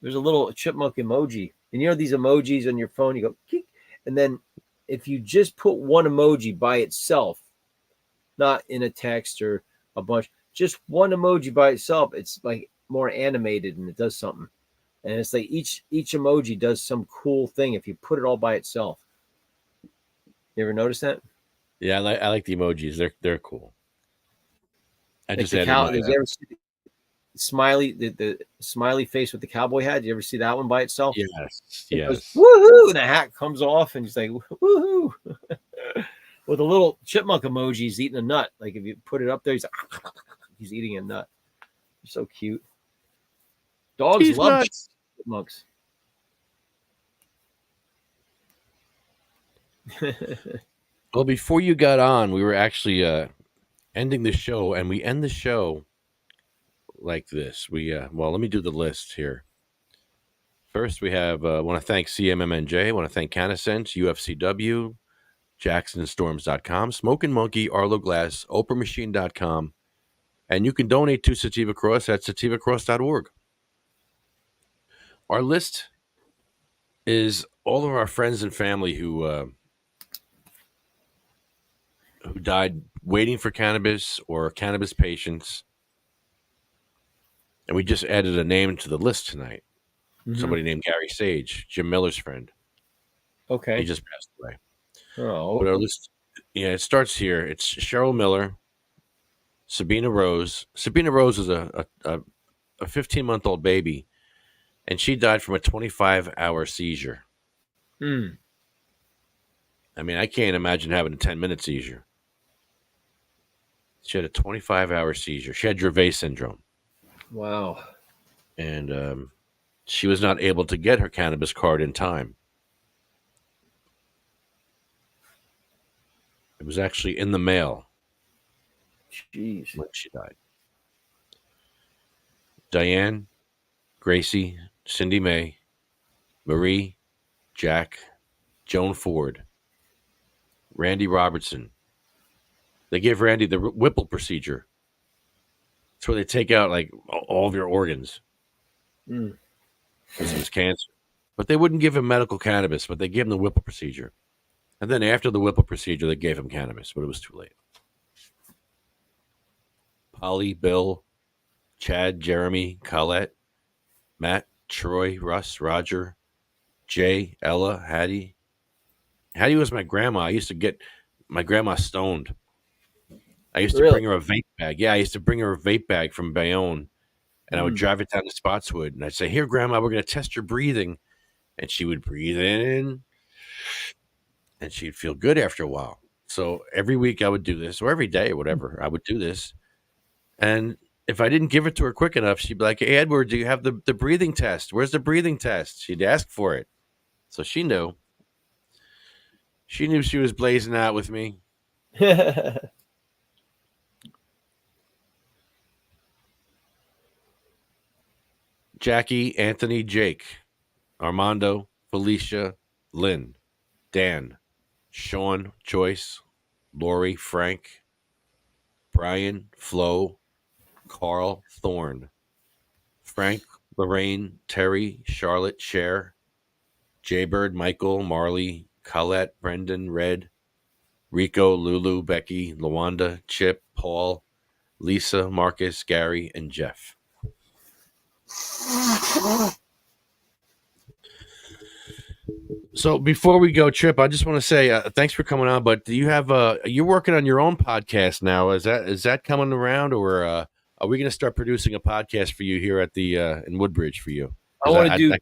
Speaker 9: There's a little chipmunk emoji. And these emojis on your phone, you go, Keek. And then if you just put one emoji by itself, not in a text or a bunch, just one emoji by itself, it's like more animated and it does something. And it's like each emoji does some cool thing if you put it all by itself. You ever notice that?
Speaker 7: Yeah, I like the emojis. They're cool. I
Speaker 9: Like
Speaker 7: just
Speaker 9: the
Speaker 7: added
Speaker 9: did you ever see the smiley face with the cowboy hat? Did you ever see that one by itself?
Speaker 7: Yes.
Speaker 9: It
Speaker 7: Yes.
Speaker 9: goes, woohoo! And the hat comes off and he's like, woohoo! With a little chipmunk emoji, he's eating a nut. Like if you put it up there, he's eating a nut. They're so cute. Dogs love chipmunks.
Speaker 7: Well, before you got on, we were actually ending the show, and we end the show like this. Well, let me do the list here. First, we have want to thank CMMNJ, want to thank Canasense, UFCW, JacksonStorms.com, Smoking Monkey, Arlo Glass, OprahMachine.com, and you can donate to Sativa Cross at sativacross.org. Our list is all of our friends and family who died waiting for cannabis or cannabis patients. And we just added a name to the list tonight. Somebody named Gary Sage, Jim Miller's friend.
Speaker 9: Okay.
Speaker 7: He just passed away.
Speaker 9: Oh.
Speaker 7: But our list, it starts here. It's Cheryl Miller, Sabina Rose. Sabina Rose was a 15-month-old baby, and she died from a 25-hour seizure.
Speaker 9: Mm.
Speaker 7: I mean, I can't imagine having a 10-minute seizure. She had a 25-hour seizure. She had Dravet syndrome.
Speaker 9: Wow.
Speaker 7: And she was not able to get her cannabis card in time. It was actually in the mail.
Speaker 9: Jeez.
Speaker 7: When she died. Diane, Gracie, Cindy Mae, Marie, Jack, Joan Ford, Randy Robertson. They gave Randy the Whipple procedure. It's where they take out like all of your organs.
Speaker 9: Mm.
Speaker 7: Because it was cancer. But they wouldn't give him medical cannabis, but they gave him the Whipple procedure. And then after the Whipple procedure, they gave him cannabis, but it was too late. Polly, Bill, Chad, Jeremy, Colette, Matt, Troy, Russ, Roger, Jay, Ella, Hattie. Hattie was my grandma. I used to get my grandma stoned. I used to bring her a vape bag. Yeah, I used to bring her a vape bag from Bayonne. And I would drive it down to Spotswood. And I'd say, here, Grandma, we're going to test your breathing. And she would breathe in. And she'd feel good after a while. So every week I would do this, or every day or whatever, I would do this. And if I didn't give it to her quick enough, she'd be like, hey, Edward, do you have the breathing test? Where's the breathing test? She'd ask for it. So she knew. She knew she was blazing out with me. Jackie, Anthony, Jake, Armando, Felicia, Lynn, Dan, Sean, Joyce, Lori, Frank, Brian, Flo, Carl, Thorne, Frank, Lorraine, Terry, Charlotte, Cher, Jaybird, Michael, Marley, Colette, Brendan, Red, Rico, Lulu, Becky, Lawanda, Chip, Paul, Lisa, Marcus, Gary, and Jeff. So before we go, Chip, I just want to say thanks for coming on. But do you have you're working on your own podcast now? Is that coming around, or are we going to start producing a podcast for you here at the in Woodbridge for you?
Speaker 9: I want to do. I'm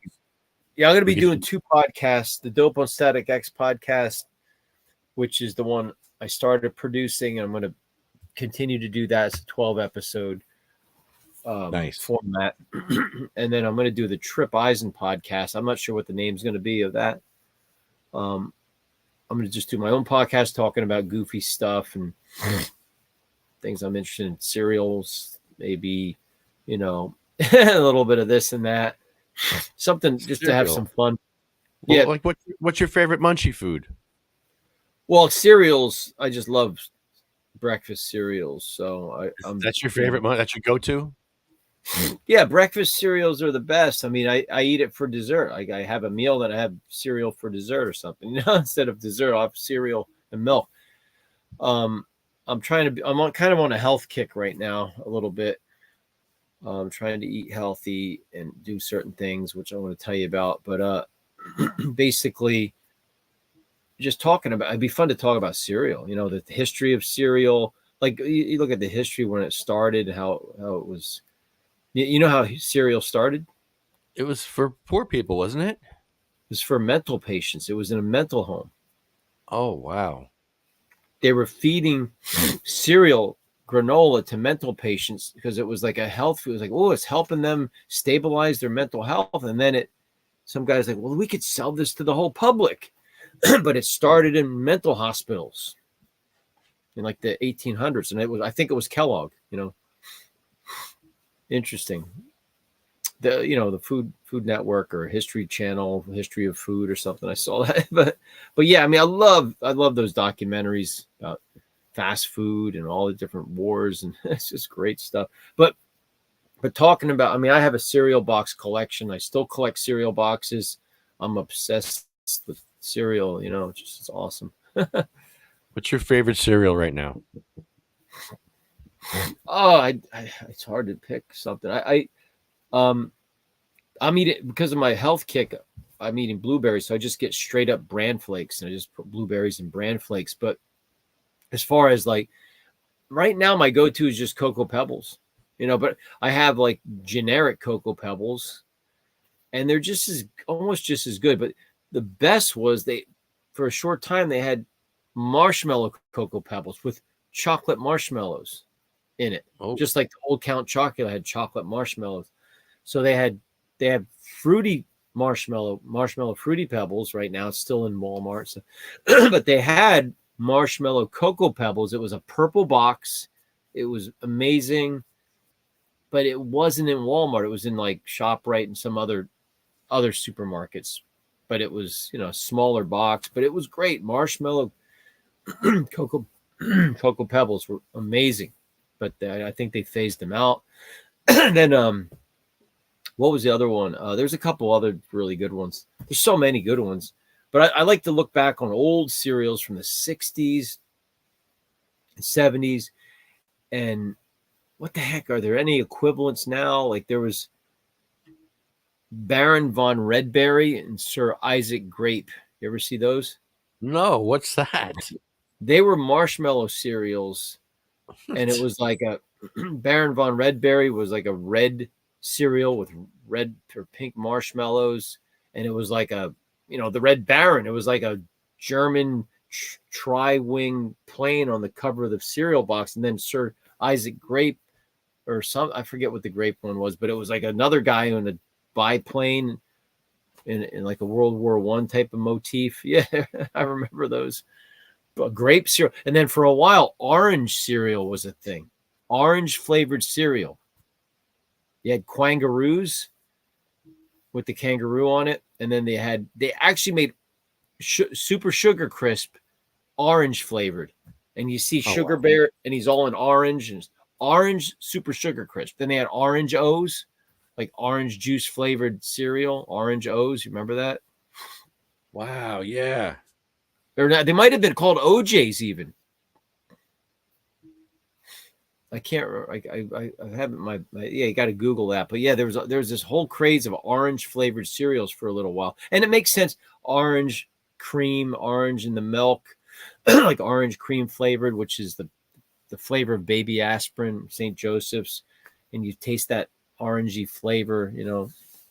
Speaker 9: going to be doing two podcasts: the Dope on Static X podcast, which is the one I started producing. I'm going to continue to do that. It's a 12-episode format. And then I'm going to do the Trip Eisen podcast. I'm not sure what the name's going to be of that. I'm going to just do my own podcast talking about goofy stuff and things I'm interested in, cereals, maybe, a little bit of this and that. Something just to have some fun.
Speaker 7: Well,
Speaker 9: yeah.
Speaker 7: Like what's your favorite munchie food?
Speaker 9: Well, cereals, I just love breakfast cereals. So
Speaker 7: that's your favorite. That's your go-to.
Speaker 9: Yeah, breakfast cereals are the best. I mean, I eat it for dessert. Like I have a meal that I have cereal for dessert or something. Instead of dessert, I'll have cereal and milk. I'm kind of on a health kick right now, a little bit. I'm trying to eat healthy and do certain things, which I want to tell you about. But basically, just talking about, it'd be fun to talk about cereal. The history of cereal. Like you look at the history when it started, how it was. You know how cereal started?
Speaker 7: It was for poor people, wasn't it?
Speaker 9: It was for mental patients. It was in a mental home.
Speaker 7: Oh, wow.
Speaker 9: They were feeding cereal granola to mental patients because it was like a health food. It was like, oh, it's helping them stabilize their mental health. And then some guy's like, well, we could sell this to the whole public. But it started in mental hospitals in like the 1800s. And I think it was Kellogg, Interesting. The Food Network or History Channel, History of Food or something. I saw that, but yeah, I mean, I love those documentaries about fast food and all the different wars, and it's just great stuff. But talking about, I mean, I have a cereal box collection. I still collect cereal boxes. I'm obsessed with cereal. It's awesome.
Speaker 7: What's your favorite cereal right now?
Speaker 9: Oh, it's hard to pick something. I'm eating, because of my health kick, I'm eating blueberries, so I just get straight up bran flakes, and I just put blueberries and bran flakes. But as far as like right now, my go-to is just Cocoa Pebbles, but I have like generic Cocoa Pebbles, and they're almost just as good. But the best was, for a short time, they had marshmallow Cocoa Pebbles with chocolate marshmallows in it.
Speaker 7: Oh.
Speaker 9: Just like the Old Count chocolate had chocolate marshmallows. So they have fruity marshmallow Fruity Pebbles right now. It's still in Walmart. So, but they had marshmallow Cocoa Pebbles. It was a purple box. It was amazing, but it wasn't in Walmart. It was in like ShopRite and some other supermarkets. But it was, a smaller box, but it was great. Marshmallow Cocoa Pebbles were amazing, but I think they phased them out. And then what was the other one? There's a couple other really good ones. There's so many good ones, but I like to look back on old cereals from the 60s and 70s. And what the heck, are there any equivalents now? Like there was Baron von Redberry and Sir Isaac Grape. You ever see those?
Speaker 7: No, what's that?
Speaker 9: They were marshmallow cereals, and it was like a Baron von Redberry was like a red cereal with red or pink marshmallows, and it was like the Red Baron. It was like a German tri-wing plane on the cover of the cereal box, and then Sir Isaac Grape or I forget what the grape one was, but it was like another guy in a biplane in like a World War I type of motif. Yeah, I remember those. Grape cereal. And then for a while, orange cereal was a thing. Orange flavored cereal. You had Quangaroos with the kangaroo on it. And then they actually made Super Sugar Crisp orange flavored. And you see Sugar Bear, and he's all in orange, and orange Super Sugar Crisp. Then they had Orange O's, like orange juice flavored cereal, Orange O's. You remember that?
Speaker 7: Wow, yeah.
Speaker 9: They might have been called OJs even. I can't remember. I haven't you got to Google that. But yeah, there was this whole craze of orange flavored cereals for a little while. And it makes sense. Orange cream, orange in the milk, like orange cream flavored, which is the flavor of baby aspirin, St. Joseph's, and you taste that orangey flavor,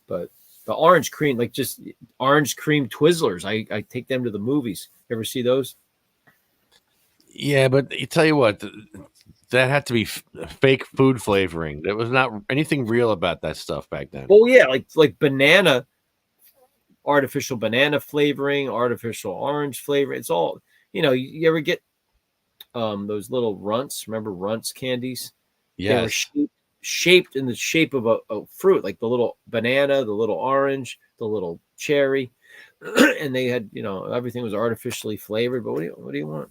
Speaker 9: but the orange cream, like just orange cream Twizzlers. I take them to the movies. You ever see those?
Speaker 7: Yeah, but you tell you what, that had to be fake food flavoring. There was not anything real about that stuff back then.
Speaker 9: Oh yeah, like banana, artificial banana flavoring, artificial orange flavor. It's all, you ever get those little Runts? Remember Runts candies?
Speaker 7: Yes.
Speaker 9: They were shaped in the shape of a fruit, like the little banana, the little orange, the little cherry, and they had, everything was artificially flavored. But what do you want?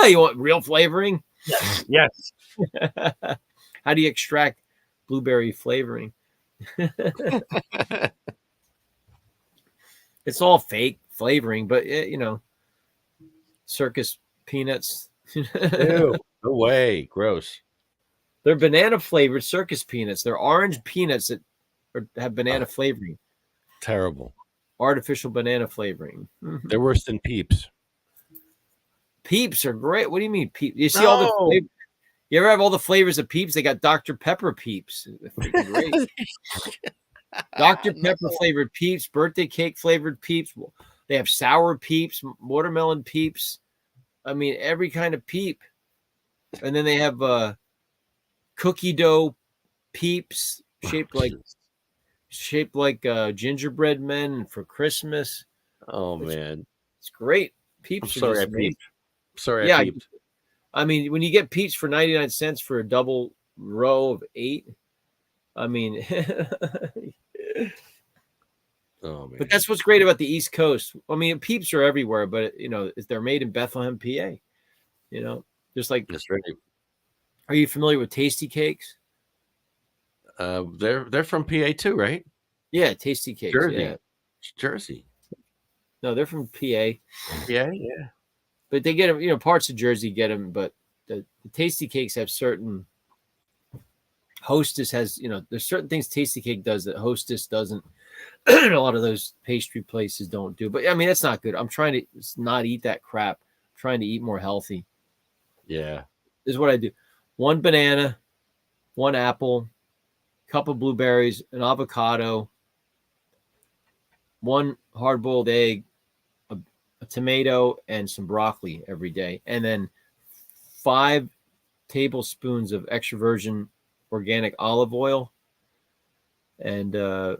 Speaker 9: You want real flavoring?
Speaker 7: Yes.
Speaker 9: How do you extract blueberry flavoring? It's all fake flavoring, but circus peanuts.
Speaker 7: Ew, no way. Gross.
Speaker 9: They're banana flavored circus peanuts. They're orange peanuts that have banana flavoring.
Speaker 7: Terrible.
Speaker 9: Artificial banana flavoring.
Speaker 7: They're worse than Peeps.
Speaker 9: Peeps are great. What do you mean Peeps? You see all the flavors? You ever have all the flavors of Peeps? They got Dr. Pepper Peeps. They're great. Dr. Pepper flavored Peeps, birthday cake flavored Peeps. They have sour Peeps, watermelon Peeps. I mean, every kind of Peep. And then they have cookie dough Peeps shaped like gingerbread men for Christmas.
Speaker 7: Oh man,
Speaker 9: it's great. Peeps.
Speaker 7: I'm sorry, I peeped. Sorry,
Speaker 9: yeah,
Speaker 7: I peeped.
Speaker 9: I mean, when you get Peeps for 99 cents for a double row of 8, I mean,
Speaker 7: Oh man.
Speaker 9: but that's what's great about the East Coast. I mean, Peeps are everywhere, but they're made in Bethlehem, PA. Just like,
Speaker 7: That's right.
Speaker 9: are you familiar with Tasty Cakes?
Speaker 7: They're from PA too, right?
Speaker 9: Yeah, Tasty Cakes.
Speaker 7: Jersey.
Speaker 9: Yeah.
Speaker 7: Jersey.
Speaker 9: No, they're from PA,
Speaker 7: Yeah, yeah.
Speaker 9: but they get them. Parts of Jersey get them, but the Tasty Cakes have certain. Hostess has, there's certain things Tasty Cake does that Hostess doesn't. A lot of those pastry places don't do. But I mean, that's not good. I'm trying to not eat that crap. I'm trying to eat more healthy.
Speaker 7: Yeah.
Speaker 9: This is what I do: 1 banana, 1 apple, cup of blueberries, an avocado, 1 hard-boiled egg, a tomato, and some broccoli every day, and then 5 tablespoons of extra virgin organic olive oil, and a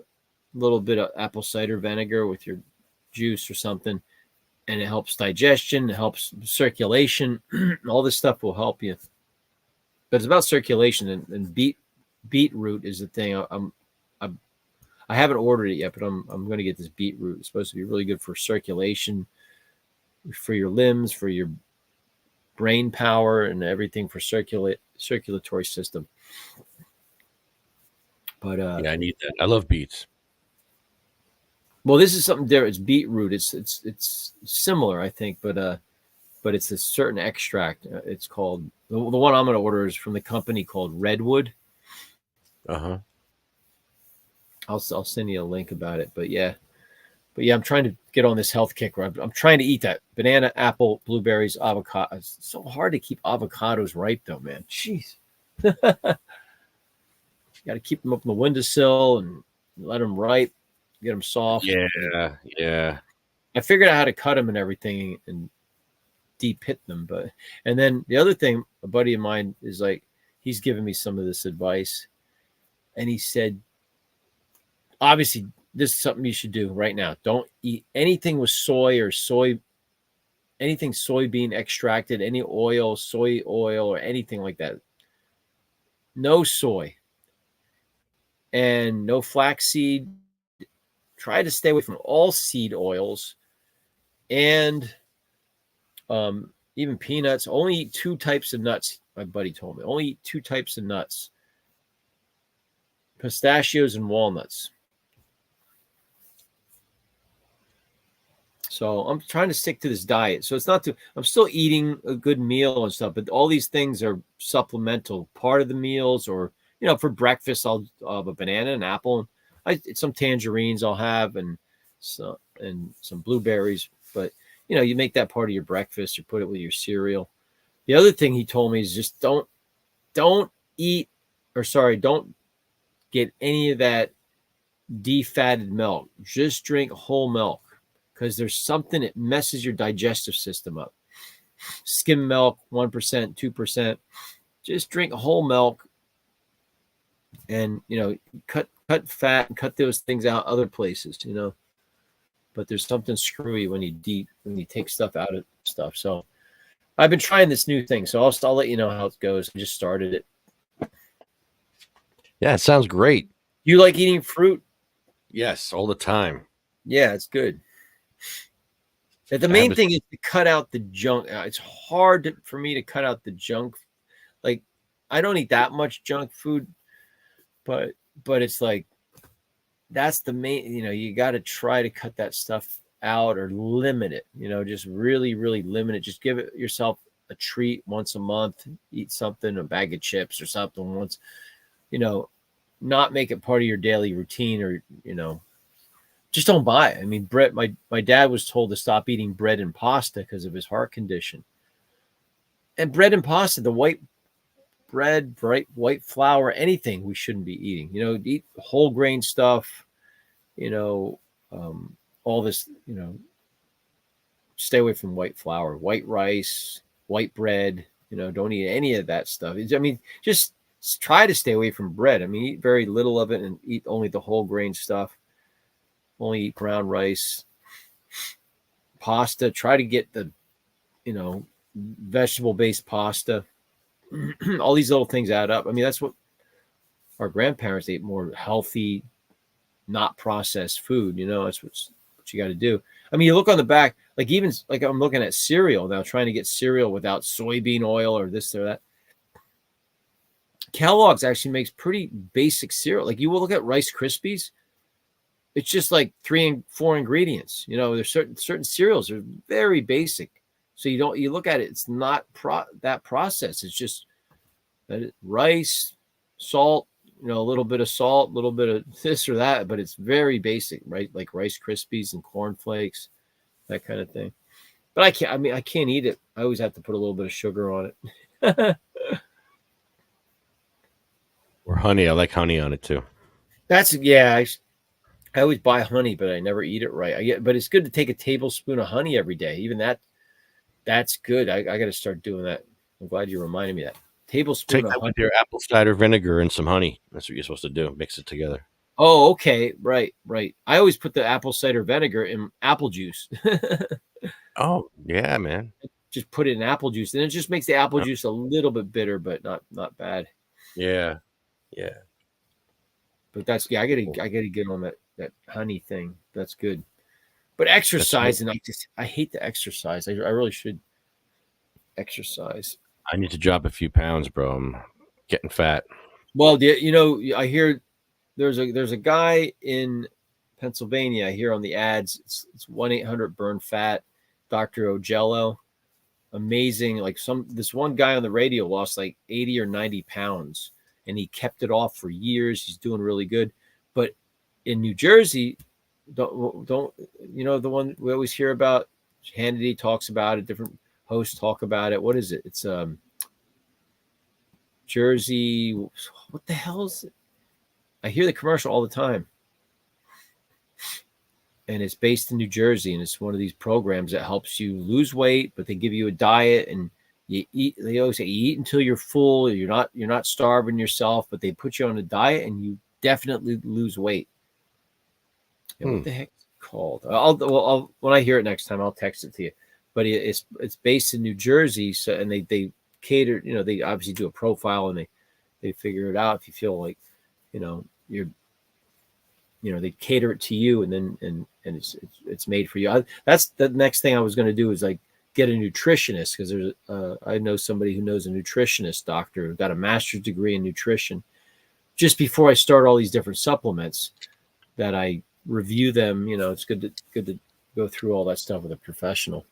Speaker 9: little bit of apple cider vinegar with your juice or something, and it helps digestion, it helps circulation. All this stuff will help you, but it's about circulation. And beetroot is the thing. I haven't ordered it yet, but I'm going to get this beetroot. It's supposed to be really good for circulation, for your limbs, for your brain power, and everything for circulatory system. But
Speaker 7: yeah, I need that. I love beets.
Speaker 9: Well, this is something different. It's beetroot. It's similar, I think, but it's a certain extract. It's called the one I'm going to order is from the company called Redwood.
Speaker 7: Uh-huh.
Speaker 9: I'll send you a link about it. But yeah, I'm trying to get on this health kick. Where I'm trying to eat that banana, apple, blueberries, avocado. It's so hard to keep avocados ripe, though, man. Jeez. You got to keep them up on the windowsill and let them ripe, get them soft.
Speaker 7: Yeah, yeah.
Speaker 9: I figured out how to cut them and everything and deep hit them. And then the other thing, a buddy of mine is like, he's given me some of this advice, and he said, obviously, this is something you should do right now. Don't eat anything with anything soybean extracted, any oil, soy oil, or anything like that. No soy. And no flaxseed. Try to stay away from all seed oils and even peanuts. Only eat 2 types of nuts. My buddy told me only eat 2 types of nuts: pistachios and walnuts. So I'm trying to stick to this diet. So it's not too. I'm still eating a good meal and stuff, but all these things are supplemental part of the meals, or for breakfast, I'll have a banana, an apple, and some tangerines I'll have, and some blueberries. But you make that part of your breakfast, or put it with your cereal. The other thing he told me is just don't get any of that defatted milk. Just drink whole milk, because there's something that messes your digestive system up. Skim milk, 1%, 2%. Just drink whole milk. And cut fat and cut those things out other places, but there's something screwy when you take stuff out of stuff. So I've been trying this new thing, so I'll let you know how it goes. I just started it.
Speaker 7: Yeah, it sounds great.
Speaker 9: You like eating fruit?
Speaker 7: Yes, all the time.
Speaker 9: Yeah, it's good. And the main thing is to cut out the junk. It's hard for me to cut out the junk. Like, I don't eat that much junk food, but it's like, that's the main, you got to try to cut that stuff out or limit it, just really, really limit it. Just give it yourself a treat once a month, eat something, a bag of chips or something once, not make it part of your daily routine, or, just don't buy it. I mean, bread, my dad was told to stop eating bread and pasta because of his heart condition. And bread and pasta, the white bread, white flour, anything we shouldn't be eating. Eat whole grain stuff, all this, stay away from white flour, white rice, white bread, don't eat any of that stuff. I mean, just try to stay away from bread. I mean, eat very little of it and eat only the whole grain stuff. Only eat brown rice, pasta. Try to get the, vegetable-based pasta. All these little things add up. I mean, that's what our grandparents ate more healthy, not processed food. That's what you got to do. I mean, you look on the back, like even like I'm looking at cereal now, trying to get cereal without soybean oil or this or that. Kellogg's actually makes pretty basic cereal. Like you will look at Rice Krispies, it's just like 3 and 4 ingredients. There's certain cereals are very basic. So you look at it, it's not that process. It's just rice, salt, a little bit of salt, a little bit of this or that, but it's very basic, right? Like Rice Krispies and Corn Flakes, that kind of thing. But I can't eat it. I always have to put a little bit of sugar on it.
Speaker 7: Or honey. I like honey on it too.
Speaker 9: I always buy honey, but I never eat it right. But it's good to take a tablespoon of honey every day. Even that's good. I got to start doing that. I'm glad you reminded me of that. Tablespoon
Speaker 7: Take
Speaker 9: of
Speaker 7: that
Speaker 9: honey.
Speaker 7: with your apple cider vinegar and some honey. That's what you're supposed to do. Mix it together.
Speaker 9: Oh, okay. Right. I always put the apple cider vinegar in apple juice.
Speaker 7: Oh, yeah, man.
Speaker 9: Just put it in apple juice, and it just makes the apple juice a little bit bitter, but not bad.
Speaker 7: Yeah.
Speaker 9: But I gotta get on that honey thing. That's good. But exercise, and I hate to exercise. I really should exercise.
Speaker 7: I need to drop a few pounds, bro. I'm getting fat.
Speaker 9: Well, I hear there's a guy in Pennsylvania. I hear on the ads. It's 1-800-BURN-FAT. Dr. Ogello. Amazing. Like this one guy on the radio lost like 80 or 90 pounds, and he kept it off for years. He's doing really good. But in New Jersey, don't the one we always hear about? Hannity talks about it. Different hosts talk about it. What is it? It's Jersey. What the hell is it? I hear the commercial all the time. And it's based in New Jersey, and it's one of these programs that helps you lose weight, but they give you a diet, and you eat. They always say you eat until you're full. You're not starving yourself, but they put you on a diet, and you definitely lose weight. What the heck is it called? I'll when I hear it next time, I'll text it to you. But it's based in New Jersey, so and they cater. They obviously do a profile, and they figure it out if you feel like you're. They cater it to you, and then it's made for you. That's the next thing I was going to do is like get a nutritionist, because there's I know somebody who knows a nutritionist doctor who got a master's degree in nutrition. Just before I start all these different supplements, that I review them. It's good to go through all that stuff with a professional.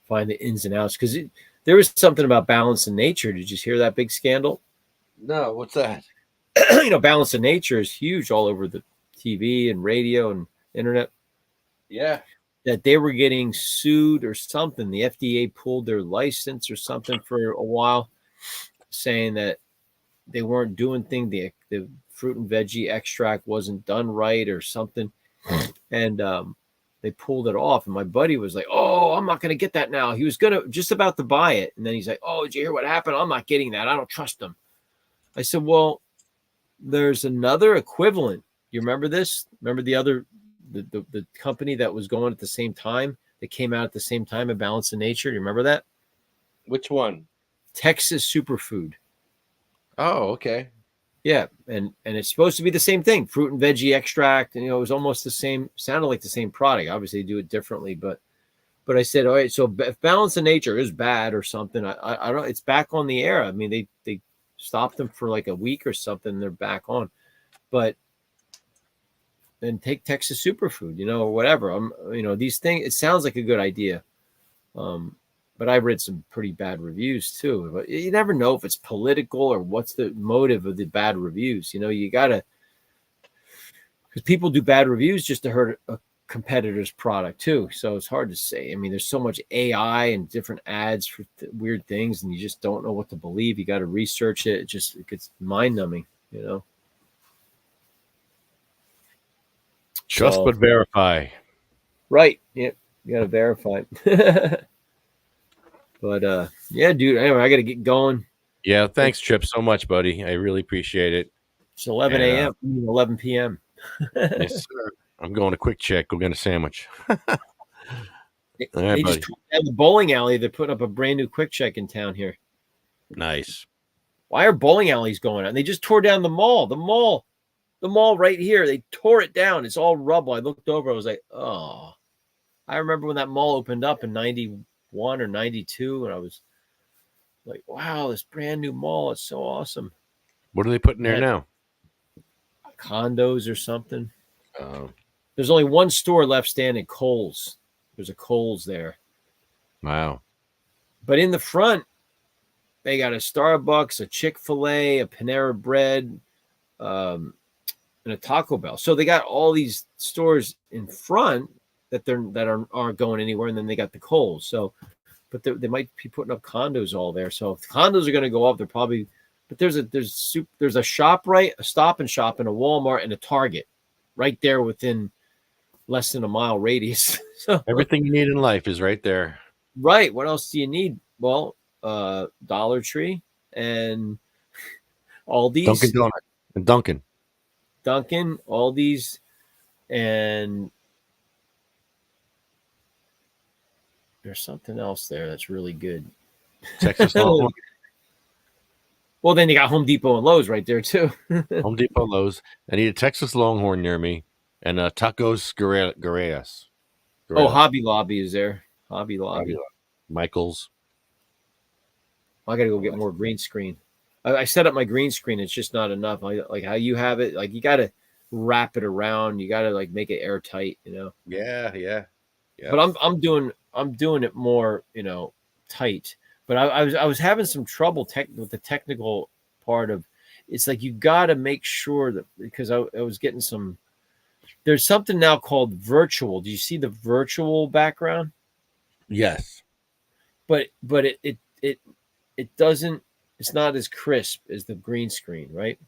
Speaker 9: Find the ins and outs, because there was something about Balance in Nature. Did you hear that big scandal?
Speaker 2: No, what's that?
Speaker 9: Balance in Nature is huge all over the TV and radio and internet.
Speaker 2: Yeah.
Speaker 9: That they were getting sued or something. The FDA pulled their license or something for a while, saying that they weren't doing things. The fruit and veggie extract wasn't done right or something. And they pulled it off. And my buddy was like, "Oh, I'm not going to get that now." He was just about to buy it. And then he's like, "Oh, did you hear what happened? I'm not getting that. I don't trust them." I said, "Well, there's another equivalent. You remember this? Remember the company that was going at the same time, that came out at the same time of Balance in Nature? Do you remember that?
Speaker 2: Which one?
Speaker 9: Texas Superfood.
Speaker 2: Oh, okay.
Speaker 9: Yeah, and it's supposed to be the same thing, fruit and veggie extract. And it was almost the same, sounded like the same product. Obviously, they do it differently, but I said, all right, so if Balance in Nature is bad or something, I don't. It's back on the air. I mean, they stopped them for like a week or something. They're back on, but then take Texas Superfood, or whatever. These things. It sounds like a good idea, but I read some pretty bad reviews too. But you never know if it's political or what's the motive of the bad reviews. You gotta, because people do bad reviews just to hurt a competitor's product too. So it's hard to say. I mean, there's so much AI and different ads for weird things, and you just don't know what to believe. You got to research it. It gets mind numbing,
Speaker 7: Trust but verify.
Speaker 9: Right. Yeah. You got to verify. But yeah, dude. Anyway, I got to get going.
Speaker 7: Yeah. Thanks, Trip, so much, buddy. I really appreciate it.
Speaker 9: It's 11 a.m. 11 p.m.
Speaker 7: Yes, sir. I'm going to Quick Check. Go get a sandwich. All right,
Speaker 9: They just
Speaker 7: buddy.
Speaker 9: at the bowling alley. They're putting up a brand new Quick Check in town here.
Speaker 7: Nice.
Speaker 9: why are bowling alleys going on? They just tore down the mall. The mall right here. They tore it down. It's all rubble. I looked over. I was like, oh. I remember when that mall opened up in 91 or 92, and I was like, wow, this brand new mall. It's so awesome.
Speaker 7: What are they putting there now?
Speaker 9: Condos or something.
Speaker 7: Oh,
Speaker 9: There's only one store left standing, Kohl's. There's a Kohl's there.
Speaker 7: wow.
Speaker 9: But in the front, they got a Starbucks, a Chick-fil-A, a Panera Bread, and a Taco Bell. So they got all these stores in front that aren't going anywhere, and then they got the Kohl's. So, but they might be putting up condos all there. So if the condos are going to go up, they're probably. But there's a ShopRite, a Stop and Shop, and a Walmart and a Target, right there within less than a mile radius. So
Speaker 7: Everything you need in life is right there.
Speaker 9: right. What else do you need? Well, Dollar Tree and Aldi's,
Speaker 7: Dunkin' Donut and
Speaker 9: Dunkin', Aldi's, and there's something else there that's really good.
Speaker 7: Texas Longhorn,
Speaker 9: Well, then you got Home Depot and Lowe's right there too.
Speaker 7: Home Depot, Lowe's. I need a Texas Longhorn near me, and Tacos Guerreras.
Speaker 9: Oh, Hobby Lobby is there. Hobby Lobby.
Speaker 7: Michael's.
Speaker 9: I got to go get more green screen. I set up my green screen. It's just not enough. Like how you have it. Like you got to wrap it around. You got to like make it airtight.
Speaker 7: Yeah.
Speaker 9: But I'm doing it more tight. But I was having some trouble with the technical part of. It's like you got to make sure that because I was getting some. There's something now called virtual. Do you see the virtual background?
Speaker 7: Yes.
Speaker 9: But it doesn't. It's not as crisp as the green screen, right?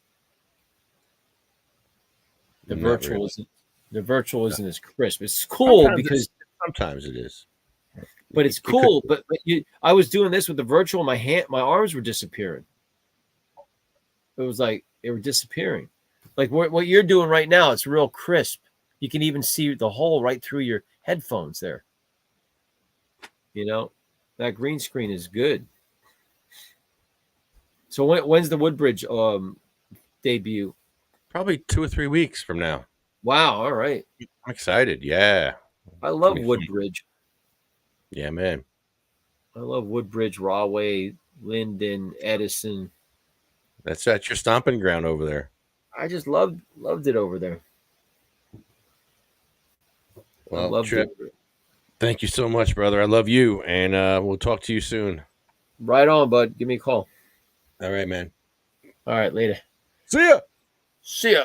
Speaker 9: The
Speaker 7: Not
Speaker 9: virtual
Speaker 7: really.
Speaker 9: isn't. The virtual isn't as crisp. It's cool because
Speaker 7: Sometimes it is.
Speaker 9: but it's cool. But I was doing this with the virtual. My arms were disappearing. It was like they were disappearing. Like what you're doing right now, it's real crisp. You can even see the hole right through your headphones there. That green screen is good. So when's the Woodbridge debut?
Speaker 7: Probably 2 or 3 weeks from now.
Speaker 9: Wow, all right.
Speaker 7: I'm excited. Yeah.
Speaker 9: I love
Speaker 7: Be fun.
Speaker 9: Woodbridge.
Speaker 7: Yeah, man.
Speaker 9: I love Woodbridge, Rahway, Linden, Edison.
Speaker 7: That's your stomping ground over there.
Speaker 9: I just loved it over there. I
Speaker 7: Well,
Speaker 9: loved
Speaker 7: Trip,
Speaker 9: it.
Speaker 7: thank you so much, brother. I love you, and we'll talk to you soon.
Speaker 9: Right on, bud. Give me a call.
Speaker 7: All right, man.
Speaker 9: All right, later.
Speaker 7: See ya.
Speaker 9: See ya.